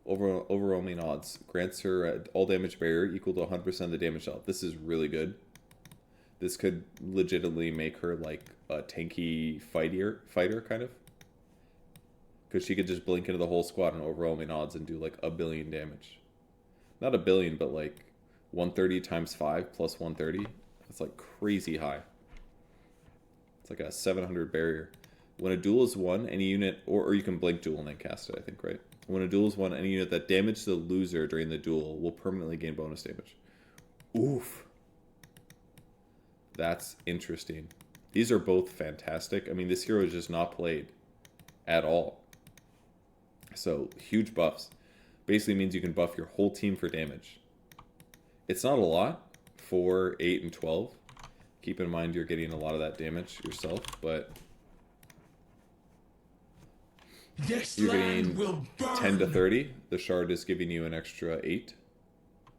Overwhelming odds. Grants her all damage barrier equal to 100% of the damage dealt. This is really good. This could legitimately make her like a tanky fighter kind of. Because she could just blink into the whole squad on overwhelming odds and do like 1 billion damage. Not 1 billion, but like 130 times 5 plus 130. That's like crazy high. It's like a 700 barrier. When a duel is won, any unit, or you can blink duel and then cast it, I think, right? When a duel is won, any unit that damaged the loser during the duel will permanently gain bonus damage. Oof. That's interesting. These are both fantastic. I mean, this hero is just not played at all. So, huge buffs. Basically means you can buff your whole team for damage. It's not a lot for 8 and 12. Keep in mind you're getting a lot of that damage yourself, but you're getting 10 to 30. The shard is giving you an extra 8.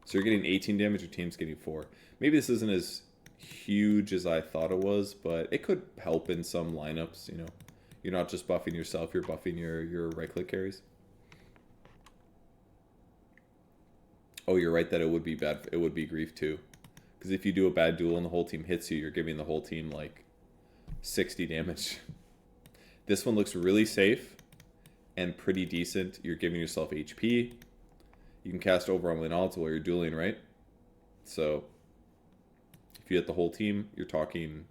So you're getting 18 damage, your team's getting 4. Maybe this isn't as huge as I thought it was, but it could help in some lineups, you know. You're not just buffing yourself, you're buffing your right-click carries. Oh, you're right that it would be bad. It would be grief too. Because if you do a bad duel and the whole team hits you, you're giving the whole team like 60 damage. This one looks really safe and pretty decent. You're giving yourself HP. You can cast overwhelming odds while you're dueling, right? So if you hit the whole team, you're talking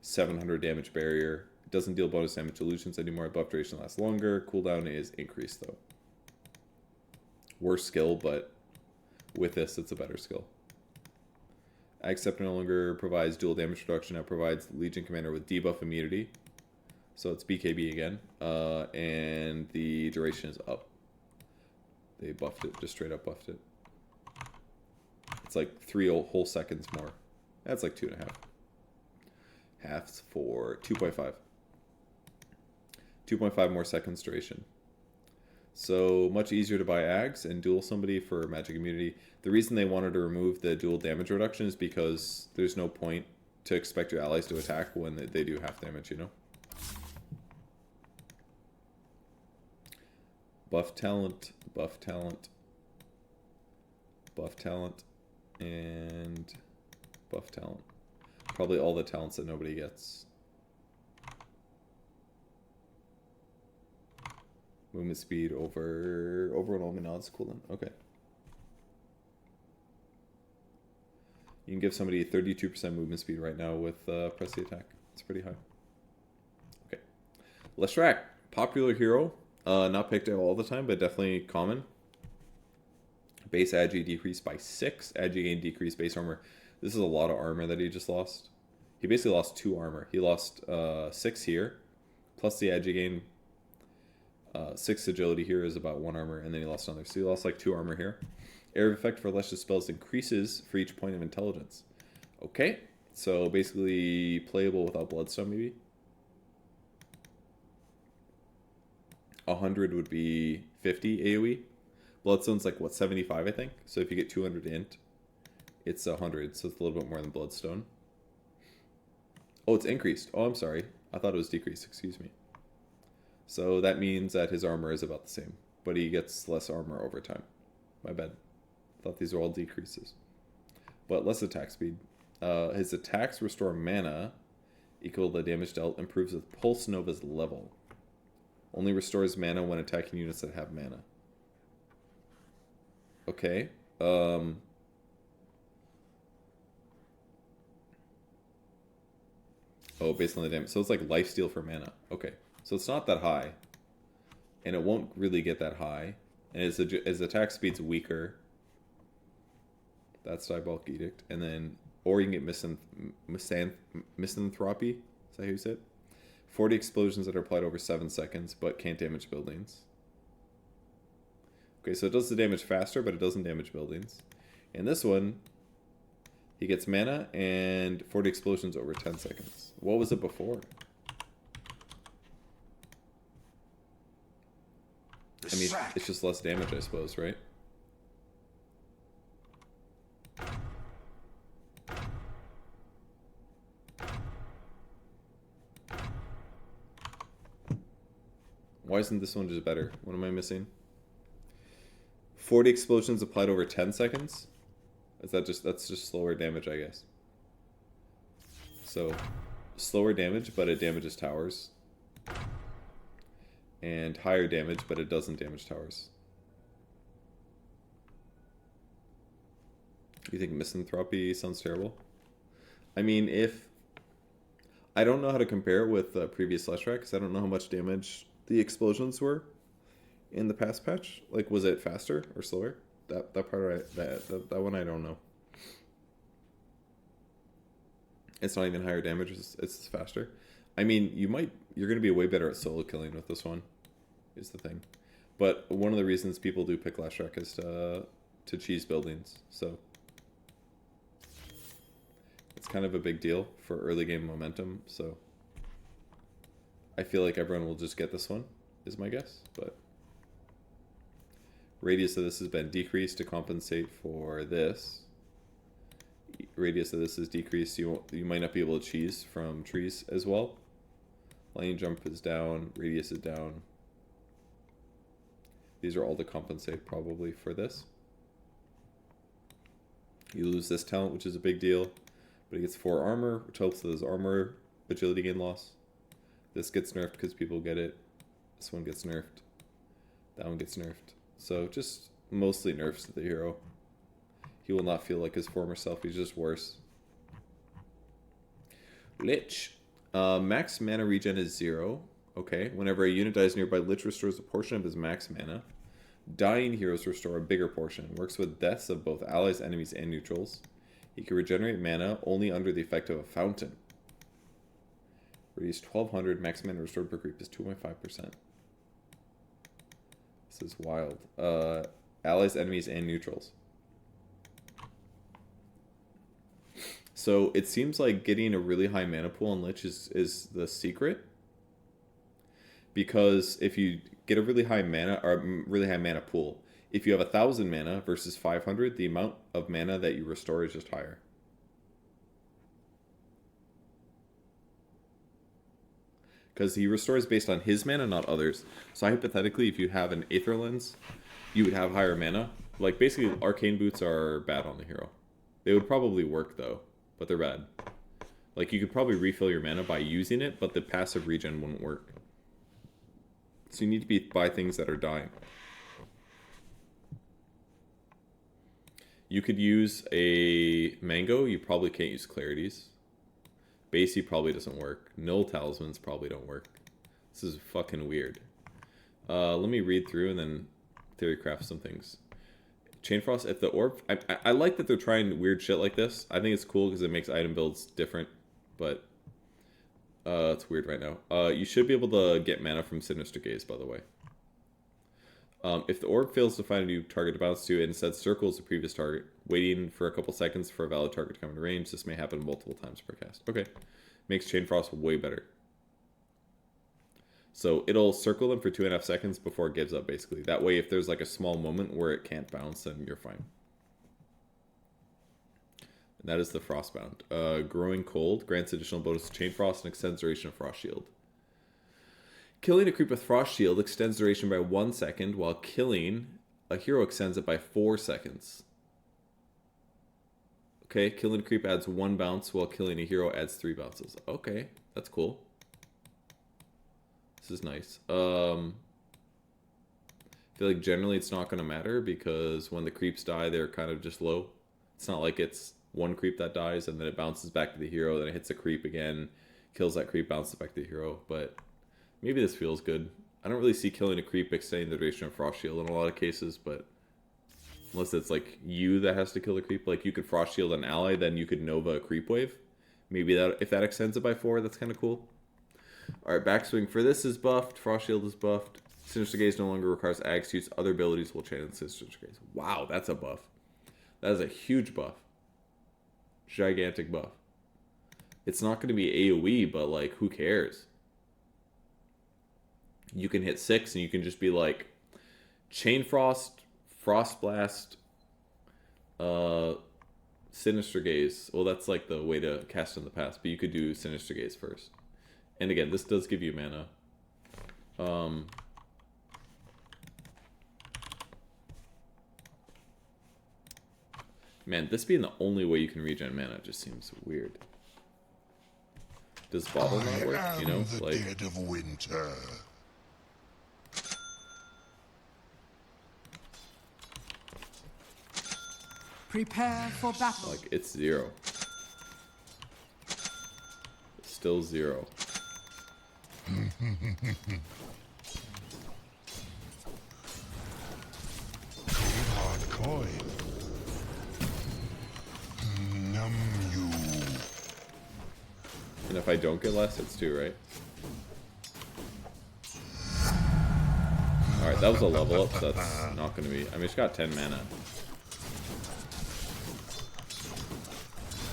700 damage barrier. It doesn't deal bonus damage to illusions anymore. Buff duration lasts longer. Cooldown is increased though. Worse skill, but with this, it's a better skill. Accept no longer provides dual damage reduction. Now provides Legion Commander with debuff immunity. So it's BKB again. And the duration is up. They buffed it, just straight up buffed it. It's like 3 whole seconds more. That's like 2.5. Halves for 2.5. 2.5 more seconds duration. So much easier to buy Ags and duel somebody for magic immunity. The reason they wanted to remove the dual damage reduction is because there's no point to expect your allies to attack when they do half damage, you know? Buff talent, buff talent, buff talent, and buff talent. Probably all the talents that nobody gets. Movement speed over an Omen odds cooldown. Okay. You can give somebody 32% movement speed right now with press the attack. It's pretty high. Okay. Leshrac, popular hero. Not picked out all the time, but definitely common. Base agi decreased by 6. Agi gain decreased base armor. This is a lot of armor that he just lost. He basically lost 2 armor. He lost 6 here, plus the agi gain. 6 agility here is about 1 armor, and then he lost another. So he lost like 2 armor here. Area of effect for Lesh's spells increases for each point of intelligence. Okay, so basically playable without Bloodstone maybe. 100 would be 50 AoE. Bloodstone's like, what, 75 I think? So if you get 200 int, It's 100, so it's a little bit more than Bloodstone. Oh, it's increased. Oh, I'm sorry. I thought it was decreased. Excuse me. So that means that his armor is about the same, but he gets less armor over time. My bad. Thought these were all decreases. But less attack speed. His attacks restore mana equal to the damage dealt. Improves with Pulse Nova's level. Only restores mana when attacking units that have mana. Okay. Oh, based on the damage. So it's like lifesteal for mana. Okay. So it's not that high. And it won't really get that high. And his attack speed's weaker. That's Diabolic Edict. And then, or you can get Misanthropy. Is that how you say it? 40 explosions that are applied over 7 seconds, but can't damage buildings. Okay, so it does the damage faster, but it doesn't damage buildings. And this one, he gets mana and 40 explosions over 10 seconds. What was it before? I mean, it's just less damage, I suppose, right? Why isn't this one just better? What am I missing? 40 explosions applied over 10 seconds? That's just slower damage, I guess. So, slower damage, but it damages towers. And higher damage, but it doesn't damage towers. You think Misanthropy sounds terrible? I mean, if... I don't know how to compare with the previous Slash Track, because I don't know how much damage the explosions were in the past patch. Like, was it faster or slower? That part, that one I don't know. It's not even higher damage, it's faster. I mean, you're going to be way better at solo killing with this one, is the thing. But one of the reasons people do pick Last Track is to cheese buildings, so it's kind of a big deal for early game momentum, so I feel like everyone will just get this one, is my guess, but radius of this has been decreased to compensate for this. Radius of this is decreased, so you might not be able to cheese from trees as well. Lightning jump is down, radius is down. These are all to compensate probably for this. You lose this talent, which is a big deal, but he gets 4 armor, which helps with his armor agility gain loss. This gets nerfed because people get it. This one gets nerfed. That one gets nerfed. So just mostly nerfs to the hero. He will not feel like his former self. He's just worse. Lich. Max mana regen is 0. Okay. Whenever a unit dies nearby, Lich restores a portion of his max mana. Dying heroes restore a bigger portion. Works with deaths of both allies, enemies, and neutrals. He can regenerate mana only under the effect of a fountain. Radius 1200. Max mana restored per creep is 2.5%. This is wild. Allies, enemies, and neutrals. So it seems like getting a really high mana pool on Lich is the secret. Because if you get a really high mana pool, if you have 1,000 mana versus 500, the amount of mana that you restore is just higher. Because he restores based on his mana, not others. So hypothetically, if you have an Aether Lens, you would have higher mana. Like, basically, Arcane Boots are bad on the hero. They would probably work, though, but they're bad. Like, you could probably refill your mana by using it, but the passive regen wouldn't work. So you need to buy things that are dying. You could use a Mango. You probably can't use Clarities. Basie probably doesn't work. Null Talismans probably don't work. This is fucking weird. Let me read through and then theorycraft some things. Chainfrost, if the orb... I like that they're trying weird shit like this. I think it's cool because it makes item builds different. But it's weird right now. You should be able to get mana from Sinister Gaze, by the way. If the orb fails to find a new target to bounce to, it instead circles the previous target, waiting for a couple seconds for a valid target to come into range. This may happen multiple times per cast. Okay. Makes Chainfrost way better. So it'll circle them for 2.5 seconds before it gives up, basically. That way, if there's like a small moment where it can't bounce, then you're fine. And that is the Frostbound. Growing Cold grants additional bonus to Chain Frost and extends duration of Frost Shield. Killing a creep with Frost Shield extends duration by 1 second, while killing a hero extends it by 4 seconds. Okay, killing a creep adds 1 bounce, while killing a hero adds 3 bounces. Okay, that's cool. This is nice. I feel like generally it's not going to matter because when the creeps die, they're kind of just low. It's not like it's one creep that dies and then it bounces back to the hero, then it hits a creep again, kills that creep, bounces back to the hero. But maybe this feels good. I don't really see killing a creep extending the duration of Frost Shield in a lot of cases, but unless it's like you that has to kill the creep, like you could Frost Shield an ally, then you could Nova a creep wave. Maybe that if that extends it by 4, that's kind of cool. Alright, Backswing for this is buffed. Frost Shield is buffed. Sinister Gaze no longer requires Ags to use other abilities while channeling Sinister Gaze. Wow, that's a buff. That is a huge buff. Gigantic buff. It's not going to be AoE, but like, who cares? You can hit 6 and you can just be like Chain Frost, Frost Blast, Sinister Gaze. Well, that's like the way to cast in the past, but you could do Sinister Gaze first. And again, this does give you mana. Man, this being the only way you can regen mana just seems weird. Does bottle not work? You know, the like dead of winter. Prepare for battle. like it's 0. It's still 0. Hard coin. Numb you. And if I don't get less, it's 2, right? Alright, that was a level up, so that's not going to be... I mean, it's got 10 mana.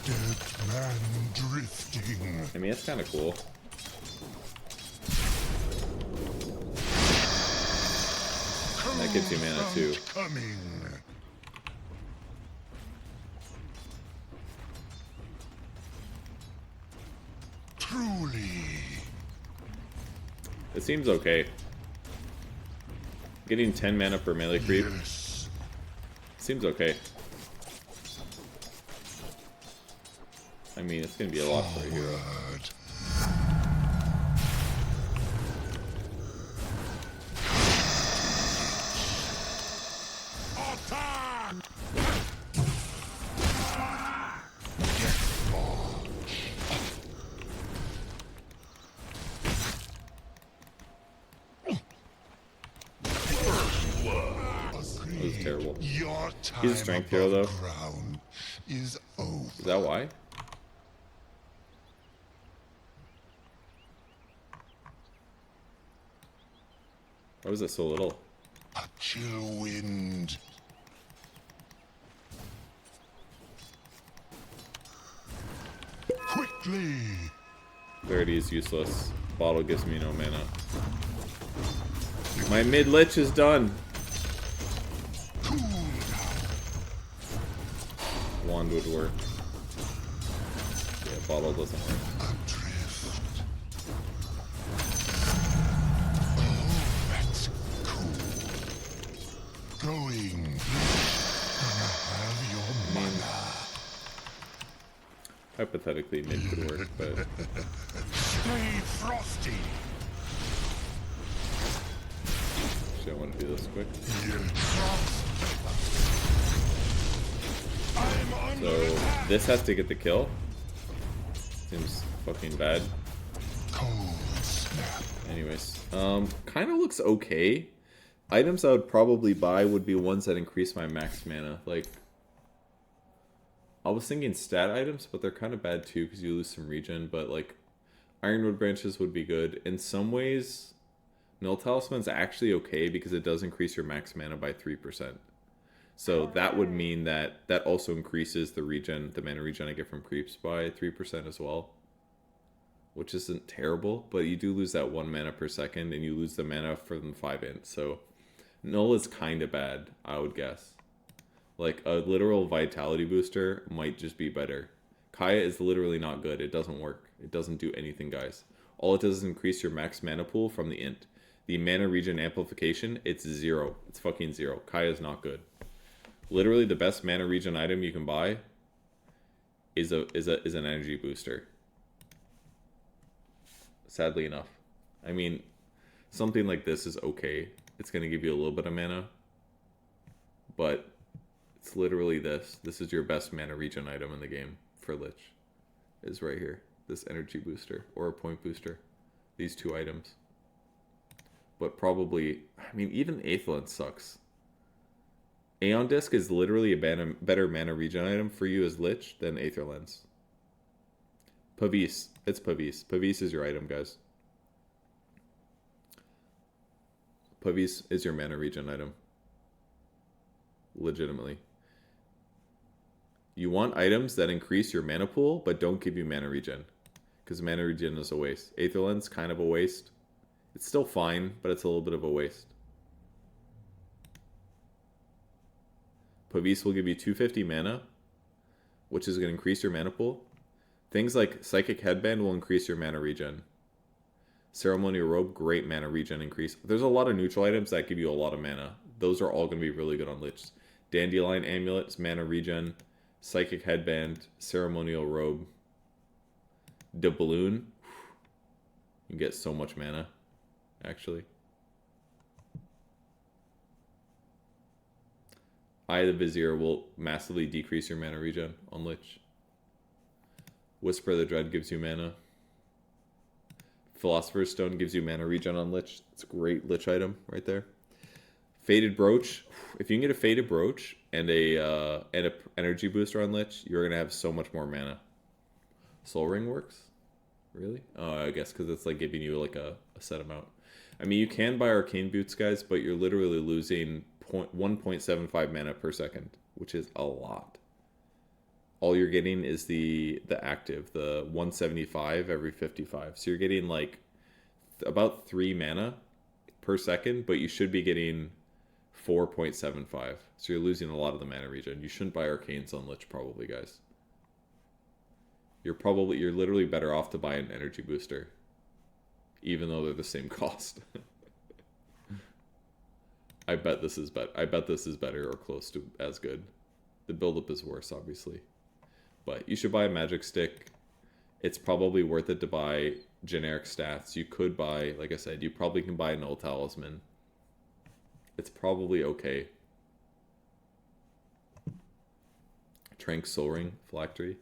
Dead man drifting. I mean, it's kind of cool. And that gives you mana too. Coming. Truly. It seems okay. Getting 10 mana per melee creep Yes. seems okay. I mean, it's going to be a lot for a hero. Word. Attack! Death March. That was terrible. Your time He's a strength hero, above though. ground is over. Is that why? Why was it so little? A chill wind. Quickly. Clarity is useless. Bottle gives me no mana. My mid-lich is done. Cool. Wand would work. Yeah, bottle doesn't work. Adrift. Oh, that's cool. Going. Gonna have your mana. Hypothetically, mid could work, but Stay frosty. actually I want to do this quick. I'm under So attack. this has to get the kill. Seems fucking bad. Cold snap. Anyways, kind of looks okay. Items I would probably buy would be ones that increase my max mana. Like, I was thinking stat items, but they're kind of bad too because you lose some regen. But like, Ironwood branches would be good. In some ways, Null Talisman's actually okay because it does increase your max mana by 3%. So that would mean that that also increases the regen, the mana regen I get from creeps by 3% as well. Which isn't terrible, but you do lose that 1 mana per second, and you lose the mana from 5 int. So Null is kind of bad, I would guess. Like, a literal vitality booster might just be better. Kaya is literally not good. It doesn't work. It doesn't do anything, guys. All it does is increase your max mana pool from the int. The mana regen amplification, it's 0. It's fucking 0. Kaya is not good. Literally, the best mana regen item you can buy is an energy booster. Sadly enough. I mean, something like this is okay. It's going to give you a little bit of mana. But it's literally this. This is your best mana regen item in the game for Lich. Is right here. This energy booster or a point booster. These two items. But probably, I mean, even Aetherlens sucks. Aeon Disc is literally a better mana regen item for you as Lich than Aetherlens. Pavis. It's Pavis. Pavis is your item, guys. Pavis is your mana regen item. Legitimately. You want items that increase your mana pool, but don't give you mana regen. Because mana regen is a waste. Aetherlens, kind of a waste. It's still fine, but it's a little bit of a waste. Pavis will give you 250 mana, which is going to increase your mana pool. Things like Psychic Headband will increase your mana regen. Ceremonial Robe, great mana regen increase. There's a lot of neutral items that give you a lot of mana. Those are all going to be really good on Lich. Dandelion Amulet, mana regen. Psychic Headband, Ceremonial Robe. Doubloon. You get so much mana, actually. Eye of the Vizier will massively decrease your mana regen on Lich. Whisper of the Dread gives you mana. Philosopher's Stone gives you mana regen on Lich. It's a great Lich item right there. Faded Brooch. If you can get a Faded Brooch and a energy booster on Lich, you're going to have so much more mana. Soul Ring works? Really? Oh, I guess because it's like giving you like a set amount. I mean, you can buy Arcane Boots, guys, but you're literally losing 1.75 mana per second, which is a lot. All you're getting is the active, the 175 every 55. So you're getting like about 3 mana per second, but you should be getting 4.75. So you're losing a lot of the mana regen. You shouldn't buy Arcanes on Lich probably, guys. You're literally better off to buy an energy booster, even though they're the same cost. I bet this is better or close to as good. The buildup is worse, obviously. But you should buy a magic stick. It's probably worth it to buy generic stats. You could buy, like I said, you probably can buy a null talisman. It's probably okay. Trank Soul Ring, Phylactery.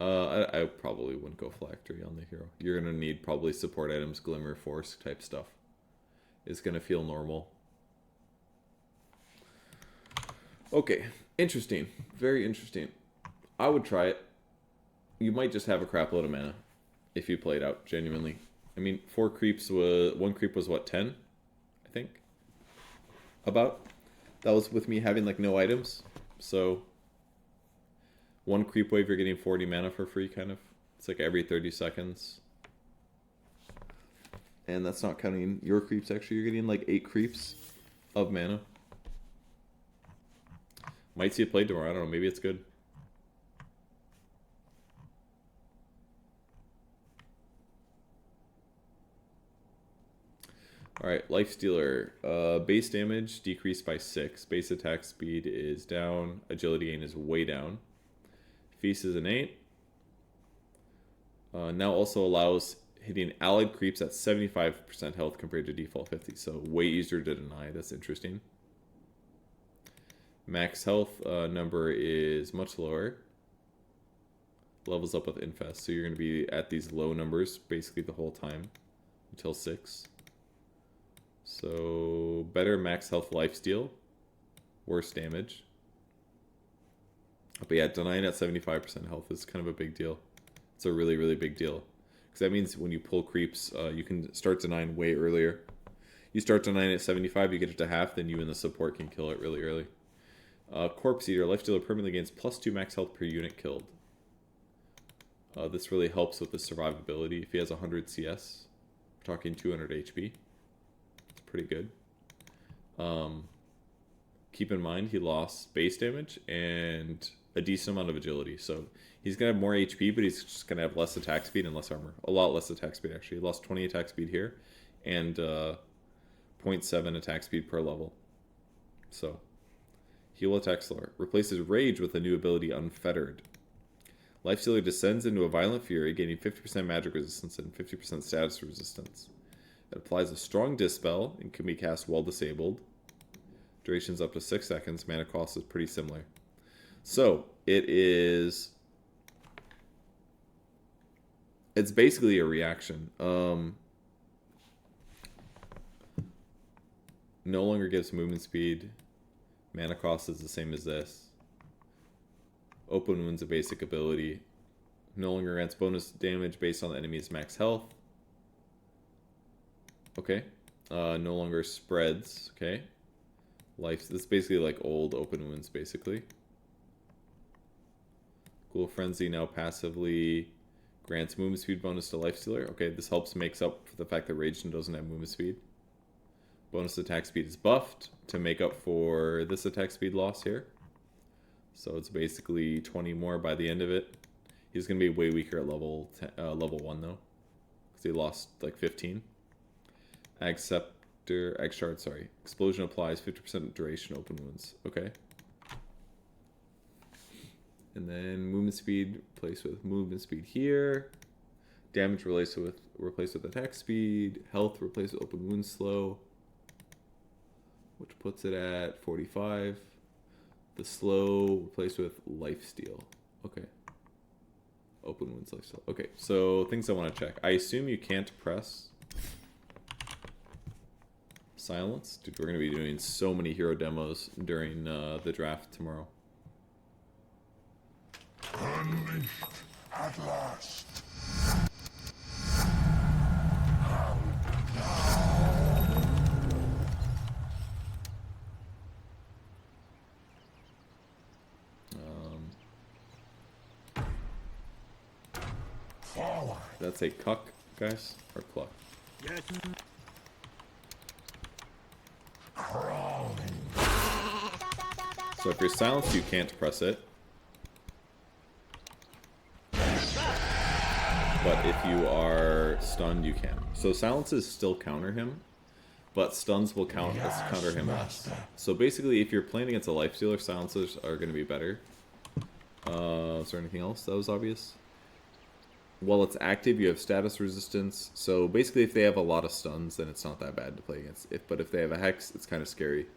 I probably wouldn't go Phylactery on the hero. You're going to need probably support items, Glimmer, Force type stuff. It's going to feel normal. Okay, interesting. Very interesting. I would try it. You might just have a crap load of mana if you play it out, genuinely. I mean, 4 creeps was... 1 creep was what, 10? I think? About? That was with me having, like, no items. So, 1 creep wave, you're getting 40 mana for free, kind of. It's like every 30 seconds. And that's not counting your creeps, actually. You're getting, like, 8 creeps of mana. Might see it played tomorrow. I don't know. Maybe it's good. Alright, Lifestealer. Base damage decreased by 6. Base attack speed is down. Agility gain is way down. Feast is an 8. Now also allows hitting allied creeps at 75% health compared to default 50. So way easier to deny. That's interesting. Max health number is much lower. Levels up with Infest. So you're going to be at these low numbers basically the whole time. Until 6. So better max health lifesteal. Worse damage. But yeah, denying at 75% health is kind of a big deal. It's a really, really big deal. Because that means when you pull creeps, you can start denying way earlier. You start denying at 75, you get it to half, then you and the support can kill it really early. Corpse Eater, Lifestealer permanently gains +2 max health per unit killed. This really helps with the survivability. If he has 100 CS, we're talking 200 HP. It's pretty good. keep in mind he lost base damage and a decent amount of agility. So he's going to have more HP, but he's just going to have less attack speed and less armor. A lot less attack speed, actually. He lost 20 attack speed here and 0.7 attack speed per level. So he will attack slower. Replaces Rage with a new ability, Unfettered. Lifestealer descends into a violent fury, gaining 50% magic resistance and 50% status resistance. It applies a strong dispel and can be cast while disabled. Duration's up to 6 seconds. Mana cost is pretty similar. So it is. It's basically a reaction. No longer gives movement speed. Mana cost is the same as this. Open Wound's a basic ability. No longer grants bonus damage based on the enemy's max health. Okay. No longer spreads. Okay. Life. This is basically like old Open Wounds, basically. Cool Frenzy now passively grants movement speed bonus to Lifestealer. Okay, this helps makes up for the fact that Rage doesn't have movement speed. Bonus attack speed is buffed to make up for this attack speed loss here. So it's basically 20 more by the end of it. He's going to be way weaker at level 1 though, because he lost like 15. Ag Shard, sorry. Explosion applies 50% duration Open Wounds. Okay. And then movement speed replaced with movement speed here. Damage replaced with attack speed. Health replaced with Open Wounds slow, which puts it at 45. The slow replaced with lifesteal. Okay. Open Wounds lifesteal. Okay, so things I want to check. I assume you can't press silence. Dude, we're going to be doing so many hero demos during the draft tomorrow. Unleashed at last. Forward. That's a cuck, guys, or cluck? Yes. So if you're silenced, you can't press it. But if you are stunned, you can. So silences still counter him, but stuns will counter him less. So basically, if you're playing against a lifestealer, silencers are going to be better. Is there anything else that was obvious? While it's active, you have status resistance. So basically, if they have a lot of stuns, then it's not that bad to play against. But if they have a Hex, it's kind of scary.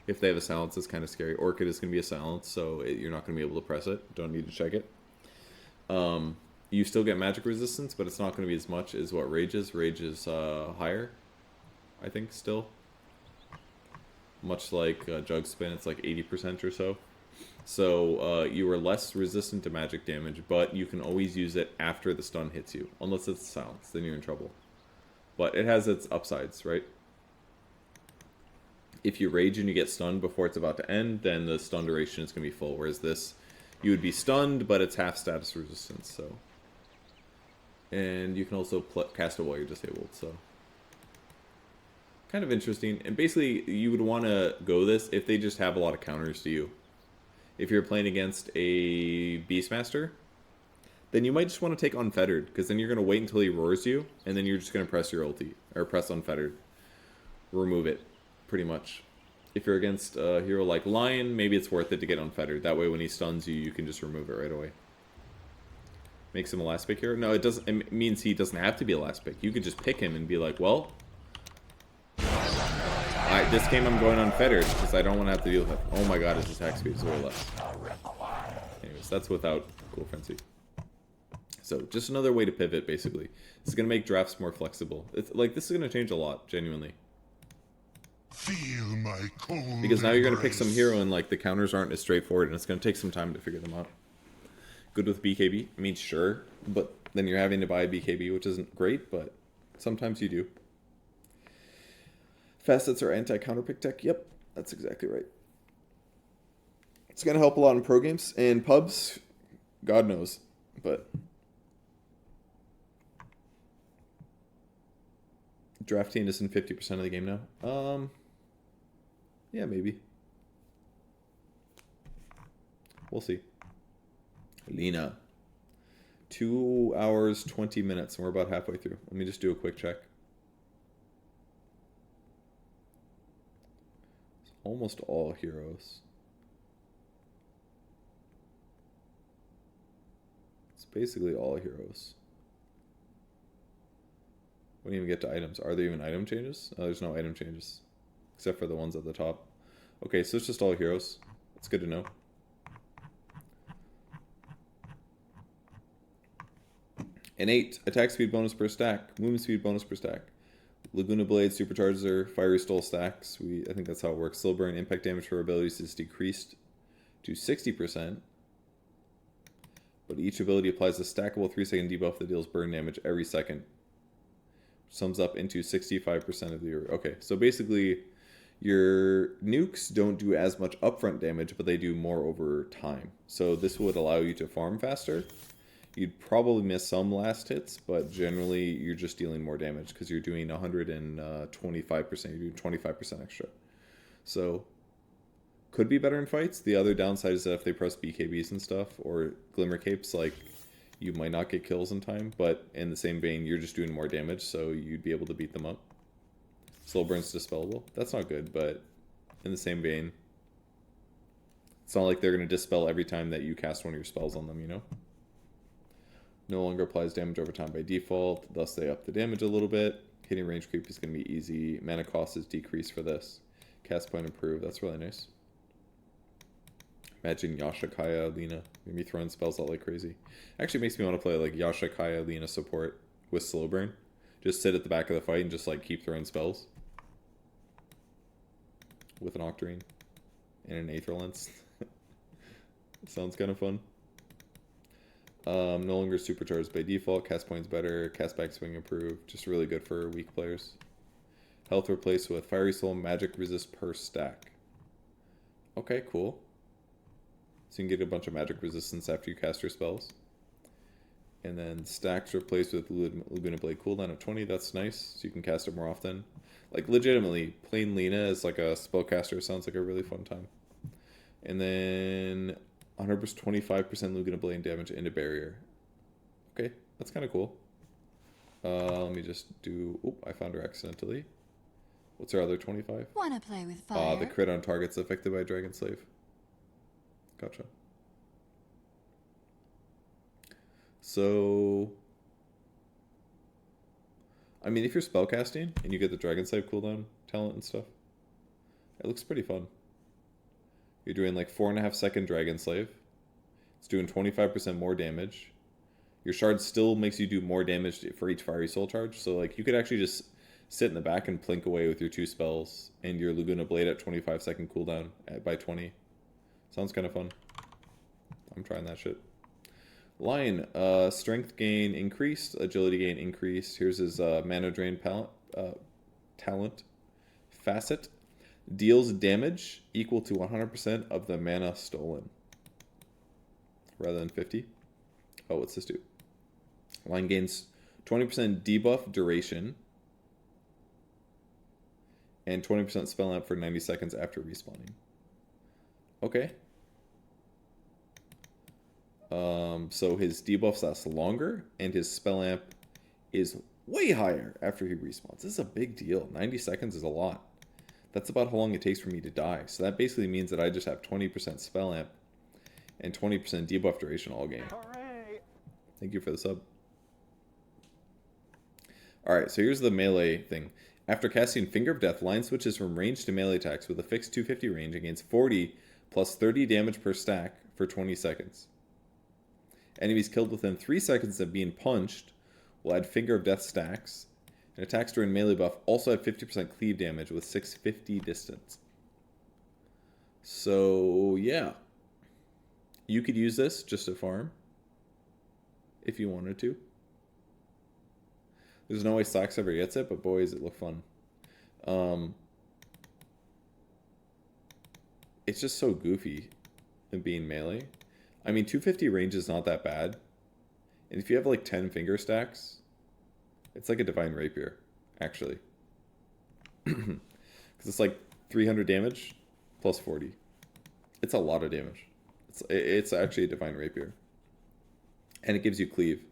If they have a silence, it's kind of scary. Orchid is going to be a silence, so you're not going to be able to press it. Don't need to check it. You still get magic resistance, but it's not going to be as much as what Rage is. Rage is higher, I think, still. Much like Jug Spin, it's like 80% or so. So you are less resistant to magic damage, but you can always use it after the stun hits you. Unless it's silence, then you're in trouble. But it has its upsides, right? If you rage and you get stunned before it's about to end, then the stun duration is going to be full. Whereas this, you would be stunned, but it's half status resistance. So, and you can also cast it while you're disabled. So, kind of interesting. And basically, you would want to go this if they just have a lot of counters to you. If you're playing against a Beastmaster, then you might just want to take Unfettered, because then you're going to wait until he roars you, and then you're just going to press your ulti, or press Unfettered. Remove it, pretty much. If you're against a hero like Lion, maybe it's worth it to get Unfettered. That way when he stuns you, you can just remove it right away. Makes him a last pick hero? No, it doesn't. It means he doesn't have to be a last pick. You could just pick him and be like, well, this game I'm going Unfettered, because I don't want to have to deal with it. Oh my god, his attack speed is way less. Anyways, that's without Cool Frenzy. So, just another way to pivot, basically. This is going to make drafts more flexible. It's like, this is going to change a lot, genuinely. Feel my cold Because now you're going to pick embrace. some hero and, like, the counters aren't as straightforward, and it's going to take some time to figure them out. Good with BKB? I mean, sure, but then you're having to buy a BKB, which isn't great, but sometimes you do. Facets are anti-counter pick tech. Yep, that's exactly right. It's going to help a lot in pro games. And pubs, God knows. But drafting is in 50% of the game now. Yeah, maybe. We'll see. Lena. 2 hours, 20 minutes, and we're about halfway through. Let me just do a quick check. It's almost all heroes. It's basically all heroes. We didn't even get to items. Are there even item changes? Oh, there's no item changes. Except for the ones at the top. Okay, so it's just all heroes. It's good to know. An 8. Attack speed bonus per stack. Movement speed bonus per stack. Laguna Blade, Supercharger, Fiery Stole stacks. I think that's how it works. Slow burn, impact damage for abilities is decreased to 60%. But each ability applies a stackable 3-second debuff that deals burn damage every second. Sums up into 65% of the... Okay, so basically, your nukes don't do as much upfront damage, but they do more over time. So this would allow you to farm faster. You'd probably miss some last hits, but generally you're just dealing more damage because you're doing 125%. You're doing 25% extra. So, could be better in fights. The other downside is that if they press BKBs and stuff, or Glimmer Capes, like, you might not get kills in time, but in the same vein, you're just doing more damage, so you'd be able to beat them up. Slow burn's dispellable. That's not good, but in the same vein, it's not like they're going to dispel every time that you cast one of your spells on them, you know? No longer applies damage over time by default, thus they up the damage a little bit. Hitting range creep is going to be easy. Mana cost is decreased for this. Cast point improved. That's really nice. Imagine Yasha, Kaya, Lina. Maybe throwing spells out like crazy. Actually makes me want to play like Yasha, Kaya, Lina support with slow burn. Just sit at the back of the fight and just like keep throwing spells. With an Octarine and an Aether Lens. Sounds kind of fun. No longer supercharged by default. Cast points better. Cast back swing improved. Just really good for weak players. Health replaced with Fiery Soul, magic resist per stack. Okay, cool. So you can get a bunch of magic resistance after you cast your spells. And then stacks replaced with Laguna Blade cooldown of 20. That's nice. So you can cast it more often. Like, legitimately, playing Lina as like a spellcaster sounds like a really fun time. And then 125% Laguna Blade damage into barrier. Okay, that's kind of cool. Let me just do... Oh, I found her accidentally. What's our other 25? Wanna play with fire? The crit on targets affected by Dragon Slave. Gotcha. So... I mean, if you're spellcasting and you get the Dragon Slave cooldown talent and stuff, it looks pretty fun. You're doing like 4.5 second Dragon Slave. It's doing 25% more damage. Your shard still makes you do more damage for each Fiery Soul charge. So like you could actually just sit in the back and plink away with your 2 spells and your Laguna Blade at 25 second cooldown by 20. Sounds kind of fun. I'm trying that shit. Lion, strength gain increased, agility gain increased. Here's his mana drain talent. Facet. Deals damage equal to 100% of the mana stolen. Rather than 50. Oh, what's this do? Lion gains 20% debuff duration. And 20% spell amp for 90 seconds after respawning. Okay. So his debuffs last longer, and his spell amp is way higher after he respawns. This is a big deal. 90 seconds is a lot. That's about how long it takes for me to die. So that basically means that I just have 20% spell amp and 20% debuff duration all game. Hooray! Thank you for the sub. Alright, so here's the melee thing. After casting Finger of Death, Lion switches from range to melee attacks with a fixed 250 range and gains 40 plus 30 damage per stack for 20 seconds. Enemies killed within 3 seconds of being punched will add Finger of Death stacks. And attacks during melee buff also have 50% cleave damage with 650 distance. So, yeah. You could use this just to farm. If you wanted to. There's no way Stacks ever gets it, but boy, does it look fun. It's just so goofy in being melee. I mean, 250 range is not that bad. And if you have like 10 finger stacks, it's like a Divine Rapier, actually. Because it's like 300 damage plus 40. It's a lot of damage. It's actually a Divine Rapier. And it gives you cleave.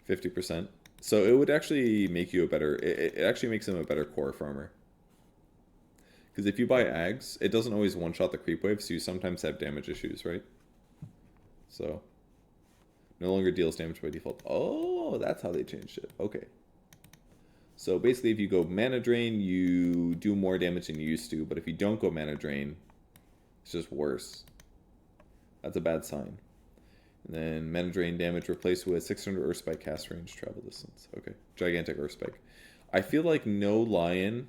50%. So it would actually make you a better... It actually makes him a better core farmer. Because if you buy Ags, it doesn't always one-shot the creep wave, so you sometimes have damage issues, right? So... No longer deals damage by default. Oh, that's how they changed it. Okay. So basically, if you go Mana Drain, you do more damage than you used to. But if you don't go Mana Drain, it's just worse. That's a bad sign. And then Mana Drain damage replaced with 600 Earth Spike cast range, travel distance. Okay. Gigantic Earth Spike. I feel like no Lion...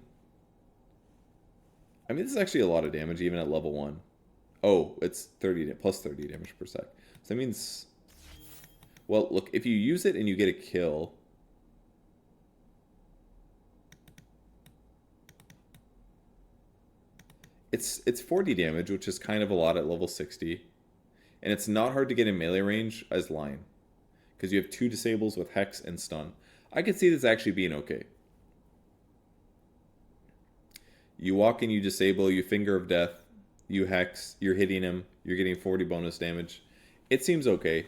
I mean, this is actually a lot of damage, even at level 1. Oh, it's 30 plus 30 damage per sec. So that means... Well, look, if you use it and you get a kill... It's 40 damage, which is kind of a lot at level 60. And it's not hard to get in melee range as Lion. Because you have 2 disables with Hex and Stun. I could see this actually being okay. You walk in, you disable, you Finger of Death, you Hex, you're hitting him, you're getting 40 bonus damage. It seems okay.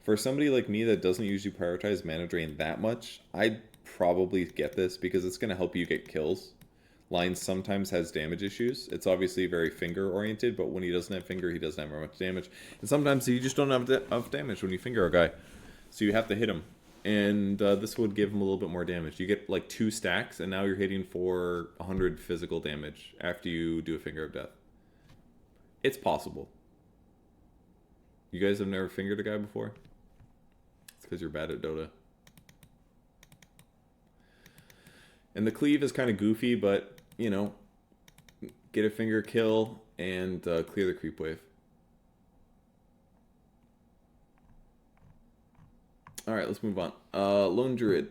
For somebody like me that doesn't usually prioritize Mana Drain that much, I'd probably get this because it's going to help you get kills. Lion sometimes has damage issues. It's obviously very finger oriented, but when he doesn't have finger, he doesn't have very much damage. And sometimes you just don't have enough damage when you finger a guy. So you have to hit him. And this would give him a little bit more damage. You get like 2 stacks, and now you're hitting for 100 physical damage after you do a Finger of Death. It's possible. You guys have never fingered a guy before? It's because you're bad at Dota. And the cleave is kind of goofy, but, you know, get a finger kill and clear the creep wave. Alright, let's move on. Lone Druid.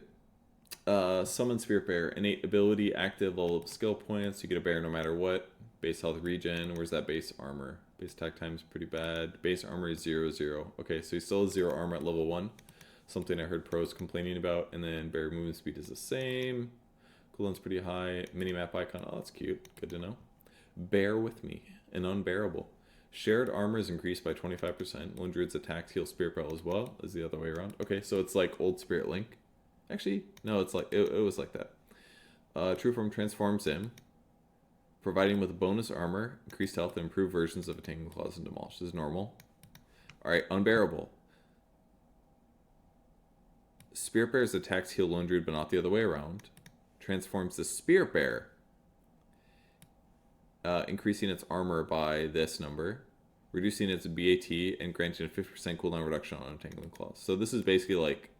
Summon Spirit Bear. Innate ability, active, level up skill points. You get a bear no matter what. Base health regen. Where's that base armor? Base attack time is pretty bad. Base armor is 0/0. Okay, so he still has 0 armor at level 1. Something I heard pros complaining about. And then bear movement speed is the same. Cooldown's pretty high. Minimap icon. Oh, that's cute. Good to know. Bear with me. An unbearable. Shared armor is increased by 25%. Lone Druid's attacks heal Spirit Bell as well as the other way around. Okay, so it's like old Spirit Link. Actually, no, it's like it was like that. True Form transforms him, providing with bonus armor, increased health, and improved versions of Entangling Claws and Demolish. This is normal. Alright, unbearable. Spirit Bear's attacks heal Lone Druid, but not the other way around. Transforms the Spirit Bear, increasing its armor by this number, reducing its BAT, and granting a 50% cooldown reduction on Entangling Claws. So this is basically like,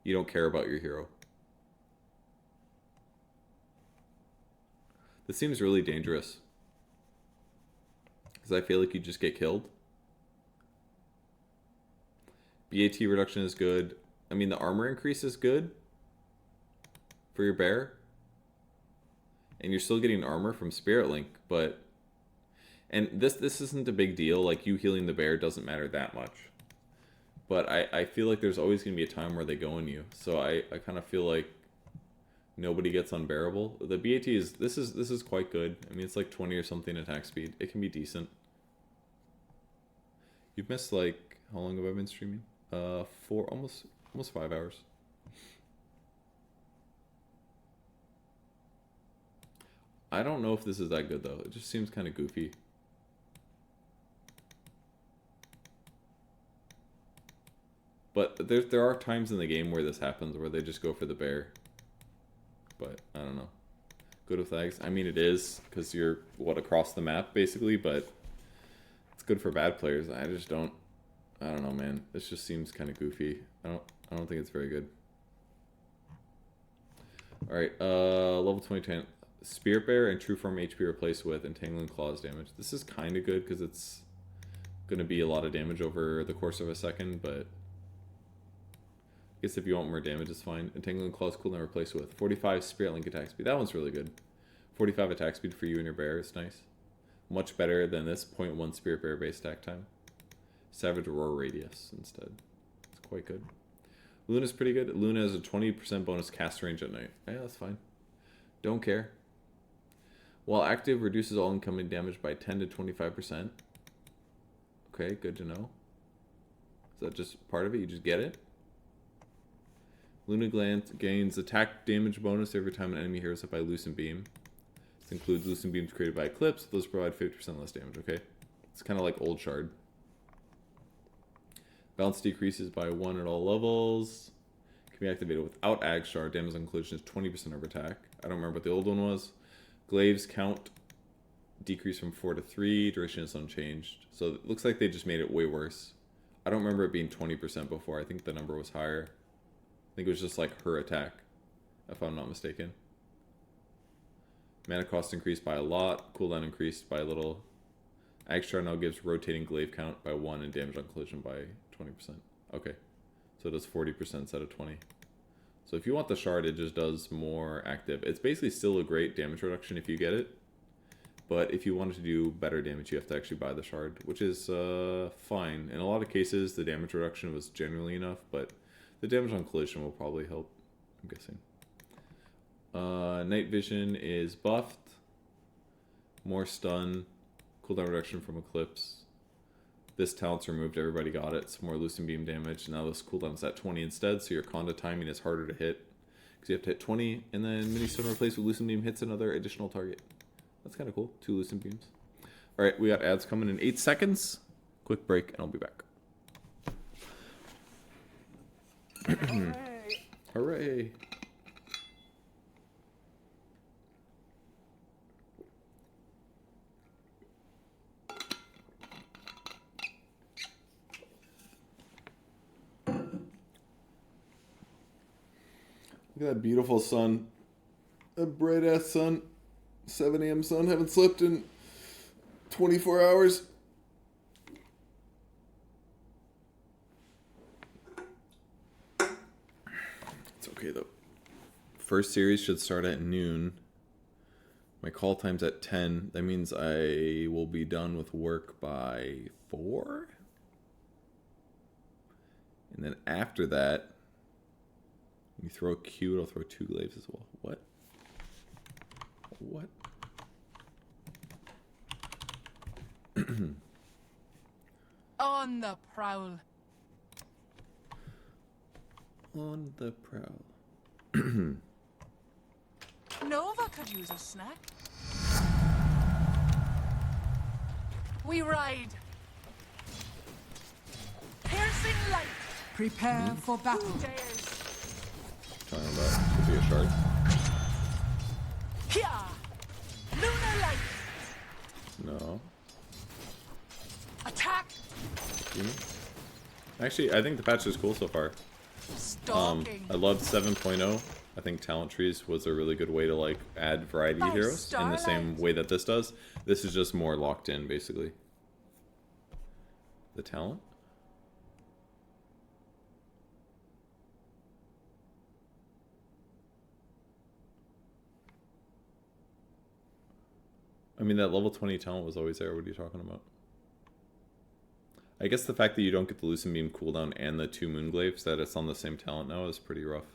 you don't care about your hero. This seems really dangerous. Because I feel like you just get killed. BAT reduction is good. I mean, the armor increase is good for your bear. And you're still getting armor from Spirit Link, but... And this isn't a big deal. Like, you healing the bear doesn't matter that much. But I feel like there's always going to be a time where they go on you. So I kind of feel like nobody gets unbearable. The BAT is... This is quite good. I mean, it's like 20 or something attack speed. It can be decent. You've missed, like... How long have I been streaming? Almost 5 hours. I don't know if this is that good, though. It just seems kind of goofy. But there are times in the game where this happens, where they just go for the bear. But, I don't know. Good with Ags. I mean, it is, because you're, across the map, basically, but it's good for bad players. I don't know, man. This just seems kind of goofy. I don't think it's very good. Alright, level 2010. Spirit Bear and True Form HP replaced with Entangling Claws damage. This is kind of good because it's going to be a lot of damage over the course of a second, but I guess if you want more damage, it's fine. Entangling Claws cooldown replaced with 45 Spirit Link attack speed. That one's really good. 45 attack speed for you and your bear is nice. Much better than this 0.1 Spirit Bear base attack time. Savage Roar Radius instead. It's quite good. Luna's pretty good. Luna has a 20% bonus cast range at night. Yeah, that's fine. Don't care. While active, reduces all incoming damage by 10 to 25%. Okay, good to know. Is that just part of it? You just get it? Luna gains attack damage bonus every time an enemy hero is hit by Lucent Beam. This includes Lucent Beams created by Eclipse. Those provide 50% less damage, okay? It's kind of like Old Shard. Balance decreases by 1 at all levels. Can be activated without Ag Shard. Damage on collision is 20% of attack. I don't remember what the old one was. Glaives count decrease from 4 to 3. Duration is unchanged. So it looks like they just made it way worse. I don't remember it being 20% before. I think the number was higher. I think it was just like her attack, if I'm not mistaken. Mana cost increased by a lot. Cooldown increased by a little. Ag Shard now gives rotating glaive count by 1 and damage on collision by 20%. Okay. So it does 40% instead of 20. So if you want the shard, it just does more active. It's basically still a great damage reduction if you get it. But if you wanted to do better damage, you have to actually buy the shard, which is fine. In a lot of cases, the damage reduction was generally enough, but the damage on collision will probably help, I'm guessing. Night Vision is buffed. More stun. Cooldown reduction from Eclipse. This talent's removed, everybody got it. It's more Lucent Beam damage. Now this cooldown's at 20 instead, so your Conda timing is harder to hit. Because you have to hit 20, and then Mini Stone replaced with Lucent Beam hits another additional target. That's kind of cool. 2 Lucent Beams. Alright, we got ads coming in 8 seconds. Quick break, and I'll be back. Hooray! Hooray! Look at that beautiful sun. A bright ass sun. 7 a.m. sun. Haven't slept in 24 hours. It's okay though. First series should start at noon. My call time's at 10. That means I will be done with work by 4. And then after that, you throw a Q, it'll throw 2 glaives as well. What? What? On the prowl. On the prowl. Nova could use a snack. We ride. Piercing light. Prepare for battle. Who dares? Talking about could be a shard. Here. Lunar light. No. Attack. Actually, I think the patch is cool so far. Stalking. I loved 7.0. I think talent trees was a really good way to like add variety to heroes in the same way that this does. This is just more locked in, basically. The talent. I mean, that level 20 talent was always there. What are you talking about? I guess the fact that you don't get the Lucent Beam cooldown and the 2 Moonglaives, that it's on the same talent now, is pretty rough.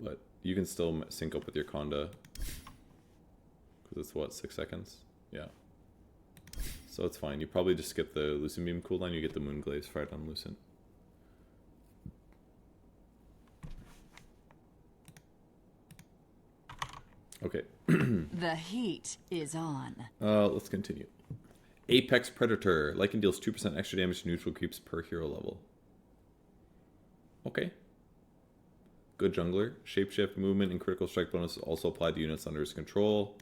But you can still sync up with your Conda. Because it's what, 6 seconds? Yeah. So it's fine. You probably just skip the Lucent Beam cooldown, you get the Moonglaives right on Lucent. Okay. The heat is on. Let's continue. Apex Predator. Lycan deals 2% extra damage to neutral creeps per hero level. Okay. Good jungler. Shapeshift, movement, and critical strike bonus also applied to units under his control.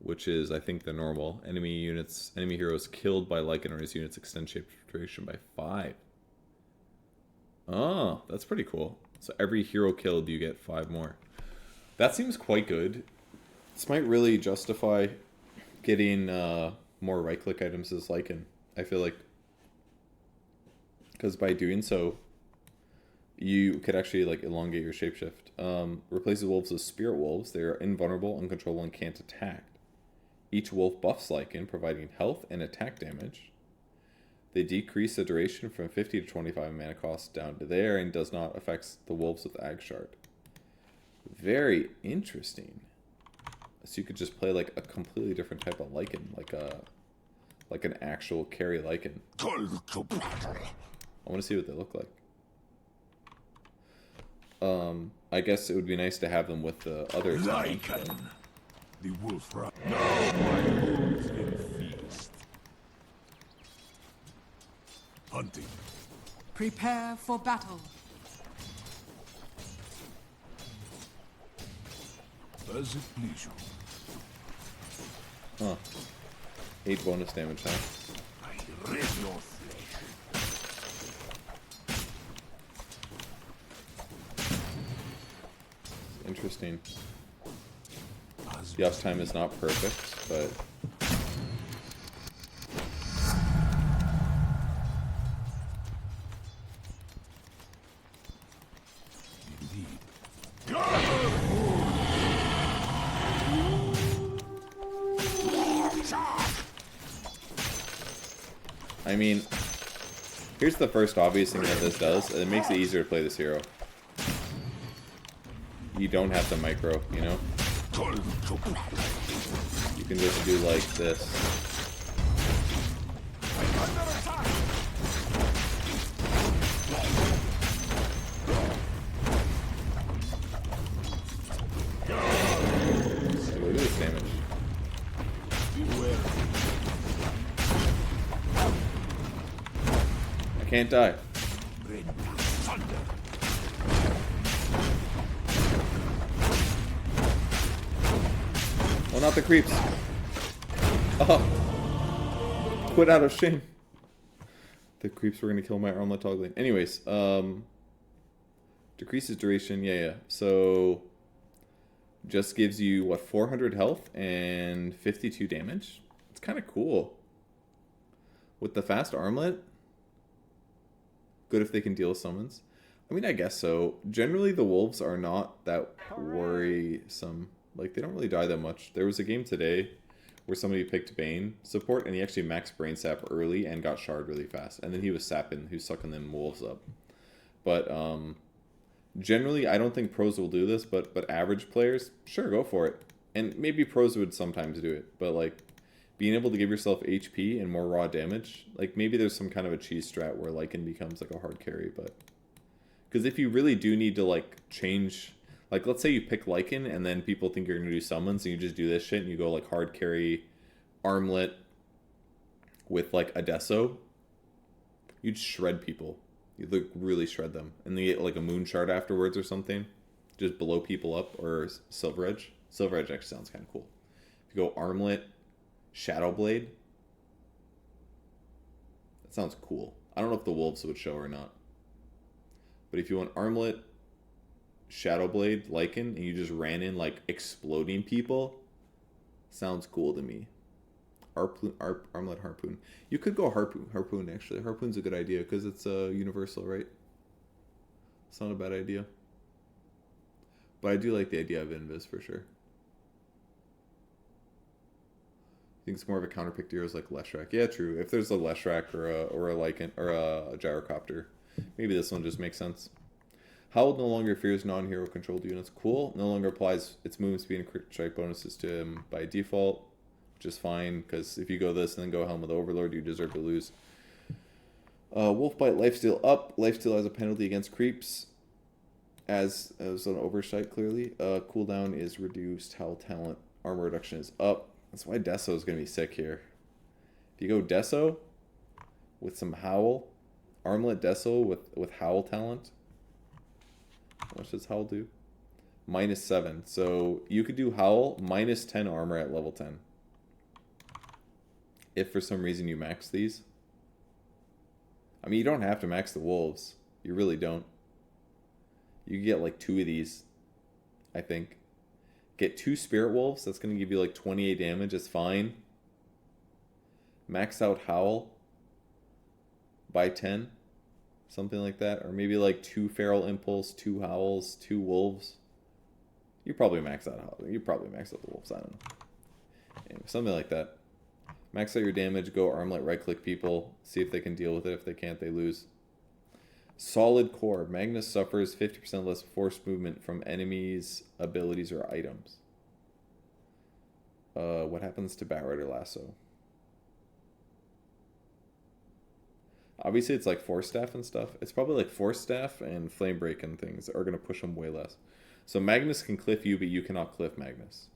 Which is, I think, the normal. Enemy heroes killed by Lycan or his units extend shape duration by 5. Oh, that's pretty cool. So every hero killed, you get 5 more. That seems quite good. This might really justify getting more right-click items as Lycan. I feel like, because by doing so, you could actually like elongate your shapeshift. Replaces wolves with spirit wolves. They are invulnerable, uncontrollable, and can't attack. Each wolf buffs Lycan, providing health and attack damage. They decrease the duration from 50 to 25 mana cost down to there, and does not affect the wolves with Ag Shard. Very interesting. So you could just play like a completely different type of Lycan, like Like an actual carry lichen. Call to battle. I want to see what they look like. I guess it would be nice to have them with the other talent, but- Lycan. The wolf rat. Now my wolves in feast. Hunting. Prepare for battle. As it please you. Huh. 8 bonus damage, huh? I rip your flesh. Interesting. As The uptime is not perfect, but indeed. I mean, here's the first obvious thing that this does. It makes it easier to play this hero. You don't have to micro, you know? Call to battle. You can just do like this. Look at this damage. I can't die. Oh, not the creeps. Oh. Quit out of shame. The creeps were going to kill my armlet toggling. Anyways, decreases duration. Yeah. So, just gives you, what, 400 health and 52 damage? It's kind of cool. With the fast armlet, good if they can deal summons. I mean, I guess so. Generally, the wolves are not that worrisome. Like, they don't really die that much. There was a game today where somebody picked Bane support, and he actually maxed Brain Sap early and got Shard really fast. And then he was sapping, he was sucking them wolves up. But, generally, I don't think pros will do this, but average players, sure, go for it. And maybe pros would sometimes do it, but, like, being able to give yourself HP and more raw damage, like, maybe there's some kind of a cheese strat where Lycan becomes, like, a hard carry, but... Because if you really do need to, like, change... Like, let's say you pick Lycan, and then people think you're going to do summons, and you just do this shit, and you go, like, hard carry, armlet, with, like, a Deso. You'd shred people. You'd, like, really shred them. And they get, like, a Moon Shard afterwards or something. Just blow people up, or Silver Edge. Silver Edge actually sounds kind of cool. If you go armlet, Shadow Blade. That sounds cool. I don't know if the wolves would show or not. But if you want armlet, Shadow Blade, Lycan, and you just ran in like exploding people, sounds cool to me. Armlet Harpoon. You could go Harpoon actually. Harpoon's a good idea because it's universal, right? It's not a bad idea. But I do like the idea of Invis for sure. I think it's more of a counterpick to heroes like Leshrac. Yeah, true. If there's a Leshrac or a Lycan or a Gyrocopter, maybe this one just makes sense. Howl no longer fears non-hero controlled units. Cool. No longer applies its movement speed and crit strike bonuses to him by default, which is fine because if you go this and then go Helm of the Overlord, you deserve to lose. Wolfbite lifesteal up. Lifesteal has a penalty against creeps, as an oversight clearly. Cooldown is reduced. Howl talent armor reduction is up. That's why Deso is going to be sick here. If you go Deso with some Howl, Armlet Deso with Howl talent. How much does Howl do? -7. So you could do Howl -10 armor at level 10. If for some reason you max these. I mean, you don't have to max the wolves. You really don't. You get like 2 of these, I think. Get 2 Spirit Wolves. That's going to give you like 28 damage. It's fine. Max out Howl by 10. Something like that. Or maybe like 2 Feral Impulse, 2 Howls, 2 Wolves. You probably max out Howl. You probably max out the Wolves. I don't know. Anyway, something like that. Max out your damage. Go Armlet. Right click people. See if they can deal with it. If they can't, they lose. Solid Core. Magnus suffers 50% less force movement from enemies, abilities, or items. What happens to Batrider Lasso? Obviously, it's like Force Staff and stuff. It's probably like Force Staff and Flame Break and things are going to push him way less. So Magnus can cliff you, but you cannot cliff Magnus.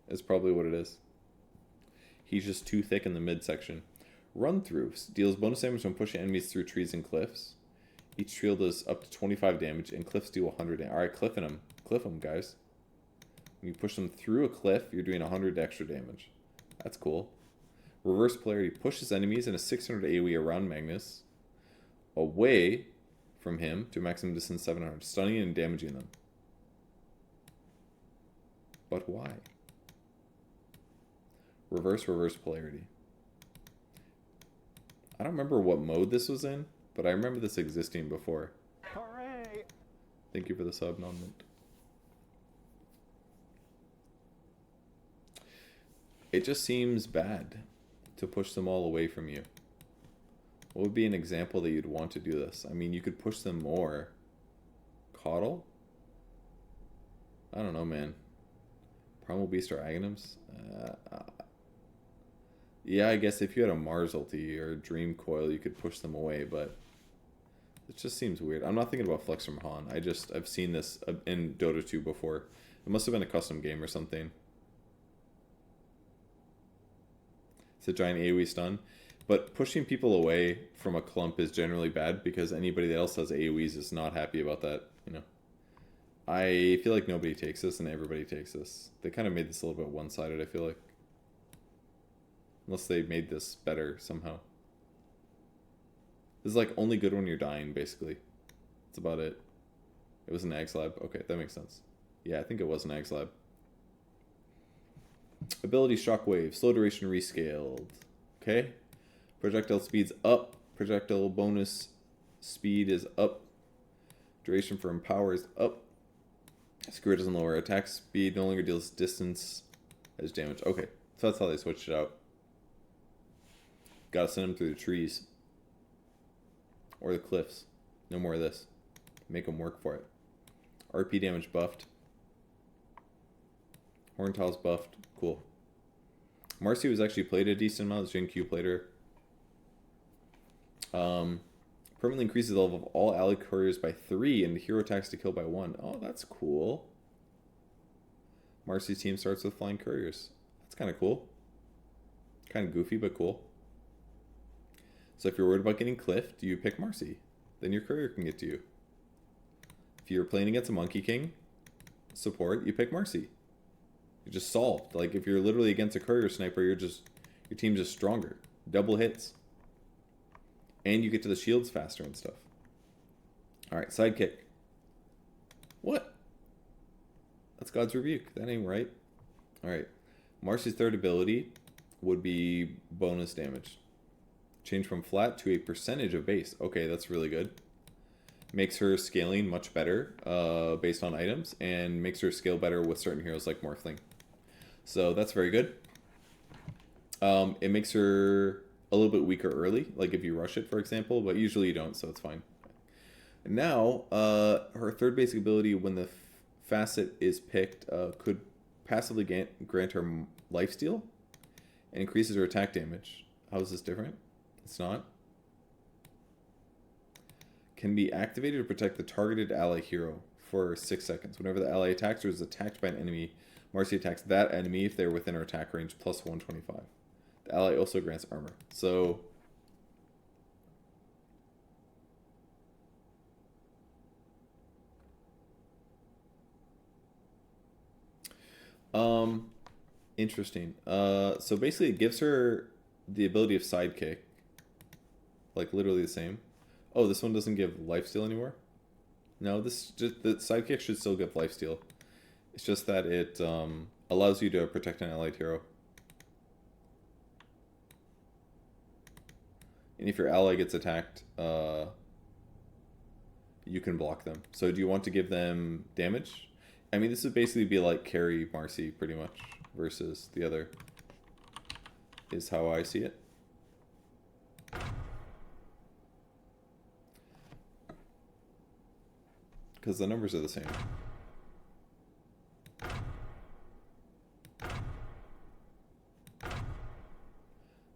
Is probably what it is. He's just too thick in the midsection. Run Through deals bonus damage when pushing enemies through trees and cliffs. Each trail does up to 25 damage, and cliffs do 100 damage. Alright, cliffing him. Cliff him, guys. When you push them through a cliff, you're doing 100 extra damage. That's cool. Reverse Polarity pushes enemies in a 600 AoE around Magnus, away from him to a maximum distance 700, stunning and damaging them. But why? Reverse Polarity. I don't remember what mode this was in, but I remember this existing before. Hooray! Thank you for the sub, non-mint. It just seems bad to push them all away from you. What would be an example that you'd want to do this? I mean, you could push them more. Coddle? I don't know, man. Primal Beast or Aghanims? Yeah, I guess if you had a Mars ulti or a Dream Coil, you could push them away, but it just seems weird. I'm not thinking about Flex from Han. I've seen this in Dota 2 before. It must have been a custom game or something. It's a giant AoE stun. But pushing people away from a clump is generally bad because anybody that else has AoEs is not happy about that, you know. I feel like nobody takes this and everybody takes this. They kind of made this a little bit one-sided, I feel like. Unless they made this better somehow. This is like only good when you're dying, basically. That's about it. It was an Ags Lab. Okay, that makes sense. Yeah, I think it was an Ags Lab. Ability Shockwave. Slow duration rescaled. Okay. Projectile speed's up. Projectile bonus speed is up. Duration for Empower is up. Screw doesn't lower attack speed. No longer deals distance as damage. Okay, so that's how they switched it out. Gotta send them through the trees. Or the cliffs. No more of this. Make them work for it. RP damage buffed. Horntail's buffed. Cool. Marcy was actually played a decent amount. Jin Q played her. Permanently increases the level of all ally couriers by 3 and hero attacks to kill by 1. Oh, that's cool. Marcy's team starts with flying couriers. That's kind of cool. Kind of goofy, but cool. So if you're worried about getting cliffed, you pick Marcy. Then your courier can get to you. If you're playing against a Monkey King support, you pick Marcy. You're just solved. Like if you're literally against a courier sniper, your team's just stronger. Double hits. And you get to the shields faster and stuff. Alright, sidekick. What? That's God's Rebuke. That ain't right. Alright. Marcy's third ability would be bonus damage. Change from flat to a percentage of base. Okay, that's really good. Makes her scaling much better based on items. And makes her scale better with certain heroes like Morphling. So that's very good. It makes her a little bit weaker early, like if you rush it, for example, but usually you don't, so it's fine. And now, her third basic ability, when the facet is picked, could passively grant her lifesteal and increases her attack damage. How is this different? It's not. Can be activated to protect the targeted ally hero for 6 seconds. Whenever the ally attacks or is attacked by an enemy, Marcy attacks that enemy if they're within her attack range plus 125. The ally also grants armor. So interesting. So basically it gives her the ability of sidekick. Like literally the same. Oh, this one doesn't give lifesteal anymore? No, the sidekick should still give lifesteal. It's just that it allows you to protect an allied hero. And if your ally gets attacked, you can block them. So do you want to give them damage? I mean, this would basically be like carry Marcy, pretty much, versus the other, is how I see it. Because the numbers are the same.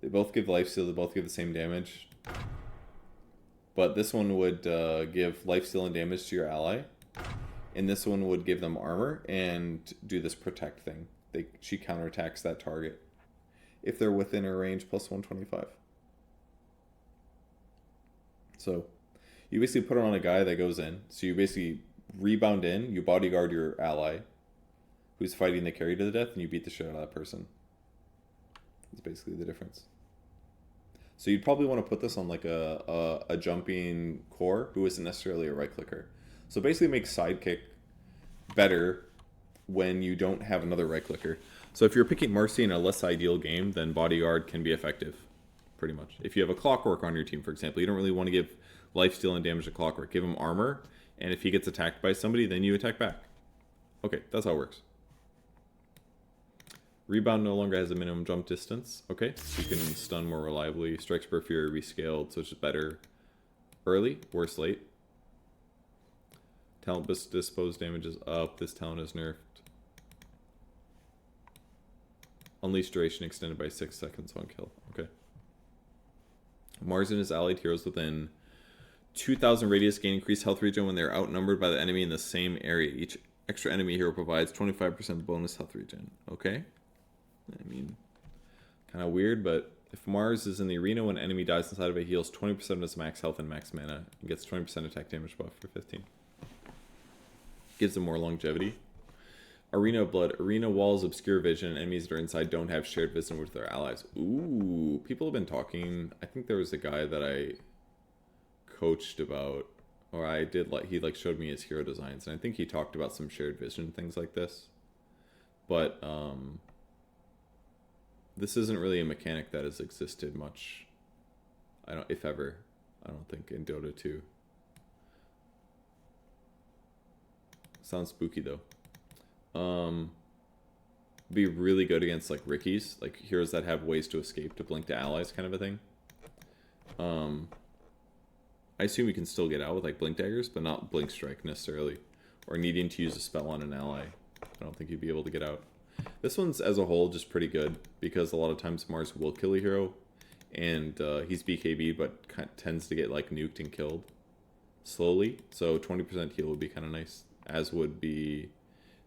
They both give lifesteal, they both give the same damage. But this one would give lifesteal and damage to your ally. And this one would give them armor and do this protect thing. She counterattacks that target if they're within her range plus 125. So you basically put it on a guy that goes in. So you basically rebound in, you bodyguard your ally who's fighting the carry to the death, and you beat the shit out of that person. That's basically the difference. So you'd probably want to put this on like a jumping core who isn't necessarily a right clicker. So basically make sidekick better when you don't have another right clicker. So if you're picking Marcy in a less ideal game, then bodyguard can be effective, pretty much. If you have a clockwork on your team, for example, you don't really want to give lifesteal and damage to clockwork. Give him armor, and if he gets attacked by somebody, then you attack back. Okay, that's how it works. Rebound no longer has a minimum jump distance. Okay, so you can stun more reliably. Strikes per fury rescaled, so it's just better early, worse late. Talent dispose damage is up. This talent is nerfed. Unleash duration extended by 6 seconds on kill. Okay. Mars and his allied heroes within 2,000 radius gain increased health regen when they're outnumbered by the enemy in the same area. Each extra enemy hero provides 25% bonus health regen. Okay. I mean, kind of weird, but if Mars is in the arena when an enemy dies inside of it, heals 20% of his max health and max mana and gets 20% attack damage buff for 15. Gives them more longevity. Arena of Blood. Arena walls obscure vision. Enemies that are inside don't have shared vision with their allies. Ooh, people have been talking. I think there was a guy that I coached about, or I did like, he like showed me his hero designs, and I think he talked about some shared vision things like this. But this isn't really a mechanic that has existed much. If ever. I don't think in Dota 2. Sounds spooky though. Be really good against like Rickies, like heroes that have ways to escape to blink to allies, kind of a thing. I assume you can still get out with like blink daggers, but not blink strike necessarily, or needing to use a spell on an ally. I don't think you'd be able to get out. This one's as a whole just pretty good because a lot of times Mars will kill a hero, and he's BKB but tends to get like nuked and killed slowly. So 20% heal would be kind of nice, as would be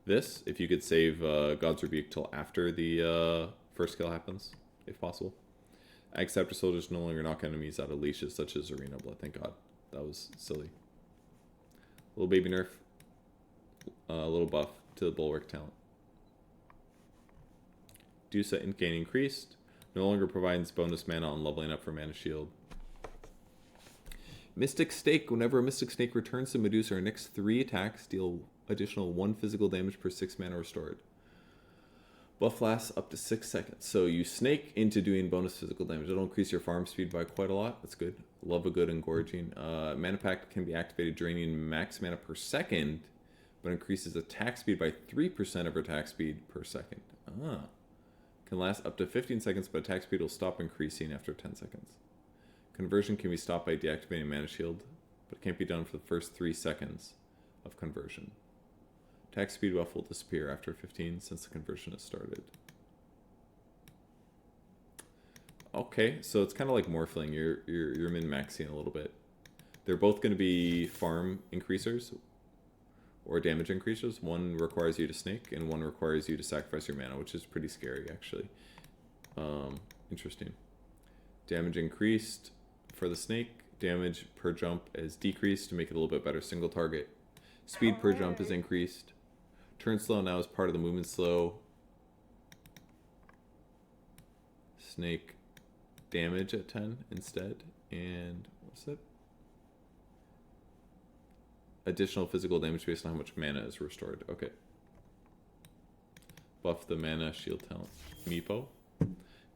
this, if you could save God's Rebuke till after the first kill happens, if possible. Acceptor soldiers no longer knock enemies out of leashes, such as Arena Blood. Thank God. That was silly. Little baby nerf. A little buff to the Bulwark talent. Dusa int gain increased. No longer provides bonus mana on leveling up for Mana Shield. Mystic Stake. Whenever a Mystic Snake returns to Medusa, her next 3 attacks deal additional 1 physical damage per 6 mana restored. Buff lasts up to 6 seconds. So you snake into doing bonus physical damage. It'll increase your farm speed by quite a lot. That's good. Love a good engorging. Mana Pact can be activated, draining max mana per second, but increases attack speed by 3% of attack speed per second. Can last up to 15 seconds, but attack speed will stop increasing after 10 seconds. Conversion can be stopped by deactivating Mana Shield, but it can't be done for the first 3 seconds of conversion. Attack speed buff will disappear after 15 since the conversion has started. Okay, so it's kind of like morphling. You're min-maxing a little bit. They're both going to be farm increasers or damage increasers. One requires you to snake, and one requires you to sacrifice your mana, which is pretty scary, actually. Interesting. Damage increased for the snake. Damage per jump is decreased to make it a little bit better single target. Speed per jump is increased. Turn slow now is part of the movement slow. Snake damage at 10 instead. And what's it? Additional physical damage based on how much mana is restored. Okay. Buff the Mana Shield talent. Meepo.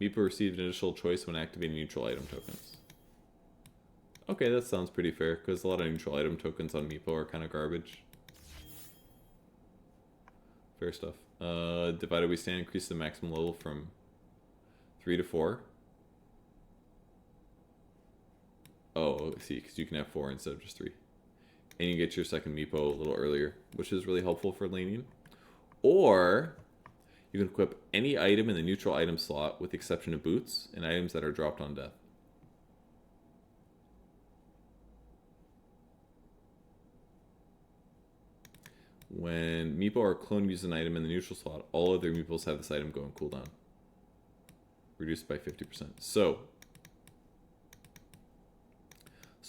Meepo received an initial choice when activating neutral item tokens. Okay, that sounds pretty fair, because a lot of neutral item tokens on Meepo are kind of garbage. Fair stuff. Divided we stand, increase the maximum level from 3 to 4. Oh, see, because you can have 4 instead of just 3. And you get your second Meepo a little earlier, which is really helpful for laning. Or you can equip any item in the neutral item slot with the exception of boots and items that are dropped on death. When Meepo or clone use an item in the neutral slot, all other Meepos have this item go on cooldown. Reduced by 50%. So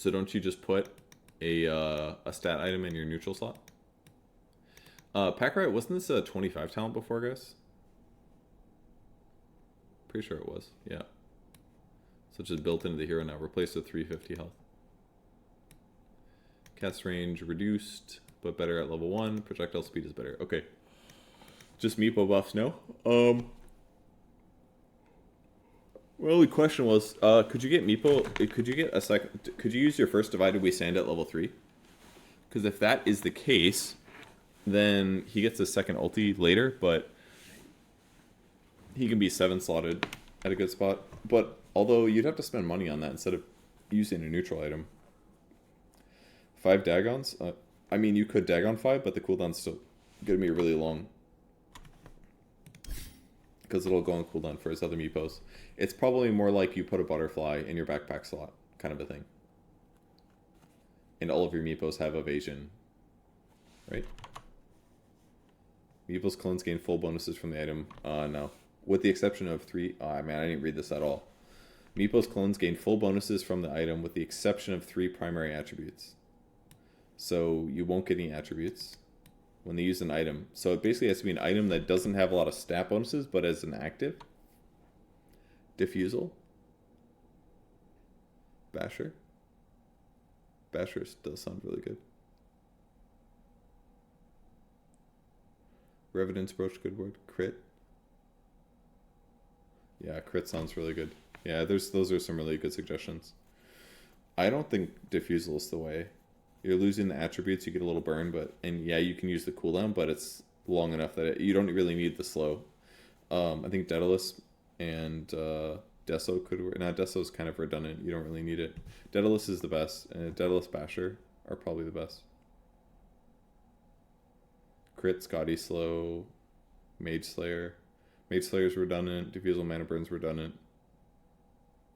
don't you just put a stat item in your neutral slot? Packrat, wasn't this a 25 talent before, guys? Pretty sure it was, yeah. So it's just built into the hero now. Replaced with 350 health. Cast range reduced, but better at level 1. Projectile speed is better. Okay. Just Meepo buffs, no? My only question was, could you get Meepo, could you get a second, could you use your first Divided We Stand at level 3? Because if that is the case, then he gets a second ulti later, but he can be 7 slotted at a good spot. But although you'd have to spend money on that instead of using a neutral item. 5 Dagons? I mean, you could Dagon 5, but the cooldown's still going to be really long. Because it'll go on cooldown for his other Meepos. It's probably more like you put a butterfly in your backpack slot, kind of a thing. And all of your Meepos have evasion. Right? Meepos clones gain full bonuses from the item. No. With the exception of 3... man, I didn't read this at all. Meepos clones gain full bonuses from the item with the exception of 3 primary attributes. So you won't get any attributes when they use an item. So it basically has to be an item that doesn't have a lot of stat bonuses, but as an active. Diffusal. Basher. Basher does sound really good. Revenant's Brooch, good word. Crit. Yeah, crit sounds really good. Yeah, those are some really good suggestions. I don't think Diffusal is the way. You're losing the attributes, you get a little burn, and yeah, you can use the cooldown, but it's long enough that you don't really need the slow. I think Daedalus and Deso could work. Nah, Deso's kind of redundant. You don't really need it. Daedalus is the best, and Daedalus Basher are probably the best. Crit, Scotty slow, Mage Slayer. Mage Slayer's redundant. Diffusal Mana Burn's redundant.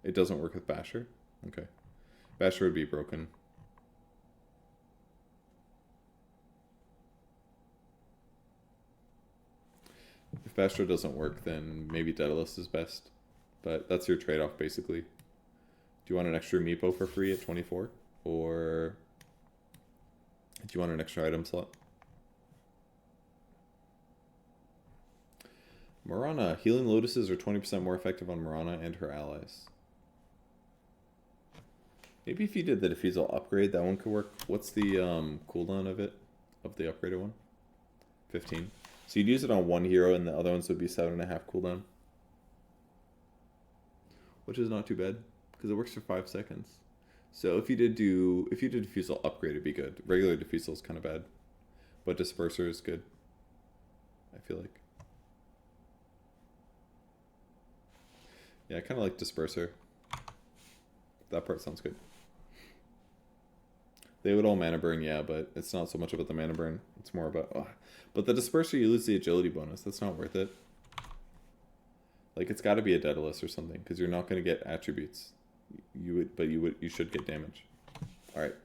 It doesn't work with Basher? Okay. Basher would be broken. If Basher doesn't work, then maybe Daedalus is best. But that's your trade-off, basically. Do you want an extra Meepo for free at 24? Or do you want an extra item slot? Mirana. Healing Lotuses are 20% more effective on Mirana and her allies. Maybe if you did the Diffusal upgrade, that one could work. What's the cooldown of it? Of the upgraded one? 15. So you'd use it on one hero and the other ones would be 7.5 cooldown. Which is not too bad. Because it works for 5 seconds. So if you did Diffusal upgrade, it'd be good. Regular Diffusal is kind of bad. But Disperser is good. I feel like. Yeah, I kind of like Disperser. That part sounds good. They would all mana burn, yeah, but it's not so much about the mana burn. It's more about... Oh. But the Disperser, you lose the agility bonus. That's not worth it. Like, it's got to be a Daedalus or something, because you're not going to get attributes. You should get damage. Alright.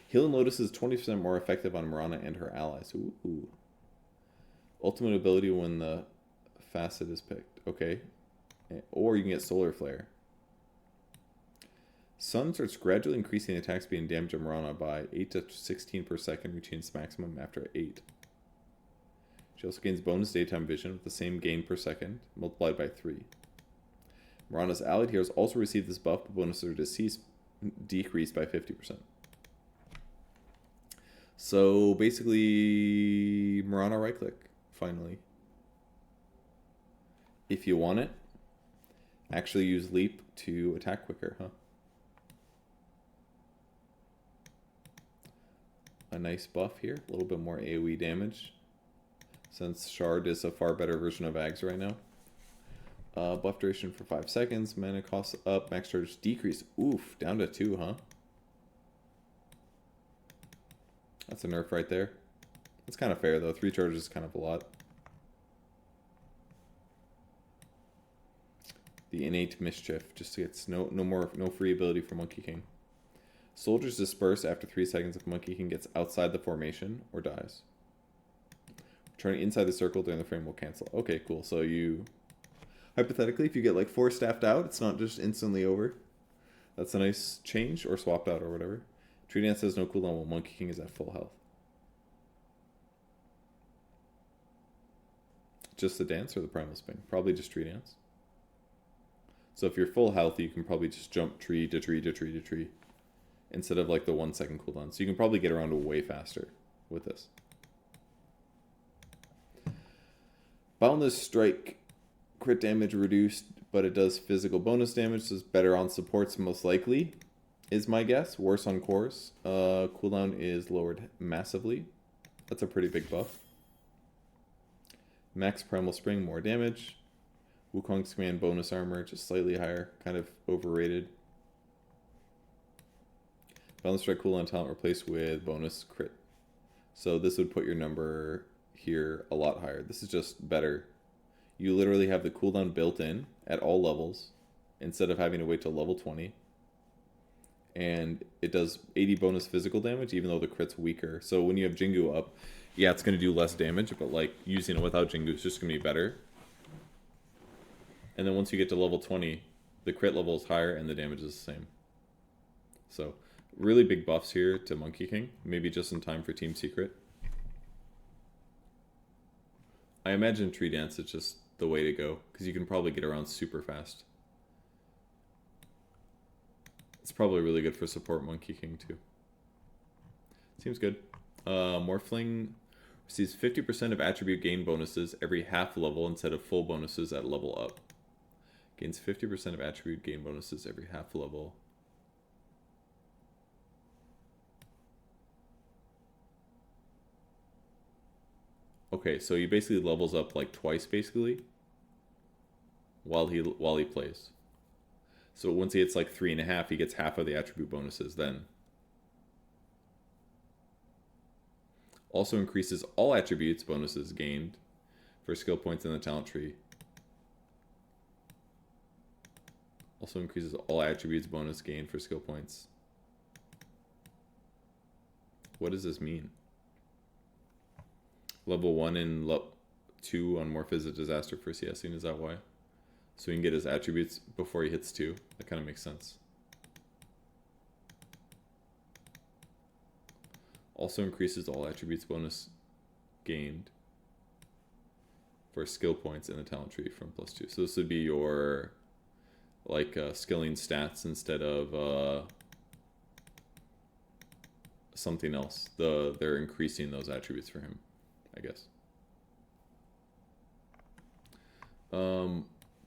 Healing Lotus is 20% more effective on Mirana and her allies. Ooh. Ultimate ability when the Facet is picked. Okay. Or you can get Solar Flare. Sun starts gradually increasing attack speed and damage on Mirana by 8 to 16 per second, reaching its maximum after 8. She also gains bonus daytime vision with the same gain per second, multiplied by 3. Mirana's allied heroes also receive this buff, but bonuses are decreased by 50%. So basically, Mirana right click, finally. If you want it, actually use Leap to attack quicker, huh? A nice buff here, a little bit more AoE damage, since Shard is a far better version of Ags right now. Buff duration for 5 seconds, mana cost up, max charge decrease. Oof, down to 2, huh? That's a nerf right there. It's kind of fair though, 3 charges is kind of a lot. The innate mischief just gets no free ability for Monkey King. Soldiers disperse after 3 seconds if Monkey King gets outside the formation or dies. Turning inside the circle during the frame will cancel. Okay, cool. So you... Hypothetically, if you get like 4 staffed out, it's not just instantly over. That's a nice change, or swapped out or whatever. Tree Dance has no cooldown while Monkey King is at full health. Just the dance or the primal spin? Probably just Tree Dance. So if you're full health, you can probably just jump tree to tree to tree to tree. Instead of like the 1 second cooldown. So you can probably get around way faster with this. Boundless Strike. Crit damage reduced, but it does physical bonus damage, so it's better on supports most likely, is my guess. Worse on cores. Cooldown is lowered massively. That's a pretty big buff. Max Primal Spring, more damage. Wukong's Command bonus armor, just slightly higher, kind of overrated. Boundless Strike cooldown talent replaced with bonus crit. So this would put your number here a lot higher. This is just better. You literally have the cooldown built in at all levels instead of having to wait till level 20. And it does 80 bonus physical damage even though the crit's weaker. So when you have Jingu up, yeah, it's going to do less damage, but like using it without Jingu is just going to be better. And then once you get to level 20, the crit level is higher and the damage is the same. So really big buffs here to Monkey King. Maybe just in time for Team Secret. I imagine Tree Dance is just the way to go, because you can probably get around super fast. It's probably really good for support Monkey King too. Seems good. Morphling receives 50% of attribute gain bonuses every half level instead of full bonuses at level up. Gains 50% of attribute gain bonuses every half level. Okay, so he basically levels up like twice basically while he plays. So once he hits like 3.5, he gets half of the attribute bonuses then. Also increases all attributes bonuses gained for skill points in the talent tree. Also increases all attributes bonus gained for skill points. What does this mean? Level 1 and 2 on Morph is a disaster for CSing, is that why? So he can get his attributes before he hits 2. That kind of makes sense. Also increases all attributes bonus gained for skill points in the talent tree from +2. So this would be your like skilling stats instead of something else. They're increasing those attributes for him, I guess.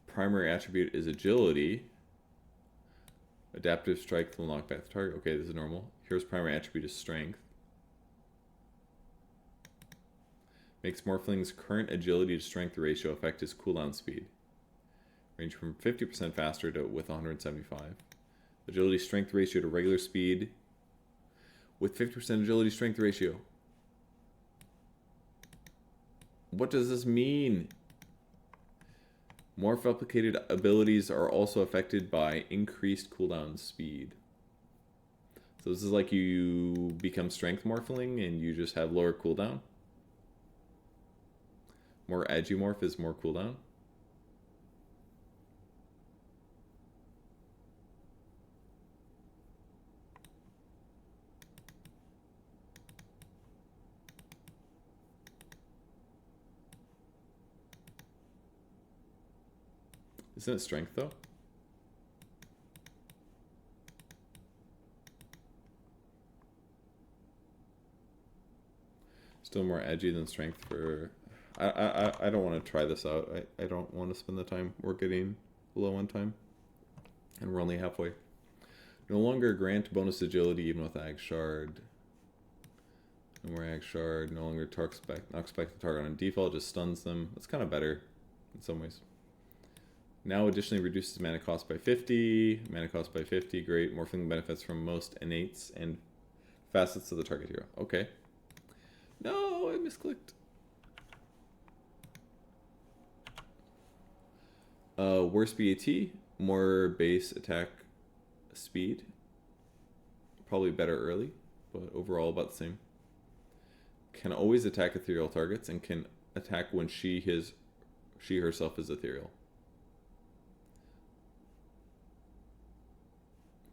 Primary attribute is agility. Adaptive strike will knock back the target. Okay, this is normal. Here's primary attribute is strength. Makes Morphling's current agility to strength ratio affect his cooldown speed. Range from 50% faster to with 175. Agility strength ratio to regular speed with 50% agility strength ratio. What does this mean? Morph replicated abilities are also affected by increased cooldown speed. So this is like you become strength morphling and you just have lower cooldown. More agimorph is more cooldown. Isn't it strength though? Still more edgy than strength for... I don't want to try this out. I don't want to spend the time. We're getting low on time. And we're only halfway. No longer grant bonus agility even with Ag Shard. No more Ag Shard. No longer knocks back the target on default. Just stuns them. That's kind of better in some ways. Now additionally reduces mana cost by 50. Mana cost by 50. Great. Morphling benefits from most innates and facets of the target hero. Okay. No, I misclicked. Worse BAT, more base attack speed. Probably better early, but overall about the same. Can always attack ethereal targets and can attack when she herself is ethereal.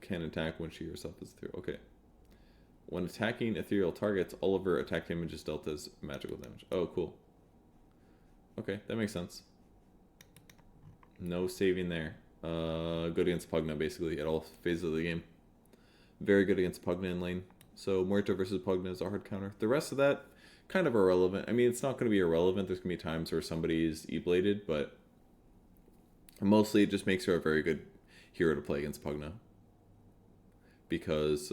Can attack when she herself is ethereal. Okay. When attacking ethereal targets, all of her attack damage is dealt as magical damage. Oh, cool. Okay, that makes sense. No saving there. Good against Pugna, basically, at all phases of the game. Very good against Pugna in lane. So, Muerta versus Pugna is a hard counter. The rest of that, kind of irrelevant. I mean, it's not going to be irrelevant. There's going to be times where somebody is E-bladed, but mostly it just makes her a very good hero to play against Pugna. Because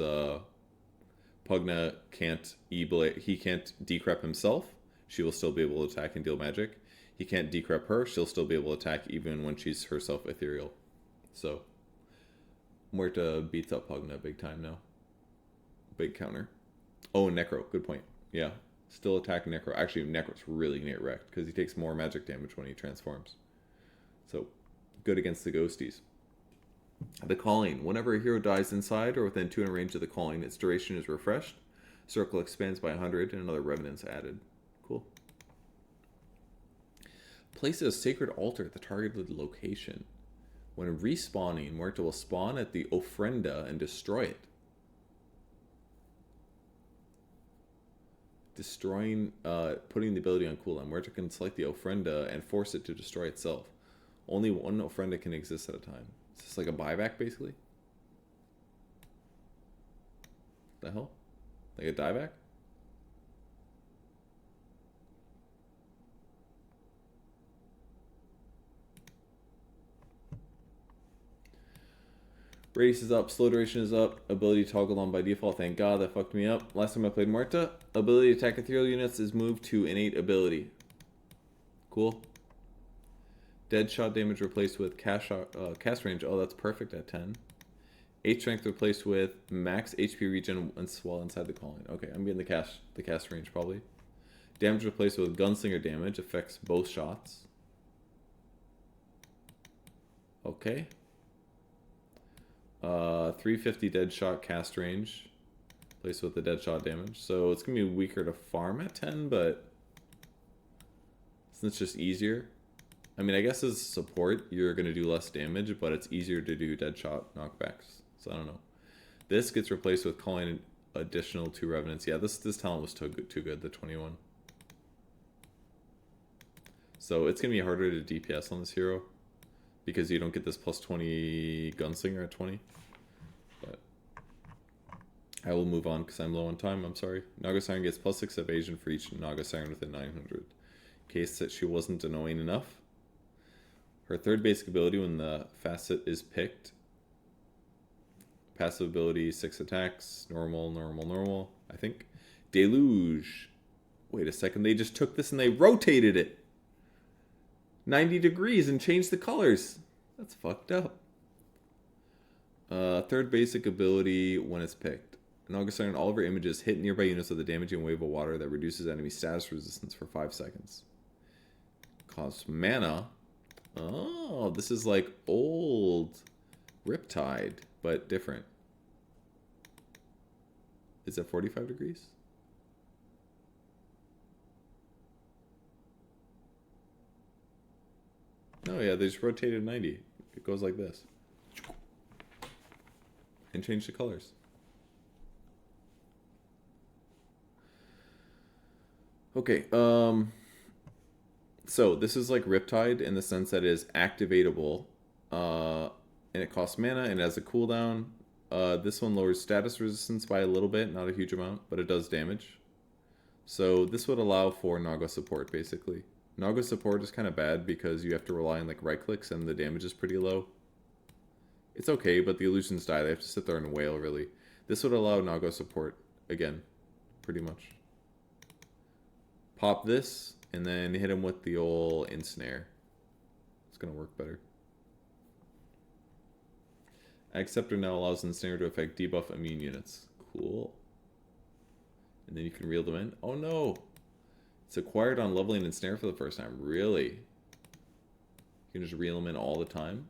Pugna can't E-blade, he can't decrep himself. She will still be able to attack and deal magic. He can't decrep her. She'll still be able to attack even when she's herself ethereal. So, Muerta beats up Pugna big time now. Big counter. Oh, Necro. Good point. Yeah. Still attack Necro. Actually, Necro's really going to get wrecked because he takes more magic damage when he transforms. So, good against the ghosties. The calling. Whenever a hero dies inside or within 200 range of the calling, its duration is refreshed. Circle expands by 100 and another revenant's added. Cool. Place a sacred altar at the targeted location. When respawning, Muerta will spawn at the ofrenda and destroy it. Destroying, putting the ability on cooldown. Muerta can select the ofrenda and force it to destroy itself. Only one ofrenda can exist at a time. Is this like a buyback, basically? The hell? Like a dieback? Radius is up, slow duration is up, ability toggled on by default. Thank God, that fucked me up. Last time I played Muerta, ability to attack ethereal units is moved to innate ability. Cool. Dead shot damage replaced with cast range. Oh, that's perfect at 10. 8 strength replaced with max HP regen while inside the calling. Okay, I'm getting the cast range probably. Damage replaced with gunslinger damage affects both shots. Okay. 350 dead shot cast range placed with the dead shot damage. So it's going to be weaker to farm at 10, but since it's just easier. I mean, I guess as support, you're going to do less damage, but it's easier to do dead shot knockbacks. So I don't know. This gets replaced with calling an additional 2 revenants. Yeah, this talent was too good, the 21. So it's going to be harder to DPS on this hero because you don't get this plus 20 gunslinger at 20. But I will move on because I'm low on time. I'm sorry. Naga Siren gets plus 6 evasion for each Naga Siren within 900. In case that she wasn't annoying enough. Her third basic ability when the facet is picked. Passive ability, 6 attacks. Normal, I think. Deluge. Wait a second, they just took this and they rotated it 90 degrees and changed the colors. That's fucked up. Third basic ability when it's picked. Naga Siren, all of her images hit nearby units with a damaging wave of water that reduces enemy status resistance for 5 seconds. Costs mana. Oh, this is like old Riptide, but different. Is it 45 degrees? No, yeah, they just rotated 90. It goes like this. And change the colors. Okay, so this is like Riptide in the sense that it is activatable, and it costs mana and it has a cooldown. This one lowers status resistance by a little bit, not a huge amount, but it does damage. So this would allow for Naga support, basically. Naga support is kind of bad because you have to rely on like right clicks and the damage is pretty low. It's okay, but the illusions die. They have to sit there and wail, really. This would allow Naga support, again, pretty much. Pop this, and then hit him with the old ensnare. It's going to work better. Acceptor now allows ensnare to affect debuff immune units. Cool. And then you can reel them in. Oh no! It's acquired on leveling ensnare for the first time. Really? You can just reel them in all the time?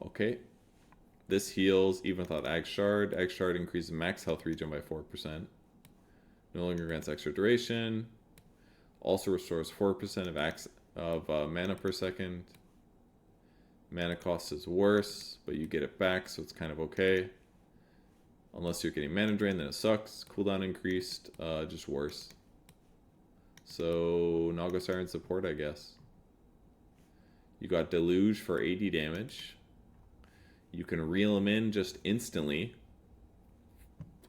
Okay. This heals even without Ag Shard. Ag Shard increases max health regen by 4%. No longer grants extra duration. Also restores 4% of mana per second. Mana cost is worse, but you get it back, so it's kind of okay. Unless you're getting mana drain, then it sucks. Cooldown increased, just worse. So, Naga Siren support, I guess. You got Deluge for 80 damage. You can reel them in just instantly,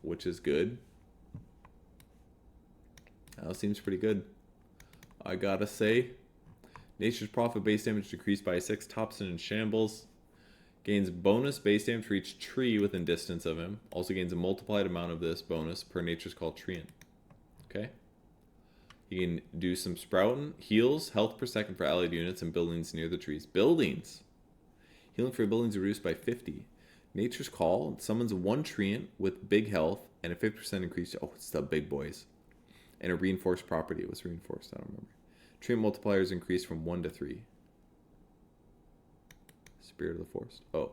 which is good. That seems pretty good. I gotta say, Nature's Prophet base damage decreased by 6. Thompson in shambles. Gains bonus base damage for each tree within distance of him. Also gains a multiplied amount of this bonus per Nature's Call Treant. Okay. You can do some sprouting. Heals health per second for allied units and buildings near the trees. Buildings! Healing for buildings reduced by 50. Nature's Call summons one treant with big health and a 50% increase. Oh, it's the big boys. And a reinforced property. It was reinforced, I don't remember. Treant multipliers increased from 1 to 3. Spirit of the Forest. Oh.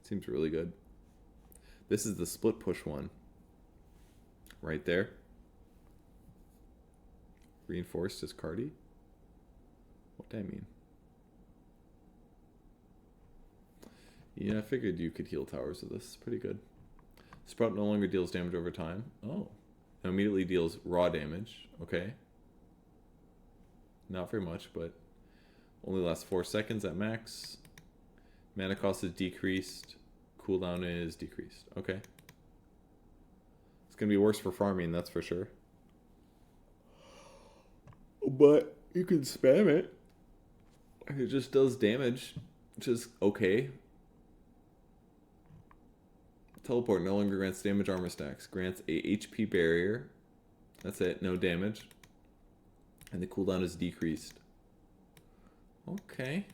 Seems really good. This is the split push one. Right there. Reinforced is Cardi. What does that mean? Yeah, I figured you could heal towers with this. Pretty good. Sprout no longer deals damage over time. Oh. Now immediately deals raw damage. Okay. Not very much, but only lasts 4 seconds at max. Mana cost is decreased. Cooldown is decreased. Okay. It's going to be worse for farming, that's for sure. But you can spam it. It just does damage, which is okay. Teleport no longer grants damage armor stacks. Grants a HP barrier. That's it, no damage. And the cooldown is decreased. Okay.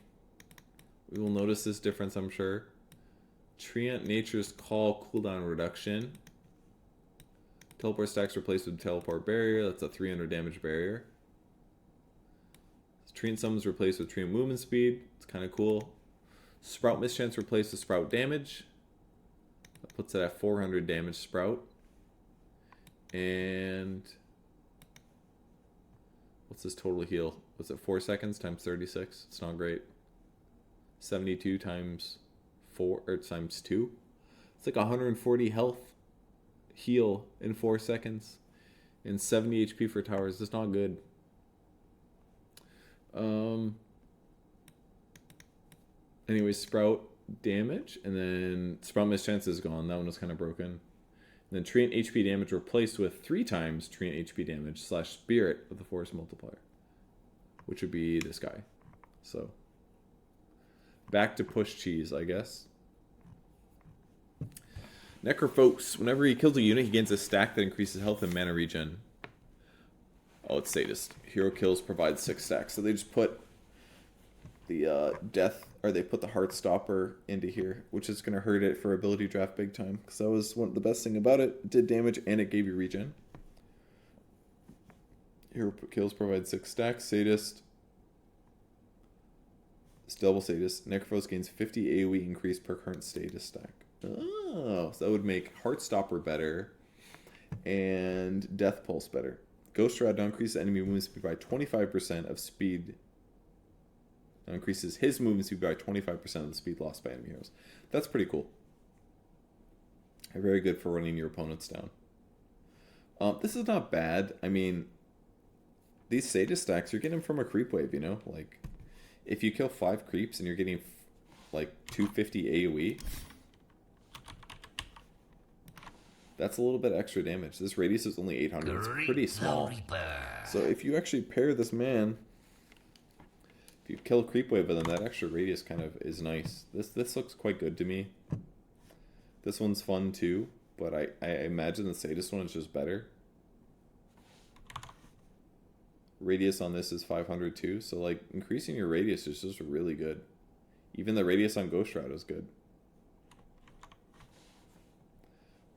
We will notice this difference, I'm sure. Treant Nature's Call cooldown reduction. Teleport stacks replaced with teleport barrier. That's a 300 damage barrier. Treant summons replaced with Treant movement speed. It's kind of cool. Sprout mischance replaced with Sprout damage. That puts it at 400 damage Sprout. And what's this total heal? Was it 4 seconds times 36? It's not great. 72 times 4 or times 2. It's like 140 health heal in 4 seconds and 70 HP for towers. That's not good. Anyways, Sprout damage, and then Sprout mischance is gone. That one was kind of broken. And then Treant HP damage replaced with 3 times Treant HP damage / Spirit of the Forest multiplier, which would be this guy. So back to push cheese, I guess. Necrophos. Whenever he kills a unit, he gains a stack that increases health and mana regen. Oh, it's sadist. Hero kills provide 6 stacks. So they just put the death, or they put the Heartstopper into here, which is going to hurt it for ability draft big time. Because that was the best thing about it. It did damage and it gave you regen. Hero kills provide 6 stacks. Sadist. It's double sadist. Necrophos gains 50 AoE increase per current status stack. Oh, so that would make Heartstopper better and Death Pulse better. Ghost Rod now increases enemy movement speed by 25% of speed. Now increases his movement speed by 25% of the speed lost by enemy heroes. That's pretty cool. Very good for running your opponents down. This is not bad. I mean, these Sadist stacks, you're getting them from a creep wave, you know? Like, if you kill 5 creeps and you're getting, like, 250 AoE, that's a little bit extra damage. This radius is only 800. It's pretty small. So if you actually pair this man, if you kill a creep wave with him, that extra radius kind of is nice. This looks quite good to me. This one's fun too, but I imagine the Sadist one is just better. Radius on this is 500 too, so like increasing your radius is just really good. Even the radius on Ghost Shroud is good.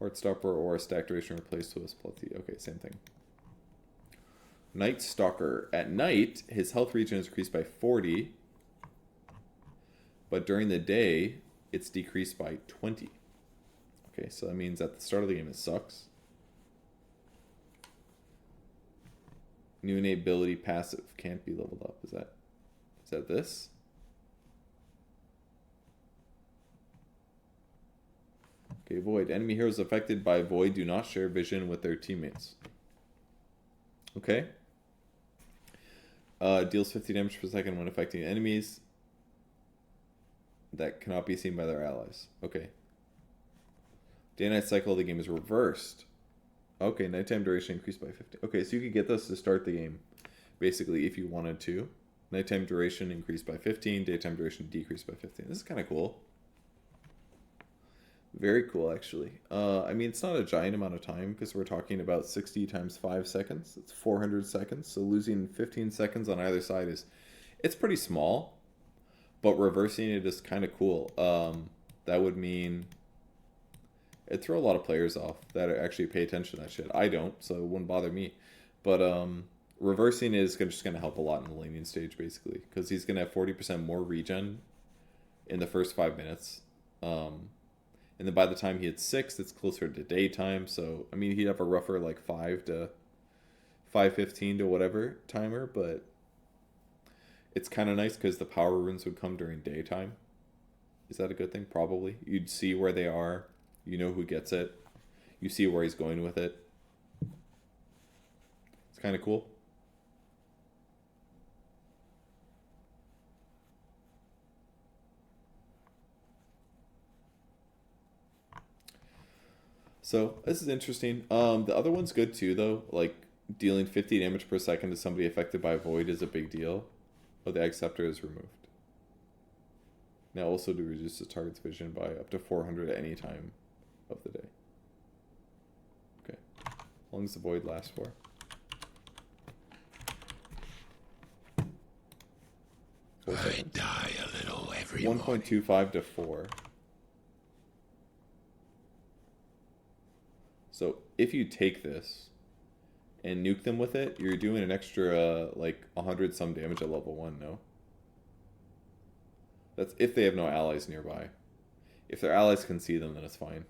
Heartstopper or a stack duration replaced with plus T. Okay, same thing. Night Stalker. At night, his health regen is increased by 40. But during the day, it's decreased by 20. Okay, so that means at the start of the game it sucks. New innate ability passive can't be leveled up. Is that this? Okay, Void. Enemy heroes affected by Void do not share vision with their teammates. Okay. Deals 50 damage per second when affecting enemies that cannot be seen by their allies. Okay. Day and night cycle of the game is reversed. Okay, nighttime duration increased by 50. Okay, so you could get this to start the game, basically, if you wanted to. Nighttime duration increased by 15, daytime duration decreased by 15. This is kind of cool. Very cool, actually. I mean, it's not a giant amount of time, because we're talking about 60 times 5 seconds. It's 400 seconds, so losing 15 seconds on either side it's pretty small, but reversing it is kind of cool. That would mean it'd throw a lot of players off that actually pay attention to that shit. I don't, so it wouldn't bother me. But reversing is just going to help a lot in the laning stage, basically, because he's going to have 40% more regen in the first 5 minutes. And then by the time he hits 6, it's closer to daytime. So, I mean, he'd have a rougher, like, 5 to 5:15 to whatever timer, but it's kind of nice because the power runes would come during daytime. Is that a good thing? Probably. You'd see where they are. You know who gets it. You see where he's going with it. It's kind of cool. So, this is interesting. The other one's good too, though. Like, dealing 50 damage per second to somebody affected by Void is a big deal. Oh, the Egg Scepter is removed. Now also to reduce the target's vision by up to 400 at any time of the day. Okay. How long does the Void last for? I die a little every morning. 1.25 to 4. So if you take this and nuke them with it, you're doing an extra like 100 some damage at level 1, no? That's if they have no allies nearby. If their allies can see them, then it's fine.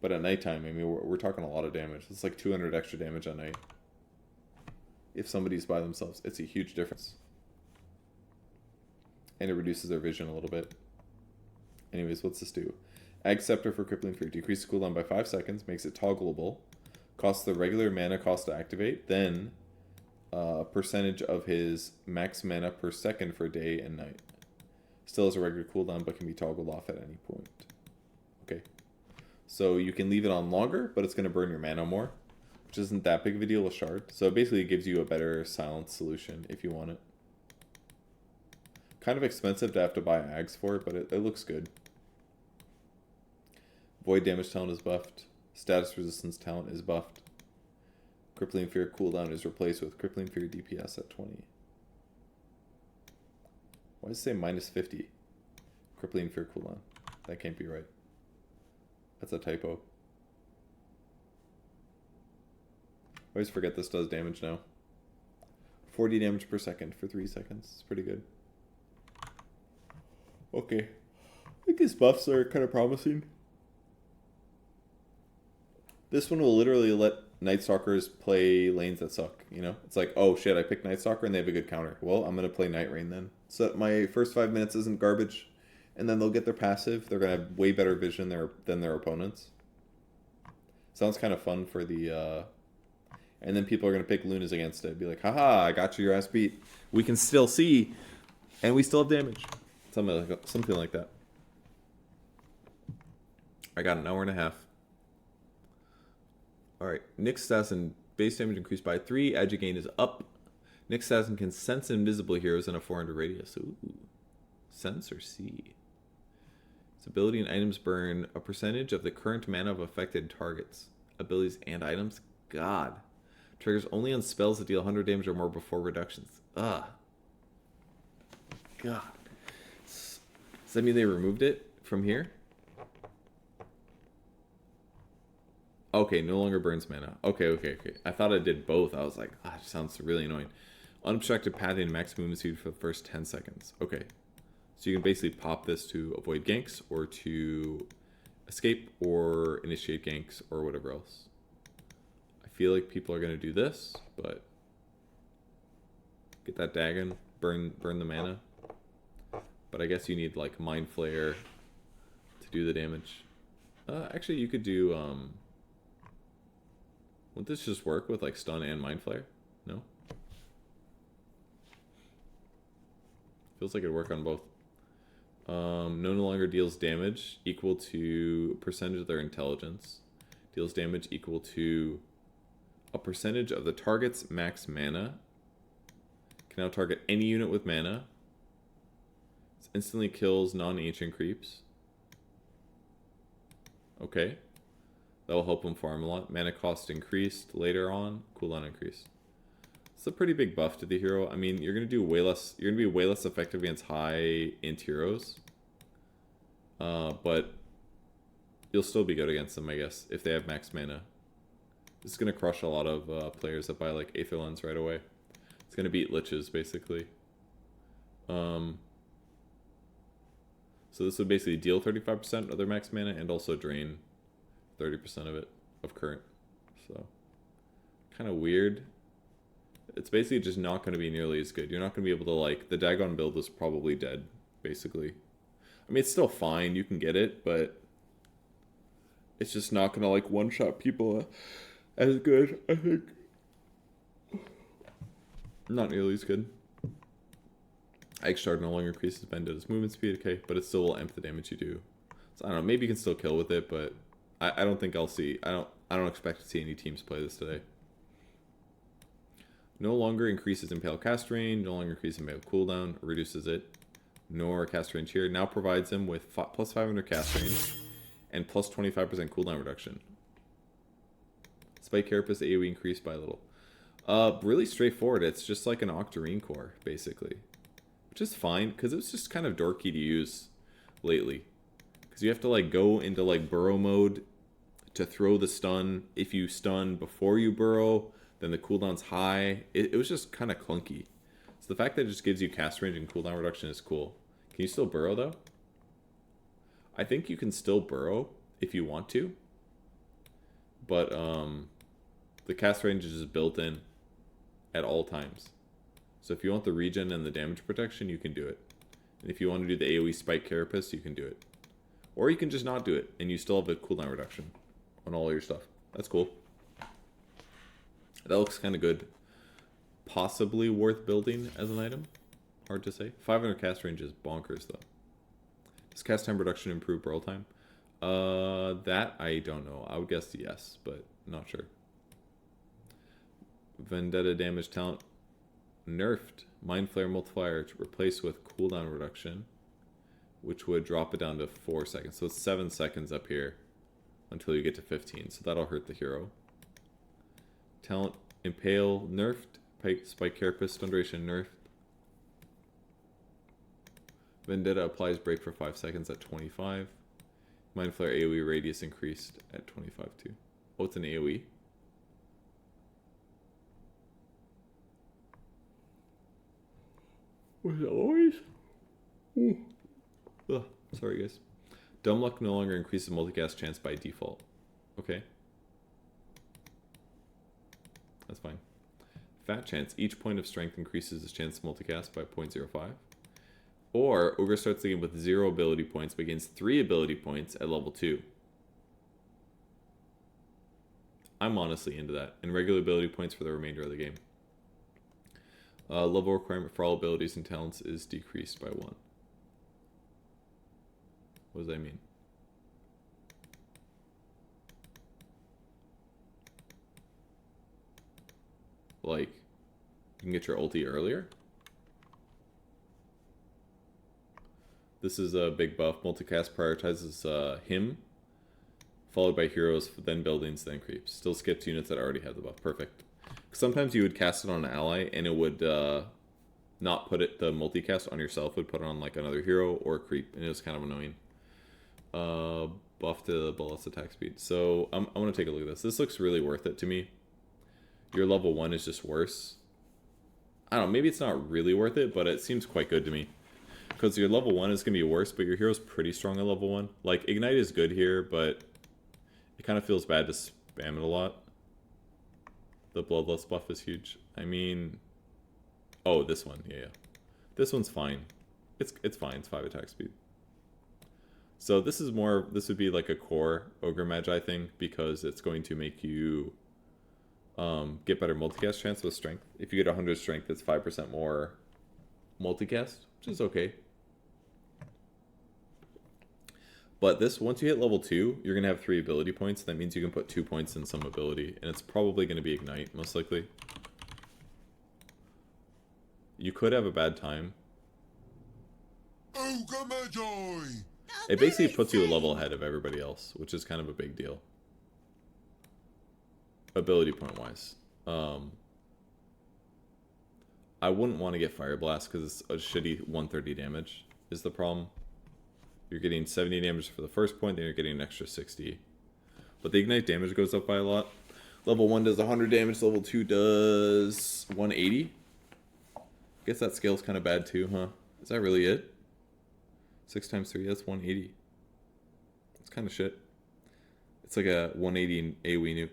But at nighttime, I mean, we're talking a lot of damage. It's like 200 extra damage at night. If somebody's by themselves, it's a huge difference. And it reduces their vision a little bit. Anyways, what's this do? Egg Scepter for Crippling Fear. Decreases cooldown by 5 seconds. Makes it toggleable. Costs the regular mana cost to activate. Then, percentage of his max mana per second for day and night. Still has a regular cooldown, but can be toggled off at any point. Okay. So you can leave it on longer, but it's going to burn your mana more. Which isn't that big of a deal with Shard. So it basically gives you a better silence solution if you want it. Kind of expensive to have to buy Ags for, but it looks good. Void damage talent is buffed. Status resistance talent is buffed. Crippling Fear cooldown is replaced with Crippling Fear DPS at 20. Why does it say minus 50? Crippling Fear cooldown. That can't be right. That's a typo. I always forget this does damage now. 40 damage per second for 3 seconds. It's pretty good. Okay. I think his buffs are kind of promising. This one will literally let Night Stalkers play lanes that suck, you know? It's like, oh shit, I picked Night Stalker and they have a good counter. Well, I'm going to play Night Rain then. So that my first 5 minutes isn't garbage. And then they'll get their passive. They're going to have way better vision than their opponents. Sounds kind of fun for the... And then people are going to pick Lunas against it. Be like, haha, I got your ass beat. We can still see, and we still have damage. Something like that. I got an hour and a half. Alright, Nyx Assassin base damage increased by 3. Agi gain is up. Nyx Assassin can sense invisible heroes in a 400 radius. Ooh. Sense or see? Its ability and items burn a percentage of the current mana of affected targets. Abilities and items? God. Triggers only on spells that deal 100 damage or more before reductions. Ugh. God. Does that mean they removed it from here? Okay, no longer burns mana. Okay. I thought it did both. I was like, it sounds really annoying. Unobstructed pathing and max movement speed for the first 10 seconds. Okay. So you can basically pop this to avoid ganks or to escape or initiate ganks or whatever else. I feel like people are going to do this, but get that Dagon, burn the mana. But I guess you need like Mind Flayer to do the damage. Actually, you could do... Would this just work with like stun and Mind Flayer? No? Feels like it'd work on both. No longer deals damage equal to a percentage of their intelligence. Deals damage equal to a percentage of the target's max mana. Can now target any unit with mana. It instantly kills non-ancient creeps. Okay. That will help him farm a lot. Mana cost increased later on. Cooldown increased. It's a pretty big buff to the hero. I mean, you're gonna do way less. You're gonna be way less effective against high int heroes. But you'll still be good against them, I guess, if they have max mana. This is gonna crush a lot of players that buy like Aether Lens right away. It's gonna beat liches basically. So this would basically deal 35% of their max mana and also drain 30% of it of current. So kind of weird. It's basically just not going to be nearly as good. You're not going to be able to like the Dagon build is probably dead basically. I mean, it's still fine. You can get it, but it's just not going to like one-shot people as good, I think. Not nearly as good. X Shard no longer increases Vendettas movement speed, okay, but it still will amp the damage you do. So I don't know, maybe you can still kill with it, but I don't think I'll see. I don't expect to see any teams play this today. No longer increases Impale cast range, no longer increases Impale cooldown, reduces it, nor cast range here. Now provides him with plus 500 cast range and plus 25% cooldown reduction. Spike Carapace AoE increased by a little. Really straightforward. It's just like an Octarine core, basically. Which is fine, because it was just kind of dorky to use lately. Because you have to like go into like burrow mode to throw the stun. If you stun before you burrow, then the cooldown's high. It was just kind of clunky. So the fact that it just gives you cast range and cooldown reduction is cool. Can you still burrow though? I think you can still burrow if you want to. But the cast range is just built in at all times. So if you want the regen and the damage protection, you can do it. And if you want to do the AoE Spike Carapace, you can do it. Or you can just not do it, and you still have a cooldown reduction on all your stuff. That's cool. That looks kind of good. Possibly worth building as an item. Hard to say. 500 cast range is bonkers, though. Does cast time reduction improve burrow time? That I don't know. I would guess yes, but not sure. Vendetta damage talent nerfed. Mind Flare multiplier to replace with cooldown reduction, which would drop it down to 4 seconds. So it's 7 seconds up here until you get to 15. So that'll hurt the hero. Talent Impale nerfed. Spike Carapace stun duration nerfed. Vendetta applies break for 5 seconds at 25. Mind Flare AoE radius increased at 25 too. Oh, it's an AoE. Was it always? Ugh, sorry guys. Dumb Luck no longer increases multicast chance by default. Okay. That's fine. Fat Chance. Each point of strength increases his chance to multicast by 0.05. Or Ogre starts the game with 0 ability points but gains 3 ability points at level 2. I'm honestly into that. And regular ability points for the remainder of the game. Level requirement for all abilities and talents is decreased by 1. What does that mean? Like, you can get your ulti earlier? This is a big buff. Multicast prioritizes him, followed by heroes, then buildings, then creeps. Still skips units that already have the buff. Perfect. Sometimes you would cast it on an ally, and it would not put it, the multicast on yourself, would put it on like another hero or a creep, and it was kind of annoying. Buff to the bullets attack speed. So I'm going to take a look at this. This looks really worth it to me. Your level 1 is just worse. I don't know, maybe it's not really worth it, but it seems quite good to me. Because your level 1 is going to be worse, but your hero's pretty strong at level 1. Like, Ignite is good here, but it kind of feels bad to spam it a lot. The Bloodlust buff is huge. I mean... Oh, this one. Yeah. This one's fine. It's fine. It's 5 attack speed. So this is more... This would be like a core Ogre Magi thing, because it's going to make you get better multicast chance with strength. If you get 100 strength, it's 5% more multicast, which is okay. But this, once you hit level 2, you're going to have 3 ability points. That means you can put 2 points in some ability. And it's probably going to be Ignite, most likely. You could have a bad time. Ogre Magi! It basically puts you a level ahead of everybody else, which is kind of a big deal. Ability point-wise. I wouldn't want to get Fire Blast because it's a shitty 130 damage is the problem. You're getting 70 damage for the first point, then you're getting an extra 60. But the Ignite damage goes up by a lot. Level 1 does 100 damage, level 2 does 180. I guess that scale's kind of bad too, huh? Is that really it? 6 times 3, that's 180. It's kind of shit. It's like a 180 AoE nuke.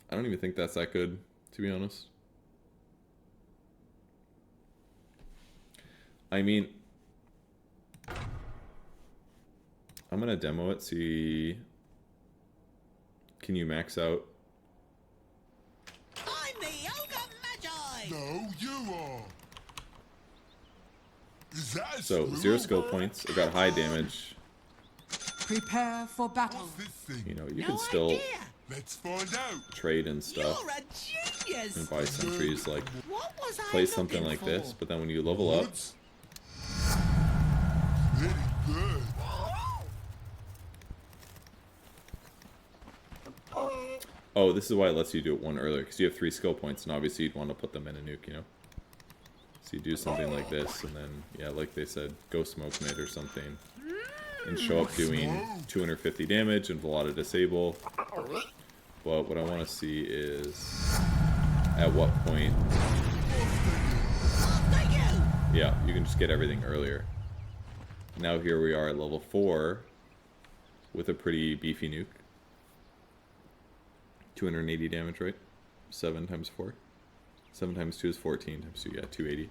I don't even think that's that good, to be honest. I mean, I'm gonna demo it, see... Can you max out? I'm the Ogre Magi! No, you are! Is that a So, screw 0 skill over? points, it got high damage. Prepare for battle. What's this thing? You know, you No can still idea. Let's find out. trade and stuff. You're a genius! And buy sentries, like, What was I play something looking like for? this, but then when you level up, Woods? Pretty good. oh, this is why it lets you do it one earlier, because you have 3 skill points, and obviously you'd want to put them in a nuke, you know? So you do something like this, and then, yeah, like they said, go smoke mid or something, and show up doing 250 damage and Velada disable. But what I want to see is at what point, yeah, you can just get everything earlier. Now here we are at level 4 with a pretty beefy nuke. 280 damage, right? 7 times 4. 7 times 2 is 14 times 2, yeah, 280.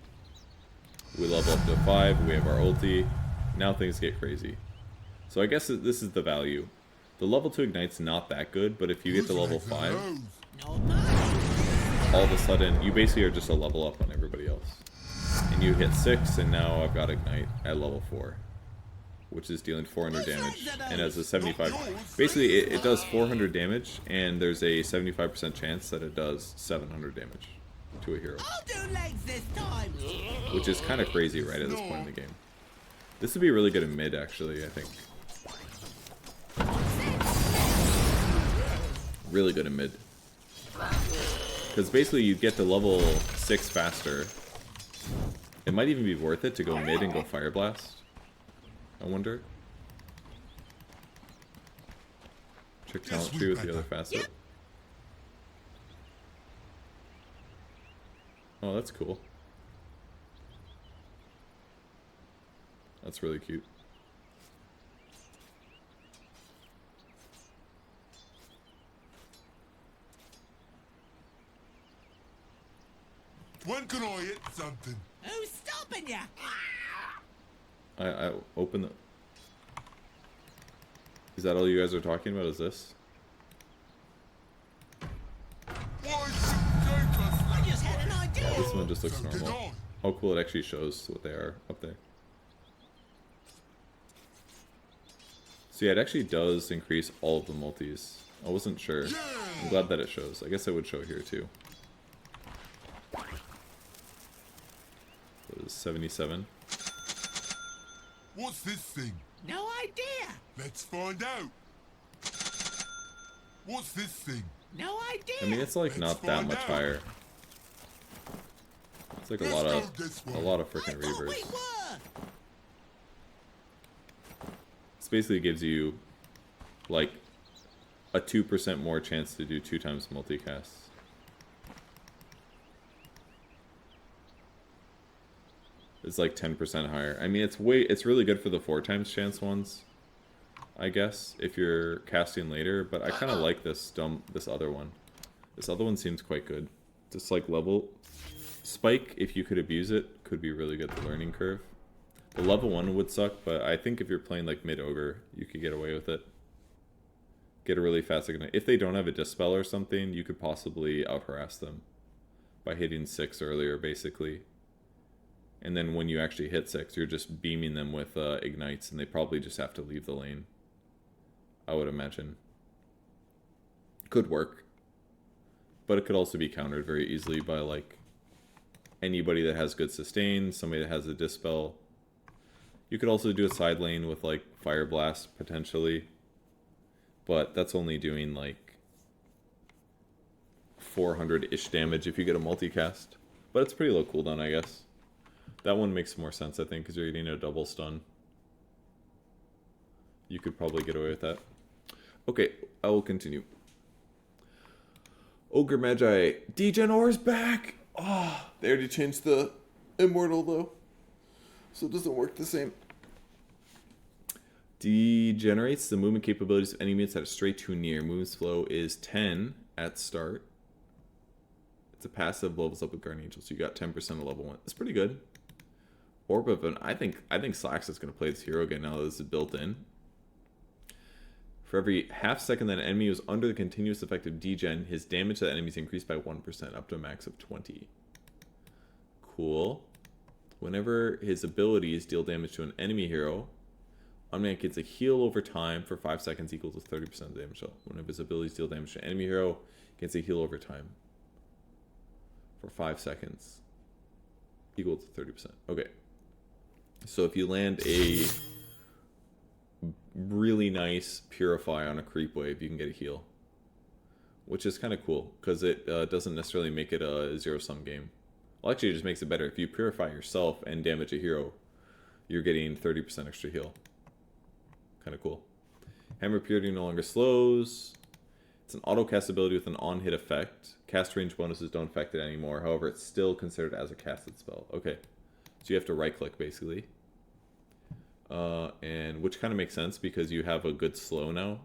We level up to 5, we have our ulti. Now things get crazy. So I guess this is the value. The level 2 Ignite's not that good, but if you get to level 5, all of a sudden, you basically are just a level up on everybody else. And you hit 6, and now I've got Ignite at level 4. Which is dealing 400 damage, and as a 75... Basically, it does 400 damage, and there's a 75% chance that it does 700 damage to a hero. I'll do legs this time! Which is kind of crazy right at this point in the game. This would be really good in mid, actually, I think. Really good in mid. Because basically, you get to level 6 faster. It might even be worth it to go mid and go Fire Blast. I wonder. Trick talent tree with the other facet. Oh, that's cool. That's really cute. When can I hit something? Who's stopping ya? I open the... Is that all you guys are talking about, is this? Why should take us? I just had an idea! This one just looks So did normal. I. Oh cool, it actually shows what they are up there. So yeah, it actually does increase all of the multis. I wasn't sure. I'm glad that it shows. I guess it would show here too. It was 77. What's this thing? No idea! Let's find out. What's this thing? No idea! I mean, it's like not that much higher. It's like a lot of freaking I thought we reavers. were! This basically gives you like a 2% more chance to do 2 times multicasts. It's like 10% higher. I mean, it's really good for the 4 times chance ones, I guess, if you're casting later, but I kind of like this other one. This other one seems quite good. Just like level spike, if you could abuse it, could be really good, the learning curve. The level 1 would suck, but I think if you're playing like mid-ogre, you could get away with it. Get a really fast ignite. If they don't have a dispel or something, you could possibly out-harass them by hitting 6 earlier, basically. And then when you actually hit 6, you're just beaming them with ignites, and they probably just have to leave the lane, I would imagine. Could work. But it could also be countered very easily by, like, anybody that has good sustain, somebody that has a dispel. You could also do a side lane with, like, Fire Blast, potentially. But that's only doing, like, 400-ish damage if you get a multicast. But it's pretty low cooldown, I guess. That one makes more sense, I think, because you're getting a double stun. You could probably get away with that. Okay, I will continue. Ogre Magi. Degen Ore's back! Oh, they already changed the Immortal, though. So it doesn't work the same. Degenerates the movement capabilities of enemies that are straight too near. Movement flow is 10 at start. It's a passive, levels up with Guardian Angel, so you got 10% of level 1. It's pretty good. Orb of an, I think Slax is going to play this hero again now that this is built in. For every half second that an enemy was under the continuous effect of degen, his damage to the enemy is increased by 1%, up to a max of 20. Cool. Whenever his abilities deal damage to an enemy hero, Omniac gets a heal over time for 5 seconds equal to 30% of the damage. Whenever his abilities deal damage to an enemy hero, gets a heal over time for 5 seconds equal to 30%. Okay. So if you land a really nice Purify on a creep wave, you can get a heal. Which is kind of cool, because it doesn't necessarily make it a zero-sum game. Well, actually, it just makes it better. If you Purify yourself and damage a hero, you're getting 30% extra heal. Kind of cool. Hammer Purity no longer slows. It's an auto-cast ability with an on-hit effect. Cast range bonuses don't affect it anymore. However, it's still considered as a casted spell. Okay. So you have to right-click, basically. And which kind of makes sense because you have a good slow now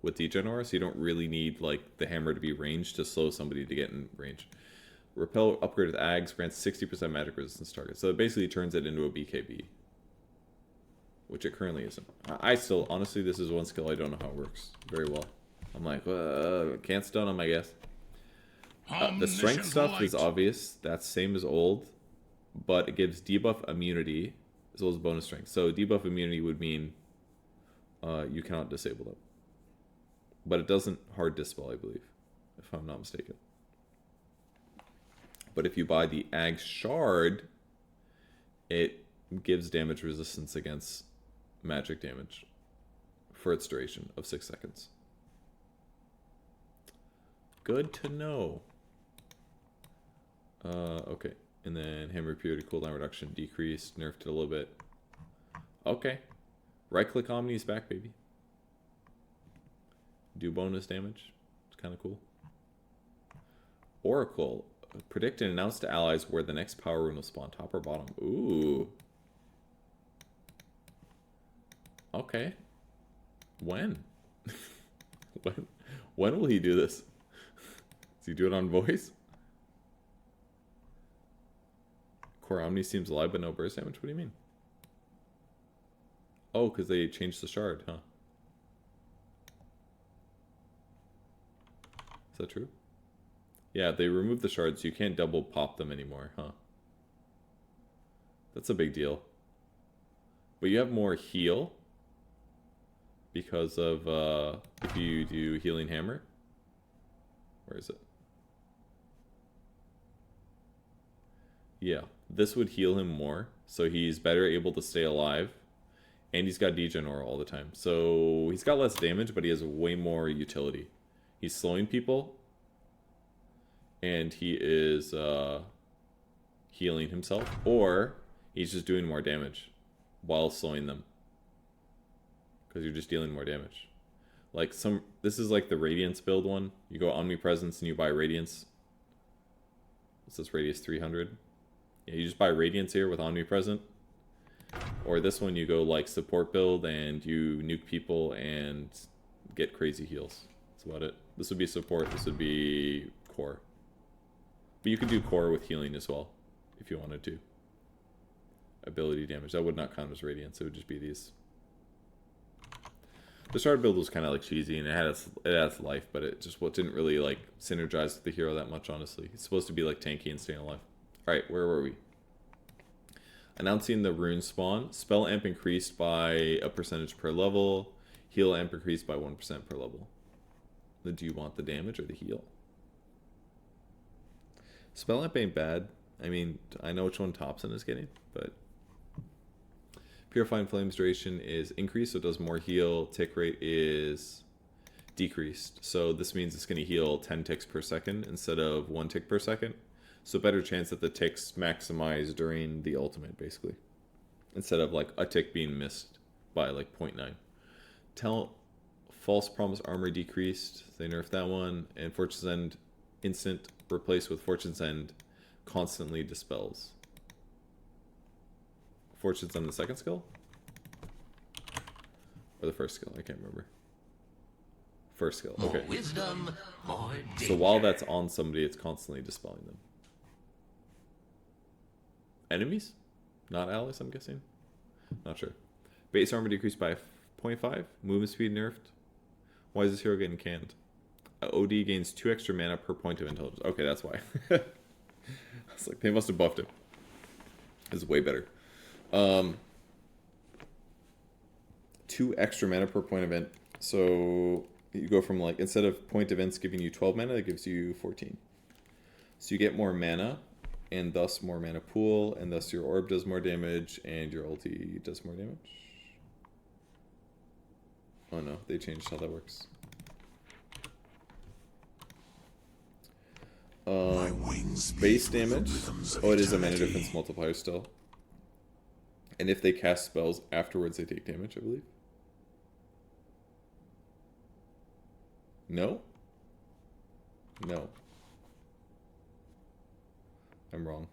with Degen Aura, so you don't really need like the hammer to be ranged to slow somebody to get in range. Repel upgrade with Ags grants 60% magic resistance target. So it basically turns it into a BKB. Which it currently isn't. I still, honestly, this is one skill I don't know how it works very well. I'm like, can't stun him, I guess. The strength stuff is obvious. That's same as old. But it gives debuff immunity as well as bonus strength. So debuff immunity would mean you cannot disable them. But it doesn't hard dispel, I believe, if I'm not mistaken. But if you buy the Ag Shard, it gives damage resistance against magic damage for its duration of 6 seconds. Good to know. Okay. And then Hammer Purity cooldown reduction decreased, nerfed it a little bit. Okay. Right click Omni's back, baby. Do bonus damage. It's kind of cool. Oracle. Predict and announce to allies where the next power rune will spawn, top or bottom. Ooh. Okay. When? When will he do this? Does he do it on voice? Core Omni seems alive but no burst damage? What do you mean? Oh, because they changed the shard, huh? Is that true? Yeah, they removed the shards, so you can't double pop them anymore, huh? That's a big deal. But you have more heal because of if you do Healing Hammer. Where is it? Yeah, this would heal him more, so he's better able to stay alive. And he's got Degen Aura all the time. So he's got less damage, but he has way more utility. He's slowing people. And he is healing himself. Or he's just doing more damage while slowing them. Because you're just dealing more damage. Like this is like the Radiance build one. You go Omnipresence and you buy Radiance. What's this, Radius 300? Yeah, you just buy Radiance here with Omnipresent. Or this one you go like support build and you nuke people and get crazy heals. That's about it. This would be support, this would be core. But you could do core with healing as well, if you wanted to. Ability damage. That would not count as Radiance, it would just be these. The starter build was kind of like cheesy and it had its life, but it just didn't really like synergize with the hero that much, honestly. It's supposed to be like tanky and staying alive. Alright, where were we? Announcing the rune spawn. Spell amp increased by a percentage per level. Heal amp increased by 1% per level. Do you want the damage or the heal? Spell amp ain't bad. I mean, I know which one Thompson is getting, but Purifying Flames duration is increased, so it does more heal. Tick rate is decreased. So this means it's going to heal 10 ticks per second instead of 1 tick per second. So better chance that the ticks maximize during the ultimate, basically. Instead of like a tick being missed by like 0.9. False Promise Armor decreased. They nerfed that one. And Fortune's End instant replaced with Fortune's End constantly dispels. Fortune's End the second skill? Or the first skill? I can't remember. First skill. Okay. More wisdom, more danger. So while that's on somebody, it's constantly dispelling them. Enemies? Not allies, I'm guessing? Not sure. Base armor decreased by 0.5. Movement speed nerfed. Why is this hero getting canned? OD gains 2 extra mana per point of intelligence. Okay, that's why. I was like, they must have buffed him. It's way better. 2 extra mana per point event. So you go from like, instead of point events giving you 12 mana, it gives you 14. So you get more mana, and thus more mana pool, and thus your orb does more damage, and your ulti does more damage. Oh no, they changed how that works. Base damage. Oh, it is a mana difference multiplier still. And if they cast spells afterwards, they take damage, I believe. No? No. I'm wrong.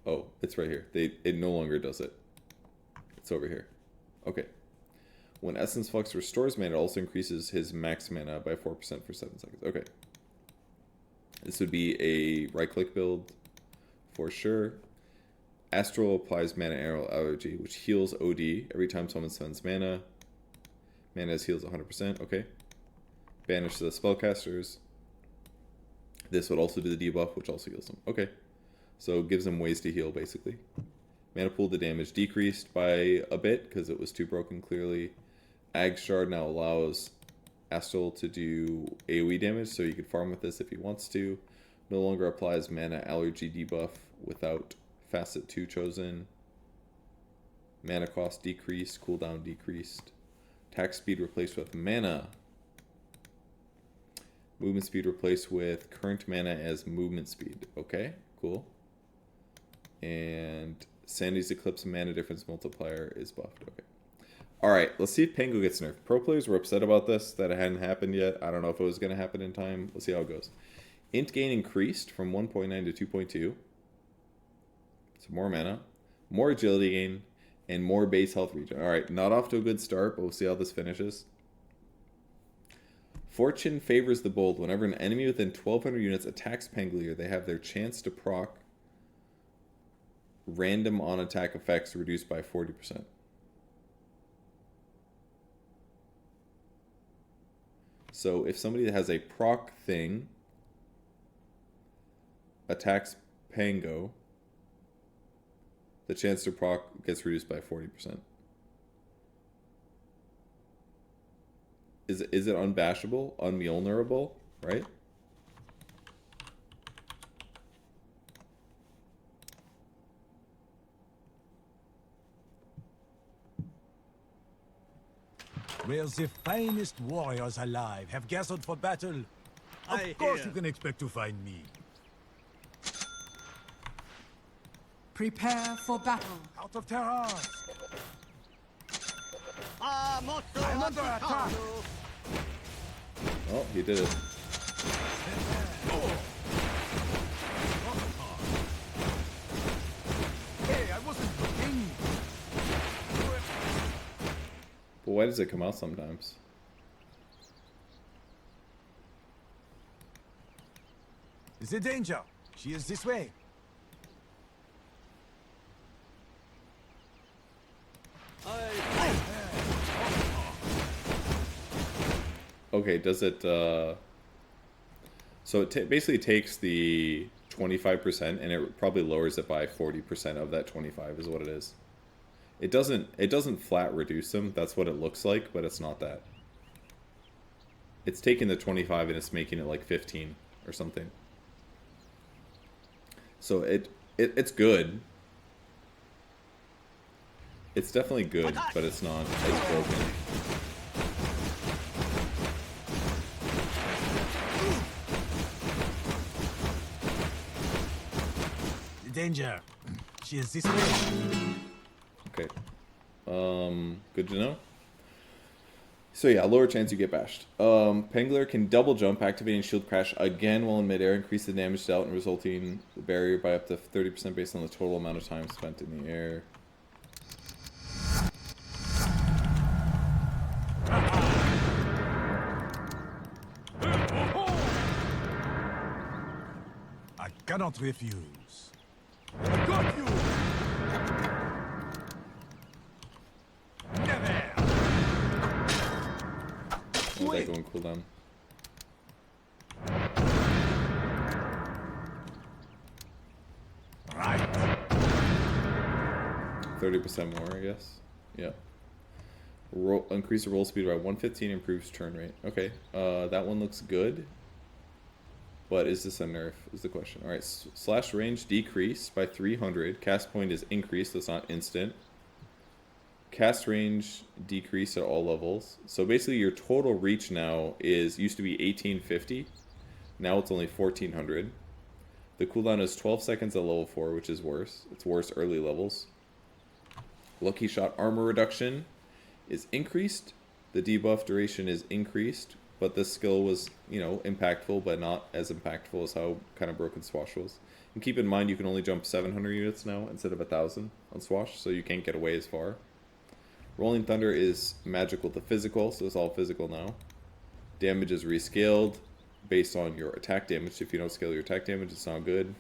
Oh, it's right here. It no longer does it. It's over here. Okay. When Essence Flux restores mana, it also increases his max mana by 4% for 7 seconds. Okay. This would be a right-click build for sure. Astral applies Mana Arrow Allergy, which heals OD every time someone spends mana. Mana heals 100%. Okay. Banish the spellcasters. This would also do the debuff, which also heals them. Okay. So it gives them ways to heal, basically. Mana pool, the damage decreased by a bit, because it was too broken, clearly. Ag Shard now allows Astral to do AoE damage, so you can farm with this if he wants to. No longer applies Mana Allergy debuff without Facet 2 chosen. Mana cost decreased, cooldown decreased. Attack speed replaced with mana. Movement speed replaced with current mana as movement speed. Okay, cool. And Sandy's Eclipse mana difference multiplier is buffed. Okay. Alright, let's see if Pango gets nerfed. Pro players were upset about this, that it hadn't happened yet. I don't know if it was going to happen in time. Let's see how it goes. Int gain increased from 1.9 to 2.2. So more mana, more agility gain, and more base health regen. Alright, not off to a good start, but we'll see how this finishes. Fortune favors the bold. Whenever an enemy within 1,200 units attacks Pangolier, they have their chance to proc random on-attack effects reduced by 40%. So if somebody has a proc thing attacks Pango, the chance to proc gets reduced by 40%. Is it unbashable, unmjolnirable, right? Where the finest warriors alive have gathered for battle. Of course you can expect to find me. Prepare for battle. Out of terror! I'm under attack! Oh, he did it. why does it come out sometimes? Is a danger. She is this way. Okay, does it, so it basically takes the 25% and it probably lowers it by 40% of that 25 is what it is. It doesn't flat reduce them, that's what it looks like, but it's not that. It's taking the 25 and it's making it like 15 or something. So it's good. It's definitely good, but it's not as broken. Danger. She is this way. Okay. Good to know. So yeah, lower chance you get bashed. Pengler can double jump, activating shield crash again while in midair, increase the damage dealt and resulting the barrier by up to 30% based on the total amount of time spent in the air. I cannot refuse. Got you! Never! How's that going cooldown? Right. 30% more, I guess. Yeah. Increase the roll speed by 115, improves turn rate. Okay, that one looks good. But is this a nerf, is the question. Alright, slash range decrease by 300. Cast point is increased, that's not instant. Cast range decrease at all levels. So basically your total reach now used to be 1850. Now it's only 1400. The cooldown is 12 seconds at level 4, which is worse. It's worse early levels. Lucky shot armor reduction is increased. The debuff duration is increased. But this skill was, you know, impactful, but not as impactful as how kind of broken Swash was. And keep in mind, you can only jump 700 units now instead of 1,000 on Swash, so you can't get away as far. Rolling Thunder is magical to physical, so it's all physical now. Damage is rescaled based on your attack damage. If you don't scale your attack damage, it's not good.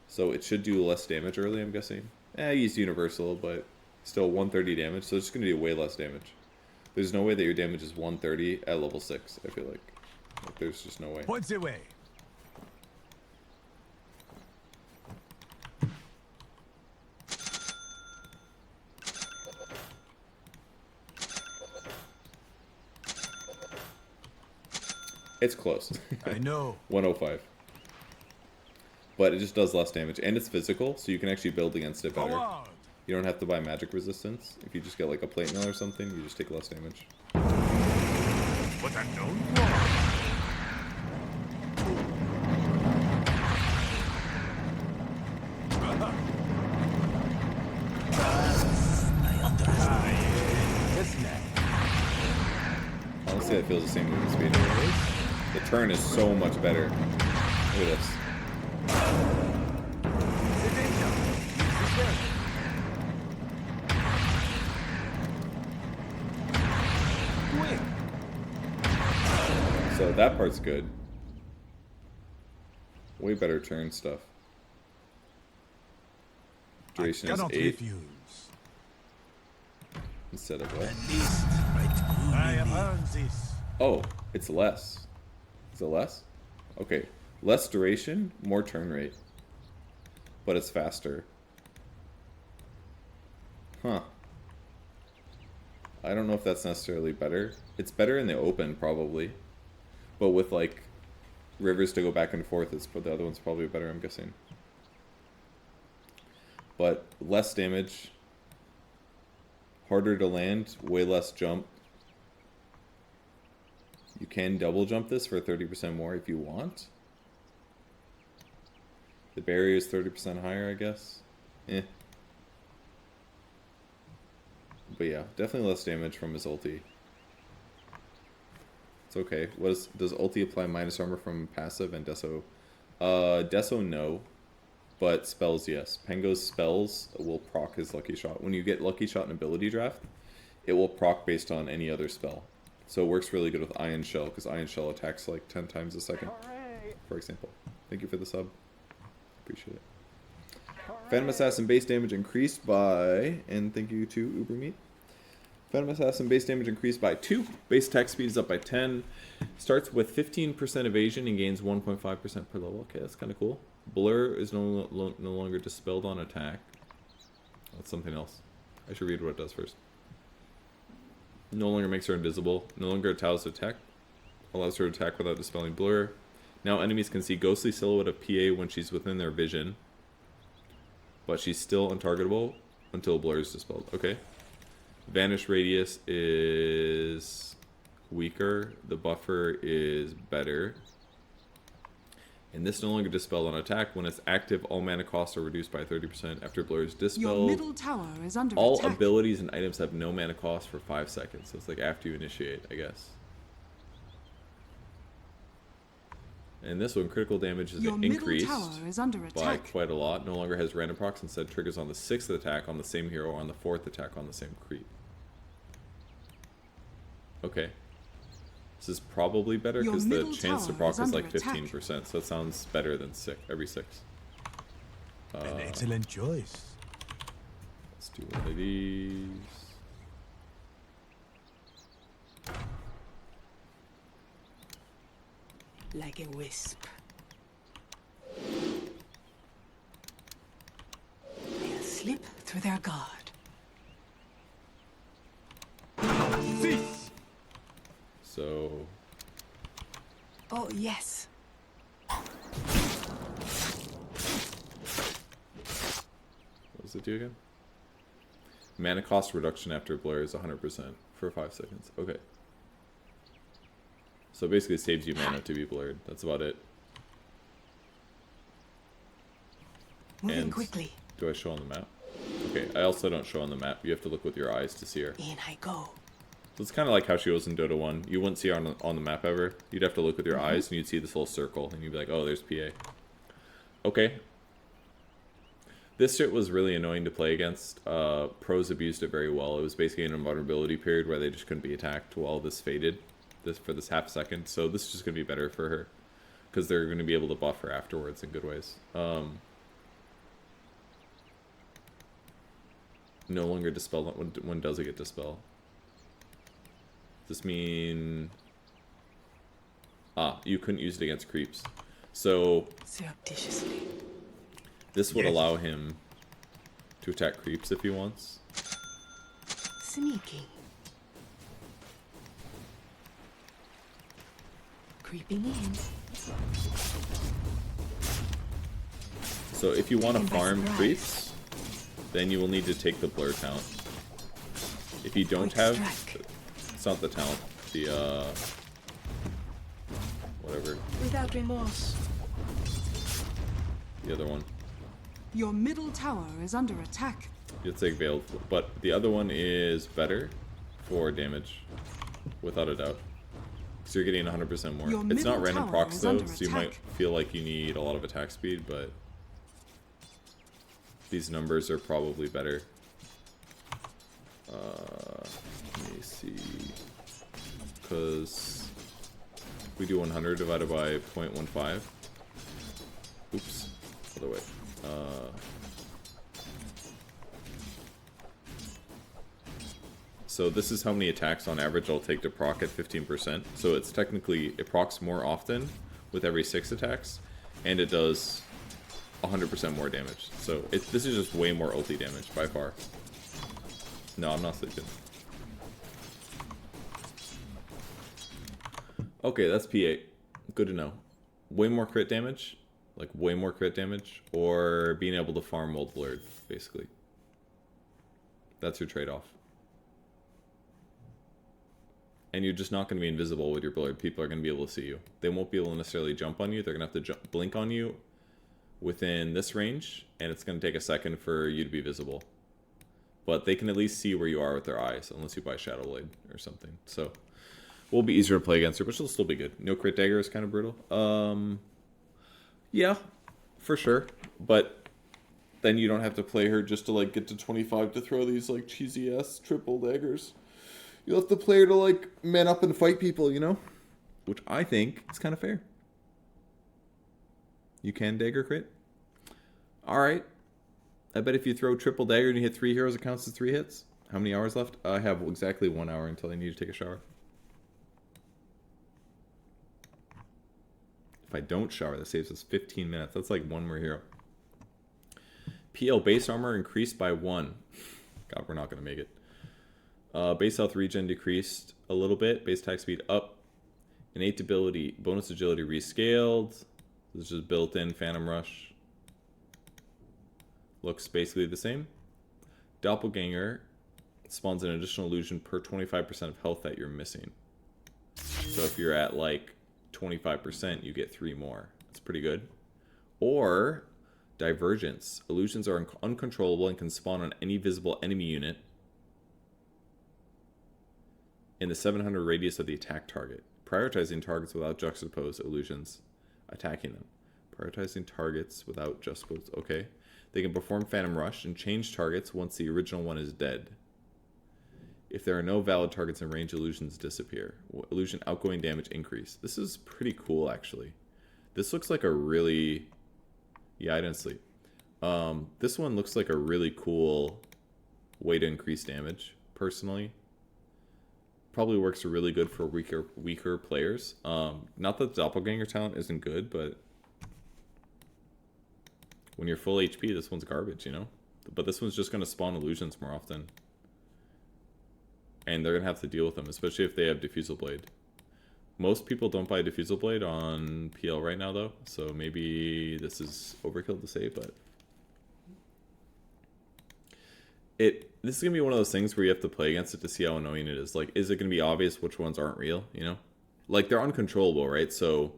So it should do less damage early, I'm guessing. I used Universal, but still 130 damage, so it's just going to do way less damage. There's no way that your damage is 130 at level 6, I feel like. There's just no way. Points away. It's close. I know. 105. But it just does less damage. And it's physical, so you can actually build against it better. Forward. You don't have to buy magic resistance. If you just get like a plate mill or something, you just take less damage. What I don't want. Honestly, that feels the same movement speed. The turn is so much better. Look at this. So that part's good. Way better turn stuff. Duration is 8 refuse. instead of what? At least I have earned this. Oh, it's less. Is it less? Okay. Less duration, more turn rate. But it's faster. Huh. I don't know if that's necessarily better. It's better in the open, probably. But with, like, rivers to go back and forth, the other one's probably better, I'm guessing. But less damage. Harder to land, way less jump. You can double jump this for 30% more if you want. The barrier is 30% higher, I guess. Eh. But yeah, definitely less damage from his ulti. It's okay. Does ulti apply minus armor from passive and Deso? Deso no. But spells, yes. Pengo's spells will proc his Lucky Shot. When you get Lucky Shot in ability draft, it will proc based on any other spell. So it works really good with Ion Shell, because Ion Shell attacks like 10 times a second, Hooray! for example. Thank you for the sub. Appreciate it. Phantom Assassin base damage increased by, and thank you to Uber Meat. Phantom Assassin base damage increased by 2. Base attack speed is up by 10. Starts with 15% evasion and gains 1.5% per level. Okay, that's kind of cool. Blur is no longer dispelled on attack. That's something else. I should read what it does first. No longer makes her invisible. No longer allows her to attack. Allows her to attack without dispelling blur. Now enemies can see ghostly silhouette of PA when she's within their vision. But she's still untargetable until blur is dispelled. Okay. Vanish radius is weaker. The buffer is better. And this no longer dispelled on attack. When it's active, all mana costs are reduced by 30% after blur is dispelled. Your middle tower is under all attack. abilities and items have no mana cost for 5 seconds. So it's like after you initiate, I guess. And this one, critical damage is Your increased middle tower is under by attack. quite a lot. No longer has random procs. Instead, triggers on the 6th attack on the same hero or on the 4th attack on the same creep. Okay. This is probably better Your because the middle chance to tower proc is is like under attack. 15%. So it sounds better than every 6. An excellent choice. Let's do one of these. Like a wisp. They'll slip through their guard. Cease! So Oh, yes. what does it do again? Mana cost reduction after blur is 100% for 5 seconds. Okay. So basically it saves you mana to be blurred. That's about it. Moving And quickly. do I show on the map? Okay, I also don't show on the map. You have to look with your eyes to see her. In I go. So it's kind of like how she was in Dota 1. You wouldn't see her on the map ever. You'd have to look with your eyes and you'd see this little circle and you'd be like, oh, there's PA. Okay. This shit was really annoying to play against. Pros abused it very well. It was basically an invulnerability period where they just couldn't be attacked while this faded. For this half second. So this is just going to be better for her. Because they're going to be able to buff her afterwards in good ways. No longer dispel. When does it get dispel? Does this mean... you couldn't use it against creeps. So Surreptitiously. this would allow him to attack creeps if he wants. Sneaking. Creeping in. So if you want to Taken by farm surprise. creeps, then you will need to take the blur talent. If you don't Quick have... strike. It's not the talent. The, whatever. Without remorse. The other one. Your middle tower is under attack. You'll take Veiled. But the other one is better for damage. Without a doubt. So you're getting 100% more. Your It's not middle random tower procs is though, under so you might attack. feel like you need a lot of attack speed, but these numbers are probably better. Let me see. Because we do 100 divided by 0.15. Oops. Other way. So this is how many attacks on average I'll take to proc at 15%. So it's technically, it procs more often with every 6 attacks, and it does 100% more damage. So this is just way more ulti damage by far. No, I'm not sleeping. Okay, that's P8. Good to know. Way more crit damage, like way more crit damage, or being able to farm while blurred, basically. That's your trade-off. And you're just not going to be invisible with your blurred. People are going to be able to see you. They won't be able to necessarily jump on you. They're going to have to blink on you within this range, and it's going to take a second for you to be visible. But they can at least see where you are with their eyes, unless you buy Shadow Blade or something. So, will be easier to play against her, but she'll still be good. No crit dagger is kind of brutal. Yeah, for sure. But then you don't have to play her just to like get to 25 to throw these like cheesy ass triple daggers. You left the player to, like, man up and fight people, you know? Which I think is kind of fair. You can dagger crit. Alright. I bet if you throw triple dagger and you hit 3 heroes, it counts as 3 hits. How many hours left? I have exactly 1 hour until I need to take a shower. If I don't shower, that saves us 15 minutes. That's like 1 more hero. PL base armor increased by 1. God, we're not going to make it. Base health regen decreased a little bit. Base attack speed up. Innate ability, bonus agility rescaled. This is just built-in Phantom Rush. Looks basically the same. Doppelganger spawns an additional illusion per 25% of health that you're missing. So if you're at like 25%, you get 3 more. That's pretty good. Or Divergence. Illusions are uncontrollable and can spawn on any visible enemy unit in the 700 radius of the attack target. Prioritizing targets without juxtaposed illusions. Attacking them. Prioritizing targets without juxtaposed. Okay. They can perform Phantom Rush and change targets once the original one is dead. If there are no valid targets in range, illusions disappear. Illusion outgoing damage increase. This is pretty cool, actually. This looks like a really... Yeah, I didn't sleep. This one looks like a really cool way to increase damage, personally. Probably works really good for weaker players. Not that the Doppelganger talent isn't good, but when you're full HP, this one's garbage, you know? But this one's just going to spawn illusions more often. And they're going to have to deal with them, especially if they have Diffusal Blade. Most people don't buy Diffusal Blade on PL right now, though. So maybe this is overkill to say, but... This is going to be one of those things where you have to play against it to see how annoying it is. Like, is it going to be obvious which ones aren't real, you know? Like, they're uncontrollable, right? So,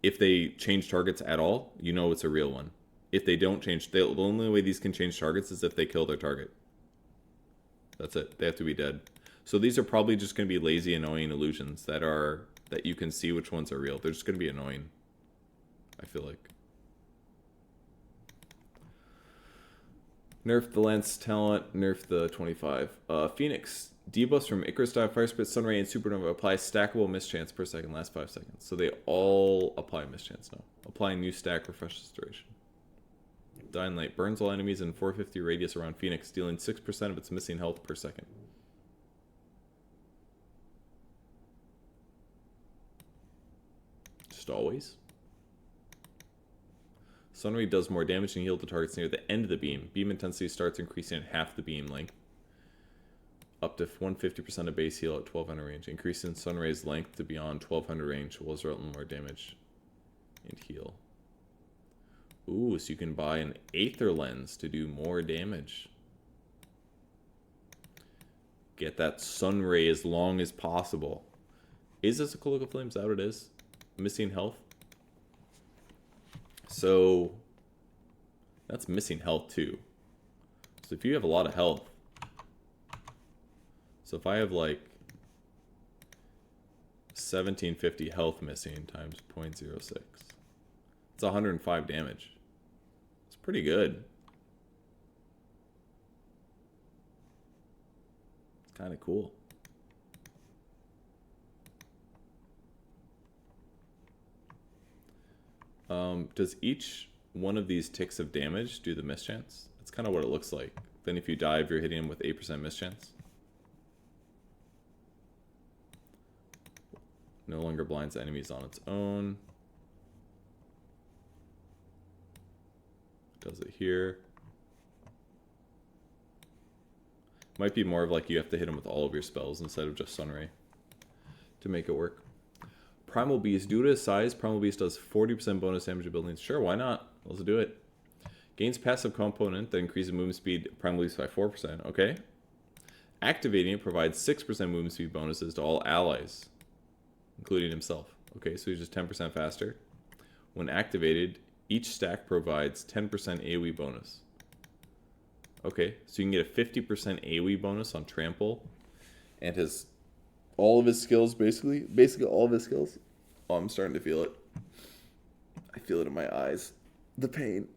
if they change targets at all, you know it's a real one. If they don't change... The only way these can change targets is if they kill their target. That's it. They have to be dead. So these are probably just going to be lazy, annoying illusions that you can see which ones are real. They're just going to be annoying, I feel like. Nerf the Lance talent, nerf the 25. Phoenix. Debuffs from Icarus Dive, Fire Spit, Sunray, and Supernova apply stackable mischance per second, last 5 seconds. So they all apply mischance now. Applying new stack, refreshes duration. Dying Light burns all enemies in 450 radius around Phoenix, dealing 6% of its missing health per second. Just always. Sunray does more damage and heal to targets near the end of the beam. Beam intensity starts increasing at half the beam length. Up to 150% of base heal at 1200 range. Increasing Sunray's length to beyond 1200 range will result in more damage and heal. Ooh, so you can buy an Aether Lens to do more damage. Get that Sunray as long as possible. Is this a Cloak of Flames? Is that what it is? Missing health? So, that's missing health too. So if you have a lot of health. So if I have like 1750 health missing times 0.06. It's 105 damage. It's pretty good. It's kind of cool. Does each one of these ticks of damage do the mischance? That's kind of what it looks like. Then if you dive, you're hitting him with 8% mischance. No longer blinds enemies on its own. Does it here. Might be more of like you have to hit him with all of your spells instead of just Sunray to make it work. Primal Beast, due to his size, Primal Beast does 40% bonus damage to buildings. Sure, why not? Let's do it. Gains passive component that increases movement speed Primal Beast by 4%. Okay. Activating it provides 6% movement speed bonuses to all allies, including himself. Okay, so he's just 10% faster. When activated, each stack provides 10% AoE bonus. Okay, so you can get a 50% AoE bonus on Trample, and all of his skills, basically all of his skills. Oh, I'm starting to feel it. I feel it in my eyes. The pain.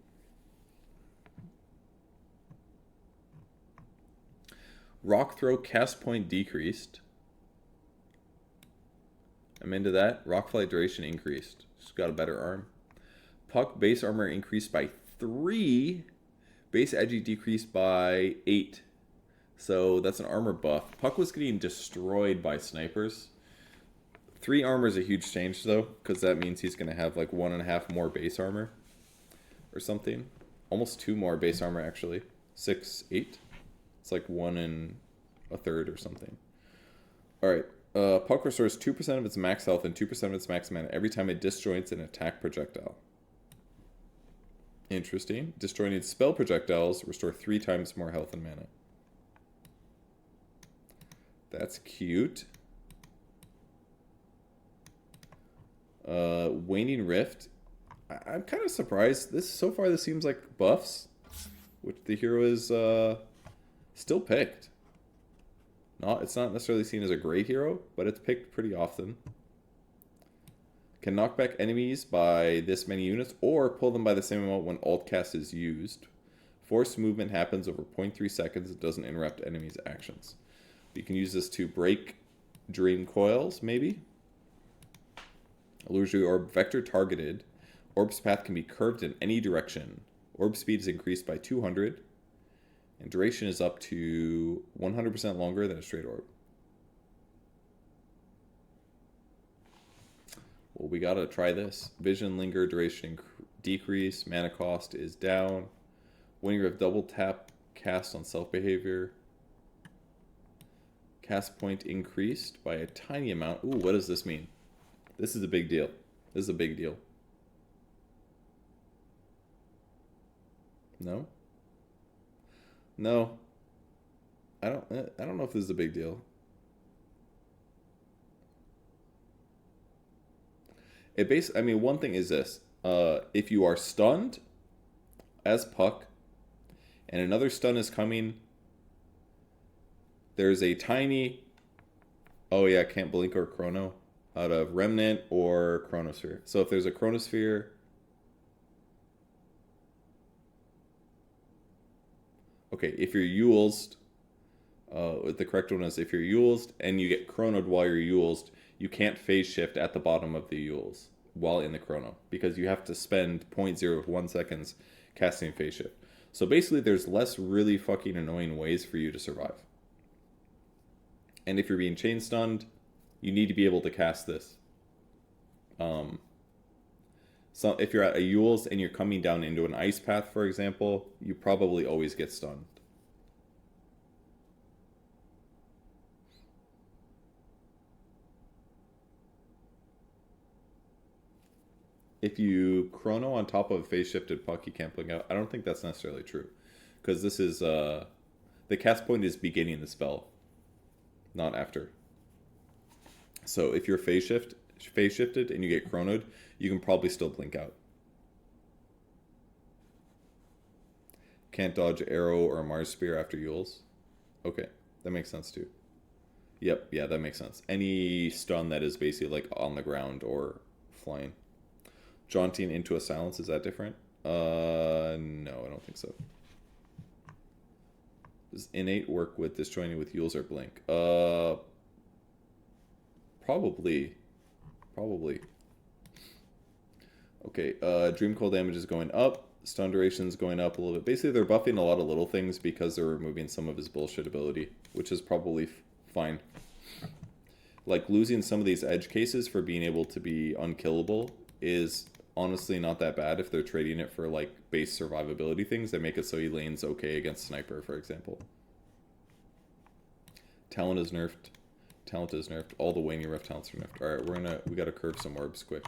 Rock throw cast point decreased. I'm into that. Rock flight duration increased. Just got a better arm. Puck base armor increased by 3. Base edgy decreased by 8. So that's an armor buff. Puck was getting destroyed by snipers. 3 armor is a huge change though, because that means he's going to have like 1.5 more base armor or something. Almost 2 more base armor actually. 6, 8. It's like 1 1/3 or something. Alright. Puck restores 2% of its max health and 2% of its max mana every time it disjoints an attack projectile. Interesting. Disjointed spell projectiles restore 3 times more health and mana. That's cute. Waning Rift. I'm kind of surprised. So far this seems like buffs, which the hero is still picked. It's not necessarily seen as a great hero, but it's picked pretty often. Can knock back enemies by this many units, or pull them by the same amount when alt cast is used. Forced movement happens over 0.3 seconds. It doesn't interrupt enemies' actions. You can use this to break dream coils, maybe. Illusory orb, vector targeted. Orb's path can be curved in any direction. Orb speed is increased by 200. And duration is up to 100% longer than a straight orb. Well, we gotta try this. Vision, linger, duration decrease. Mana cost is down. Winning Rift double tap cast on self behavior. Cast point increased by a tiny amount. Ooh, what does this mean? This is a big deal. This is a big deal. No? No. I don't know if this is a big deal. I mean, one thing is this. If you are stunned as Puck and another stun is coming, there's a tiny, oh yeah, can't blink or chrono out of Remnant or Chronosphere. So if there's a Chronosphere, okay, if you're Yulesed, the correct one is if you're Yulesed and you get chronoed while you're Yulesed, you can't phase shift at the bottom of the Yules while in the chrono, because you have to spend 0.01 seconds casting phase shift. So basically there's less really fucking annoying ways for you to survive. And if you're being chain stunned, you need to be able to cast this. So if you're at a Yules and you're coming down into an ice path, for example, you probably always get stunned. If you chrono on top of a phase shifted Puck, you can't blink out. I don't think that's necessarily true, because this is the cast point is beginning the spell, not after. So if you're phase shifted and you get chronoed, you can probably still blink out. Can't dodge arrow or a Mars Spear after Yules. Okay, that makes sense too. Yep, yeah, that makes sense. Any stun that is basically like on the ground or flying. Jaunting into a silence, is that different? No, I don't think so. Does innate work with disjoining with Yules or blink? Probably. Okay, Dream Coil damage is going up. Stun duration is going up a little bit. Basically, they're buffing a lot of little things because they're removing some of his bullshit ability, which is probably fine. Like, losing some of these edge cases for being able to be unkillable is honestly not that bad if they're trading it for, like, base survivability things that make it so Elaine's okay against Sniper, for example. Talent is nerfed. Talent is nerfed. All the Waning Rift talents are nerfed. Alright, we gotta curve some orbs quick.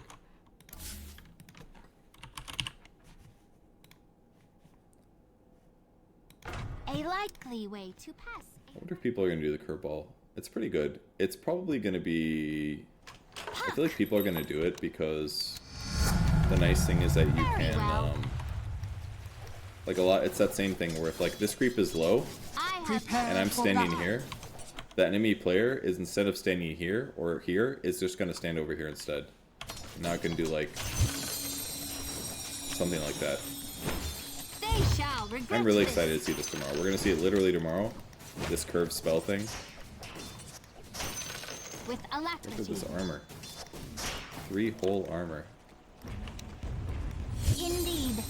A likely way to pass. I wonder if people are gonna do the curveball. It's pretty good. It's probably gonna be... I feel like people are gonna do it because the nice thing is that you can, like a lot, it's that same thing where if like this creep is low and I'm standing here, the enemy player is, instead of standing here or here, is just gonna stand over here instead. Not gonna do like something like that. They shall regret I'm really excited to see this tomorrow. We're gonna see it literally tomorrow. this curved spell thing. With Look at alacrity. this armor. 3 whole armor. Indeed.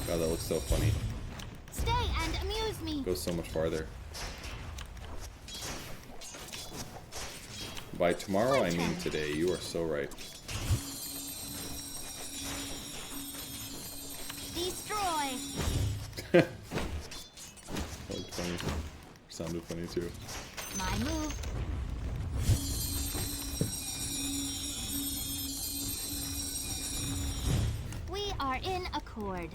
God, that looks so funny. Stay and amuse me. Goes so much farther. By tomorrow, I mean today. You are so right. Destroy. Like 20. Sounded funny too. My move. We are in accord.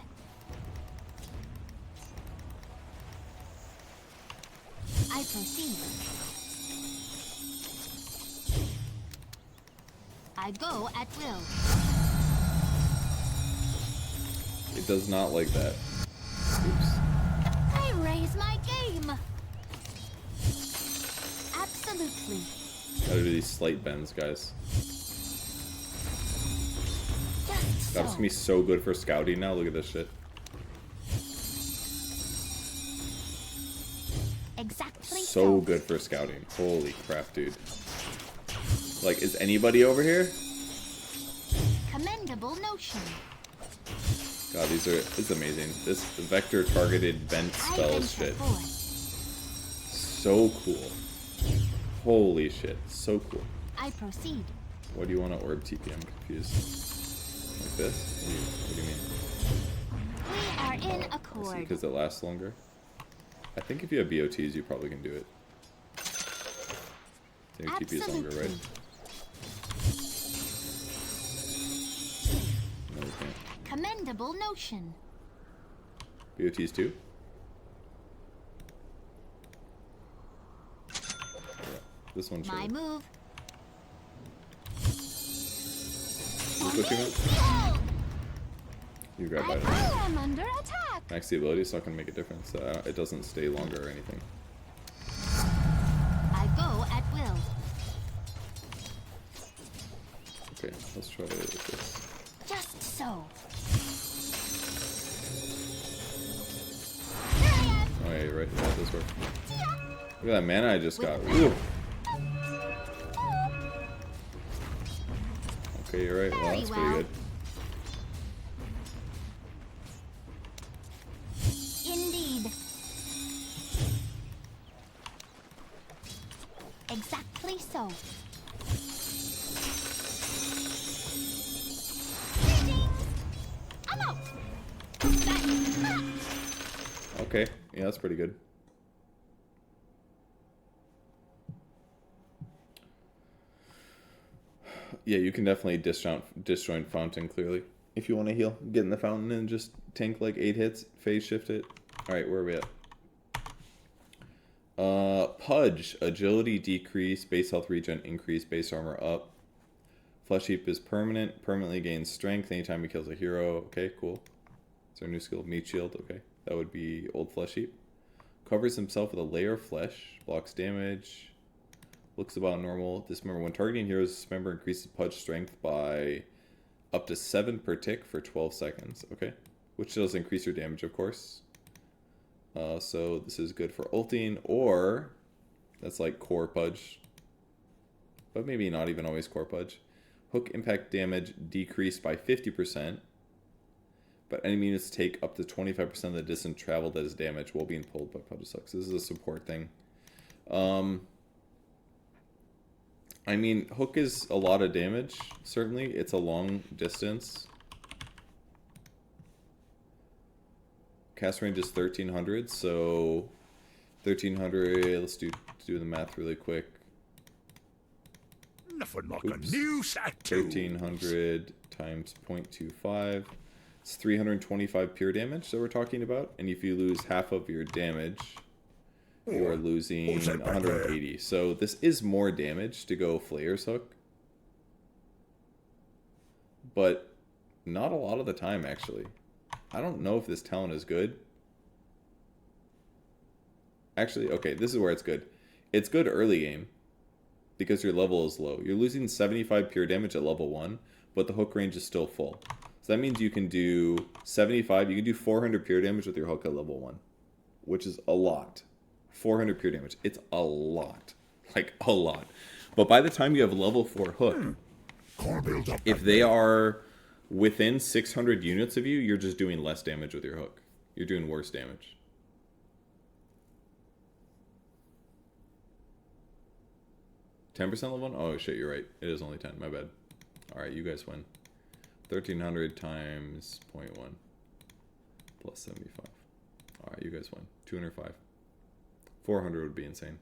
I proceed. I go at will. It does not like that. Oops. I raise my game. Absolutely. Gotta do these slight bends, guys. Just That's so. gonna be so good for scouting now. Look at this shit. Exactly So good for scouting. Holy crap, dude. Like, is anybody over here? Commendable notion. God, this is amazing. This vector targeted bent I spell venture shit. forth. So cool. Holy shit. So cool. I proceed. What do you want to orb TP? I'm confused. Like this? What do you mean? We are in I see, accord. because it lasts longer. I think if you have BOTs, you probably can do it. I think TP is longer, right? No, we can't. Commendable notion. BOTs too? Yeah. This one My should. move. Look what you want. Behold! You grab I items. am under attack. Max the ability, so it can make a difference. It doesn't stay longer or anything. I go at will. Okay, let's try it with this. Just so. Here I am. Oh yeah, you're right. That does work. Look at that mana I just got. Woo. Okay, you're right. Well, Very that's pretty well. good. Indeed. Exactly so. Greetings. I'm out. Okay, yeah, that's pretty good. Yeah, you can definitely disjoint fountain clearly. If you want to heal, get in the fountain and just tank like 8 hits, phase shift it. Alright, where are we at? Purge. Agility decrease, base health regen increase, base armor up. Flesh Heap is permanent, permanently gains strength anytime he kills a hero. Okay, cool. It's our new skill, Meat Shield. Okay, that would be old Flesh Heap. Covers himself with a layer of flesh, blocks damage. Looks about normal. Dismember. When targeting heroes, dismember increases Pudge strength by up to 7 per tick for 12 seconds. Okay. Which does increase your damage, of course. So this is good for ulting, or that's like core Pudge. But maybe not even always core Pudge. Hook impact damage decreased by 50%. But enemy units take up to 25% of the distance traveled as damage while being pulled by Pudge sucks. This is a support thing. I mean, Hook is a lot of damage, certainly. It's a long distance. Cast range is 1300, so 1300, let's do the math really quick. Nothing like Oops. a new tattoo. 1300 times 0.25. It's 325 pure damage that we're talking about. And if you lose half of your damage, you are losing What was that back there? 180. So this is more damage to go Flayer's Hook. But not a lot of the time, actually. I don't know if this talent is good. Actually, okay, this is where it's good. It's good early game because your level is low. You're losing 75 pure damage at level 1, but the hook range is still full. So that means you can do 75, you can do 400 pure damage with your hook at level 1. which is a lot. 400 pure damage. It's a lot. Like, a lot. But by the time you have level 4 hook, if they are within 600 units of you, you're just doing less damage with your hook. You're doing worse damage. $10% level 1? Oh shit, you're right. It is only 10. My bad. Alright, you guys win. 1300 times 0.1 plus 75. Alright, you guys win. 205. 400 would be insane.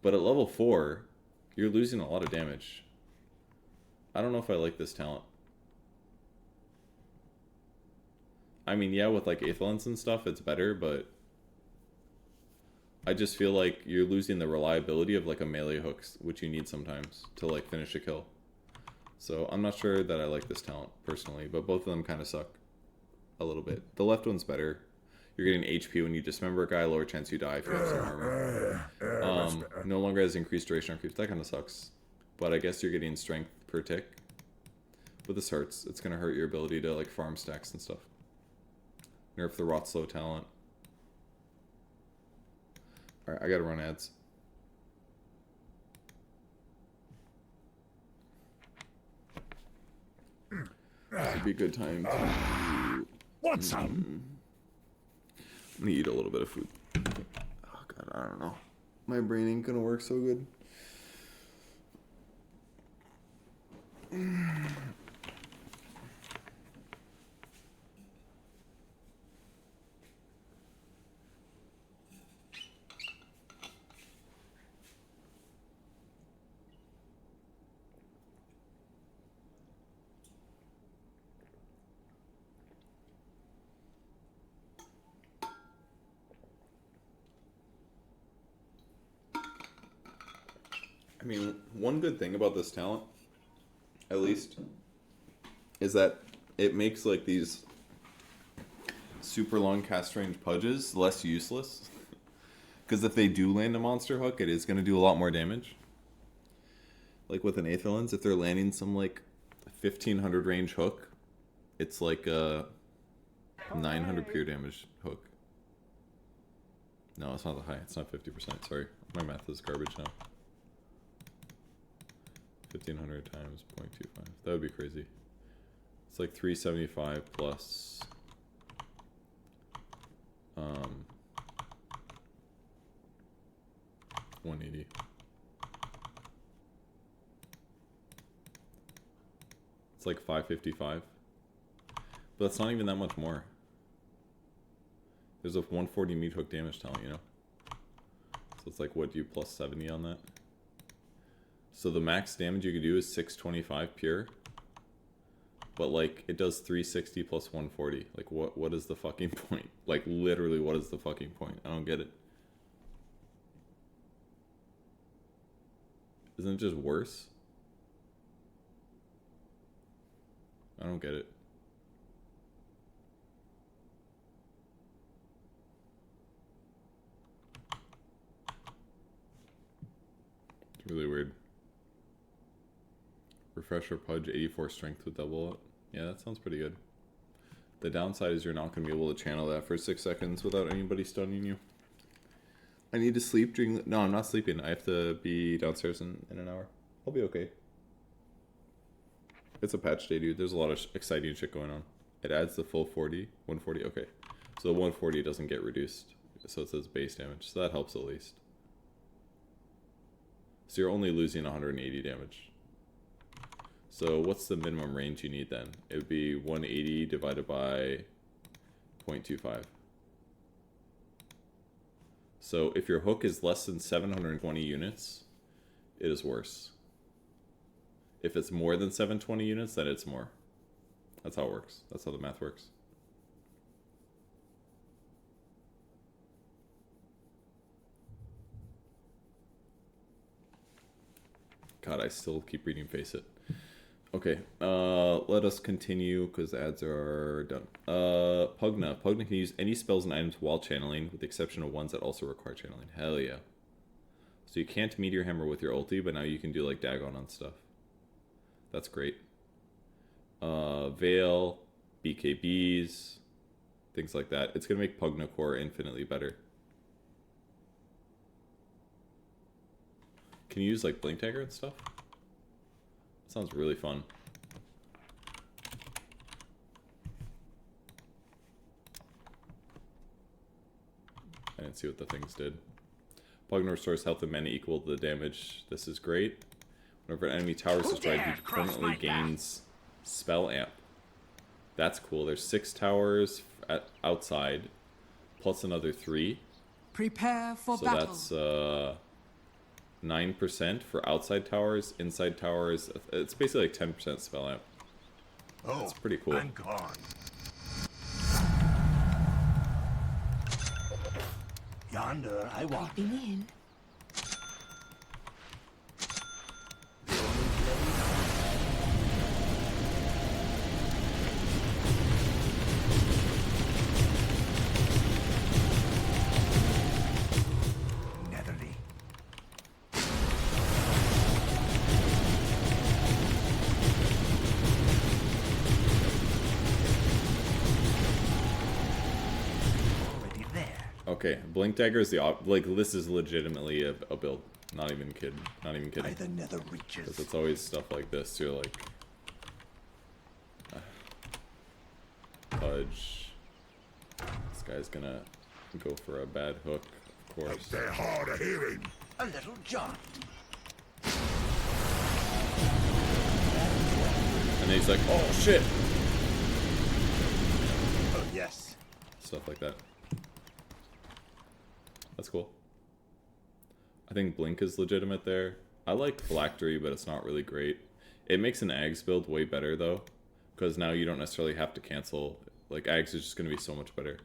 But at level 4, you're losing a lot of damage. I don't know if I like this talent. I mean, yeah, with like Aethelins and stuff, it's better, but I just feel like you're losing the reliability of like a melee hook, which you need sometimes to like finish a kill. So I'm not sure that I like this talent personally, but both of them kind of suck a little bit. The left one's better. You're getting HP when you dismember a guy, lower chance you die if you have some armor. No longer has increased duration on creeps. That kind of sucks. But I guess you're getting strength per tick. But this hurts. It's going to hurt your ability to like farm stacks and stuff. Nerf the rot slow talent. Alright, I gotta run ads. Would be a good time to... What's up? I'm gonna eat a little bit of food. Oh god, I don't know. My brain ain't gonna work so good. I mean, one good thing about this talent, at least, is that it makes like these super long cast range pudges less useless. Because if they do land a monster hook, it is going to do a lot more damage. Like with an Aethelins, if they're landing some like 1500 range hook, it's like a 900 pure damage hook. No, it's not the high. It's not 50%. Sorry. My math is garbage now. 1500 times 0.25. That would be crazy. It's like 375 plus 180. It's like 555. But that's not even that much more. There's a 140 meat hook damage talent, you know? So it's like, what do you plus 70 on that? So the max damage you can do is 625 pure. But like, it does 360 plus 140. Like, what is the fucking point? Like, literally, what is the fucking point? I don't get it. Isn't it just worse? I don't get it. It's really weird. Refresher Pudge, 84 strength with double up. Yeah, that sounds pretty good. The downside is you're not going to be able to channel that for 6 seconds without anybody stunning you. I need to sleep during... No, I'm not sleeping. I have to be downstairs in an hour. I'll be okay. It's a patch day, dude. There's a lot of exciting shit going on. It adds the full 40. 140, okay. So the 140 doesn't get reduced. So it says base damage. So that helps at least. So you're only losing 180 damage. So what's the minimum range you need then? It would be 180 divided by 0.25. So if your hook is less than 720 units, it is worse. If it's more than 720 units, then it's more. That's how it works. That's how the math works. God, I still keep reading Facet. Okay, let us continue because ads are done. Pugna. Pugna can use any spells and items while channeling, with the exception of ones that also require channeling. Hell yeah. So you can't Meteor Hammer with your ulti, but now you can do like Dagon on stuff. That's great. Veil. BKBs, things like that. It's going to make Pugna Core infinitely better. Can you use like Blink Dagger and stuff? That sounds really fun. I didn't see what the things did. Pugna restores health and mana equal to the damage. This is great. Whenever an enemy tower is destroyed, he permanently gains Spell Amp. That's cool. There's 6 towers outside, plus another 3. Prepare for So battle. that's 9% for outside towers. Inside towers, it's basically like 10% Spell Amp. That's pretty cool. I'm gone. Yonder, I walk. Creeping in. Netherly. Already there. Okay, Blink Dagger is the like this is legitimately a build. Not even kidding. Not even By kidding. the nether reaches. Because it's always stuff like this. You're like Purge. This guy's gonna go for a bad hook, of course. They're hard of hearing. A little jaunt. And then he's like, oh shit! Oh, yes. Stuff like that. That's cool. I think Blink is legitimate there. I like Phylactery, but it's not really great. It makes an Ags build way better, though. Because now you don't necessarily have to cancel. Like, Ags is just going to be so much better.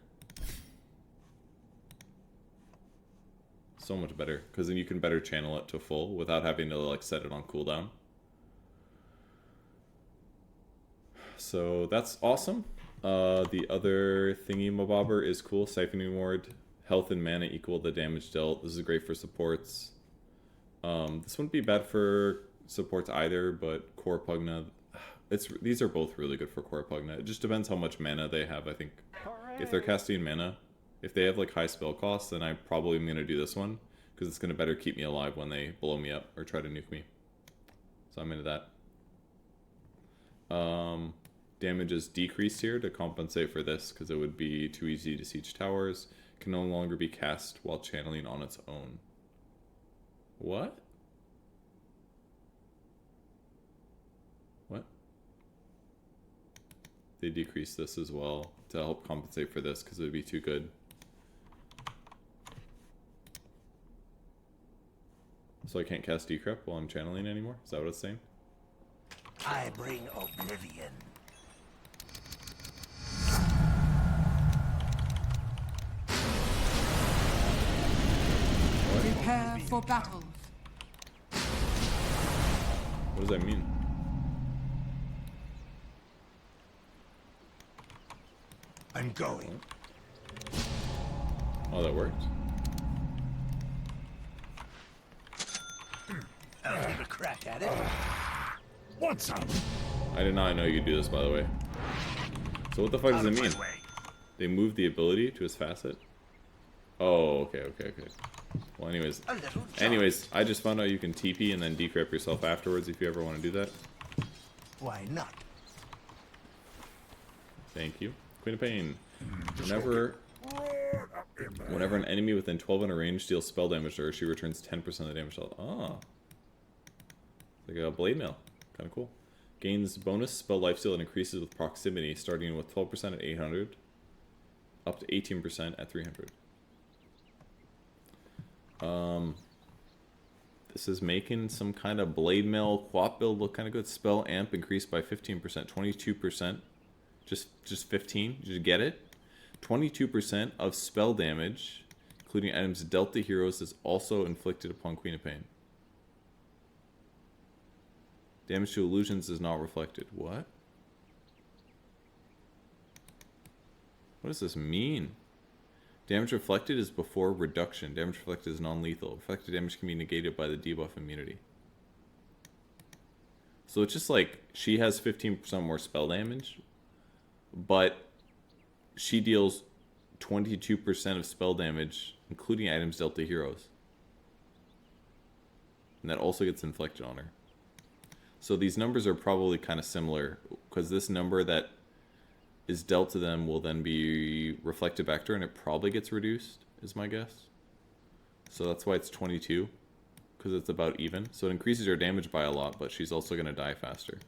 So much better. Because then you can better channel it to full without having to, like, set it on cooldown. So, that's awesome. The other thingy-mabobber is cool. Siphoning Ward. Health and mana equal the damage dealt. This is great for supports. This wouldn't be bad for supports either, but Core Pugna, these are both really good for Core Pugna. It just depends how much mana they have, I think. If they're casting mana, if they have like high spell costs, then I probably am going to do this one, because it's going to better keep me alive when they blow me up or try to nuke me. So I'm into that. Damage is decreased here to compensate for this, because it would be too easy to siege towers. Can no longer be cast while channeling on its own. What? What? They decrease this as well to help compensate for this because it would be too good. So I can't cast Decrep while I'm channeling anymore? Is that what it's saying? I bring oblivion. Prepare for battle. What does that mean? I'm going. Oh, that worked. I'll take a crack at it. What's up? I did not know you could do this, by the way. So what the fuck does it mean? They moved the ability to his facet? Oh, okay. Well, anyways, I just found out you can TP and then decrep yourself afterwards if you ever want to do that. Why not? Thank you. Queen of Pain. Whenever an enemy within 12 range deals spell damage to her, she returns 10% of the damage dealt. Ah. Like a blade mail. Kind of cool. Gains bonus spell lifesteal and increases with proximity, starting with 12% at 800, up to 18% at 300. This is making some kind of blade mail quap build look kind of good. Spell amp increased by 15%, 22%. Just 15. Did you get it? 22% of spell damage, including items dealt to heroes, is also inflicted upon Queen of Pain. Damage to illusions is not reflected. What? What does this mean? Damage reflected is before reduction. Damage reflected is non-lethal. Reflected damage can be negated by the debuff immunity. So it's just like she has 15% more spell damage, but she deals 22% of spell damage, including items dealt to heroes. And that also gets inflicted on her. So these numbers are probably kind of similar, because this number that is dealt to them will then be reflected back to her, and it probably gets reduced, is my guess. So that's why it's 22, because it's about even. So it increases her damage by a lot, but she's also going to die faster.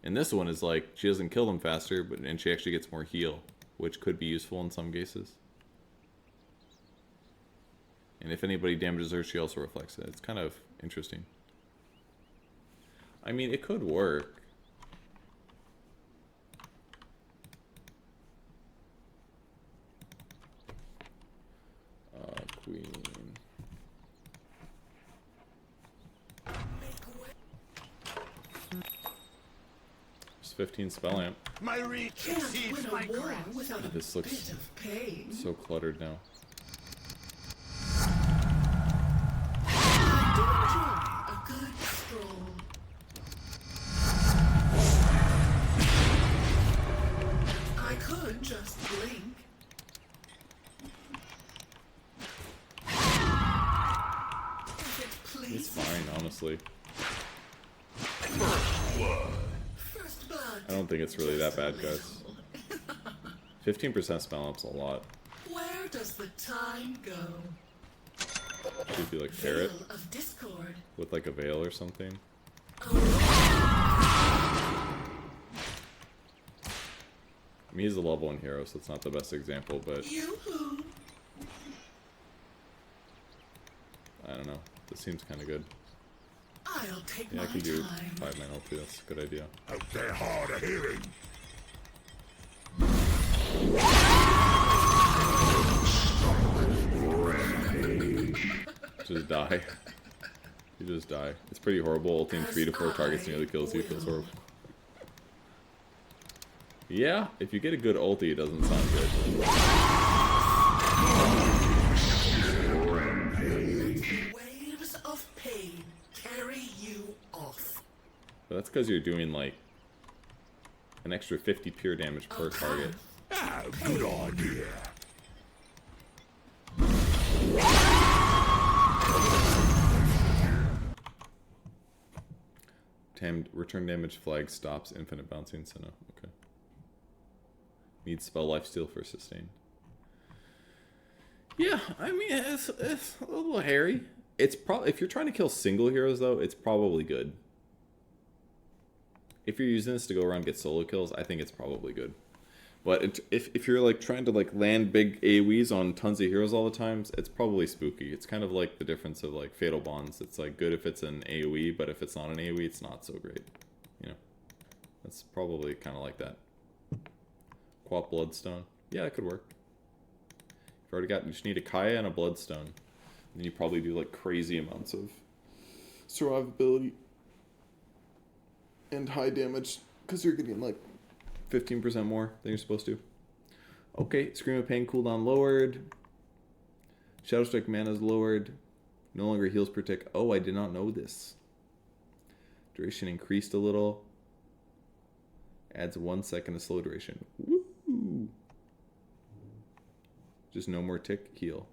And this one is like, she doesn't kill them faster, and she actually gets more heal, which could be useful in some cases. And if anybody damages her, she also reflects it. It's kind of interesting. I mean, it could work. Queen. There's 15 spell amp. My reach exceeds my grasp. This looks so cluttered now. A good stroll. I could just blink. It's fine, honestly. I don't think it's really that bad, guys. 15% spell up's a lot. Where does the time go? Should be like Ferret Of discord. with like a veil or something. I mean, he's a level 1 hero, so it's not the best example, but I don't know. This seems kind of good. I'll take Yeah, I my could do time. 5 mana too. That's a good idea. Out there hard of hearing. Just die. You just die. It's pretty horrible. Ulting 3 to 4 targets nearly kills you. Feels horrible. Yeah, if you get a good ulti, it doesn't sound good. Waves of pain carry you off. But that's because you're doing like an extra 50 pure damage per target. Ah, good idea. Return damage flag stops infinite bouncing, so no. Okay. Needs spell lifesteal for sustain. Yeah, I mean it's a little hairy. It's probably, if you're trying to kill single heroes though, it's probably good. If you're using this to go around and get solo kills, I think it's probably good. But if you're like trying to like land big AoEs on tons of heroes all the time, it's probably spooky. It's kind of like the difference of like Fatal Bonds. It's like good if it's an AoE, but if it's not an AoE, it's not so great. You know, that's probably kind of like that. Quap Bloodstone. Yeah, it could work. You've already got, you just need a Kaya and a Bloodstone. And then you probably do like crazy amounts of survivability and high damage because you're getting like 15% more than you're supposed to. Okay, Scream of Pain cooldown lowered. Shadow Strike mana is lowered. No longer heals per tick. Oh, I did not know this. Duration increased a little. Adds 1 second of slow duration. Woo! Just no more tick heal.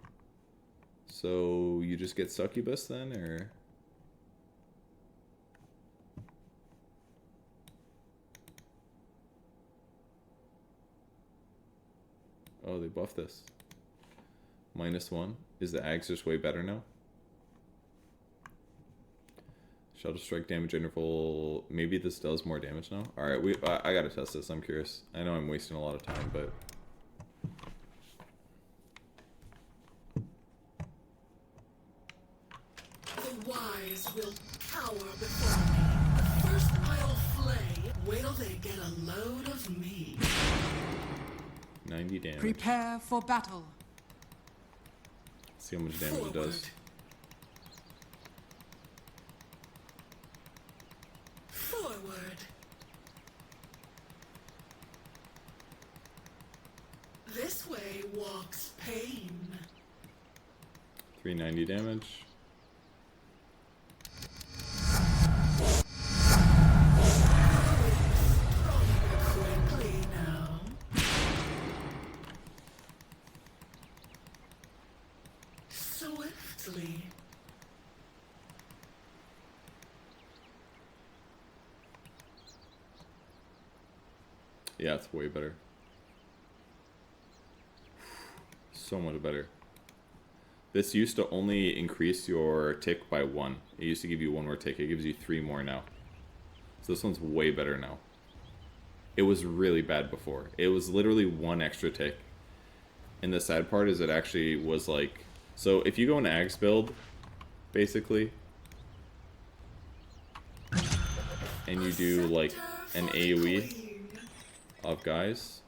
So you just get Succubus then, or? Oh, they buffed this. -1. Is the Ags just way better now? Shadow Strike damage interval. Maybe this does more damage now? Alright, I gotta test this. I'm curious. I know I'm wasting a lot of time, but... The wise will cower before me. But first I'll flay. Wait'll they get a load of me. 90 damage. Prepare for battle. See how much damage it does. Forward. This way walks pain. 390 damage. Quickly now. Yeah, it's way better. So much better. This used to only increase your tick by 1. It used to give you 1 more tick. It gives you 3 more now. So this one's way better now. It was really bad before. It was literally 1 extra tick. And the sad part is it actually was like... So if you go in Ag's build, basically, and you do like an AoE of guys,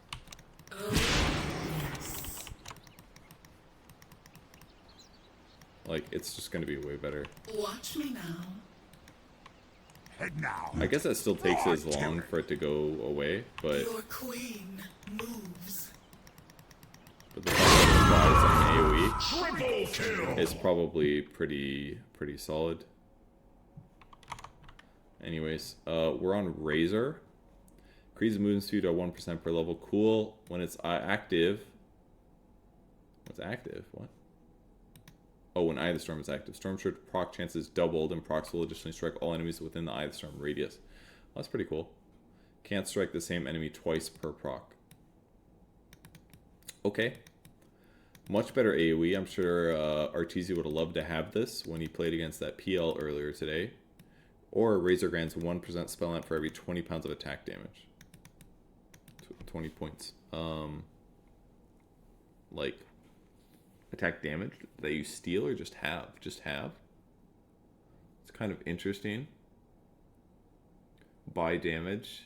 like, it's just going to be way better. Watch me now. Head now. I guess that still takes as long for it to go away, but... Your queen moves. But the fact that it flies on Triple kill. AoE is probably pretty solid. Anyways, we're on Razor. Increases movement speed at 1% per level. Cool. When it's active... What's active? What? Oh, when Eye of the Storm is active. Storm Surge proc chances doubled, and procs will additionally strike all enemies within the Eye of the Storm radius. Well, that's pretty cool. Can't strike the same enemy twice per proc. Okay. Much better AoE. I'm sure Arteezy would have loved to have this when he played against that PL earlier today. Or Razor grants 1% spell amp for every 20 pounds of attack damage. 20 points. Like... attack damage that you steal or just have? Just have. It's kind of interesting. Buy damage.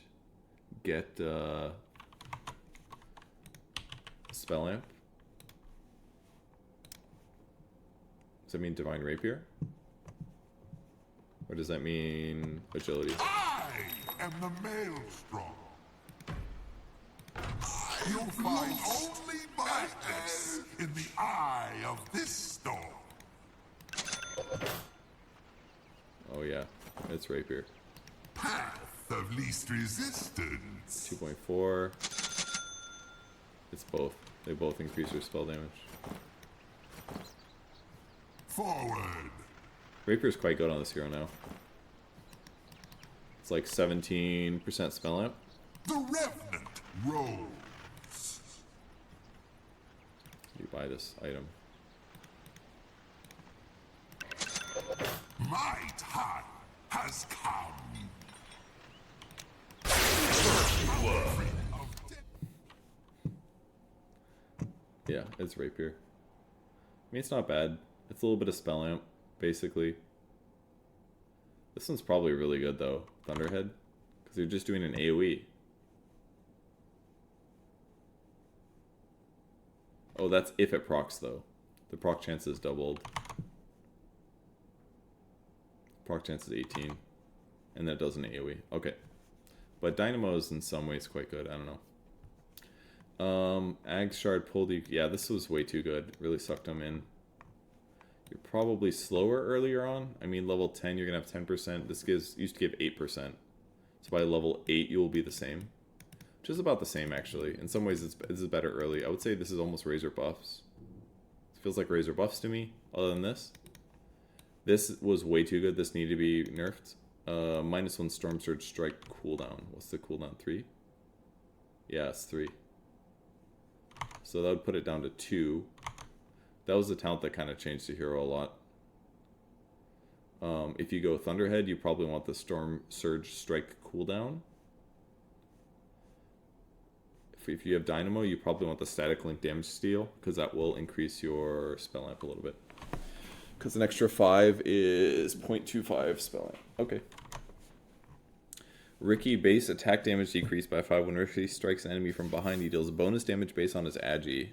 Get spell amp. Does that mean Divine Rapier? Or does that mean agility? I am the Maelstrom. You'll find only madness in the eye of this storm. Oh yeah, it's Rapier. Path of least resistance. 2.4. It's both. They both increase your spell damage. Forward. Rapier's quite good on this hero now. It's like 17% spell amp. The Revenant rolls. You buy this item. My time has come. Yeah, it's Rapier. I mean, it's not bad. It's a little bit of spell amp, basically. This one's probably really good, though. Thunderhead. Because you're just doing an AoE. Oh, that's if it procs, though. The proc chance is doubled. Proc chance is 18. And that does an AoE. Okay. But Dynamo is in some ways quite good. I don't know. Ag Shard pulled you. Yeah, this was way too good. Really sucked him in. You're probably slower earlier on. I mean, level 10, you're going to have 10%. This used to give 8%. So by level 8, you will be the same. Which is about the same, actually. In some ways, this is better early. I would say this is almost Razor buffs. It feels like Razor buffs to me, other than this. This was way too good. This needed to be nerfed. -1 Storm Surge Strike cooldown. What's the cooldown? 3? Yeah, it's 3. So that would put it down to 2. That was the talent that kind of changed the hero a lot. If you go Thunderhead, you probably want the Storm Surge Strike cooldown. If you have Dynamo, you probably want the Static Link Damage Steal, because that will increase your spell amp a little bit. Because an extra 5 is 0.25 spell amp. Okay. Ricky base attack damage decreased by 5 when Ricky strikes an enemy from behind. He deals bonus damage based on his Agi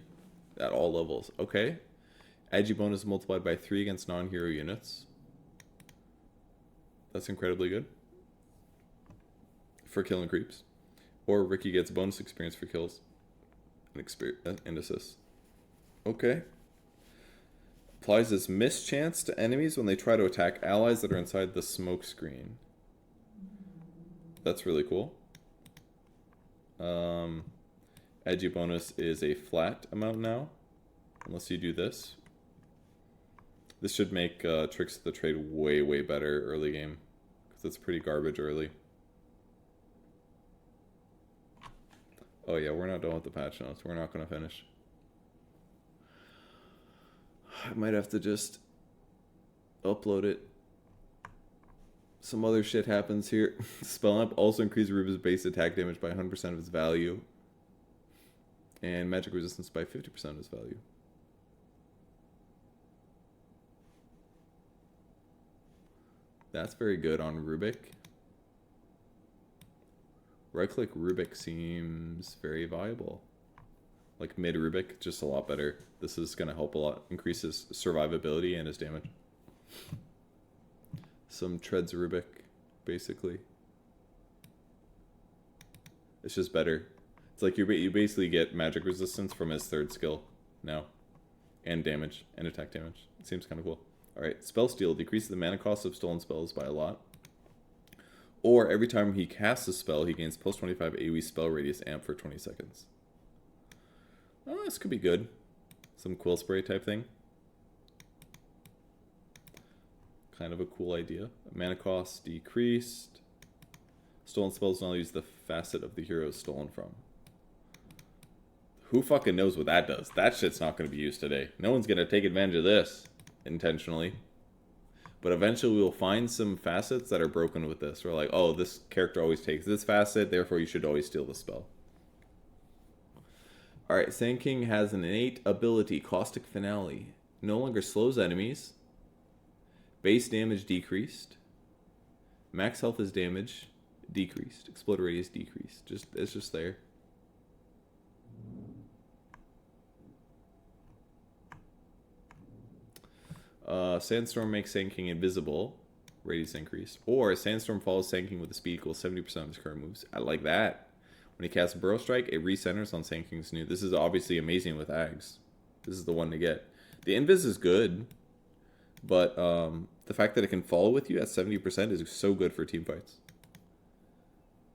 at all levels. Okay. Agi bonus multiplied by 3 against non-hero units. That's incredibly good. For killing creeps. Or Ricky gets bonus experience for kills and assists. Okay. Applies this mischance to enemies when they try to attack allies that are inside the smoke screen. That's really cool. Edgy bonus is a flat amount now. Unless you do this. This should make Tricks of the Trade way, way better early game. Because it's pretty garbage early. Oh yeah, we're not done with the patch notes. We're not going to finish. I might have to just upload it. Some other shit happens here. Spell up also increases Ruba's base attack damage by 100% of its value. And magic resistance by 50% of its value. That's very good on Rubik. Right-click Rubik seems very viable. Like mid-Rubik, just a lot better. This is going to help a lot. Increases survivability and his damage. Some treads Rubik, basically. It's just better. It's like you basically get magic resistance from his third skill now. And damage, and attack damage. It seems kind of cool. Alright, Spell Steal decreases the mana cost of stolen spells by a lot. Or every time he casts a spell, he gains plus 25 AoE spell radius amp for 20 seconds. Oh, this could be good. Some quill spray type thing. Kind of a cool idea. Mana cost decreased. Stolen spells only use the facet of the hero stolen from. Who fucking knows what that does? That shit's not going to be used today. No one's going to take advantage of this intentionally. But eventually we'll find some facets that are broken with this. We're like, oh, this character always takes this facet, therefore you should always steal the spell. Alright, Sand King has an innate ability, Caustic Finale. No longer slows enemies. Base damage decreased. Max health is damage decreased. Explode radius decreased. It's just there. Sandstorm makes Sand King invisible. Radius increase. Or Sandstorm follows Sand King with a speed equals 70% of his current moves. I like that. When he casts Burrow Strike, it recenters on Sand King's new. This is obviously amazing with Ags. This is the one to get. The Invis is good. But the fact that it can follow with you at 70% is so good for team fights.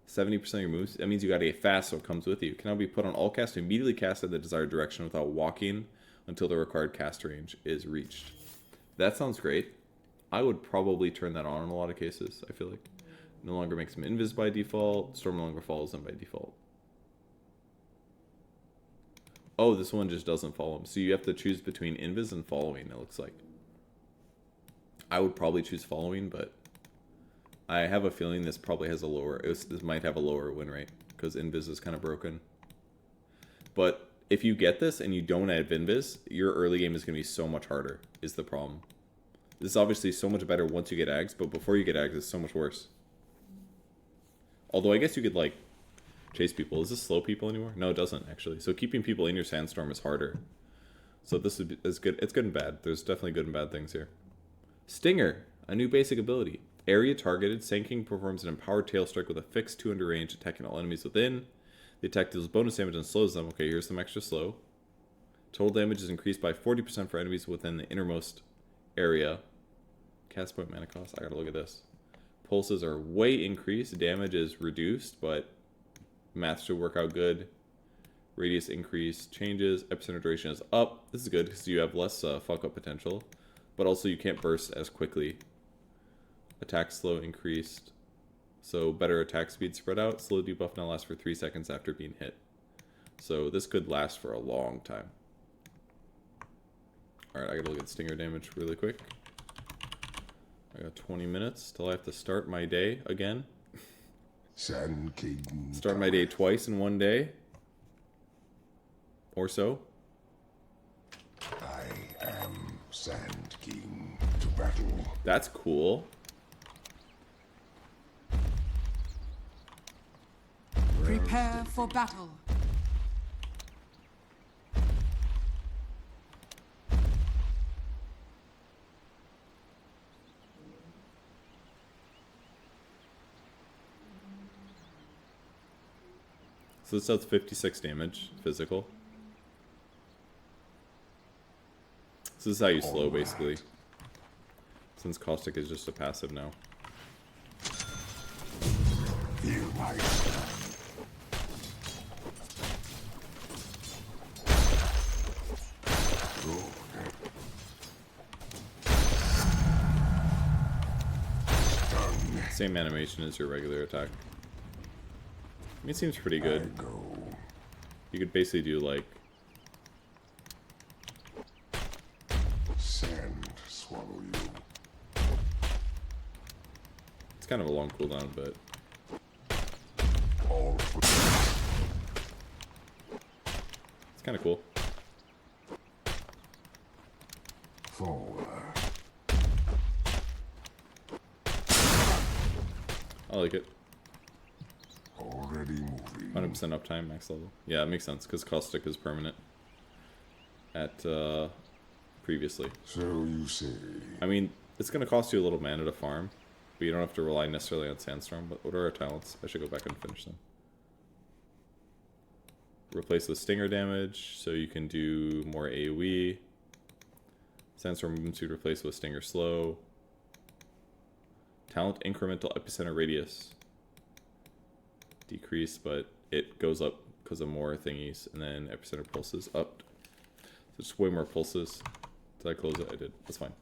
70% of your moves. That means you gotta get fast so it comes with you. It can now be put on all casts to immediately cast in the desired direction without walking until the required cast range is reached. That sounds great. I would probably turn that on in a lot of cases, I feel like. No longer makes him invis by default. Storm no longer follows him by default. Oh, this one just doesn't follow him. So you have to choose between invis and following, it looks like. I would probably choose following, but I have a feeling this probably has a lower... This might have a lower win rate, because invis is kind of broken. But if you get this and you don't have invis, your early game is going to be so much harder, is the problem. This is obviously so much better once you get Ags, but before you get Ags, it's so much worse. Although I guess you could, like, chase people. Does this slow people anymore? No, it doesn't, actually. So keeping people in your Sandstorm is harder. So this is good. It's good and bad. There's definitely good and bad things here. Stinger, a new basic ability. Area targeted, Sand King performs an empowered tail strike with a fixed 200 range, attacking all enemies within. The attack deals bonus damage and slows them. Okay, here's some extra slow. Total damage is increased by 40% for enemies within the innermost area. Cast point mana cost. I gotta look at this. Pulses are way increased. Damage is reduced, but math should work out good. Radius increase changes. Epicenter duration is up. This is good because you have less fuck up potential. But also you can't burst as quickly. Attack slow increased. So better attack speed spread out. Slow debuff now lasts for 3 seconds after being hit. So this could last for a long time. Alright, I gotta look at stinger damage really quick. I got 20 minutes till I have to start my day again. Sand King. Start my day twice in one day. Or so. I am Sand King to battle. That's cool. Prepare for battle. So this does 56 damage, physical. So this is how you slow, basically. Since Caustic is just a passive now. Feel my stand. Same animation as your regular attack. I mean, it seems pretty good. You could basically do like Sand swallow you. it's kind of a long cooldown, but All for it's kind of cool. forward. I like it. Already moving. 100% uptime, max level. Yeah, it makes sense because caustic is permanent at previously. So you say. I mean, it's going to cost you a little mana to farm, but you don't have to rely necessarily on Sandstorm. But what are our talents? I should go back and finish them. Replace with Stinger damage, so you can do more AoE. Sandstorm movement speed replaced with Stinger slow. Talent incremental epicenter radius. Decrease, but it goes up because of more thingies. And then epicenter pulses up. So just way more pulses. Did I close it? I did. That's fine.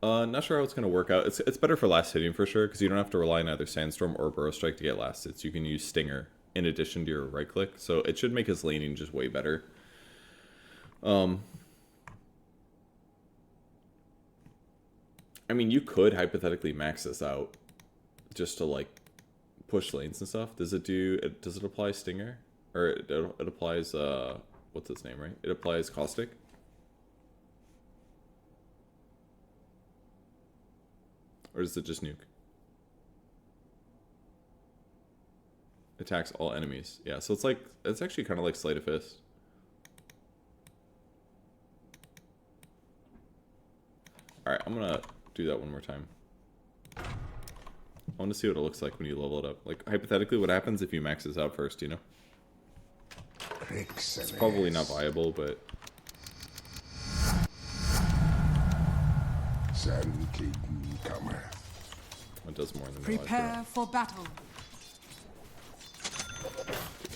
Not sure how it's going to work out. It's better for last hitting for sure, because you don't have to rely on either Sandstorm or Burrow Strike to get last hits. You can use Stinger in addition to your right click. So it should make his laning just way better. I mean, you could hypothetically max this out just to like push lanes and stuff. Does it do? Does it apply Stinger, or it applies? What's its name? Right? It applies Caustic. Or does it just nuke? Attacks all enemies. Yeah, so it's like it's actually kind of like Sleight of Fist. All right, I'm gonna do that one more time. I want to see what it looks like when you level it up. Like, hypothetically, what happens if you max this out first, you know? It's probably not viable, but... It does more than Prepare for battle.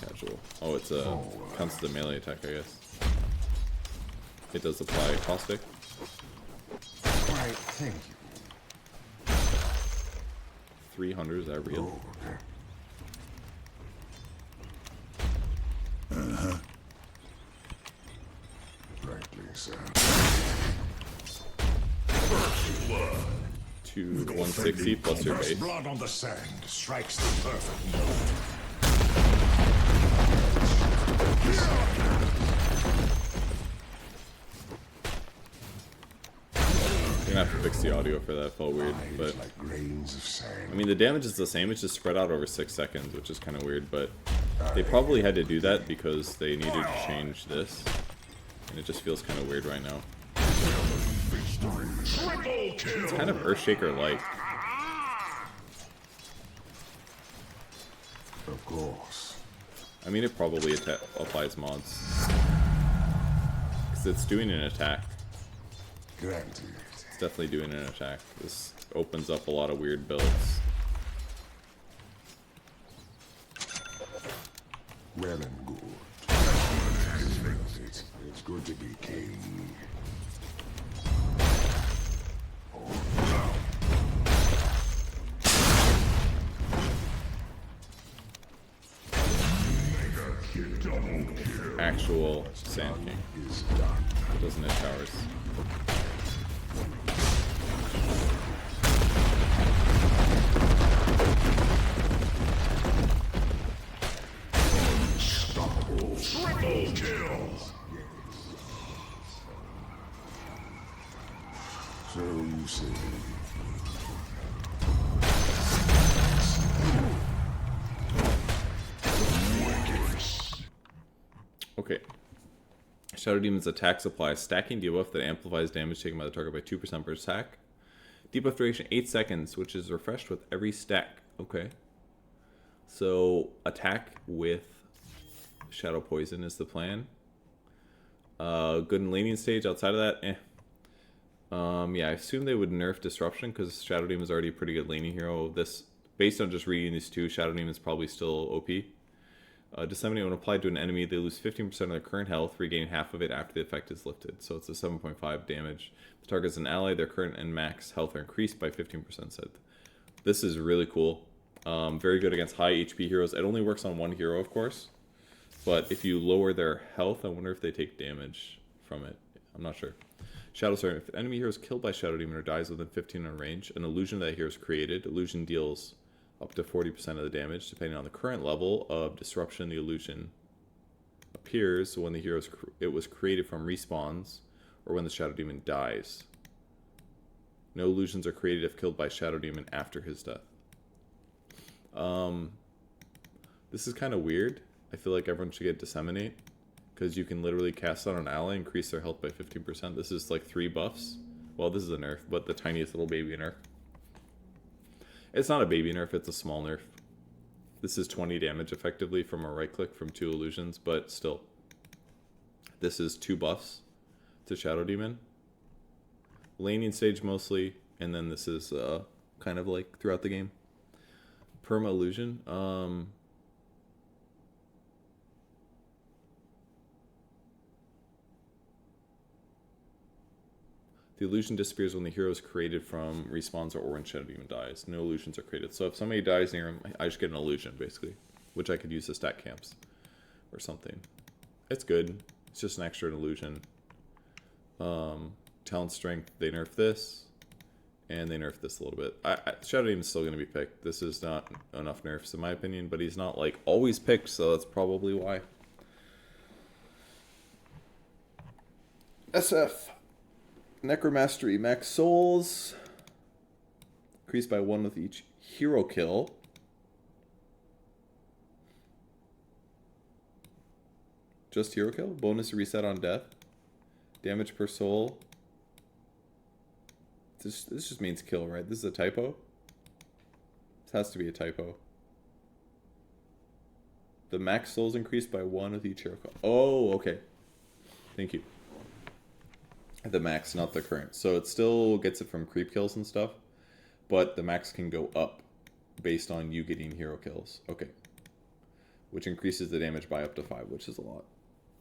Casual. Oh, it's a... counts as a melee attack, I guess. It does apply Caustic. Right, thank you. 300, is that real? Rightly so. 160 plus your base. Blood on the sand strikes the perfect note. You're gonna have to fix the audio for that. Felt weird, but I mean the damage is the same. It's just spread out over 6 seconds, which is kind of weird. But they probably had to do that because they needed to change this, and it just feels kind of weird right now. It's kind of Earthshaker-like. Of course. I mean, it probably applies mods because it's doing an attack. Granted. It's definitely doing an attack. This opens up a lot of weird builds. Well and good. It's good to be king. Actual Sand King. It doesn't hit towers. Triple kill! So you say. Okay. Shadow Demon's attack supply. Stacking debuff that amplifies damage taken by the target by 2% per attack. Debuff duration 8 seconds, which is refreshed with every stack. Okay. So, attack with Shadow Poison is the plan. Good in laning stage. Outside of that, yeah, I assume they would nerf Disruption because Shadow Demon is already a pretty good laning hero. This, based on just reading these two, Shadow Demon is probably still OP. Disseminate when applied to an enemy, they lose 15% of their current health, regaining half of it after the effect is lifted. So it's a 7.5 damage. If the target is an ally, their current and max health are increased by 15%. Said. This is really cool. Very good against high HP heroes. It only works on one hero, of course. But if you lower their health, I wonder if they take damage from it. I'm not sure. Shadow Storm. If an enemy hero is killed by Shadow Demon or dies within 15 on range, an illusion that hero is created. Illusion deals up to 40% of the damage, depending on the current level of disruption the illusion appears when the hero it was created from respawns, or when the Shadow Demon dies. No illusions are created if killed by Shadow Demon after his death. This is kind of weird. I feel like everyone should get Disseminate, because you can literally cast on an ally, increase their health by 15%. This is like 3 buffs. Well, this is a nerf, but the tiniest little baby nerf. It's not a baby nerf, it's a small nerf. This is 20 damage effectively from a right click from 2 illusions, but still. This is 2 buffs to Shadow Demon. Laning stage mostly, and then this is kind of like throughout the game. Perma illusion. The illusion disappears when the hero is created from respawns or when Shadow Demon dies. No illusions are created. So if somebody dies near him, I just get an illusion, basically. Which I could use to stack camps. Or something. It's good. It's just an extra illusion. Talent Strength, they nerf this. And they nerf this a little bit. Shadow Demon's still going to be picked. This is not enough nerfs in my opinion. But he's not like always picked, so that's probably why. SF. Necromastery, max souls, increased by 1 with each hero kill. Just hero kill, bonus reset on death, damage per soul. This just means kill, right? This is a typo. This has to be a typo. The max souls increased by 1 with each hero kill. Oh, okay. Thank you. The max, not the current. So it still gets it from creep kills and stuff, but the max can go up based on you getting hero kills. Okay. Which increases the damage by up to 5, which is a lot.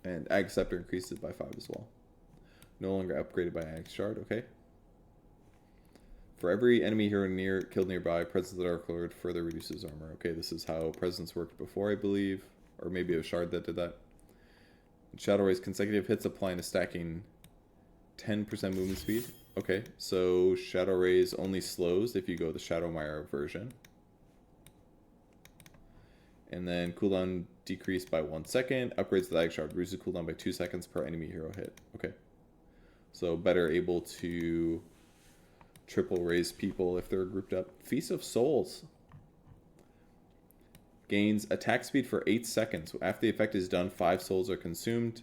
And Ag Scepter increases it by 5 as well. No longer upgraded by Ag Shard, okay. For every enemy hero killed nearby, Presence of the Dark Lord further reduces armor. Okay, this is how Presence worked before, I believe. Or maybe a Shard that did that. Shadow Rays, consecutive hits applying a stacking 10% movement speed. Okay, so Shadow Rays only slows if you go the Shadowmire version. And then cooldown decreased by 1 second. Upgrades the Ag Shard. Reduces cooldown by 2 seconds per enemy hero hit. Okay. So better able to triple raise people if they're grouped up. Feast of Souls. Gains attack speed for 8 seconds. After the effect is done, 5 souls are consumed.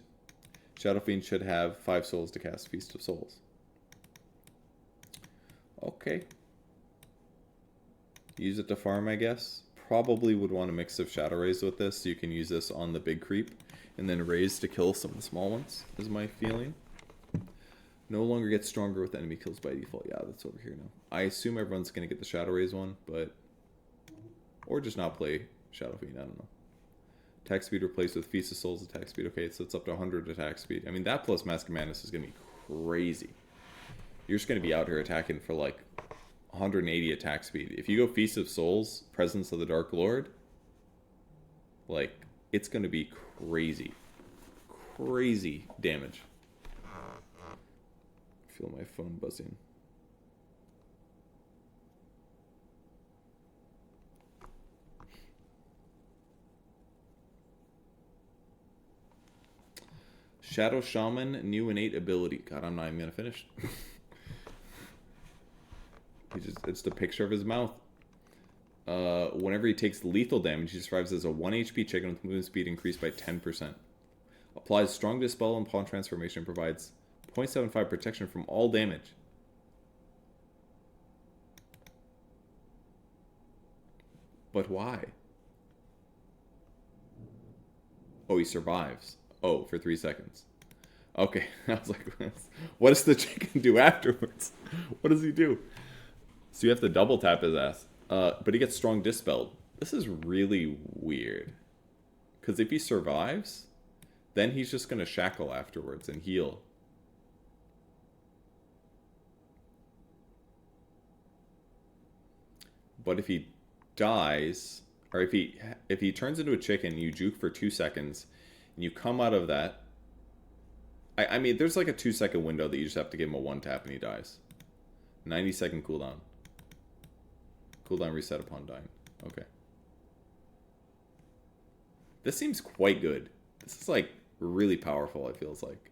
Shadow Fiend should have 5 souls to cast Feast of Souls. Okay. Use it to farm, I guess. Probably would want a mix of Shadow Rays with this, so you can use this on the big creep, and then Rays to kill some of the small ones, is my feeling. No longer gets stronger with enemy kills by default. Yeah, that's over here now. I assume everyone's going to get the Shadow Rays one, but... Or just not play Shadow Fiend, I don't know. Attack speed replaced with Feast of Souls attack speed. Okay, so it's up to 100 attack speed. I mean, that plus Mask of Madness is going to be crazy. You're just going to be out here attacking for like 180 attack speed. If you go Feast of Souls, Presence of the Dark Lord, like, it's going to be crazy. Crazy damage. I feel my phone buzzing. Shadow Shaman, new innate ability. God, I'm not even going to finish. It's the picture of his mouth. Whenever he takes lethal damage, he survives as a 1 HP chicken with movement speed increased by 10%. Applies strong dispel and pawn transformation. Provides 0.75 protection from all damage. But why? Oh, he survives. Oh, for 3 seconds. Okay, I was like, what does the chicken do afterwards? What does he do? So you have to double tap his ass. But he gets strong dispelled. This is really weird. Because if he survives, then he's just going to shackle afterwards and heal. But if he dies, or if he turns into a chicken, you juke for 2 seconds, and you come out of that. I mean, there's like a 2-second window that you just have to give him a 1-tap and he dies. 90-second cooldown. Cooldown reset upon dying. Okay. This seems quite good. This is like really powerful, it feels like.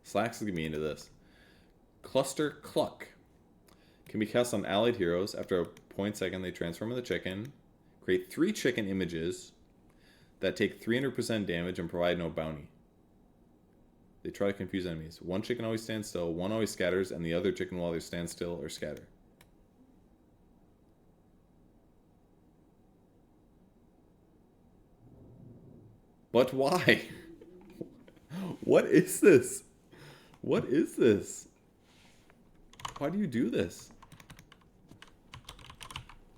Slacks is gonna be into this. Cluster Cluck. Can be cast on allied heroes. After a point second, they transform into chicken. Create 3 chicken images that take 300% damage and provide no bounty. They try to confuse enemies. One chicken always stands still, one always scatters, and the other chicken will either stand still or scatter. But why? What is this? What is this? Why do you do this?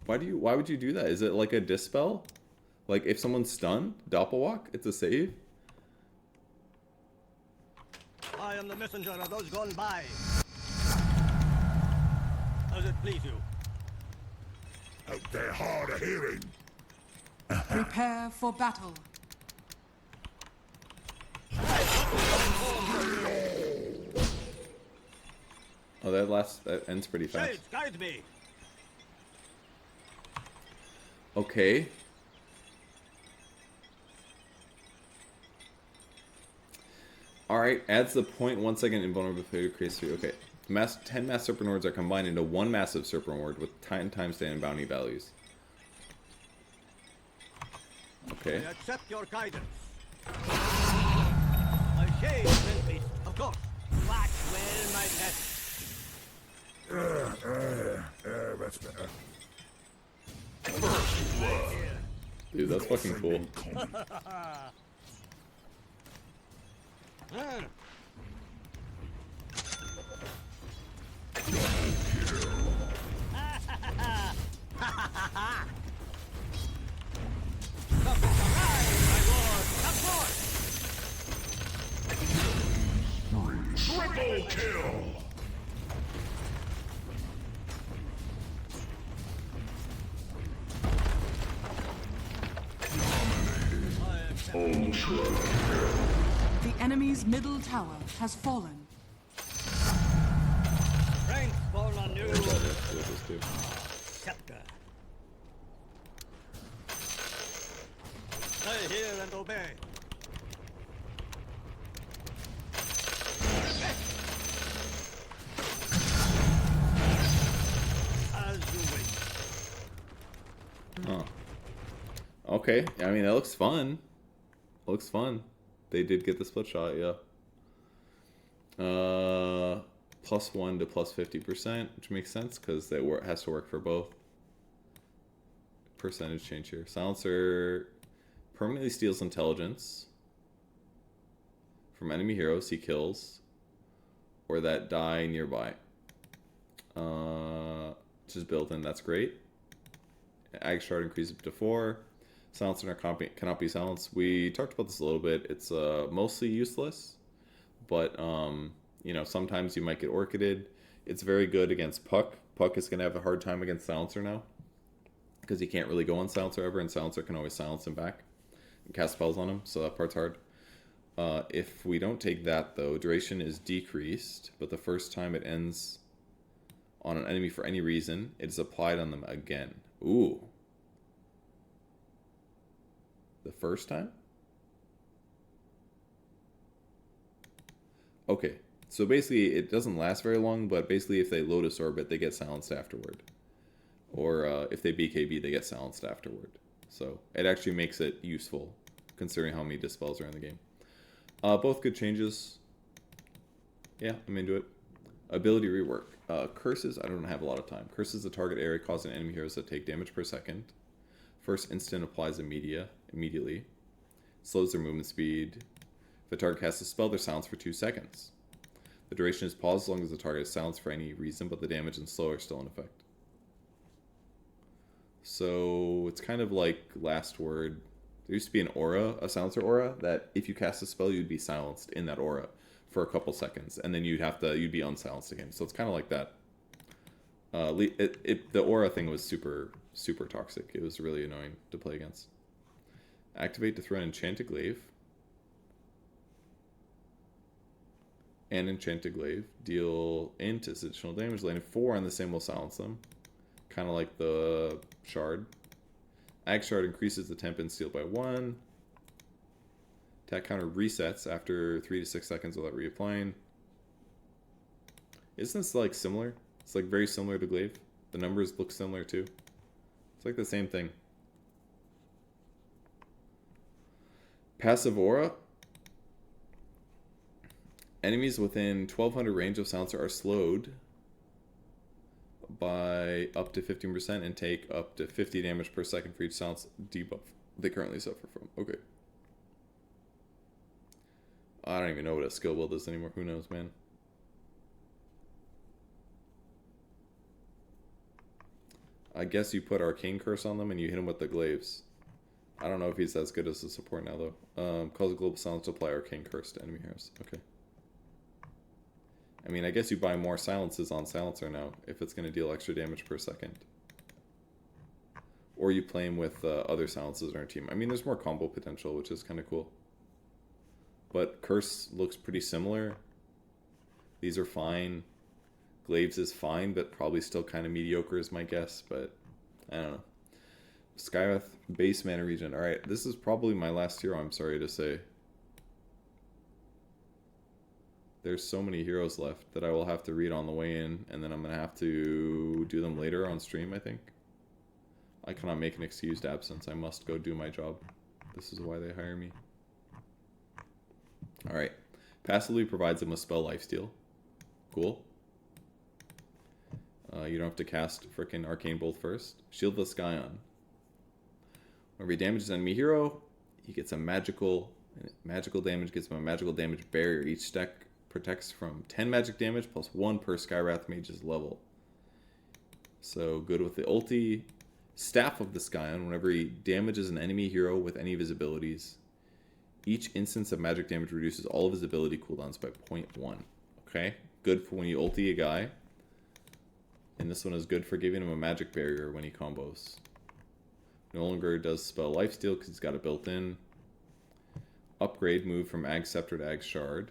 Why would you do that? Is it like a dispel? Like if someone's stunned, Doppelwalk, it's a save? I am the messenger of those gone by. Does it please you? Out there hard of hearing. Prepare for battle. Oh, that ends pretty fast. Shades, guide me. Okay. Alright, adds the 0.1 second invulnerability to create 3. Okay. 10 mass Serpent Hordes are combined into one massive Serpent Horde with 10 times stand and bounty values. Okay. I accept your guidance. A shade will be, of course. Watch well, my pet. That's better. Dude, that's fucking cool. Triple kill. The enemy's middle tower has fallen. Strength fall on you. Scepter. Stay here and obey. As you wish. Oh. Okay, I mean, that looks fun. Looks fun. They did get the split shot, yeah. +1 to +50%, which makes sense because it has to work for both. Percentage change here. Silencer permanently steals intelligence from enemy heroes he kills or that die nearby. Which is built in, that's great. Ag Shard increases up to 4. Silencer cannot be silenced. We talked about this a little bit. It's mostly useless, but you know, sometimes you might get orchided. It's very good against Puck. Puck is going to have a hard time against Silencer now because he can't really go on Silencer ever, and Silencer can always silence him back and cast spells on him, so that part's hard. If we don't take that, though, duration is decreased, but the first time it ends on an enemy for any reason, it is applied on them again. Ooh. The first time? Okay, so basically it doesn't last very long, but basically if they Lotus Orbit, they get silenced afterward. Or if they BKB, they get silenced afterward. So it actually makes it useful, considering how many dispels are in the game. Both good changes. Yeah, I'm into it. Ability rework. Curses, I don't have a lot of time. Curses the target area, causing enemy heroes that take damage per second. First instant applies immediately. Slows their movement speed. If a target casts a spell, they're silenced for 2 seconds. The duration is paused as long as the target is silenced for any reason, but the damage and slow are still in effect. So it's kind of like Last Word. There used to be an aura, a silencer aura, that if you cast a spell, you'd be silenced in that aura for a couple seconds, and then you'd be unsilenced again. So it's kind of like that. The aura thing was super toxic. It was really annoying to play against. Activate to throw an Enchanted Glaive. And Enchanted Glaive. Deal int as additional damage. Landing 4 on the same will silence them. Kind of like the Shard. Ag Shard increases the temp and steel by 1. Attack counter resets after 3 to 6 seconds without reapplying. Isn't this like similar? It's like very similar to Glaive. The numbers look similar too. It's like the same thing. Passive Aura. Enemies within 1200 range of Silencer are slowed by up to 15% and take up to 50 damage per second for each silence debuff they currently suffer from. Okay. I don't even know what a skill build is anymore. Who knows, man? I guess you put Arcane Curse on them and you hit him with the Glaives. I don't know if he's as good as a support now, though. Cause a global silence to apply Arcane Curse to enemy heroes. Okay. I mean, I guess you buy more silences on Silencer now, if it's going to deal extra damage per second. Or you play him with other silences on our team. I mean, there's more combo potential, which is kind of cool. But Curse looks pretty similar. These are fine. Glaives is fine, but probably still kind of mediocre is my guess. But, I don't know. Skywrath, base mana regen. Alright, this is probably my last hero, I'm sorry to say. There's so many heroes left that I will have to read on the way in, and then I'm going to have to do them later on stream, I think. I cannot make an excused absence. I must go do my job. This is why they hire me. Alright. Passively provides them with spell lifesteal. Cool. You don't have to cast frickin' Arcane Bolt first. Shieldless Scion. Whenever he damages an enemy hero, he gets a magical damage, gets him a magical damage barrier. Each stack protects from 10 magic damage plus 1 per Skywrath Mage's level. So good with the ulti. Staff of the Scion. Whenever he damages an enemy hero with any of his abilities, each instance of magic damage reduces all of his ability cooldowns by 0.1. Okay? Good for when you ulti a guy. And this one is good for giving him a magic barrier when he combos. No longer does spell lifesteal because he's got it built in. Upgrade move from Ag Scepter to Ag Shard.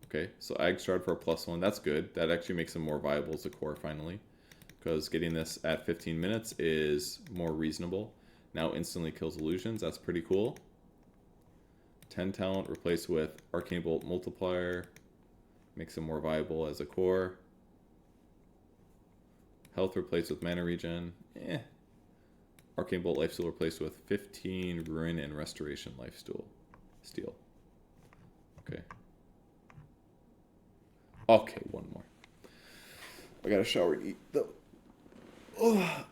Okay, so Ag Shard for a +1. That's good. That actually makes him more viable as a core finally. Because getting this at 15 minutes is more reasonable. Now instantly kills illusions. That's pretty cool. 10 talent replaced with Arcane Bolt Multiplier. Makes him more viable as a core. Health replaced with mana regen. Arcane Bolt Lifesteal replaced with 15 Ruin and Restoration Lifesteal. Steel. Okay. Okay, one more. I gotta shower and eat though. Oh.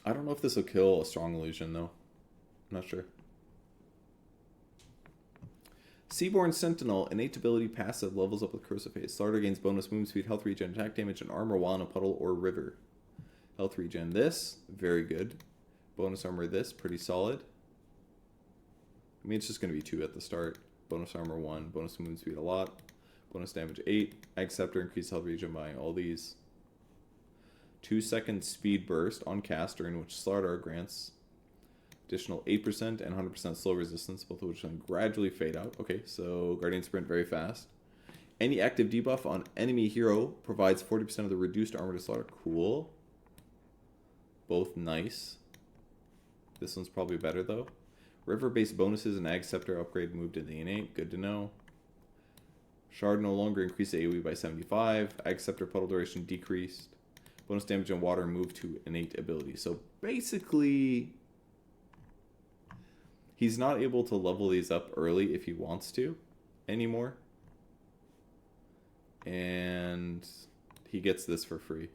I don't know if this will kill a strong illusion though. I'm not sure. Seaborn Sentinel, innate ability passive, levels up with Corrosive Haze. Starter gains bonus movement speed, health regen, attack damage, and armor while in a puddle or river. Health regen this, very good. Bonus armor this, pretty solid. I mean, it's just going to be 2 at the start. Bonus armor 1, bonus movement speed a lot. Bonus damage 8. Ag Scepter, increase health regen by all these. 2-second speed burst on caster, in which Slardar grants additional 8% and 100% slow resistance, both of which can gradually fade out. Okay, so Guardian Sprint very fast. Any active debuff on enemy hero provides 40% of the reduced armor to Slaughter. Cool. Both nice. This one's probably better though. River-based bonuses and Ag Scepter upgrade moved to the innate. Good to know. Shard no longer increased the AoE by 75. Ag Scepter puddle duration decreased. Bonus damage on water moved to innate ability. So basically, he's not able to level these up early if he wants to anymore. And he gets this for free.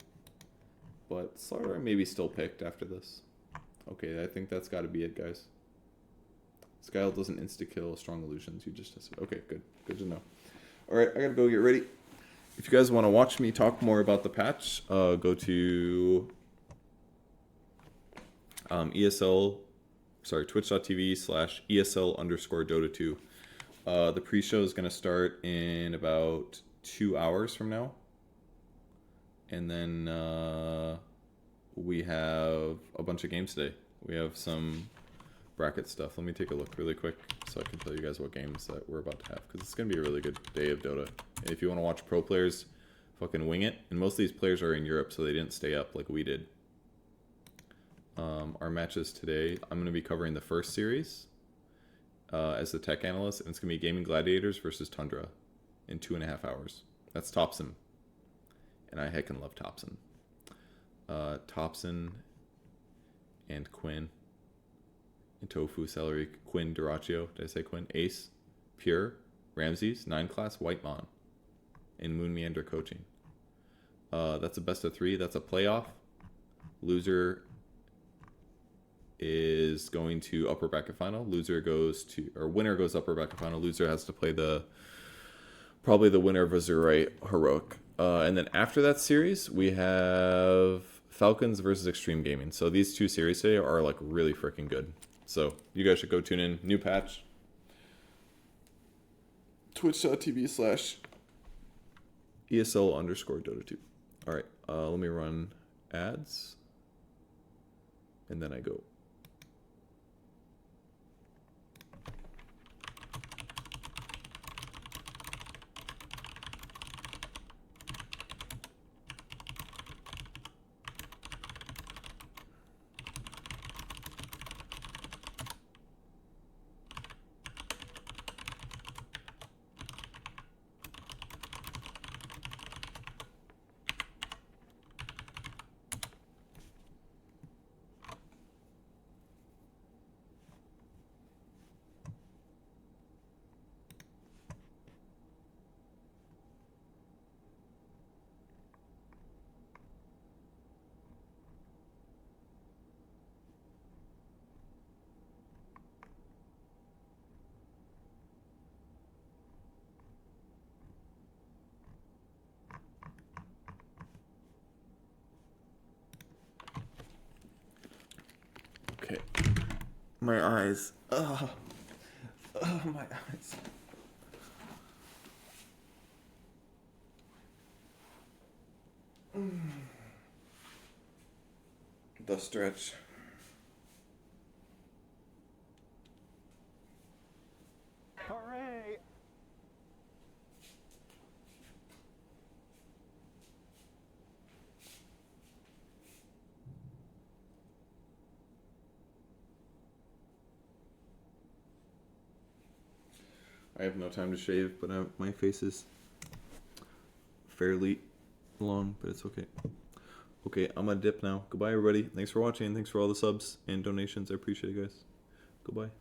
But Slardar maybe still picked after this. Okay, I think that's got to be it, guys. Skyl doesn't insta-kill strong illusions. You just... Okay, good. Good to know. Alright, I gotta go get ready. If you guys want to watch me talk more about the patch, go to twitch.tv/ESL_Dota2. The pre-show is going to start in about 2 hours from now. And then we have a bunch of games today. We have some bracket stuff. Let me take a look really quick so I can tell you guys what games that we're about to have, because it's going to be a really good day of Dota. And if you want to watch pro players fucking wing it, and most of these players are in Europe, so they didn't stay up like we did. Our matches today, I'm going to be covering the first series as the tech analyst, and it's going to be Gaming Gladiators versus Tundra in 2.5 hours. That's Topson. And I heckin' love Topson. Topson and Quinn and Tofu, Celery, Quinn, Duraccio, did I say Quinn? Ace, Pure, Ramses, 9 class, Whitemon, and Moon Meander coaching. That's a best of 3. That's a playoff. Loser is going to upper bracket final. Loser goes to, or winner goes upper bracket final. Loser has to play probably the winner of Azurite Heroic. And then after that series, we have Falcons versus Extreme Gaming. So these 2 series today are like really freaking good. So you guys should go tune in. New patch. Twitch.tv/ESL_Dota2. All right, let me run ads. And then I go. Okay. My eyes. Oh, my eyes. The stretch. Hooray! I have no time to shave, but my face is fairly long, but it's okay. Okay, I'm gonna dip now. Goodbye, everybody. Thanks for watching. Thanks for all the subs and donations. I appreciate it, guys. Goodbye.